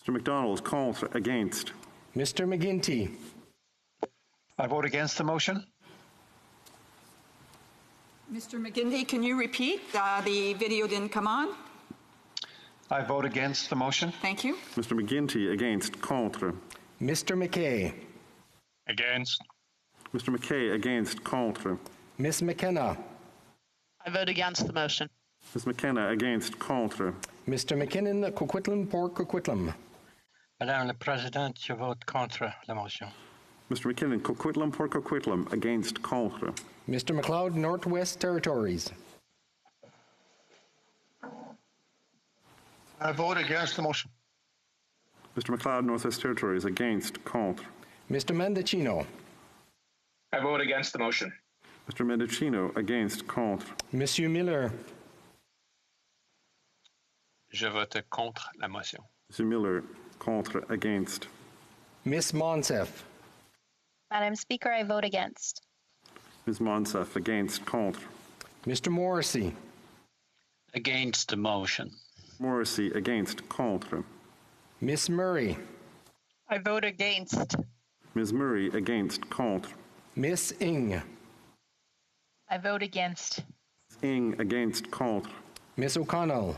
Mr. McDonald, contre, against. Mr. McGuinty. I vote against the motion. Mr. McGinty, can you repeat? The video didn't come on. I vote against the motion. Thank you. Mr. McGuinty, against, contre. Mr. McKay. Against. Mr. McKay, against, contre. Miss McKenna. I vote against the motion. Ms. McKenna, against, contre. Mr. McKinnon, Coquitlam pour Coquitlam. Madame la Présidente, je vote contre la motion. Mr. McKinnon, Coquitlam pour Coquitlam, against, contre. Mr. McLeod, Northwest Territories. I vote against the motion. Mr. McLeod, Northwest Territories, against, contre. Mr. Mendocino. I vote against the motion. Mr. Mendocino, against, contre. Monsieur Miller. Je vote contre la motion. Mr. Miller, contre, against. Miss Monsef. Madam Speaker, I vote against. Ms. Monsef, against, contre. Mr. Morrissey. Against the motion. Morrissey, against, contre. Miss Murray. I vote against. Ms. Murray, against, contre. Miss Ing. I vote against. Ing, against, contre. Miss O'Connell.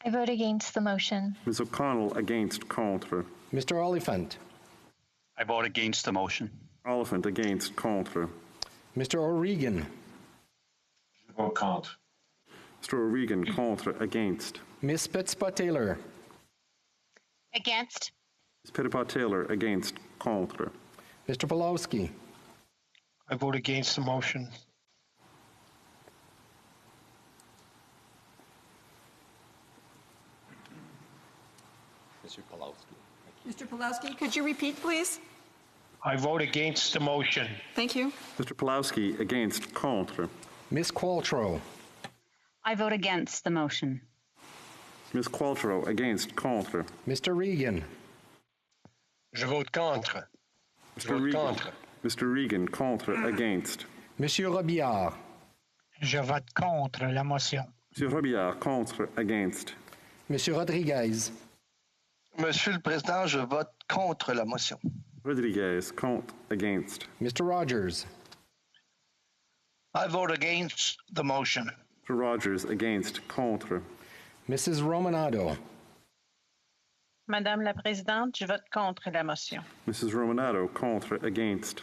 I vote against the motion. Ms. O'Connell, against, contre. Mr. Oliphant. I vote against the motion. Oliphant, against, contre. Mr. O'Regan. Je vote contre. Mr. O'Regan, contre, against. Miss Petspot Taylor. Against. Ms. Petitpas Taylor, against, contre. Mr. Pawlowski. I vote against the motion. Mr. Pawlowski, could you repeat, please? I vote against the motion. Thank you. Mr. Pawlowski, against, contre. Miss Qualtrough. I vote against the motion. Ms. Qualtrough, against, contre. Mr. Regan. Je vote contre. Mr. Regan. Mr. Regan, contre, against. Monsieur Robillard. Je vote contre la motion. Monsieur Robillard, contre, against. Monsieur Rodriguez. Monsieur le Président, je vote contre la motion. Rodriguez, contre, against. Mr. Rogers. I vote against the motion. Mr. Rogers, against, contre. Mrs. Romanado. Madame la Présidente, je vote contre la motion. Mrs. Romanado, contre, against.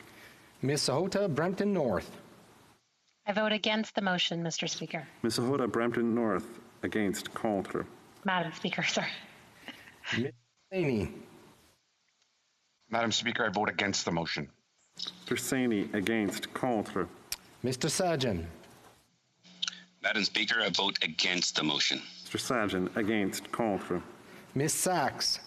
Miss Sahota, Brampton North. I vote against the motion, Mr. Speaker. Ms. Sahota, Brampton North, against, contre. Madam Speaker, sorry. Miss Saney. Madam Speaker, I vote against the motion. Mr. Saney, against, contre. Mr. Sajan. Madam Speaker, I vote against the motion. Mr. Sajan, against, contre. Miss Sachs.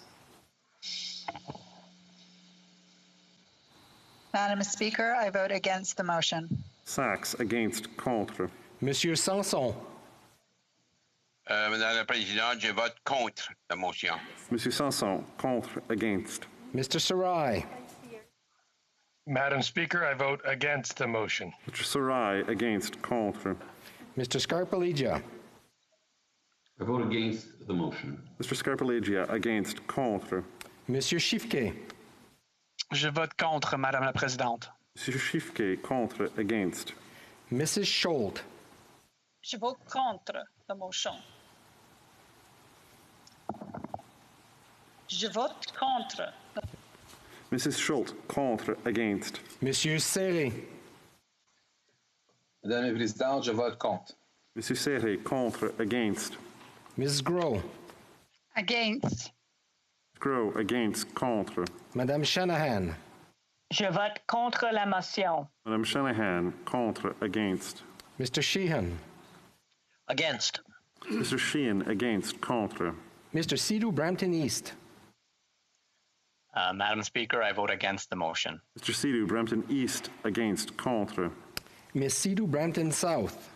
Madam Speaker, I vote against the motion. Sachs, against, contre. Monsieur Sanson. Madame la Présidente, je vote contre la motion. Monsieur Sanson, contre, against. Mr. Sarai. Madam Speaker, I vote against the motion. Mr. Sarai, against, contre. Mr. Scarpellegia. I vote against the motion. Mr. Scarpellegia, against, contre. Monsieur Chiffquet. Je vote contre, Madame la Présidente. Monsieur Chiffquet, contre, against. Mrs. Scholt. Je vote contre la motion. Je vote contre. Mrs. Schultz, contre, against. Monsieur Serré. Madame la Présidente, je vote contre. Monsieur Serré, contre, against. Mrs. Groh. Against. Groh, against, contre. Madame Shanahan. Je vote contre la motion. Madame Shanahan, contre, against. Mr. Sheehan. Against. Mr. Sheehan, against, contre. Mr. Sidhu, Brampton East. Madam Speaker, I vote against the motion. Mr. Sidhu, Brampton East, against, contre. Miss Sidhu, Brampton South.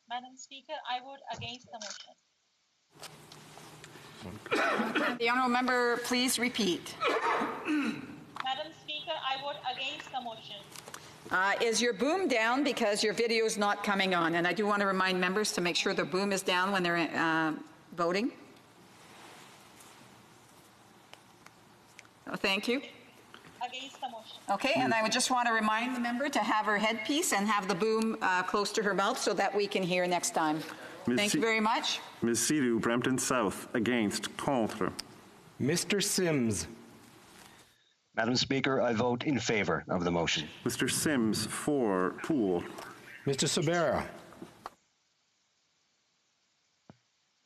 Madam Speaker, I vote against the motion. The honourable member, please repeat. Madam Speaker, I vote against the motion. Is your boom down because your video is not coming on? And I do want to remind members to make sure their boom is down when they're voting. Oh, thank you. Against the motion. Okay, and I would just want to remind the member to have her headpiece and have the boom close to her mouth so that we can hear next time. Thank you very much. Ms. Sidhu, Brampton South, against, contre. Mr. Sims. Madam Speaker, I vote in favor of the motion. Mr. Sims, for, pour. Mr. Sobera.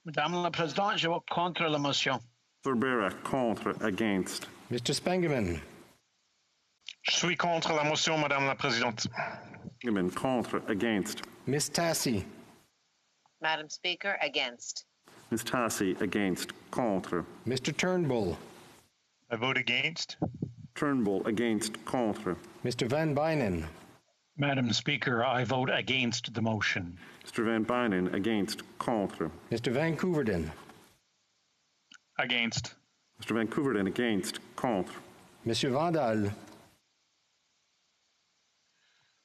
Madame la Présidente, je vote contre la motion. Sorbera, contre, against. Mr. Spengeman. Je suis contre la motion, Madame la Présidente. Spengeman, contre, against. Miss Tassi. Madam Speaker, against. Ms. Tassi, against, contre. Mr. Turnbull. I vote against. Turnbull, against, contre. Mr. Van Bynen. Madam Speaker, I vote against the motion. Mr. Van Bynen, against, contre. Mr. Vancouverden. Against. Mr. Vancouverden, against, contre. Monsieur Vandal.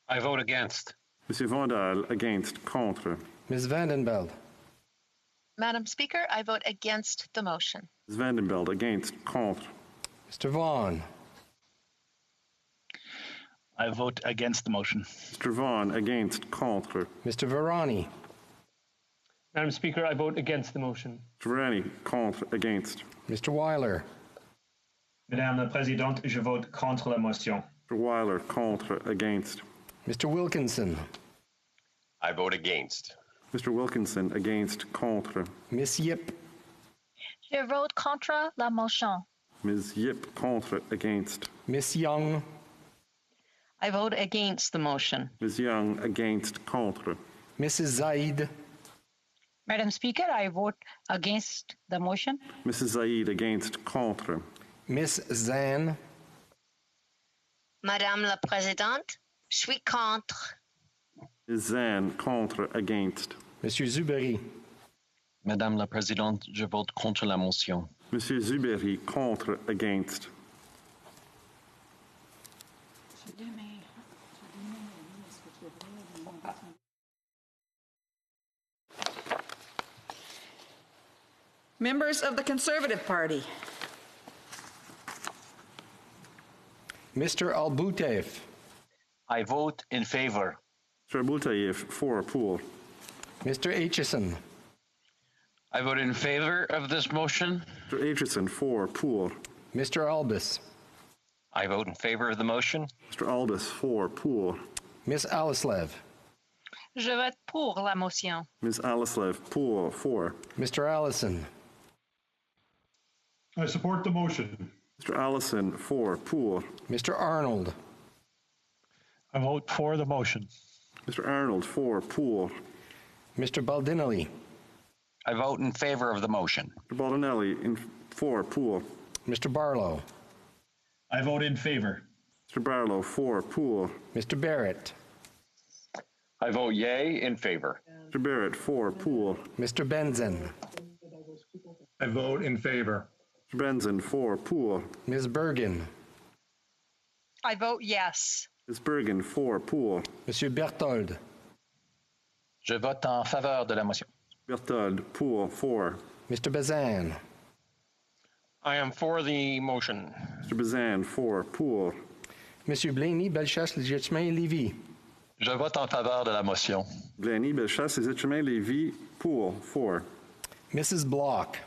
I vote against. Monsieur Vandal, against, contre. Ms. Vandenbeld. Madam Speaker, I vote against the motion. Ms. Vandenbeld, against, contre. Mr. Vaughan. I vote against the motion. Mr. Vaughan, against, contre. Mr. Varani. Madam Speaker, I vote against the motion. Mr. Varani, contre, against. Mr. Weiler. Madame la Présidente, je vote contre la motion. Mr. Weiler, contre, against. Mr. Wilkinson. I vote against. Mr. Wilkinson, against, contre. Miss Yip. Je vote contre la motion. Ms. Yip, contre, against. Miss Young. I vote against the motion. Ms. Young, against, contre. Mrs. Zaid. Madam Speaker, I vote against the motion. Mrs. Zaid, against, contre. Miss Zan. Madame la Présidente, je suis contre. Ms. Zan, contre, against. Monsieur Zuberi. Madame la Présidente, je vote contre la motion. Monsieur Zuberi, contre, against. Members of the Conservative Party. Mr. Albutev. I vote in favor. Mr. Bultayev, for, pour. Mr. Aitchison. I vote in favor of this motion. Mr. Aitchison, for, pour. Mr. Albus. I vote in favor of the motion. Mr. Albus, for, pour. Miss Alislev. Je vote pour la motion. Ms. Alislev, pour, for. Mr. Allison. I support the motion. Mr. Allison, for, pour. Mr. Arnold. I vote for the motion. Mr. Arnold, for, pour. Mr. Baldinelli. I vote in favor of the motion. Mr. Baldinelli, for, pour. Mr. Barlow. I vote in favor. Mr. Barlow, for, pour. Mr. Barrett. I vote yea in favor. Mr. Barrett, for, pour. Mr. Benzen. I vote in favor. Mr. Benzen, for, pour. Ms. Bergen. I vote yes. Ms. Bergen, for, pour. Monsieur Berthold. Je vote en faveur de la motion. Berthold, pour, for. Mr. Bazan. I am for the motion. Mr. Bazan, for, pour. Monsieur Blaney, Bellechasse, Légitimé, Lévis. Je vote en faveur de la motion. Blaney, Bellechasse, Légitimé, Lévis, pour, for. Mrs. Block.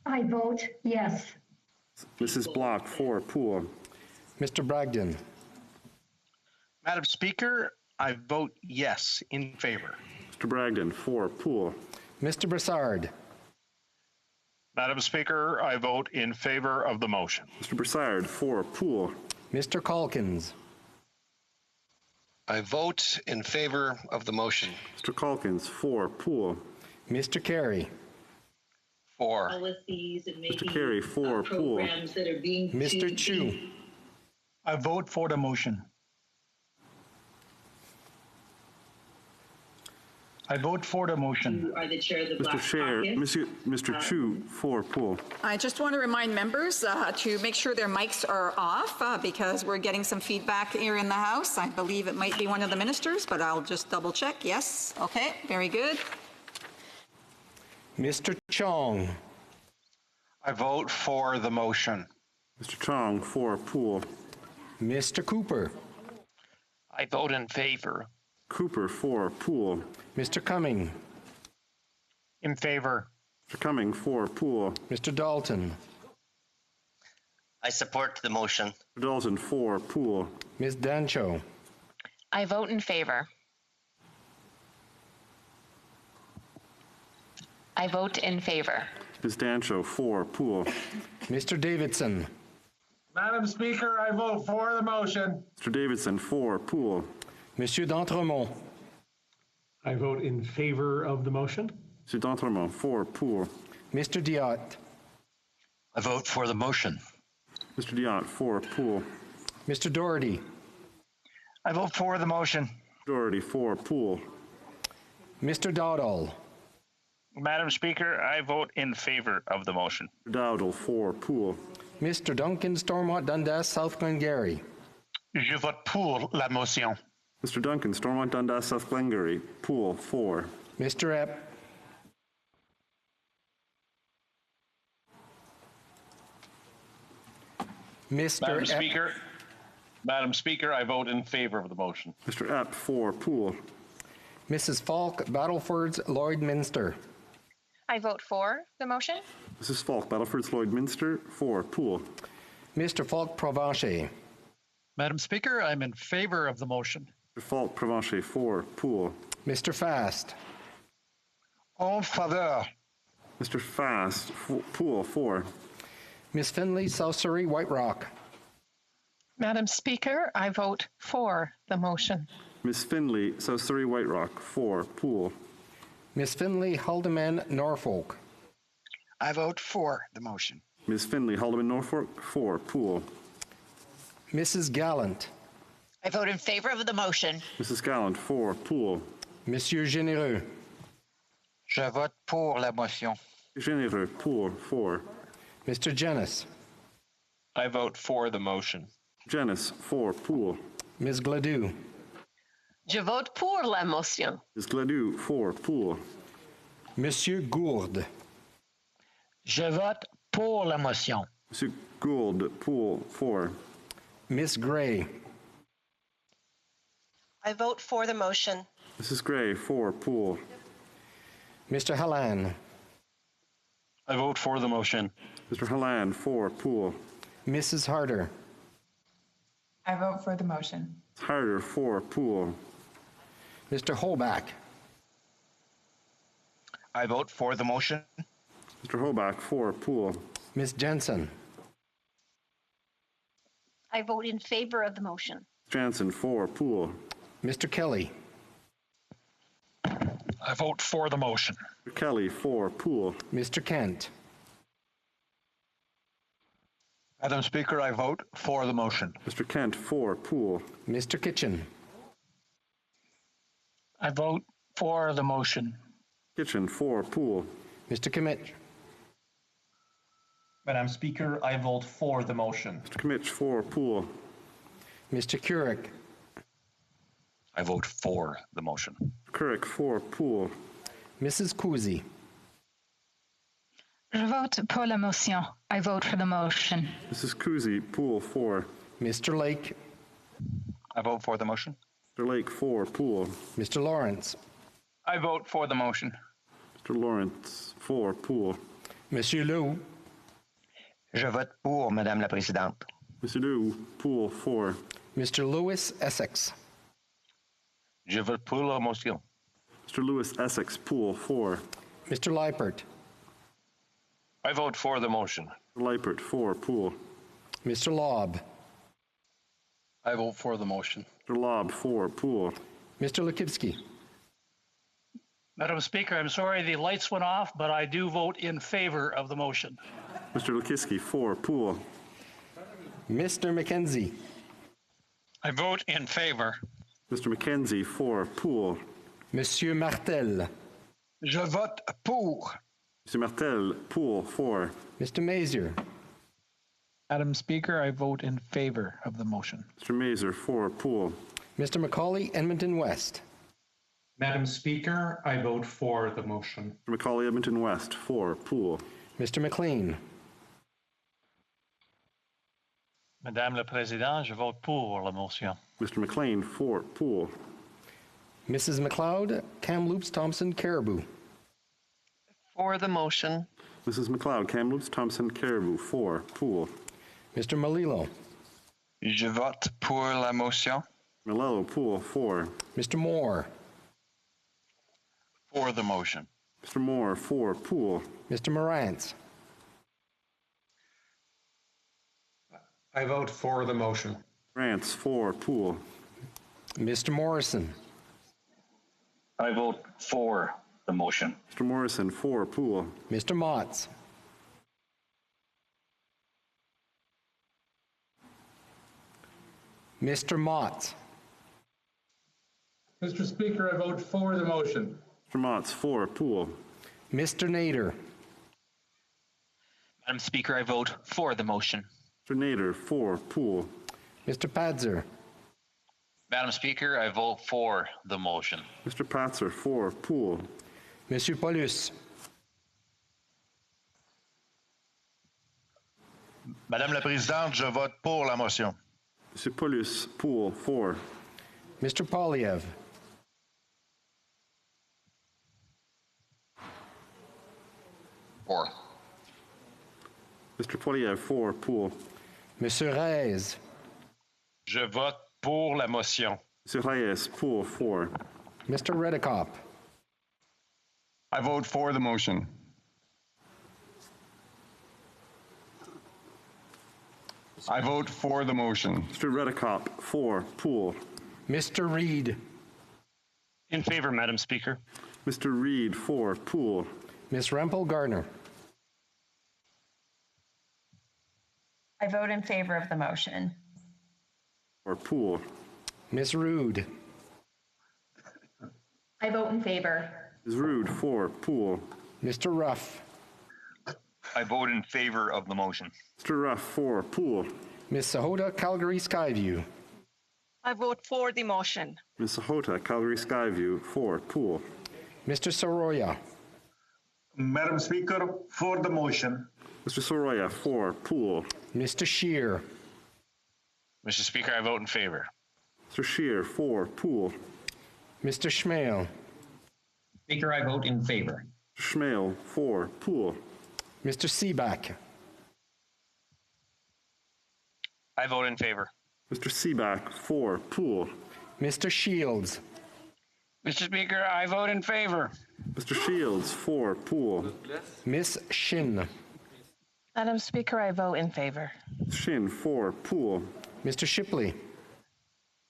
I vote yes. Mrs. Block, for, pour. Mr. Bragdon. Madam Speaker, I vote yes in favor. Mr. Bragdon, for, pour. Mr. Brassard. Madam Speaker, I vote in favor of the motion. Mr. Brassard, for, pour. Mr. Calkins. I vote in favor of the motion. Mr. Calkins, for, pour. Mr. Carey. For. Policies and Mr. Carey, for, pour. programs that are being Mr. Chu. I vote for the motion. I vote for the motion. You are the chair of the Black Mr. Chair, Caucus. Mr. Chu, for, pour. I just want to remind members to make sure their mics are off because we're getting some feedback here in the House. I believe it might be one of the ministers, but I'll just double check. Yes. Okay. Very good. Mr. Chong. I vote for the motion. Mr. Chong, for, pour. Mr. Cooper. I vote in favor. Cooper, for, pour. Mr. Cumming. In favor. Mr. Cumming, for Poole. Mr. Dalton. I support the motion. Mr. Dalton, for Poole. Ms. Dancho. I vote in favor. I vote in favor. Ms. Dancho, for Poole. Mr. Davidson. Madam Speaker, I vote for the motion. Mr. Davidson, for Poole. Monsieur d'Entremont. I vote in favor of the motion. Mr. d'Entremont, for Poole. Mr. Diot. I vote for the motion. Mr. Diot, for Poole. Mr. Doherty. I vote for the motion. Doherty, for Poole. Mr. Dowdall. Madam Speaker, I vote in favor of the motion. Mr. Dowdall, for Poole. Mr. Duncan, Stormont, Dundas, South Glengarry. Je vote pour la motion. Mr. Duncan, Stormont, Dundas, South Glengarry. Poole, for. Mr. Epp. Madam Epp. Speaker, Madam Speaker, I vote in favor of the motion. Mr. Epp, for Poole. Mrs. Falk, Battlefords, Lloydminster. I vote for the motion. Mrs. Falk, Battlefords, Lloydminster, for Poole. Mr. Falk, Provencher. Madam Speaker, I'm in favor of the motion. Mr. Falk, Provencher, for Poole. Mr. Fast. En faveur. Mr. Fast, Poole, for. Ms. Finley, South Surrey, White Rock. Madam Speaker, I vote for the motion. Ms. Finley, South Surrey, White Rock, for Poole. Ms. Finley, Haldeman, Norfolk. I vote for the motion. Ms. Finley, Haldeman, Norfolk, for Poole. Mrs. Gallant. I vote in favor of the motion. Mrs. Gallant, for Poole. Monsieur Généreux. Je vote pour la motion. Généreux, Poole, for. Mr. Jenis. I vote for the motion. Jenis, for Poole. Ms. Gladue. Je vote pour la motion. Ms. Gladue, for Poole. Monsieur Gourde. Je vote pour la motion. Monsieur Gould, Poole, for. Miss Gray. I vote for the motion. Mrs. Gray, for Poole. Mr. Hallan. I vote for the motion. Mr. Hallan, for Poole. Mrs. Harder. I vote for the motion. Harder, for Poole. Mr. Holback. I vote for the motion. Mr. Hoback, for Poole. Miss Jensen. I vote in favor of the motion. Jansen, for Poole. Mr. Kelly. I vote for the motion. Mr. Kelly, for Poole. Mr. Kent. Madam Speaker, I vote for the motion. Mr. Kent, for Poole. Mr. Kitchen. I vote for the motion. Kitchen, for Poole. Mr. Kimmich. Madam Speaker, I vote for the motion. Mr. Kimmich, for Poole. Mr. Couric. I vote for the motion. Couric, for Poole. Mrs. Cousy. Je vote pour la motion. I vote for the motion. Mrs. Cousy, Poole, for. Mr. Lake. I vote for the motion. Mr. Lake, for Poole. Mr. Lawrence. I vote for the motion. Mr. Lawrence, for Poole. Monsieur Lew. Je vote pour, Madame la Présidente. Mr. Lew, Poole, for. Mr. Lewis, Essex. Je vote pour la motion. Mr. Lewis, Essex, Poole, for. Mr. Leipert. I vote for the motion. Leipert, for Poole. Mr. Lobb. I vote for the motion. Mr. Lobb, for Poole. Mr. Lukivsky. Madam Speaker, I'm sorry the lights went off, but I do vote in favor of the motion. Mr. Lukiski, for Poole. Mr. McKenzie. I vote in favor. Mr. McKenzie, for Poole. Monsieur Martel. Je vote pour. Mr. Martel, Poole, for. Mr. Mazier. Madam Speaker, I vote in favor of the motion. Mr. Mazer, for Poole. Mr. McCauley, Edmonton West. Madam Speaker, I vote for the motion. Mr. McCauley, Edmonton West, for Poole. Mr. McLean. Madame la Présidente, je vote pour la motion. Mr. McLean, for Poole. Mrs. McLeod, Kamloops, Thompson, Caribou. For the motion. Mrs. McLeod, Kamloops, Thompson, Caribou, 4. Poole. Mr. Malilo. Je vote pour la motion. Malello, Poole, 4. Mr. Moore. For the motion. Mr. Moore, 4. Poole. Mr. Morantz. I vote for the motion. Grants, 4. Poole. Mr. Morrison. I vote for the motion. Mr. Morrison, 4. Poole. Mr. Motts. Mr. Motts. Mr. Speaker, I vote for the motion. Mr. Motts, 4. Poole. Mr. Nader. Madam Speaker, I vote for the motion. Mr. Nader, 4. Poole. Mr. Padzer. Madam Speaker, I vote for the motion. Mr. Patzer, 4. Poole. Monsieur Paulus. Madame la Présidente, je vote pour la motion. Monsieur Paulus, Poole, 4. Mr. Polyev. For. Mr. Polyev, 4. Poole. Monsieur Reyes. Je vote pour la motion. Monsieur Reyes, Poole, 4. Mr. Redekop. I vote for the motion. I vote for the motion. Mr. Redekop, 4. Poole. Mr. Reed. In favor, Madam Speaker. Mr. Reed, 4. Poole. Ms. Rempel Gardner. I vote in favor of the motion. 4. Poole. Ms. Rude. I vote in favor. Ms. Rude, 4. Poole. Mr. Ruff. I vote in favor of the motion. Mr. Ruff, 4. Poole. Ms. Sahota, Calgary Skyview. I vote for the motion. Ms. Sahota, Calgary Skyview, 4. Poole. Mr. Soroya. Madam Speaker, for the motion. Mr. Soroya, 4. Poole. Mr. Shear. Mr. Speaker, I vote in favor. Mr. Shear, 4. Poole. Mr. Schmale. Speaker, I vote in favor. Mr. Schmale, 4. Poole. Mr. Seaback. I vote in favor. Mr. Seaback, 4. Poole. Mr. Shields. Mr. Speaker, I vote in favor. Mr. Shields, 4. Poole. Miss Shin. Madam Speaker, I vote in favor. Shin, 4. Poole. Mr. Shipley.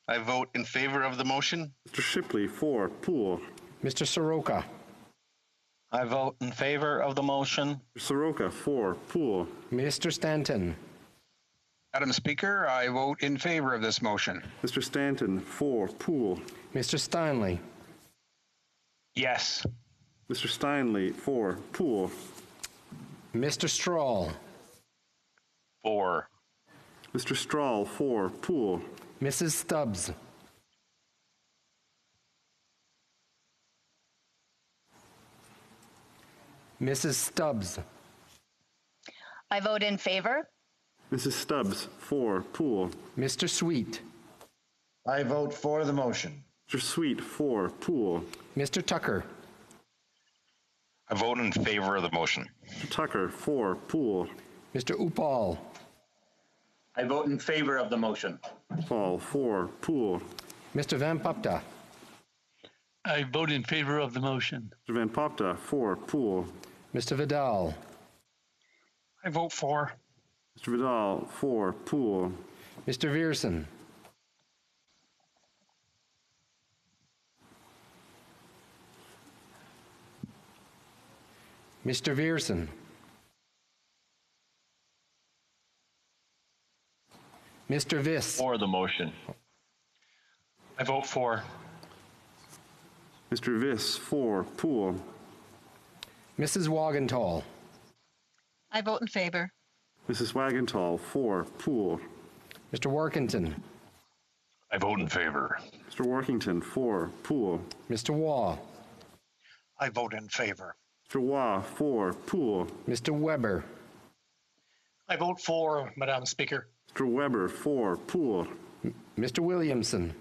I vote in favor of the motion. Mr. Shipley, 4. Poole. Mr. Soroka. I vote in favor of the motion. Mr. Soroka, 4. Poole. Mr. Stanton. Madam Speaker, I vote in favor of this motion. Mr. Stanton, 4. Poole. Mr. Steinley. Yes. Mr. Steinley, 4. Poole. Mr. Strahl. 4. Mr. Strahl, 4. Poole. Mrs. Stubbs. Mrs. Stubbs. I vote in favor. Mrs. Stubbs, 4. Poole. Mr. Sweet. I vote for the motion. Mr. Sweet, 4. Poole. Mr. Tucker. I vote in favor of the motion. Mr. Tucker, 4. Poole. Mr. Upal. I vote in favor of the motion. Paul, 4. Poole. Mr. Van Popta. I vote in favor of the motion. Mr. Van Popta, 4. Poole. Mr. Vidal. I vote for. Mr. Vidal, 4. Poole. Mr. Viersen. Mr. Viersen. Mr. Viss. For the motion. I vote for. Mr. Viss, 4. Poole. Mrs. Wagenthal. I vote in favor. Mrs. Wagenthal, 4. Poole. Mr. Workington. I vote in favor. Mr. Workington, 4. Poole. Mr. Waugh. I vote in favor. Mr. Waugh, 4. Poole. Mr. Weber. I vote for, Madam Speaker. Mr. Weber, 4. Poole. Mr. Williamson.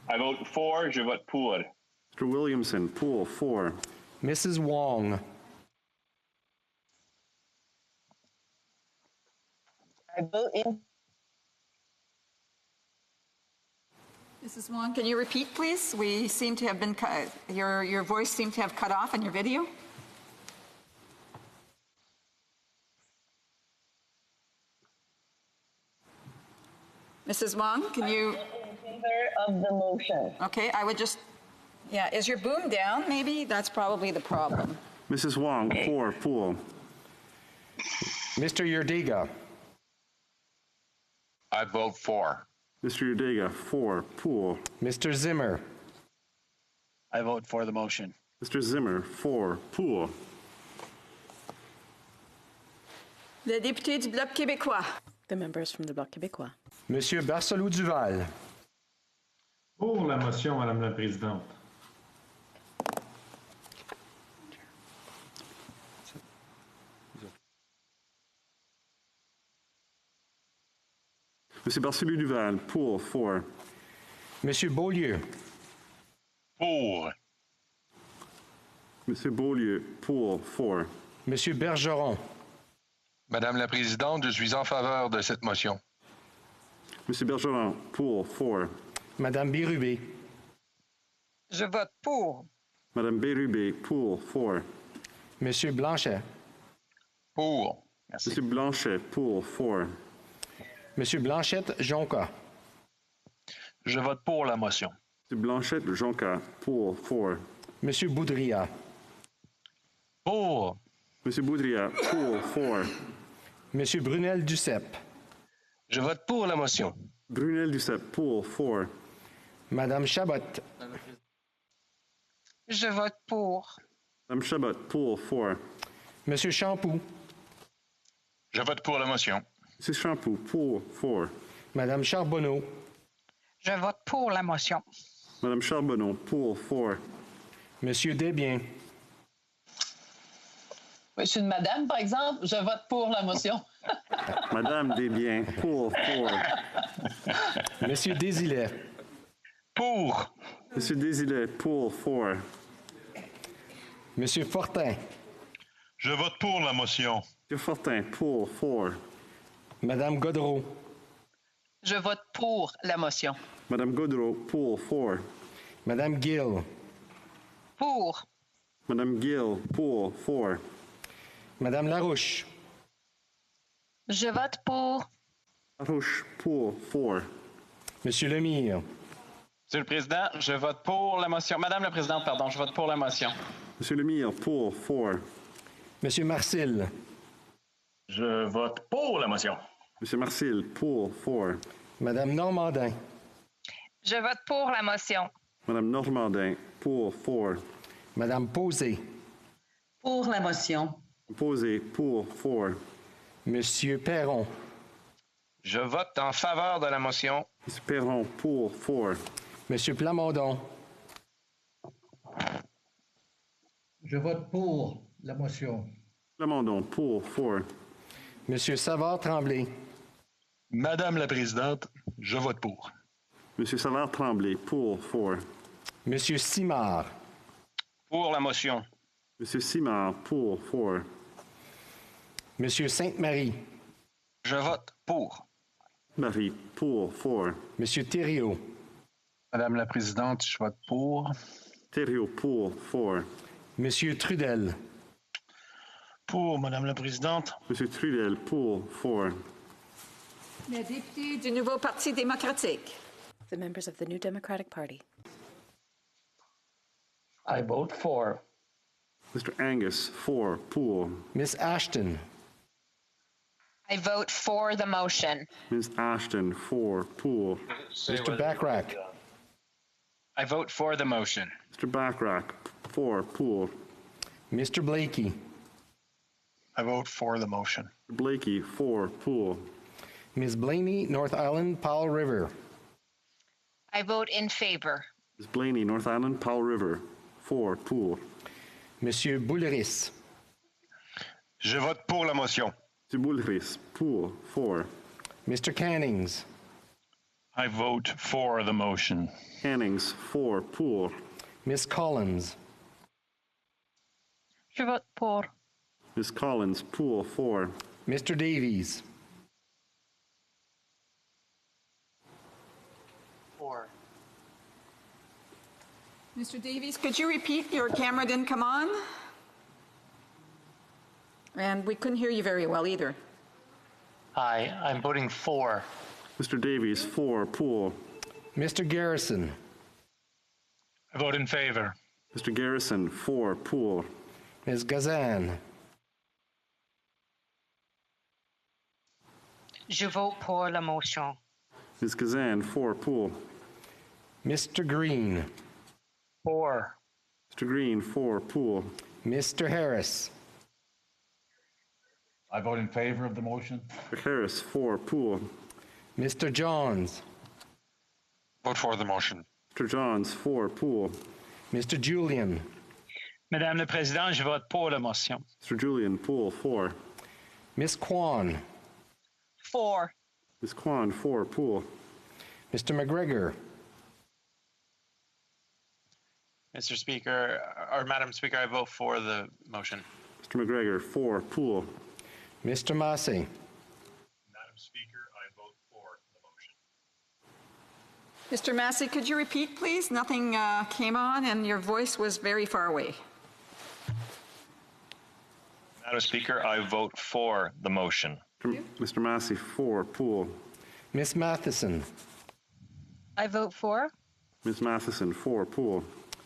I vote for. Je vote pour. Mr. Williamson, Pool, 4. Mrs. Wong. I vote in. Mrs. Wong, can you repeat, please? We seem to have been your voice seemed to have cut off in your video. Mrs. Wong, can you? In favor of the motion. Okay, I would just, yeah, is your boom down maybe? That's probably the problem. Mrs. Wong, 4, Pool. Mr. Yerdiga. I vote for. Mr. Udega, 4, Pool. Mr. Zimmer. I vote for the motion. Mr. Zimmer, 4, Pool. Le député du Bloc québécois. The members from the Bloc québécois. Monsieur Barcelou-Duval. Pour la motion, Madame la Présidente. Monsieur Barcelou-Duval, Pool, 4. Monsieur Beaulieu. Pour. Monsieur Beaulieu, Pool, 4. Monsieur Bergeron. Madame la Présidente, je suis en faveur de cette motion. Monsieur Bergeron, Pool, 4. Madame Bérubé. Je vote pour. Madame Bérubé, Pool, 4. Monsieur Blanchet. Pour. Merci. Monsieur Blanchet, Pool, 4. Monsieur Blanchette-Jonca. Je vote pour la motion. Monsieur Blanchette-Jonca, Pool, 4. Monsieur Boudria. Pour. Monsieur Boudria, Pool, 4. Monsieur Brunel-Duceppe. Je vote pour la motion. Brunel-Duceppe, Pool, 4. Madame Chabot. Je vote pour. Madame Chabot, Pool, 4. Monsieur Champoux. Je vote pour la motion. Monsieur Champoux, Pool, 4. Madame Charbonneau. Je vote pour la motion. Madame Charbonneau, Pool, 4. Monsieur Desbiens. Oui, je suis une madame, par exemple. Je vote pour la motion. Madame Desbiens, Pool, 4. Monsieur Désilet. Pour. Monsieur Désilet, Pool, 4. Monsieur Fortin. Je vote pour la motion. Monsieur Fortin, Pool, 4. Madame Godreau. Je vote pour la motion. Madame Godreau, Pool, 4. Madame Gill. Pour. Madame Gill, Pool, 4. Madame Larouche. Je vote pour. Larouche, Pool, 4. Monsieur Lemire. Monsieur le Président, je vote pour la motion. Madame la Présidente, pardon, je vote pour la motion. Monsieur Lemire, Pool, 4. Monsieur Marcil. Je vote pour la motion. Monsieur Marcil, Pool, 4. Madame Normandin. Je vote pour la motion. Madame Normandin, Pool, 4. Madame Posé. Pour la motion. Posé, Pool, 4. Monsieur Perron. Je vote en faveur de la motion. Monsieur Perron, Pool, 4. Monsieur Plamondon. Je vote pour la motion. Plamondon, Pool, 4. Monsieur Savard-Tremblay. Madame la Présidente, je vote pour. Monsieur Savard-Tremblay, Pool, 4. Monsieur Simard. Pour la motion. Monsieur Simard, Pool, 4. Monsieur Sainte-Marie. Je vote pour. Marie, Pool, 4. Monsieur Thériault. Madame la Présidente, je vote pour. Thériault, Pool, 4. Monsieur Trudel. Pour, Madame la Présidente. Monsieur Trudel, Pool, 4. Le député du Nouveau Parti démocratique. The members of the New Democratic Party. I vote for. Mr. Angus, 4, Pool. Miss Ashton. I vote for the motion. Ms. Ashton, 4, Pool. Mr. Backrack. I vote for the motion. Mr. Backrack, 4, Pool. Mr. Blakey. I vote for the motion. Blakey, 4, Pool. Ms. Blaney, North Island, Powell River. I vote in favor. Ms. Blaney, North Island, Powell River, 4, Pool. Monsieur Boulris. Je vote pour la motion. Monsieur Boulris, Pool, 4. Mr. Cannings. I vote for the motion. Hannings, 4. Poole. Miss Collins. Je vote pour. Miss Collins, Poole, 4. Mr. Davies. 4. Mr. Davies, could you repeat? Your camera didn't come on. And we couldn't hear you very well either. Hi, I'm voting for. Mr. Davies, 4. Poole. Mr. Garrison. I vote in favor. Mr. Garrison, 4. Poole. Ms. Gazan. Je vote pour la motion. Ms. Kazan, 4. Poole. Mr. Green. 4. Mr. Green, 4. Poole. Mr. Harris. I vote in favor of the motion. Mr. Harris, 4. Poole. Mr. Johns. Vote for the motion. Mr. Johns, 4. Poole. Mr. Julian. Madame la Présidente, je vote pour la motion. Mr. Julian, Poole, 4. Miss Kwan. 4. Ms. Kwan, 4. Poole. Mr. McGregor. Mr. Speaker, or Madam Speaker, I vote for the motion. Mr. McGregor, 4. Poole. Mr. Massey. Madam Speaker, I vote for the motion. Mr. Massey, could you repeat, please? Nothing came on and your voice was very far away. Madam Speaker, I vote for the motion. Mr. Massey, 4. Poole. Miss Matheson. I vote for. Ms. Matheson, 4. Poole.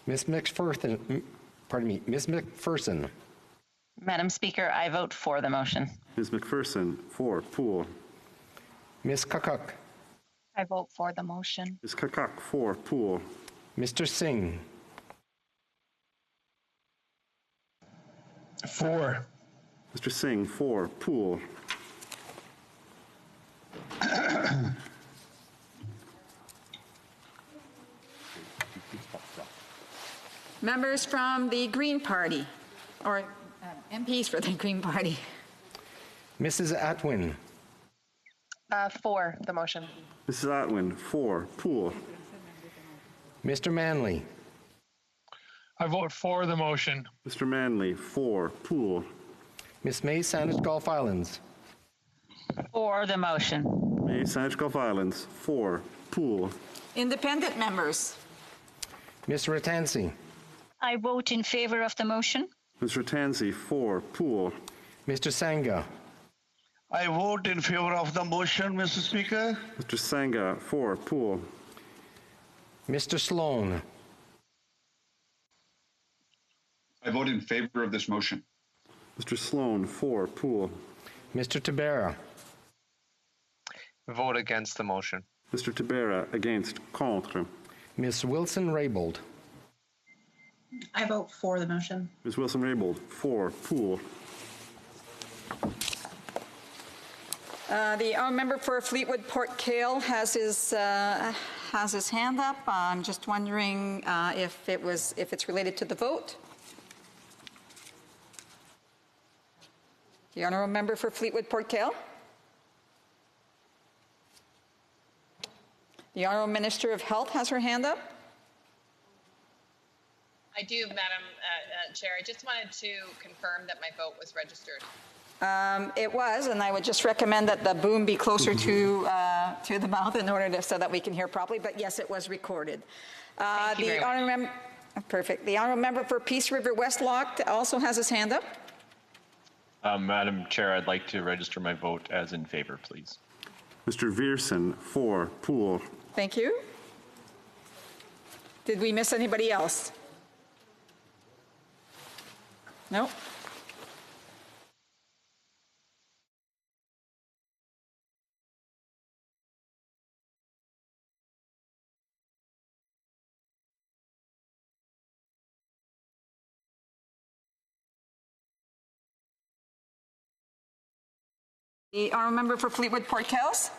Miss McPherson. Pardon me. Miss McPherson. Madam Speaker, I vote for the motion. Ms. McPherson, 4. Poole. Miss Kakuk. I vote for the motion. Ms. Kakuk, 4. Poole. Mr. Singh. 4. Mr. Singh, 4. Poole. Members from the Green Party, or MPs for the Green Party. Mrs. Atwin. 4, the motion. Mrs. Atwin, 4. Poole. Mr. Manley. I vote for the motion. Mr. Manley, 4. Poole. Miss May, Saanich Gulf Islands. For the motion. May, Saanich Gulf Islands, 4. Poole. Independent members. Miss Ratansi. I vote in favor of the motion. Mr. Tansey, 4. Poole. Mr. Sangha. I vote in favor of the motion, Mr. Speaker. Mr. Sangha, 4. Poole. Mr. Sloan. I vote in favor of this motion. Mr. Sloan, 4. Poole. Mr. Tabera. Vote against the motion. Mr. Tabera, against. Contre. Miss Wilson-Raybould. I vote for the motion. Ms. Wilson-Raybould, 4. Poole. The honourable member for Fleetwood Port Cale has his hand up. I'm just wondering if it's related to the vote. The honourable member for Fleetwood Port Cale. The honourable Minister of Health has her hand up. I do, Madam Chair. I just wanted to confirm that my vote was registered. It was, and I would just recommend that the boom be closer to the mouth in order to, so that we can hear properly. But yes, it was recorded. Thank you very much. Perfect. The honourable member for Peace River West Loch also has his hand up. Madam Chair, I'd like to register my vote as in favor, please. Mr. Viersen, 4. Poole. Thank you. Did we miss anybody else? No. The honourable member for Fleetwood Port Kells.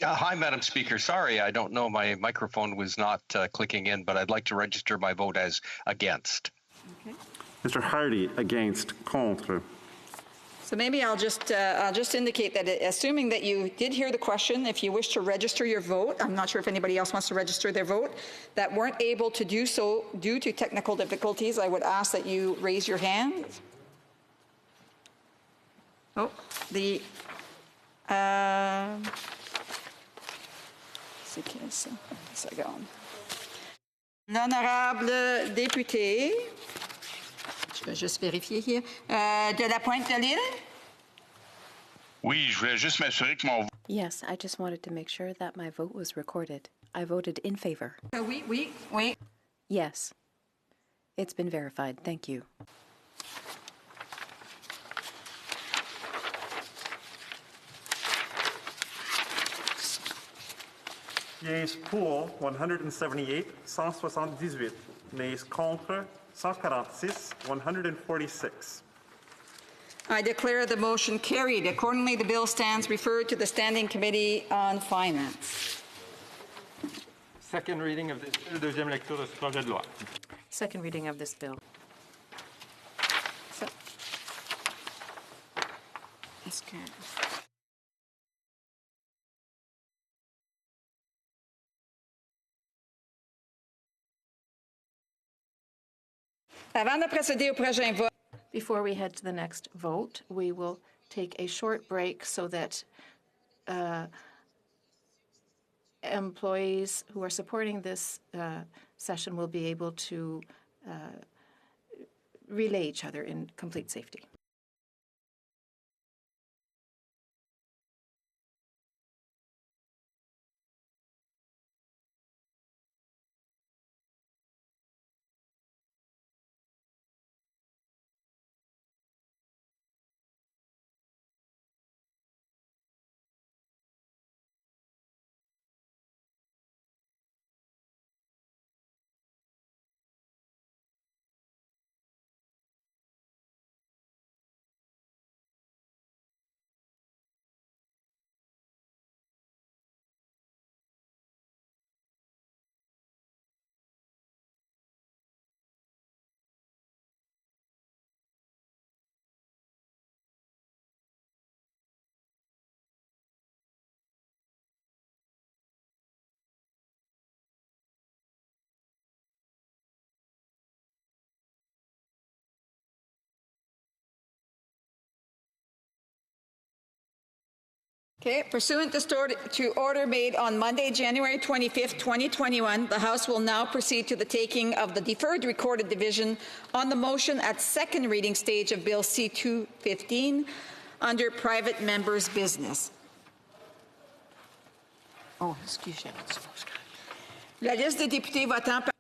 Hi, Madam Speaker. Sorry, I don't know. My microphone was not clicking in, but I'd like to register my vote as against. Okay. Mr. Hardy, against. Contre. So maybe I'll just indicate that, assuming that you did hear the question, if you wish to register your vote, I'm not sure if anybody else wants to register their vote, that weren't able to do so due to technical difficulties, I would ask that you raise your hand. Oh, the... c'est qui ça? Une seconde. L'honorable député, je vais juste vérifier here, de la Pointe-de-l'Île? Oui, je voulais juste m'assurer que mon... Yes, I just wanted to make sure that my vote was recorded. I voted in favor. Oui. Yes. It's been verified. Thank you. Yeas pour 178, 178. Nays contre 146, 146. I declare the motion carried. Accordingly, the bill stands referred to the Standing Committee on Finance. Second reading of this bill, deuxième lecture de ce projet de loi. Second reading of this bill. So, est-ce que... Avant de procéder au prochain vote, before we head to the next vote, we will take a short break so that employees who are supporting this session will be able to relay each other in complete safety. Okay, pursuant to order made on Monday, January 25th, 2021, the House will now proceed to the taking of the deferred recorded division on the motion at second reading stage of Bill C-215 under private members' business. Oh, excusez-moi. La liste des députés votant par...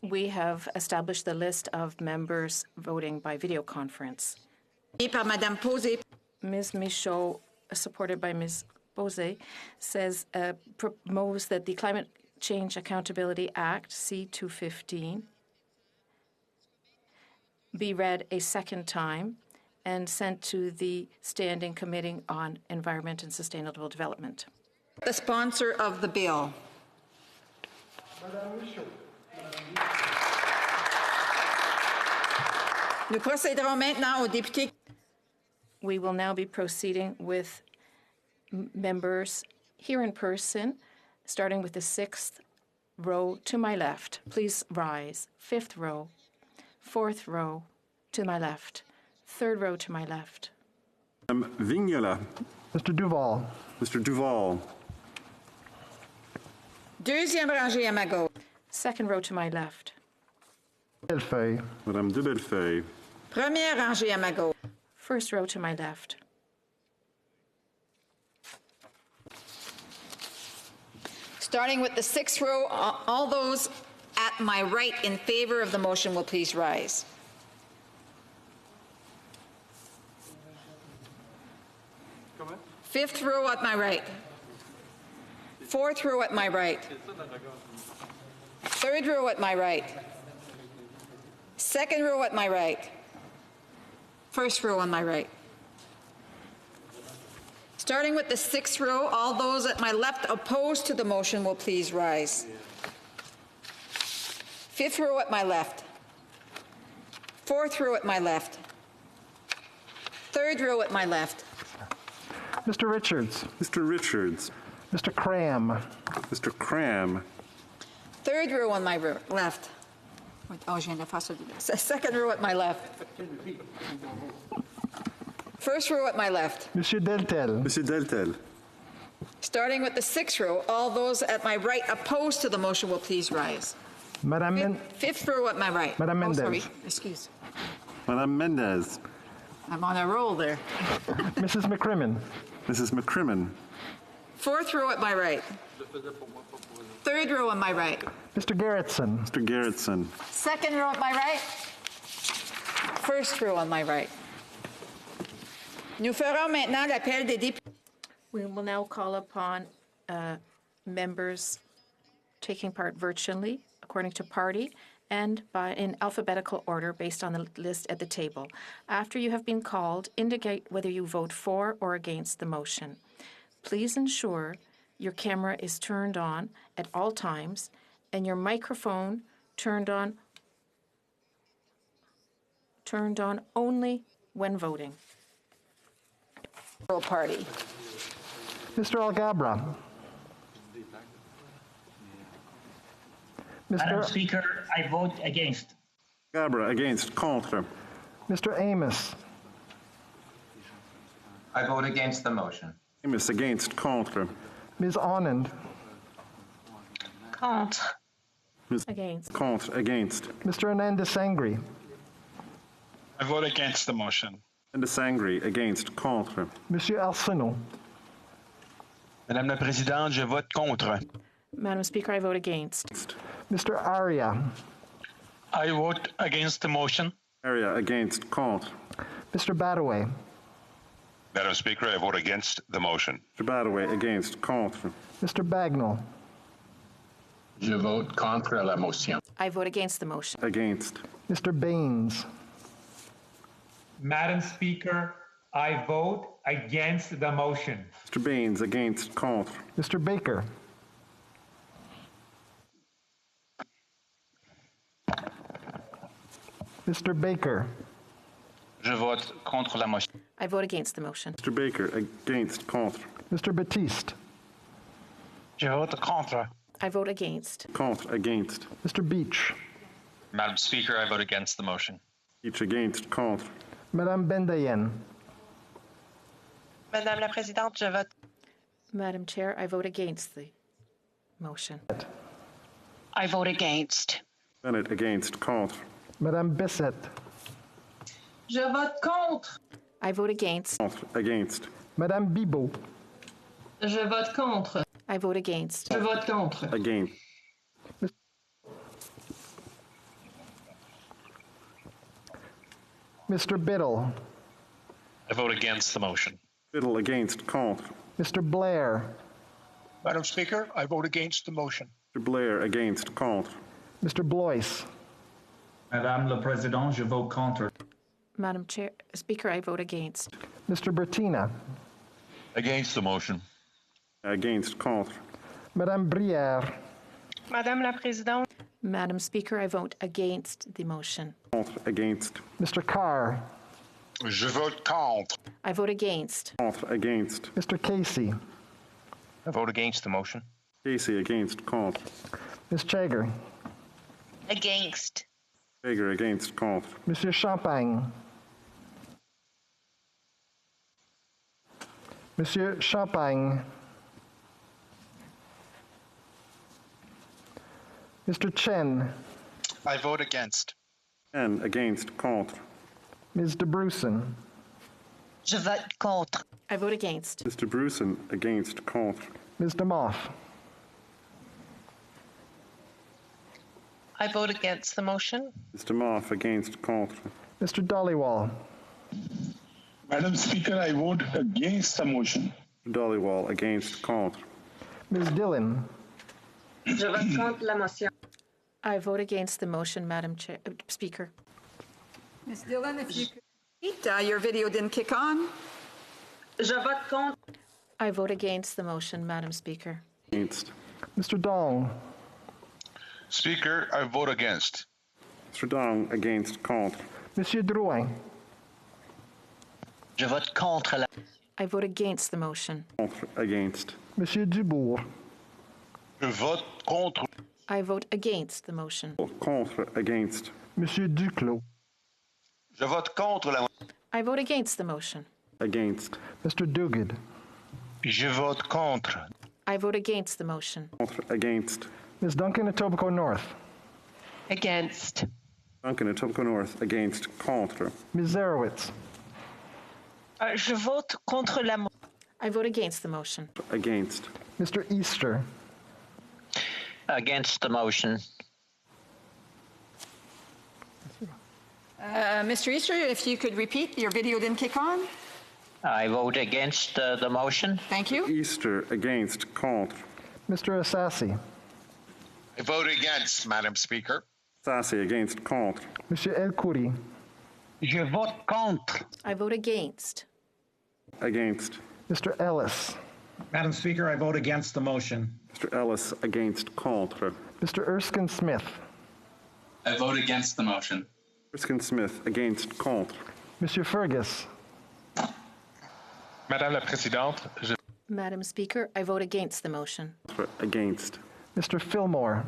We have established the list of members voting by video conference. Par Madame Posé. Ms. Michaud, supported by Ms. Posé, says propose that the Climate Change Accountability Act, C-215, be read a second time and sent to the Standing Committee on Environment and Sustainable Development. The sponsor of the bill. Nous procéderons maintenant aux députés. We will now be proceeding with members here in person, starting with the sixth row to my left. Please rise. Fifth row, fourth row to my left, third row to my left. Vignola. Mr. Duval. Mr. Duval. Deuxième rangée à ma gauche. Second row to my left. Bellefeuille. Madame de Bellefeuille. Première rangée à ma gauche. First row to my left. Starting with the sixth row, all those at my right in favor of the motion will please rise. Fifth row at my right. Fourth row at my right. Third row at my right. Second row at my right. First row on my right. Starting with the sixth row, all those at my left opposed to the motion will please rise. Fifth row at my left. Fourth row at my left. Third row at my left. Mr. Richards. Mr. Richards. Mr. Cram. Mr. Cram. Third row on my left. Oh, je viens de faire ça. Second row at my left. First row at my left. Monsieur Deltel. Monsieur Deltel. Starting with the sixth row, all those at my right opposed to the motion will please rise. Fifth row at my right. Madame Mendez. Sorry, excuse. Madame Mendez. I'm on a roll there. Mrs. McCrimmon. Mrs. McCrimmon. Fourth row at my right. Third row on my right. Mr. Gerritsen. Mr. Gerritsen. Second row at my right. First row on my right. Nous ferons maintenant l'appel des députés. We will now call upon members taking part virtually, according to party, and in alphabetical order based on the list at the table. After you have been called, indicate whether you vote for or against the motion. Please ensure your camera is turned on at all times and your microphone turned on only when voting. Party. Mr. Algabra. Madam Speaker, I vote against. Algabra, against. Contre. Mr. Amos. I vote against the motion. Amos, against. Contre. Ms. Anand. Contre. Against. Contre, against. Mr. Anand-Desangri. I vote against the motion. Anand-Desangri, against. Contre. Monsieur Arsenault. Madame la Présidente, je vote contre. Madam Speaker, I vote against. Mr. Aria. I vote against the motion. Aria, against. Contre. Mr. Badaway. Madam Speaker, I vote against the motion. Mr. Badaway, against. Contre. Mr. Bagnall. Je vote contre la motion. I vote against the motion. Against. Mr. Baines. Madam Speaker, I vote against the motion. Mr. Baines, against. Contre. Mr. Baker. Mr. Baker. Je vote contre la motion. I vote against the motion. Mr. Baker, against. Contre. Mr. Batiste. Je vote contre. I vote against. Contre, against. Mr. Beach. Madam Speaker, I vote against the motion. Beach, against. Contre. Madame Bendayen. Madame la Présidente, je vote. Madam Chair, I vote against the motion. I vote against. Bennett, against. Contre. Madame Bissett. Je vote contre. I vote against. Contre, against. Madame Bibeau. Je vote contre. I vote against. Je vote contre. Against. Mr. Biddle. I vote against the motion. Biddle, against. Contre. Mr. Blair. Madam Speaker, I vote against the motion. Mr. Blair, against. Contre. Mr. Blois. Madame la Présidente, je vote contre. Madam Chair, Speaker, I vote against. Mr. Bertina. Against the motion. Against. Contre. Madame Brière. Madame la Présidente. Madam Speaker, I vote against the motion. Contre. Against. Mr. Carr. Je vote contre. I vote against. Contre. Against. Mr. Casey. I vote against the motion. Casey, against. Contre. Ms. Chager. Against. Chager, against. Contre. Monsieur Champagne. Monsieur Champagne. Mr. Chen. I vote against. Chen, against. Contre. Ms. De Brusen. Je vote contre. I vote against. Mr. Brusen, against. Contre. Ms. DeMoff. I vote against the motion. Ms. DeMoff, against. Contre. Mr. Dollywall. Madam Speaker, I vote against the motion. Mr. Dollywall, against. Contre. Ms. Dillon. Je vote contre la motion. I vote against the motion, Madam Speaker. Ms. Dillon, if you could repeat, your video didn't kick on. Je vote contre. I vote against the motion, Madam Speaker. Against. Mr. Dong. Speaker, I vote against. Mr. Dong, against. Contre. Monsieur Drouin. Je vote contre la... I vote against the motion. Contre. Against. Monsieur Dubourg. Je vote contre. I vote against the motion. Contre. Against. Monsieur Duclos. Je vote contre la... I vote against the motion. Against. Mr. Duguid. Je vote contre. I vote against the motion. Contre. Against. Ms. Duncan, Etobicoke North. Against. Duncan, Etobicoke North. Against. Contre. Ms. Zarowitz. Je vote contre la... I vote against the motion. Against. Mr. Easter. Against the motion. Mr. Easter, if you could repeat, your video didn't kick on. I vote against the motion. Thank you. Easter. Against. Contre. Mr. Assassi. I vote against, Madam Speaker. Sassy. Against. Contre. Monsieur El Khoury. Je vote contre. I vote against. Against. Mr. Ellis. Madam Speaker, I vote against the motion. Mr. Ellis. Against. Contre. Mr. Erskine Smith. I vote against the motion. Erskine Smith. Against. Contre. Monsieur Fergus. Madame la Présidente, Madam Speaker, I vote against the motion. Against. Mr. Fillmore.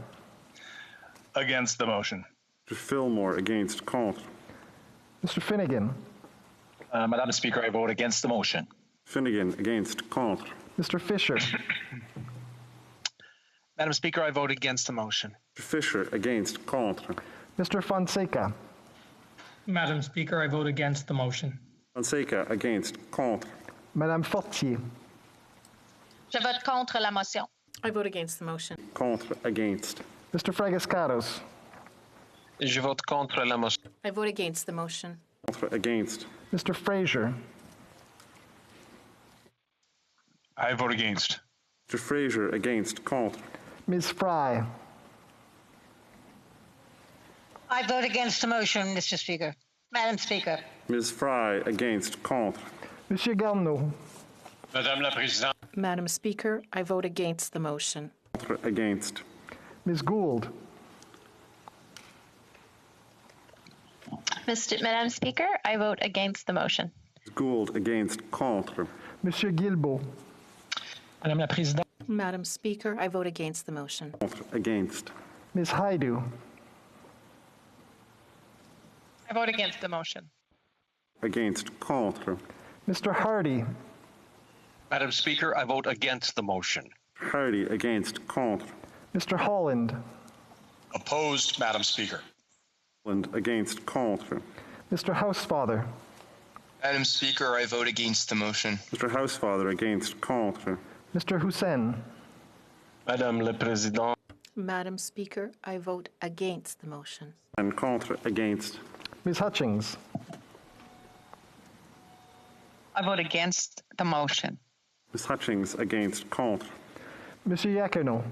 Against the motion. Mr. Fillmore. Against. Contre. Mr. Finnegan. Madame Speaker, I vote against the motion. Finnegan. Against. Contre. Mr. Fisher. Madam Speaker, I vote against the motion. Mr. Fisher. Against. Contre. Mr. Fonseca. Madam Speaker, I vote against the motion. Fonseca. Against. Contre. Madame Fortier. Je vote contre la motion. I vote against the motion. Contre. Against. Mr. Fragascaros. Je vote contre la motion. I vote against the motion. Contre. Against. Mr. Fraser. I vote against. Mr. Fraser. Against. Contre. Ms. Fry. I vote against the motion, Mr. Speaker. Madam Speaker. Ms. Fry. Against. Contre. Monsieur Garneau. Madame la Présidente. Madam Speaker, I vote against the motion. Contre. Against. Ms. Gould. Madam Speaker, I vote against the motion. Ms. Gould. Against. Contre. Monsieur Guilbeault. Madame la Présidente. Madam Speaker, I vote against the motion. Contre. Against. Ms. Haidu. I vote against the motion. Against. Contre. Mr. Hardy. Madam Speaker, I vote against the motion. Hardy. Against. Contre. Mr. Holland. Opposed, Madam Speaker. Holland. Against. Contre. Mr. Housefather. Madam Speaker, I vote against the motion. Mr. Housefather. Against. Contre. Mr. Hussein. Madame la Présidente, Madam Speaker, I vote against the motion. And contre. Against. Ms. Hutchings. I vote against the motion. Ms. Hutchings. Against. Contre. Monsieur Iacono.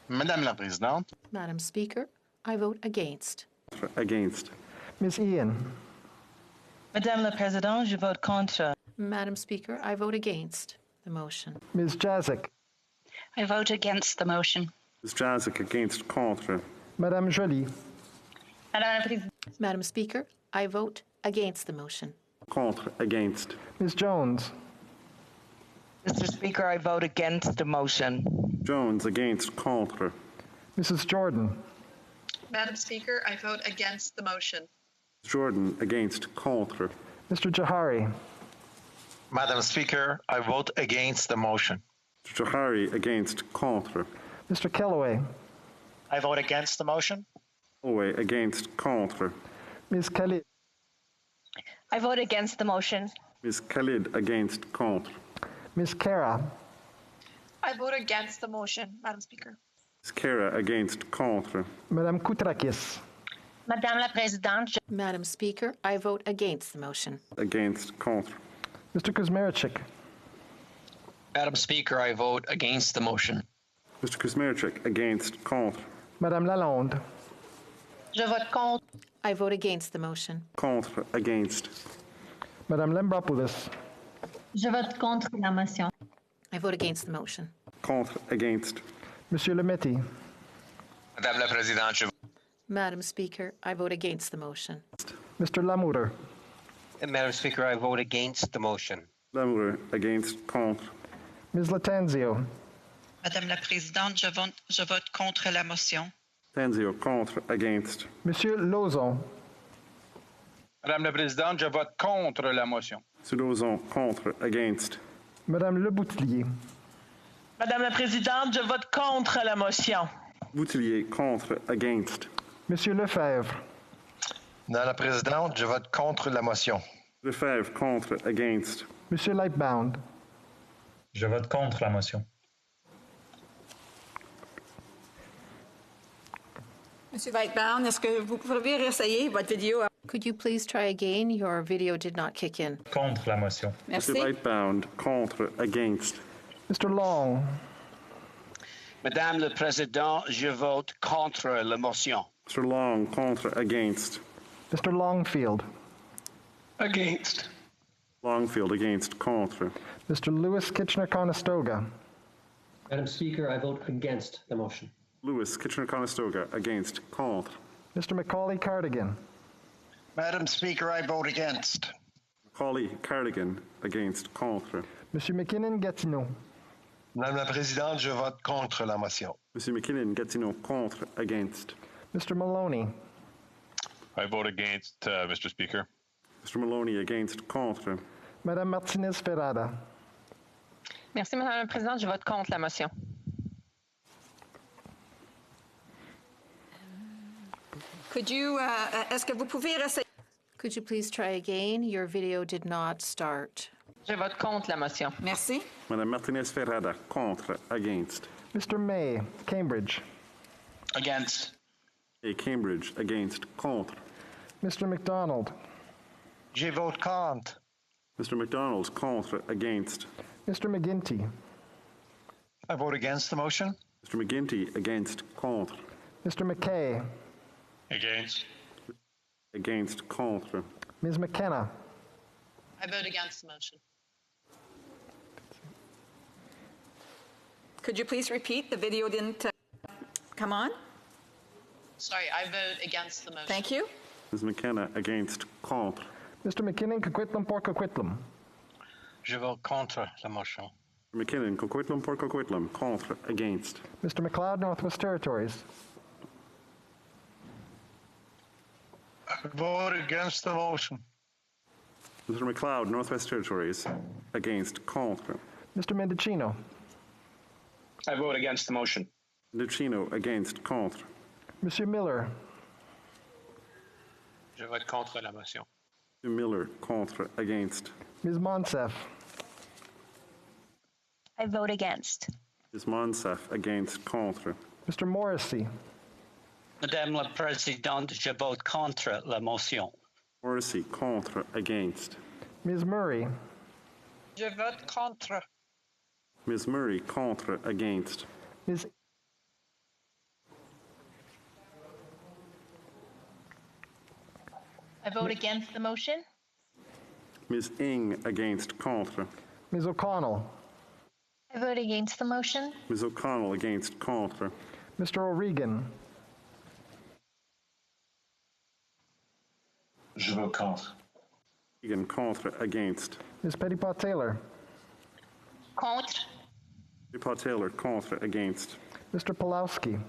Madame la Présidente. Madam Speaker, I vote against. Against. Ms. Ian. Madame la Présidente, je vote contre. Madam Speaker, I vote against the motion. Ms. Jazik. I vote against the motion. Ms. Jazik. Against. Contre. Madame Joly. Madam Speaker, I vote against the motion. Contre. Against. Ms. Jones. Mr. Speaker, I vote against the motion. Jones. Against. Contre. Mrs. Jordan. Madam Speaker, I vote against the motion. Jordan. Against. Contre. Mr. Jahari. Madam Speaker, I vote against the motion. Mr. Jahari. Against. Contre. Mr. Kellaway. I vote against the motion. Holloway. Against. Contre. Ms. Khalid. I vote against the motion. Ms. Khalid. Against. Contre. Ms. Kara. I vote against the motion, Madam Speaker. Ms. Kara. Against. Contre. Madame Koutrakis. Madame la Présidente, Madam Speaker, I vote against the motion. Against. Contre. Mr. Kuzmierczyk. Madam Speaker, I vote against the motion. Mr. Kuzmierczyk. Against. Contre. Madame Lalonde. je vote contre. I vote against the motion. Contre. Against. Madame Lembropoulos. Je vote contre la motion. I vote against the motion. Contre. Against. Monsieur Lemetti. Madame la Présidente, Madam Speaker, I vote against the motion. Mr. Lamour. Madam Speaker, I vote against the motion. Lemler, against, contre. Ms. Latanzio. Madame la Présidente, je vote contre la motion. Tanzio, contre, against. Monsieur Lauzon. Madame la Présidente, je vote contre la motion. Monsieur Lauzon, contre, against. Madame Leboutillier. Madame la Présidente, je vote contre la motion. Boutillier, contre, against. Monsieur Lefebvre. Madame la Présidente, je vote contre la motion. Lefebvre, contre, against. Monsieur Lightbound. Je vote contre la motion. Monsieur Lightbound, est-ce que vous pouvez réessayer votre vidéo? Could you please try again? Your video did not kick in. Contre la motion. Merci. Monsieur Lightbound, contre, against. Mr. Long. Madame la Présidente, je vote contre la motion. Mr. Long, contre, against. Mr. Longfield. Against. Longfield, against, contre. Mr. Lewis Kitchener-Conestoga. Madam Speaker, I vote against the motion. Lewis, Kitchener-Conestoga, against, contre. Mr. Macaulay Cardigan. Madam Speaker, I vote against. Macaulay Cardigan, against, contre. Monsieur McKinnon-Gatineau. Madame la Présidente, je vote contre la motion. Monsieur McKinnon-Gatineau, contre, against. Mr. Maloney. I vote against, Mr. Speaker. Mr. Maloney, against, contre. Madame Martinez-Ferrada. Merci, Madame la Présidente. Je vote contre la motion. Could you, est-ce que vous pouvez réessayer? Could you please try again? Your video did not start. Je vote contre la motion. Merci. Madame Martinez-Ferrada, contre, against. Mr. May, Cambridge. Against. A Cambridge, against, contre. Mr. McDonald. Je vote contre. Mr. McDonald, contre, against. Mr. McGinty. I vote against the motion. Mr. McGinty, against, contre. Mr. McKay. Against. Against, contre. Ms. McKenna. I vote against the motion. Could you please repeat? The video didn't come on. Sorry, I vote against the motion. Thank you. Ms. McKenna, against, contre. Mr. McKinnon, Coquitlam, Port Coquitlam. Je vote contre la motion. McKinnon, Coquitlam, Port Coquitlam, contre, against. Mr. McLeod, Northwest Territories. I vote against the motion. Mr. McLeod, Northwest Territories, against, contre. Mr. Mendicino. I vote against the motion. Mendicino, against, contre. Monsieur Miller. Je vote contre la motion. Mr. Miller, contre, against. Ms. Monsef. I vote against. Ms. Monsef, against, contre. Mr. Morrissey. Madame la Présidente, je vote contre la motion. Morrissey, contre, against. Ms. Murray. Je vote contre. Ms. Murray, contre, against. Ms. I vote against the motion. Ms. Ing, against, contre. Ms. O'Connell. I vote against the motion. Ms. O'Connell, against, contre. Mr. O'Regan. Je vote contre. Regan, contre, against. Ms. Petitpas-Taylor. Contre. Petitpas-Taylor, contre, against. Mr. Pulowski.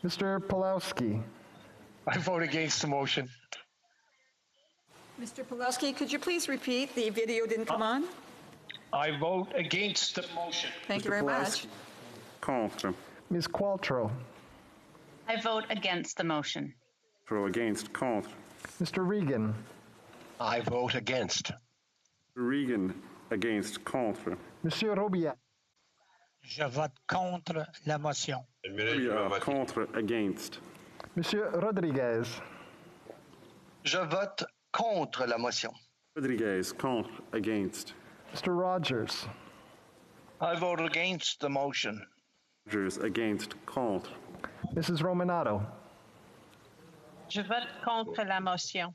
Mr. Pulowski. I vote against the motion. Mr. Pulaski, could you please repeat? The video didn't come on. I vote against the motion. Thank you very much. Contre. Ms. Qualtrough. I vote against the motion. Throw against, contre. Mr. Regan. I vote against. Regan, against, contre. Monsieur Robillard. Je vote contre la motion. Robillard, contre, against. Monsieur Rodriguez. Je vote contre la motion. Rodriguez, contre, against. Mr. Rogers. I vote against the motion. Rogers, against, contre. Mrs. Romanato. Je vote contre la motion.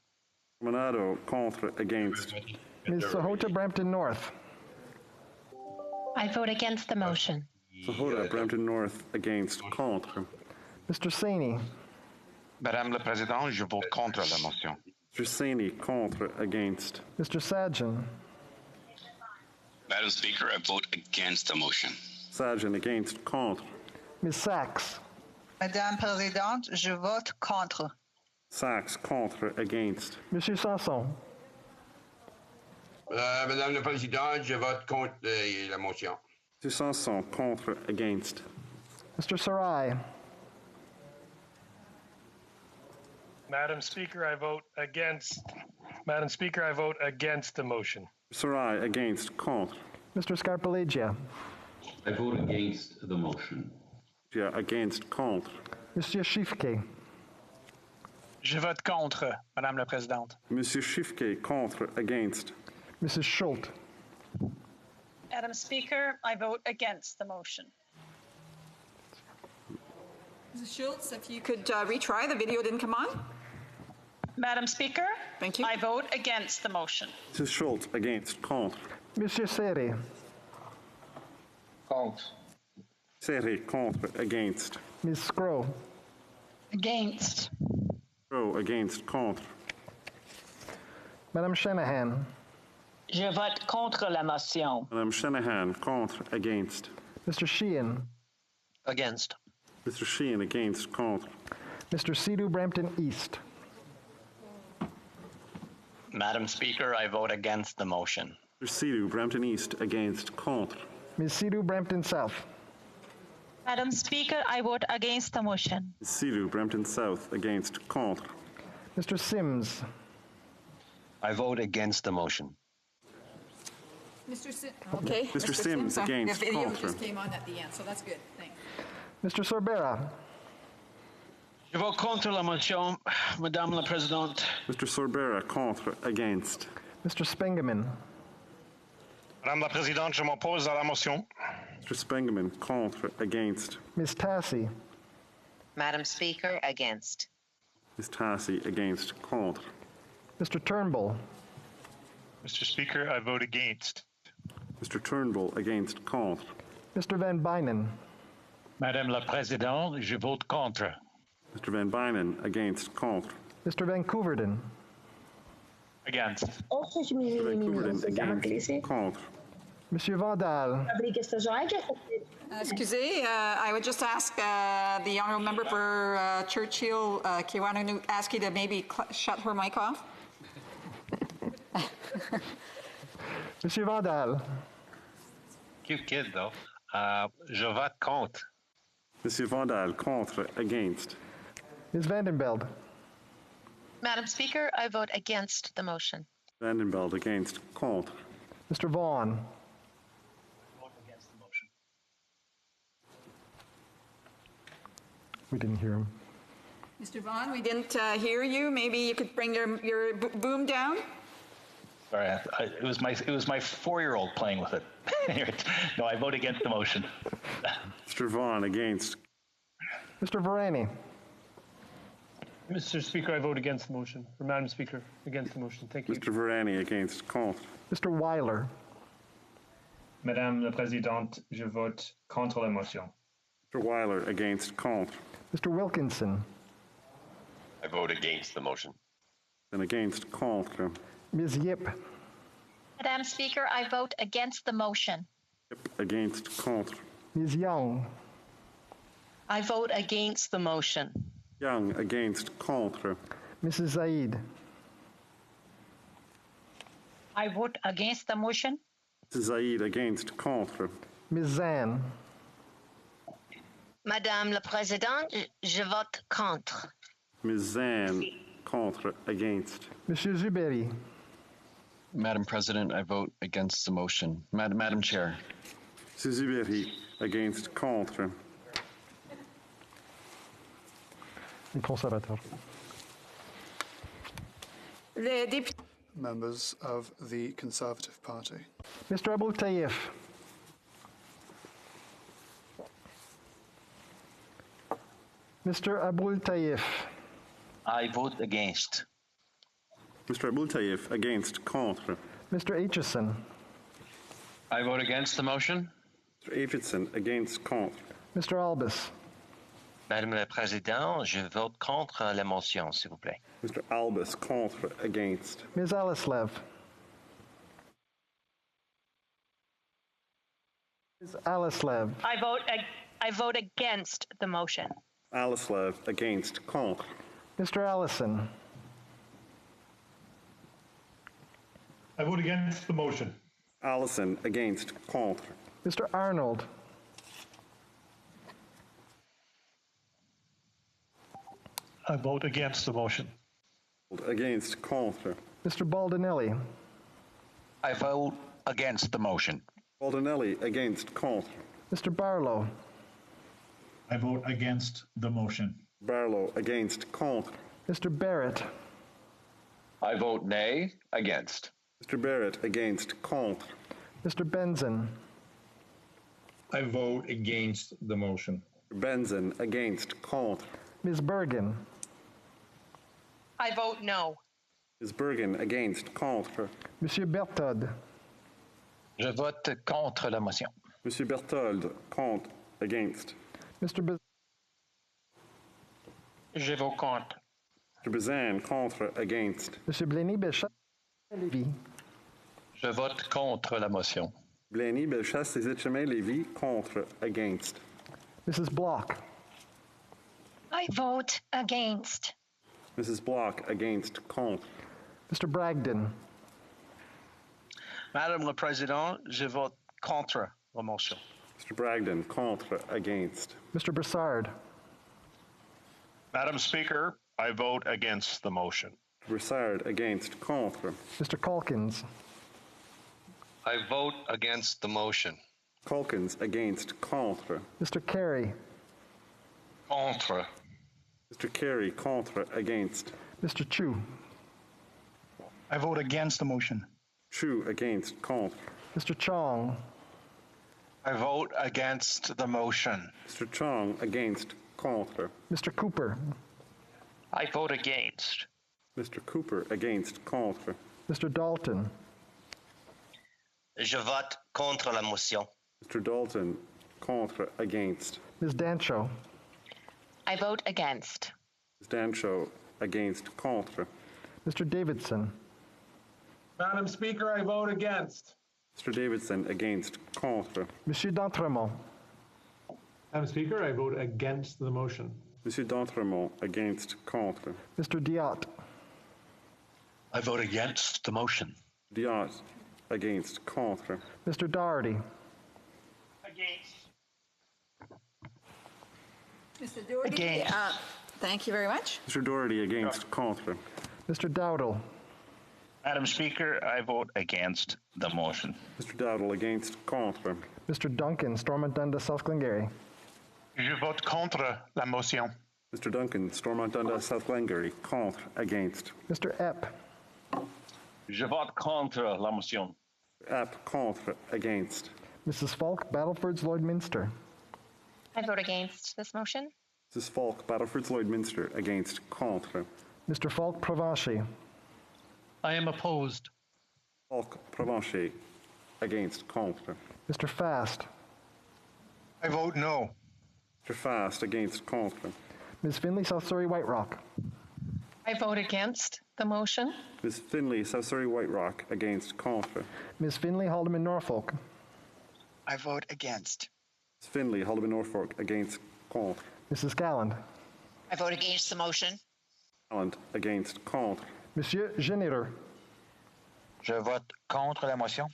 Romanato, contre, against. Ms. Sahota Brampton North. I vote against the motion. Sahota, Brampton North, against, contre. Mr. Saini. Madame la Présidente, je vote contre la motion. Mr. Saini, contre, against. Mr. Sajjan. Madam Speaker, I vote against the motion. Sajjan, against, contre. Ms. Sachs. Madame Présidente, je vote contre. Sachs, contre, against. Monsieur Sanson. Madame la Présidente, je vote contre la motion. Mr. Sanson, contre, against. Mr. Sarai. Madam Speaker, I vote against. Madam Speaker, I vote against the motion. Sarai, against, contre. Mr. Scarpellegia. I vote against the motion. Yeah, against, contre. Monsieur Schifke. Je vote contre, Madame la Présidente. Monsieur Schifke, contre, against. Mrs. Schult. Madam Speaker, I vote against the motion. Mrs. Schultz, if you could retry, the video didn't come on. Madam Speaker, thank you. I vote against the motion. Mrs. Schultz, against, contre. Monsieur Seri. Contre. Seri, contre, against. Ms. Scrow. Against. Scrow, against, contre. Madame Shanahan. Je vote contre la motion. Madame Shanahan, contre, against. Mr. Sheehan. Against. Mr. Sheehan, against, contre. Mr. Sidhu Brampton East. Madam Speaker, I vote against the motion. Mr. Sidhu, Brampton East, against, contre. Ms. Sidhu Brampton South. Madam Speaker, I vote against the motion. Sidhu, Brampton South, against, contre. Mr. Sims. I vote against the motion. Mr. Sims, okay. Mr. Sims, against, the video contre. just came on at the end, so that's good. Thanks. Mr. Sorbera. Je vote contre la motion, Madame la Présidente. Mr. Sorbera, contre, against. Mr. Spengeman. Madame la Présidente, je m'oppose à la motion. Mr. Spengeman, contre, against. Ms. Tassi. Madam Speaker, against. Ms. Tassi, against, contre. Mr. Turnbull. Mr. Speaker, I vote against. Mr. Turnbull, against, contre. Mr. Van Bynen. Madame la Présidente, je vote contre. Mr. Van Bynen, against, contre. Mr. Vancouverden. Against. Mr. Vancouverden, against, contre. Monsieur Vandal. Excusez, I would just ask the honourable member for Churchill, Kiwananu, ask you to maybe shut her mic off. Monsieur Vandal. Cute kid, though. Je vote contre. Monsieur Vandal, contre, against. Ms. Vandenbeld. Madam Speaker, I vote against the motion. Vandenbeld, against, contre. Mr. Vaughan. We didn't hear him. Mr. Vaughn, we didn't hear you. Maybe you could bring your boom down? Sorry, it was my 4-year-old playing with it. No, I vote against the motion. Mr. Vaughan, against. Mr. Varani. Mr. Speaker, I vote against the motion. Or Madam Speaker, against the motion. Thank you. Mr. Varani, against, contre. Mr. Weiler. Madame la Présidente, je vote contre la motion. Mr. Weiler, against, contre. Mr. Wilkinson. I vote against the motion. And against, contre. Ms. Yip. Madam Speaker, I vote against the motion. Yep, against, contre. Ms. Young. I vote against the motion. Young, against, contre. Mrs. Zaid. I vote against the motion. Mrs. Zaid, against, contre. Ms. Zan. Madame la Présidente, je vote contre. Ms. Zan, contre, against. Monsieur Zuberi. Madam President, I vote against the motion. Madam Chair. Mrs. Zuberi, against, contre. Les conservateurs. Members of the Conservative Party. Mr. Abul Tayyif. Mr. Abul Tayyif. I vote against. Mr. Abul Tayyif, against, contre. Mr. Aitchison. I vote against the motion. Mr. Aitchison, against, contre. Mr. Albus. Madame la Présidente, je vote contre la motion, s'il vous plaît. Mr. Albus, contre, against. Ms. Alislev. Ms. Alislev. I vote against the motion. Alislev, against, contre. Mr. Allison. I vote against the motion. Allison, against, contre. Mr. Arnold. I vote against the motion. Against, contre. Mr. Baldinelli. I vote against the motion. Baldinelli, against, contre. Mr. Barlow. I vote against the motion. Barlow, against, contre. Mr. Barrett. I vote nay, against. Mr. Barrett, against, contre. Mr. Benzin. I vote against the motion. Benzin, against, contre. Ms. Bergen. I vote no. Ms. Bergen, against, contre. Monsieur Berthoud. Je vote contre la motion. Monsieur Berthold, contre, against. Mr. Je vote contre. Mr. Bazin, contre, against. Monsieur Blény-Béchat. Lévy. Je vote contre la motion. Blény, Bellechasse, Des-Etchemins, Lévy, contre, against. Mrs. Block. I vote against. Mrs. Block, against, contre. Mr. Bragdon. Madame la Présidente, je vote contre la motion. Mr. Bragdon, contre, against. Mr. Broussard. Madam Speaker, I vote against the motion. Broussard, against, contre. Mr. Calkins. I vote against the motion. Calkins, against, contre. Mr. Carey. Contre. Mr. Carey, contre, against. Mr. Chu. I vote against the motion. Chu, against, contre. Mr. Chong. I vote against the motion. Mr. Chong, against, contre. Mr. Cooper. I vote against. Mr. Cooper, against, contre. Mr. Dalton. Je vote contre la motion. Mr. Dalton, contre, against. Ms. Dancho. I vote against. Ms. Dancho, against, contre. Mr. Davidson. Madam Speaker, I vote against. Mr. Davidson, against, contre. Monsieur d'Entremont. Madam Speaker, I vote against the motion. Monsieur d'Entremont, against, contre. Mr. Diot. I vote against the motion. Diot, against, contre. Mr. Doherty. Against. Mr. Doherty? Against. Thank you very much. Mr. Doherty, against, contre. Mr. Dowdle. Madam Speaker, I vote against the motion. Mr. Dowdle, against, contre. Mr. Duncan, Stormont-Dundas, South Glengarry. Je vote contre la motion. Mr. Duncan, Stormont-Dundas, South Glengarry, contre, against. Mr. Epp. Je vote contre la motion. Epp, contre, against. Mrs. Falk, Battleford's Lloydminster. I vote against this motion. Mrs. Falk, Battleford's Lloydminster, against, contre. Mr. Falk, Provencher. I am opposed. Falk, Provencher, against, contre. Mr. Fast. I vote no. Mr. Fast, against, contre. Ms. Finley, South Surrey, White Rock. I vote against the motion. Ms. Finley, South Surrey, White Rock, against, contre. Ms. Finley, Haldeman, Norfolk. I vote against. Ms. Finley, Haldeman, Norfolk, against, contre. Mrs. Galland. I vote against the motion. Gallant, against, contre. Monsieur Généreux. Je vote contre la motion.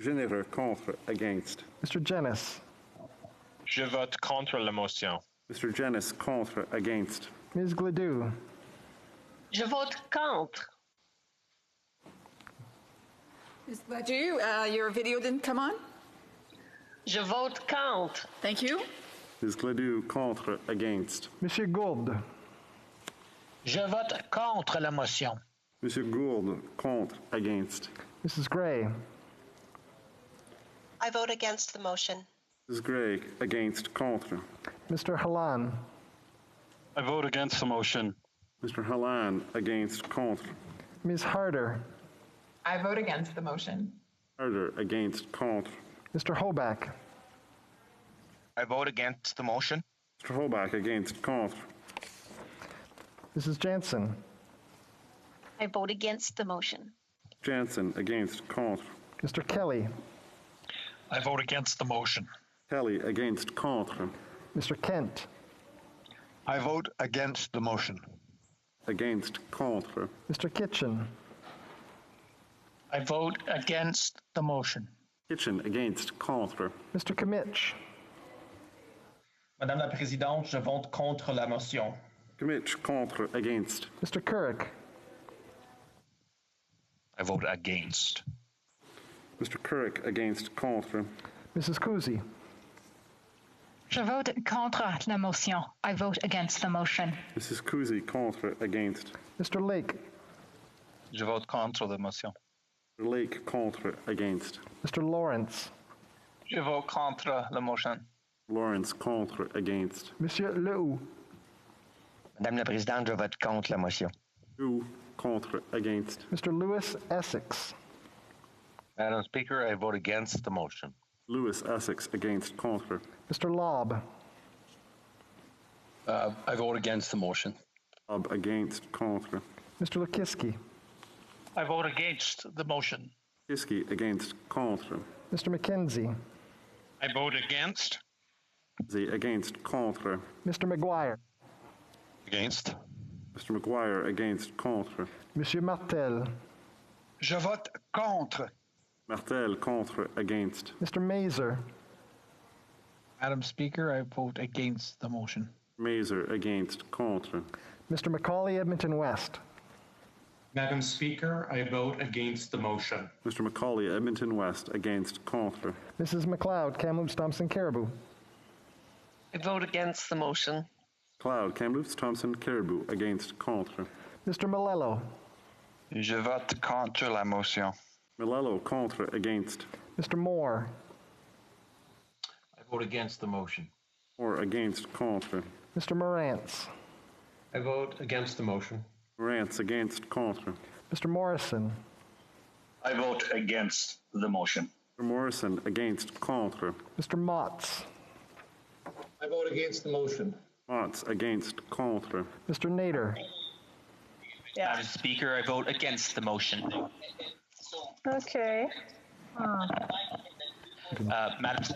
Généreux, contre, against. Mr. Jenis. Je vote contre la motion. Mr. Jenis, contre, against. Ms. Gledoux. Je vote contre. Ms. Gladue, your video didn't come on? Je vote contre. Thank you. Ms. Gledoux, contre, against. Monsieur Gould. Je vote contre la motion. Monsieur Gould, contre, against. Mrs. Gray. I vote against the motion. Mrs. Gray, against, contre. Mr. Halan. I vote against the motion. Mr. Halan, against, contre. Ms. Harder. I vote against the motion. Harder, against, contre. Mr. Hoback. I vote against the motion. Mr. Mr. Hoback against, contre. Mrs. Jansen. I vote against the motion. Jansen against, contre. Mr. Kelly. I vote against the motion. Kelly against, contre. Mr. Kent. I vote against the motion. Against, contre. Mr. Kitchen. I vote against the motion. Kitchen against, contre. Mr. Comich. Madame la Présidente, je vote contre la motion. Comich, contre, against. Mr. Couric. I vote against. Mr. Couric against, contre. Mrs. Kuzi. Je vote contre la motion. I vote against the motion. Mrs. Kuzi, contre, against. Mr. Lake. Je vote contre la motion. Mr. Lake, contre, against. Mr. Lawrence. Je vote contre la motion. Lawrence, contre, against. Monsieur Lehoux. Madame la Présidente, je vote contre la motion. Lehoux, contre, against. Mr. Lewis Essex. Madam Speaker, I vote against the motion. Lewis Essex against, contre. Mr. Lobb. I vote against the motion. Lobb against, contre. Mr. Lukiski. I vote against the motion. Kiski against, contre. Mr. McKenzie. I vote against. Z against, contre. Mr. McGuire. Against. Mr. McGuire against, contre. Monsieur Martel. Je vote contre. Martel, contre, against. Mr. Mazer. Madam Speaker, I vote against the motion. Mazer against, contre. Mr. Macaulay Edmonton West. Madam Speaker, I vote against the motion. Mr. Macaulay Edmonton West against, contre. Mrs. McLeod Kamloops Thompson Caribou. I vote against the motion. Cloud, Kamloops Thompson Caribou against, contre. Mr. Malello. Je vote contre la motion. Malello, contre, against. Mr. Moore. I vote against the motion. Or against, contre. Mr. Morantz. I vote against the motion. Morantz against, contre. Mr. Morrison. I vote against the motion. Mr. Morrison against, contre. Mr. Motts. I vote against the motion. Motts against, contre. Mr. Nader. Yeah. Madam Speaker, I vote against the motion. Okay. Madam.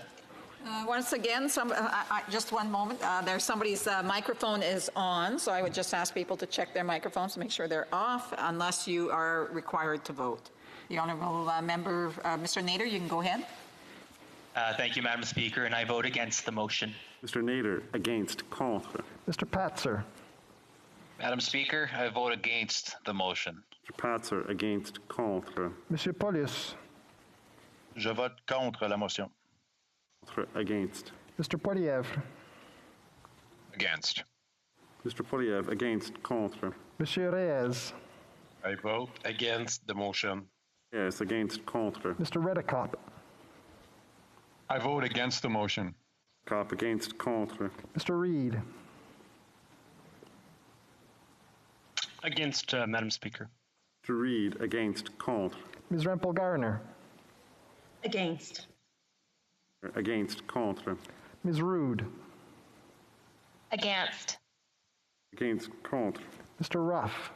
Once again, just one moment. There's somebody's microphone is on, so I would just ask people to check their microphones to make sure they're off, unless you are required to vote. The honourable member, Mr. Nader, you can go ahead. Thank you, Madam Speaker, and I vote against the motion. Mr. Nader against, contre. Mr. Patzer. Madam Speaker, I vote against the motion. Mr. Patzer against, contre. Monsieur Polius. Je vote contre la motion. Contre, against. Mr. Poilievre. Against. Mr. Poliev against, contre. Monsieur Reyes. I vote against the motion. Yes, against, contre. Mr. Redekop. I vote against the motion. Cop against, contre. Mr. Reid. Against, Madam Speaker. Mr. Reid against, contre. Ms. Rempel Garner. Against. Against, contre. Ms. Rude. Against. Against, contre. Mr. Ruff.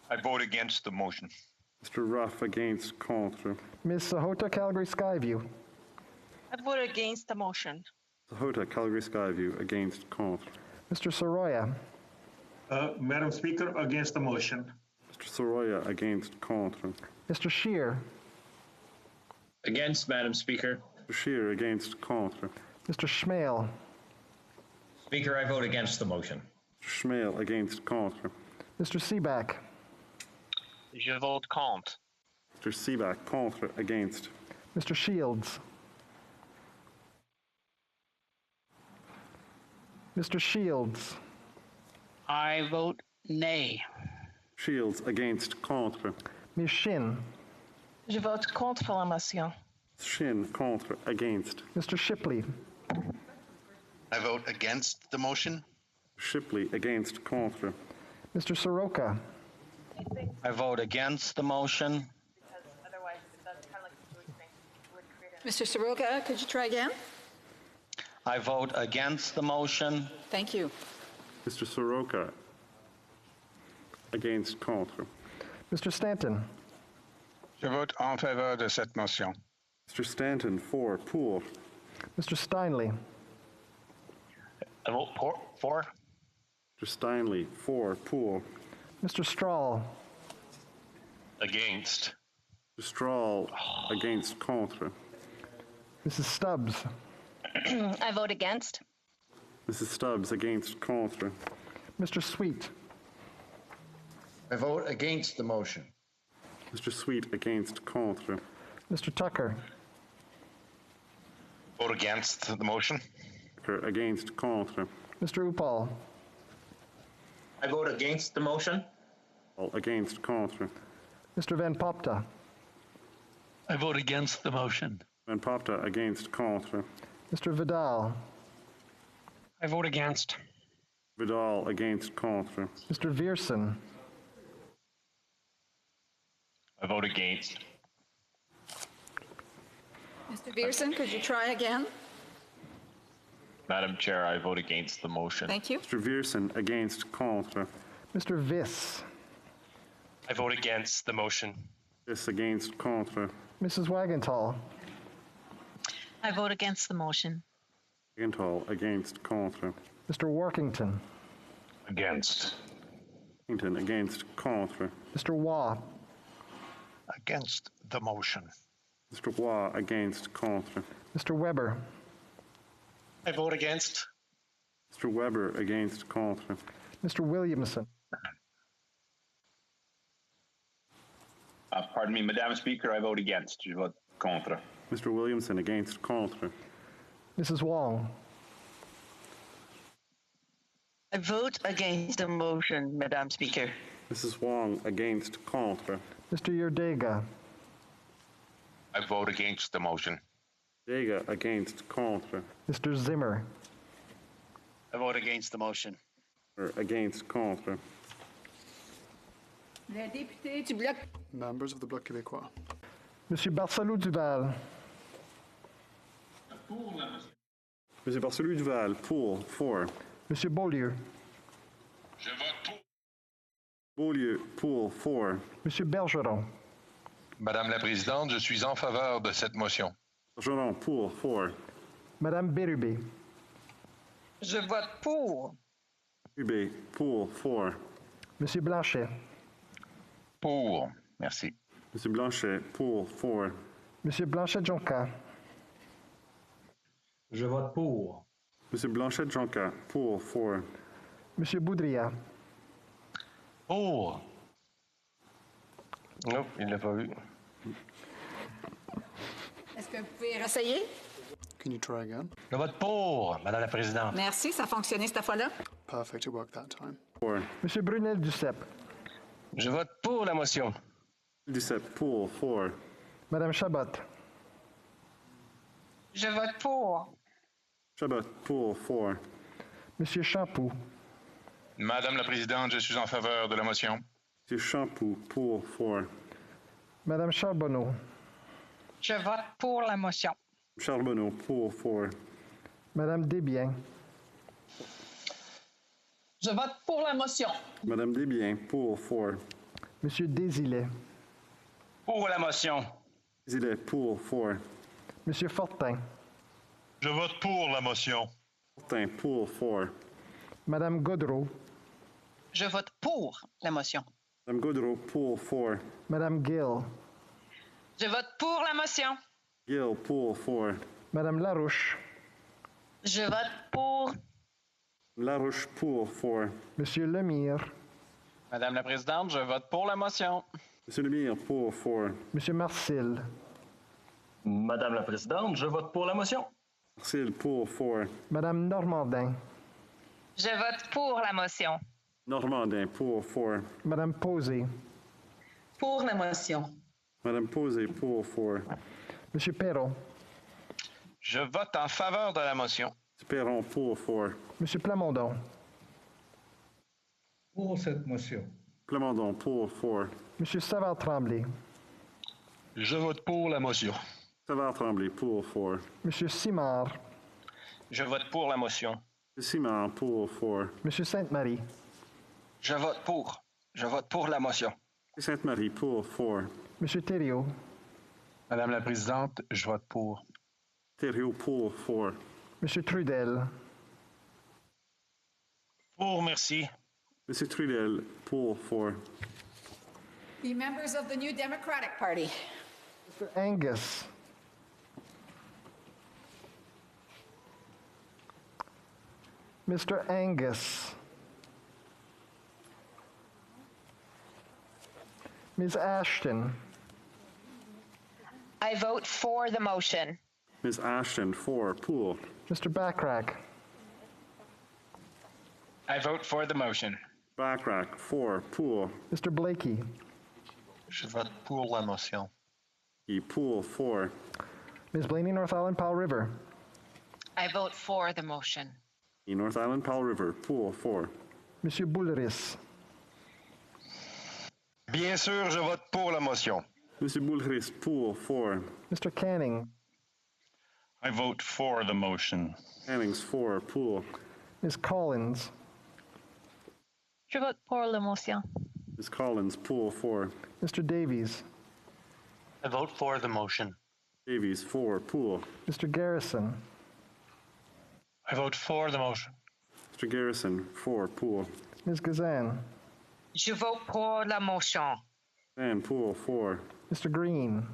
I vote against the motion. Mr. Ruff against, contre. Ms. Sahota Calgary Skyview. I vote against the motion. Sahota Calgary Skyview against, contre. Mr. Soroya. Madam Speaker, against the motion. Mr. Soroya against, contre. Mr. Shear. Against, Madam Speaker. Mr. Shear against, contre. Mr. Schmale. Speaker, I vote against the motion. Mr. Schmale against, contre. Mr. Seaback. Je vote contre. Mr. Seaback, contre, against. Mr. Shields. Mr. Shields. I vote nay. Shields against, contre. Ms. Shin. Je vote contre la motion. Shin, contre, against. Mr. Shipley. I vote against the motion. Shipley against, contre. Mr. Soroka. I vote against the motion. Mr. Soroka, could you try again? I vote against the motion. Thank you. Mr. Soroka. Against, contre. Mr. Stanton. Je vote en faveur de cette motion. Mr. Stanton, for, pour. Mr. Steinley. I vote for. Mr. Steinley, for, pour. Mr. Strahl. Against. Mr. Strahl, against, contre. Mrs. Stubbs. I vote against. Mrs. Stubbs, against, contre. Mr. Sweet. I vote against the motion. Mr. Sweet, against, contre. Mr. Tucker. Vote against the motion. Tucker, against, contre. Mr. Upal. I vote against the motion. All against, contre. Mr. Van Popta. I vote against the motion. Van Popta, against, contre. Mr. Vidal. I vote against. Vidal, against, contre. Mr. Viersen. I vote against. Mr. Viersen, could you try again? Madam Chair, I vote against the motion. Thank you. Mr. Viersen, against, contre. Mr. Viss. I vote against the motion. This against, contre. Mrs. Wagenthal. I vote against the motion. Wagenthal, against, contre. Mr. Workington. Against. Workington, against, contre. Mr. Waugh. Against the motion. Mr. Waugh, against, contre. Mr. Weber. I vote against. Mr. Weber, against, contre. Mr. Williamson. Pardon me, Madam Speaker, I vote against. Je vote contre. Mr. Williamson, against, contre. Mrs. Wong. I vote against the motion, Madam Speaker. Mrs. Wong, against, contre. Mr. Yerdega. I vote against the motion. Dega, against, contre. Mr. Zimmer. I vote against the motion. Or against, contre. Les députés du Bloc. Members of the Bloc Québécois. Monsieur Barcelou Duval. Monsieur Barcelou Duval, for. Monsieur Beaulieu. Je vote pour. Beaulieu, for. Monsieur Bergeron. Madame la Présidente, je suis en faveur de cette motion. Bergeron, for. Madame Bérubé. Je vote pour. Hubé, for. Monsieur Blanchet. Pour. Merci. Monsieur Blanchet, for. Monsieur Blanchet-Jonca. Je vote pour. Monsieur Blanchet-Jonca, for. Monsieur Boudria. Pour. Non, il l'a pas vu. Est-ce que vous pouvez réessayer? Can you try again? Je vote pour, Madame la Présidente. Merci, ça a fonctionné cette fois-là. Perfect, it worked that time. For. Monsieur Brunel Duceppe. Je vote pour la motion. Duceppe, for. Madame Chabot. Je vote pour. Chabot, for. Monsieur Champoux. Madame la Présidente, je suis en faveur de la motion. Monsieur Champoux, for. Madame Charbonneau. Je vote pour la motion. Charbonneau, for. Madame Desbiens. Je vote pour la motion. Madame Desbiens, for. Monsieur Désilet. Pour la motion. Désilet, for. Monsieur Fortin. Je vote pour la motion. Fortin, for. Madame Godreau. Je vote pour la motion. Madame Gaudreau, for. Madame Gill. Je vote pour la motion. Gill, for. Madame Larouche. Je vote pour. Larouche, for. Monsieur Lemire. Madame la Présidente, je vote pour la motion. Monsieur Lemire, for. Monsieur Marcil. Madame la Présidente, je vote pour la motion. Marcil, for. Madame Normandin. Je vote pour la motion. Normandin, for. Madame Posé. Pour la motion. Madame Posé, for. Monsieur Perron. Je vote en faveur de la motion. Perron, for. Monsieur Plamondon. Pour cette motion. Plamondon, for. Monsieur Savard-Tremblay. Je vote pour la motion. Savard Tremblay, for. Monsieur Simard. Je vote pour la motion. Simard pour. Monsieur Sainte-Marie. Je vote pour. Je vote pour la motion. Sainte-Marie pour. Monsieur Thériault. Madame la Présidente, je vote pour. Thériault pour. Monsieur Trudel. Pour, merci. Monsieur Trudel pour. The members of the New Democratic Party. Mr. Angus. Mr. Angus. Ms. Ashton. I vote for the motion. Ms. Ashton for. Poole. Mr. Backrack. I vote for the motion. Backrack for. Poole. Mr. Blakey. Je vote pour la motion. Poole for. Ms. Blaney, North Island, Powell River. I vote for the motion. North Island, Powell River. Poole for. Monsieur Boulris. Bien sûr, je vote pour la motion. Monsieur Boulris Poole for. Mr. Canning. I vote for the motion. Canning's for. Poole. Ms. Collins. Je vote pour la motion. Ms. Collins Poole for. Mr. Davies. I vote for the motion. Davies for. Poole. Mr. Garrison. I vote for the motion. Mr. Garrison for. Poole. Ms. Gazan. Je vote pour la motion. Van Poole for. Mr. Green.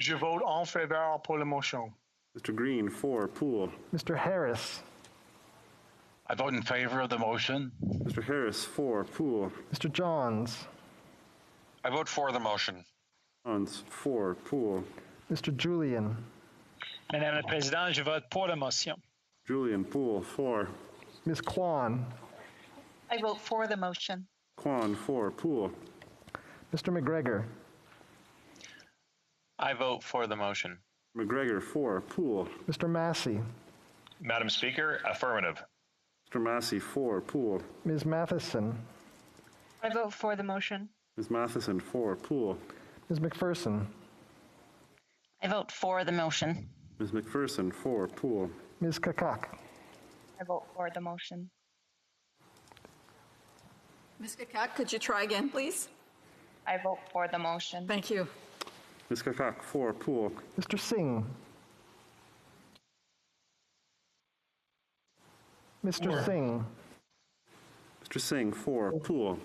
Je vote en faveur pour la motion. Mr. Green for. Poole. Mr. Harris. I vote in favor of the motion. Mr. Harris for. Poole. Mr. Johns. I vote for the motion. Johns for. Poole. Mr. Julian. Madame la Présidente, je vote pour la motion. Julian Poole for. Ms. Kwan. I vote for the motion. Kwan for. Poole. Mr. McGregor. I vote for the motion. McGregor for. Poole. Mr. Massey. Madam Speaker, affirmative. Mr. Massey for. Poole. Ms. Matheson. I vote for the motion. Ms. Matheson for. Poole. Ms. McPherson. I vote for the motion. Ms. McPherson for. Poole. Ms. Kakak. I vote for the motion. Ms. Kakak, could you try again, please? I vote for the motion. Thank you. Ms. Kakak for. Poole. Mr. Singh. Mr. Singh. Mr. Singh for. Poole.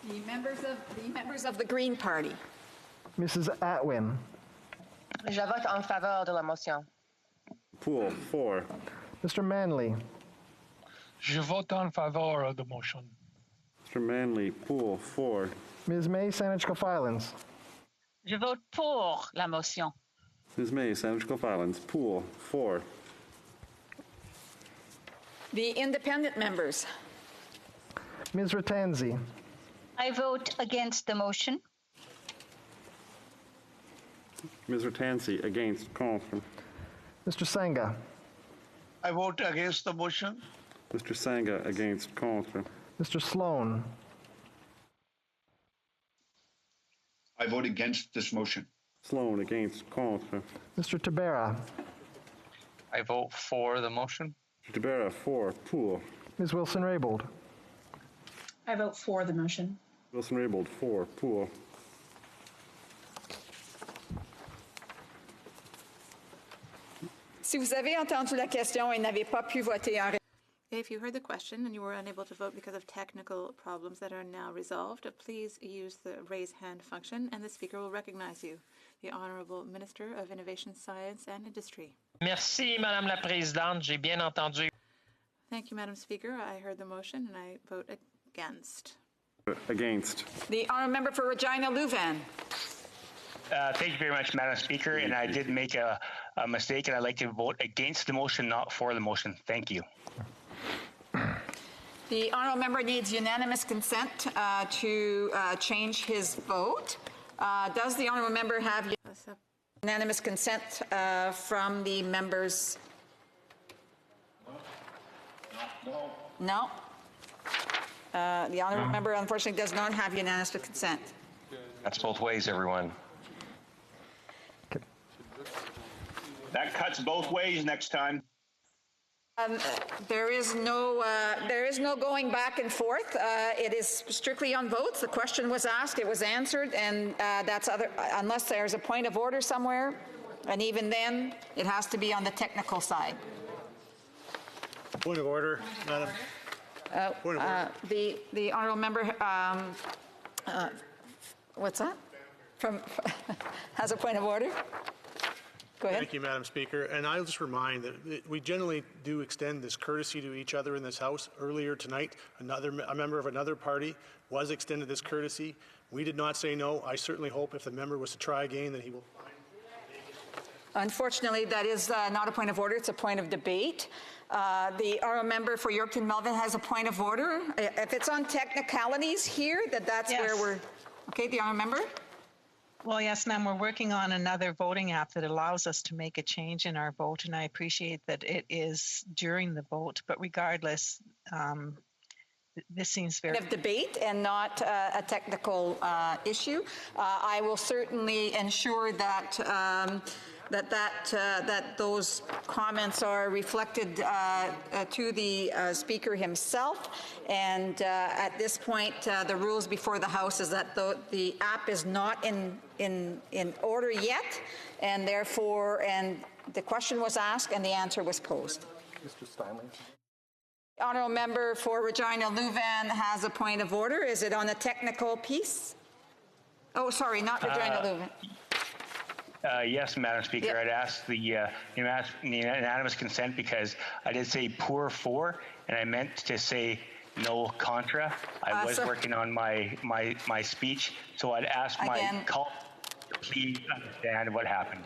The members of the Green Party. Mrs. Atwin. Je vote en faveur de la motion. Poole for. Mr. Manley. Je vote en faveur of the motion. Mr. Manley Poole for. Ms. May, Sandwich Islands. Je vote pour la motion. Ms. May, Sandwich Islands. Poole for. The independent members. Ms. Ratanzi. I vote against the motion. Ms. Ratanzi against. Contre. Mr. Sangha. I vote against the motion. Mr. Sangha against. Contre. Mr. Sloan. I vote against this motion. Sloan against. Contre. Mr. Tabera. I vote for the motion. Mr. Tabera for. Poole. Ms. Wilson-Raybould. I vote for the motion. Wilson-Raybould for. Poole. Si vous avez entendu la question et n'avez pas pu voter en If you heard the question and you were unable to vote because of technical problems that are now resolved, please use the raise hand function and the speaker will recognize you. The Honorable Minister of Innovation, Science and Industry. Merci, Madame la Présidente. J'ai bien entendu. Thank you, Madam Speaker. I heard the motion and I vote against. Against. The Honourable Member for Regina Louvain. Thank you very much, Madam Speaker. And I did make a mistake, and I'd like to vote against the motion, not for the motion. Thank you. The Honourable Member needs unanimous consent to change his vote. Does the Honourable Member have unanimous consent from the members? No. The Honourable Member, unfortunately, does not have unanimous consent. That's both ways, everyone. That cuts both ways next time. There is no going back and forth. It is strictly on votes. The question was asked, it was answered, and unless there's a point of order somewhere, and even then, it has to be on the technical side. Point of order, Madam. Point of order. The honourable member, what's that? Has a point of order? Go ahead. Thank you, Madam Speaker. And I'll just remind that we generally do extend this courtesy to each other in this House. Earlier tonight, a member of another party was extended this courtesy. We did not say no. I certainly hope if the member was to try again that he will find. Unfortunately, that is not a point of order. It's a point of debate. The honourable member for Yorkton Melville has a point of order. If it's on technicalities here, that's Yes. where we're. Okay, the honourable member. Well, yes, ma'am, we're working on another voting app that allows us to make a change in our vote, and I appreciate that it is during the vote, but regardless, this seems very... Of debate and not a technical issue. I will certainly ensure that that those comments are reflected to the Speaker himself. And at this point, the rules before the House is that the app is not in order yet, and therefore, the question was asked and the answer was posed. Mr. Steinley. Honourable member for Regina Louvain has a point of order. Is it on a technical piece? Oh, sorry, not Regina Louvain. Yes, Madam Speaker. Yep. I'd ask the unanimous consent because I did say pour for, and I meant to say no contra. I was working on my speech, so I'd ask my call to please understand what happened.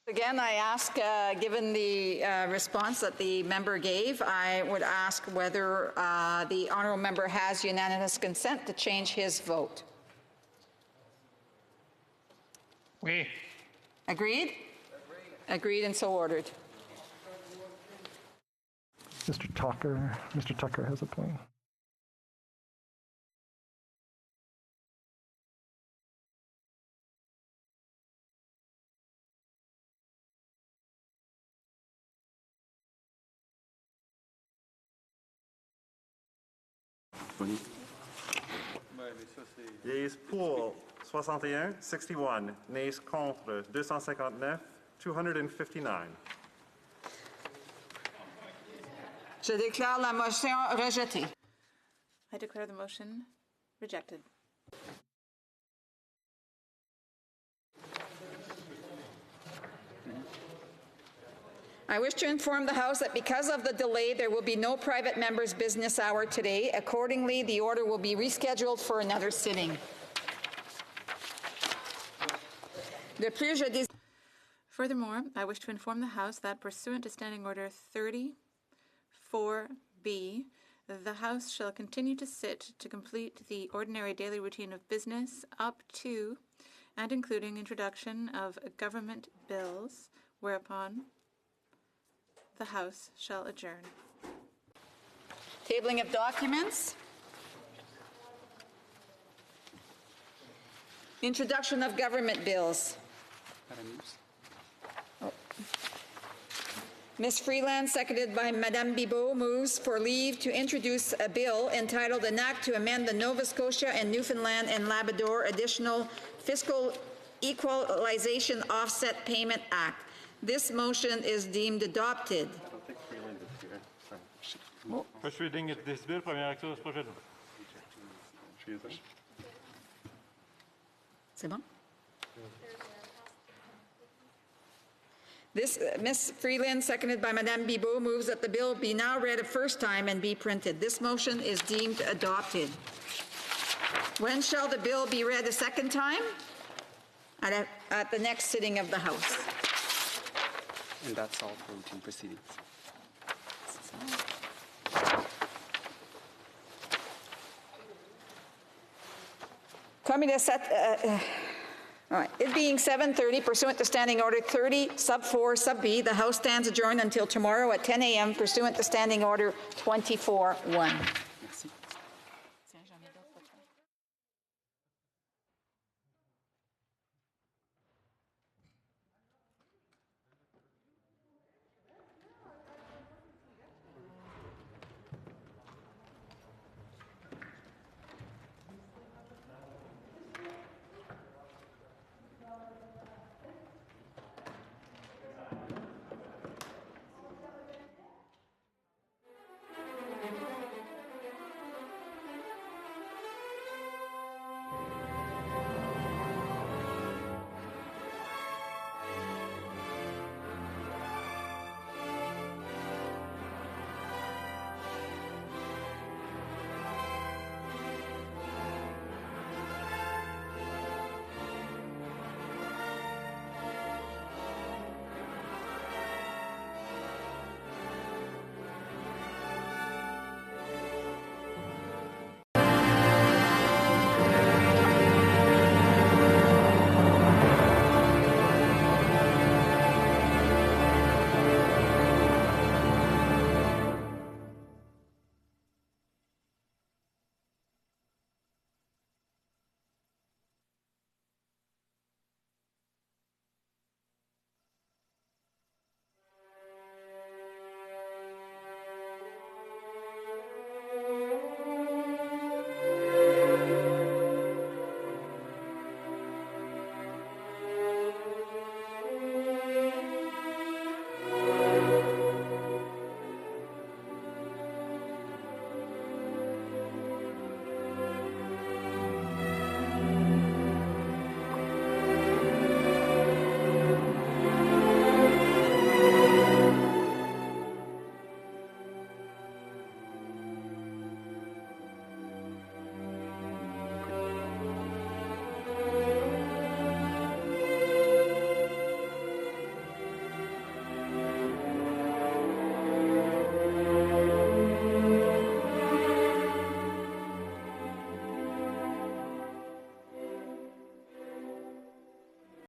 Again, I ask, given the response that the member gave, I would ask whether the honourable member has unanimous consent to change his vote. Oui. Agreed? Agreed and so ordered. Mr. Tucker has a point. Yeas pour 61, 61. Nays contre 259, 259. Je déclare la motion rejetée. I declare the motion rejected. I wish to inform the House that because of the delay, there will be no private members' business hour today. Accordingly, the order will be rescheduled for another sitting. Furthermore, I wish to inform the House that pursuant to Standing Order 34B, the House shall continue to sit to complete the ordinary daily routine of business up to and including introduction of government bills, whereupon the House shall adjourn. Tabling of documents. Introduction of government bills. Ms. Freeland, seconded by Madame Bibeau, moves for leave to introduce a bill entitled An Act to Amend the Nova Scotia and Newfoundland and Labrador Additional Fiscal Equalization Offset Payment Act. This motion is deemed adopted. First reading of this bill, première lecture ce projet de loi. C'est bon? Ms. Freeland, seconded by Madame Bibeau, moves that the bill be now read a first time and be printed. This motion is deemed adopted. When shall the bill be read a second time? At the next sitting of the House. And that's all for routine proceedings. All right. It being 7:30, pursuant to Standing Order 30, Sub 4, Sub B, the House stands adjourned until tomorrow at 10 a.m. pursuant to Standing Order 24-1.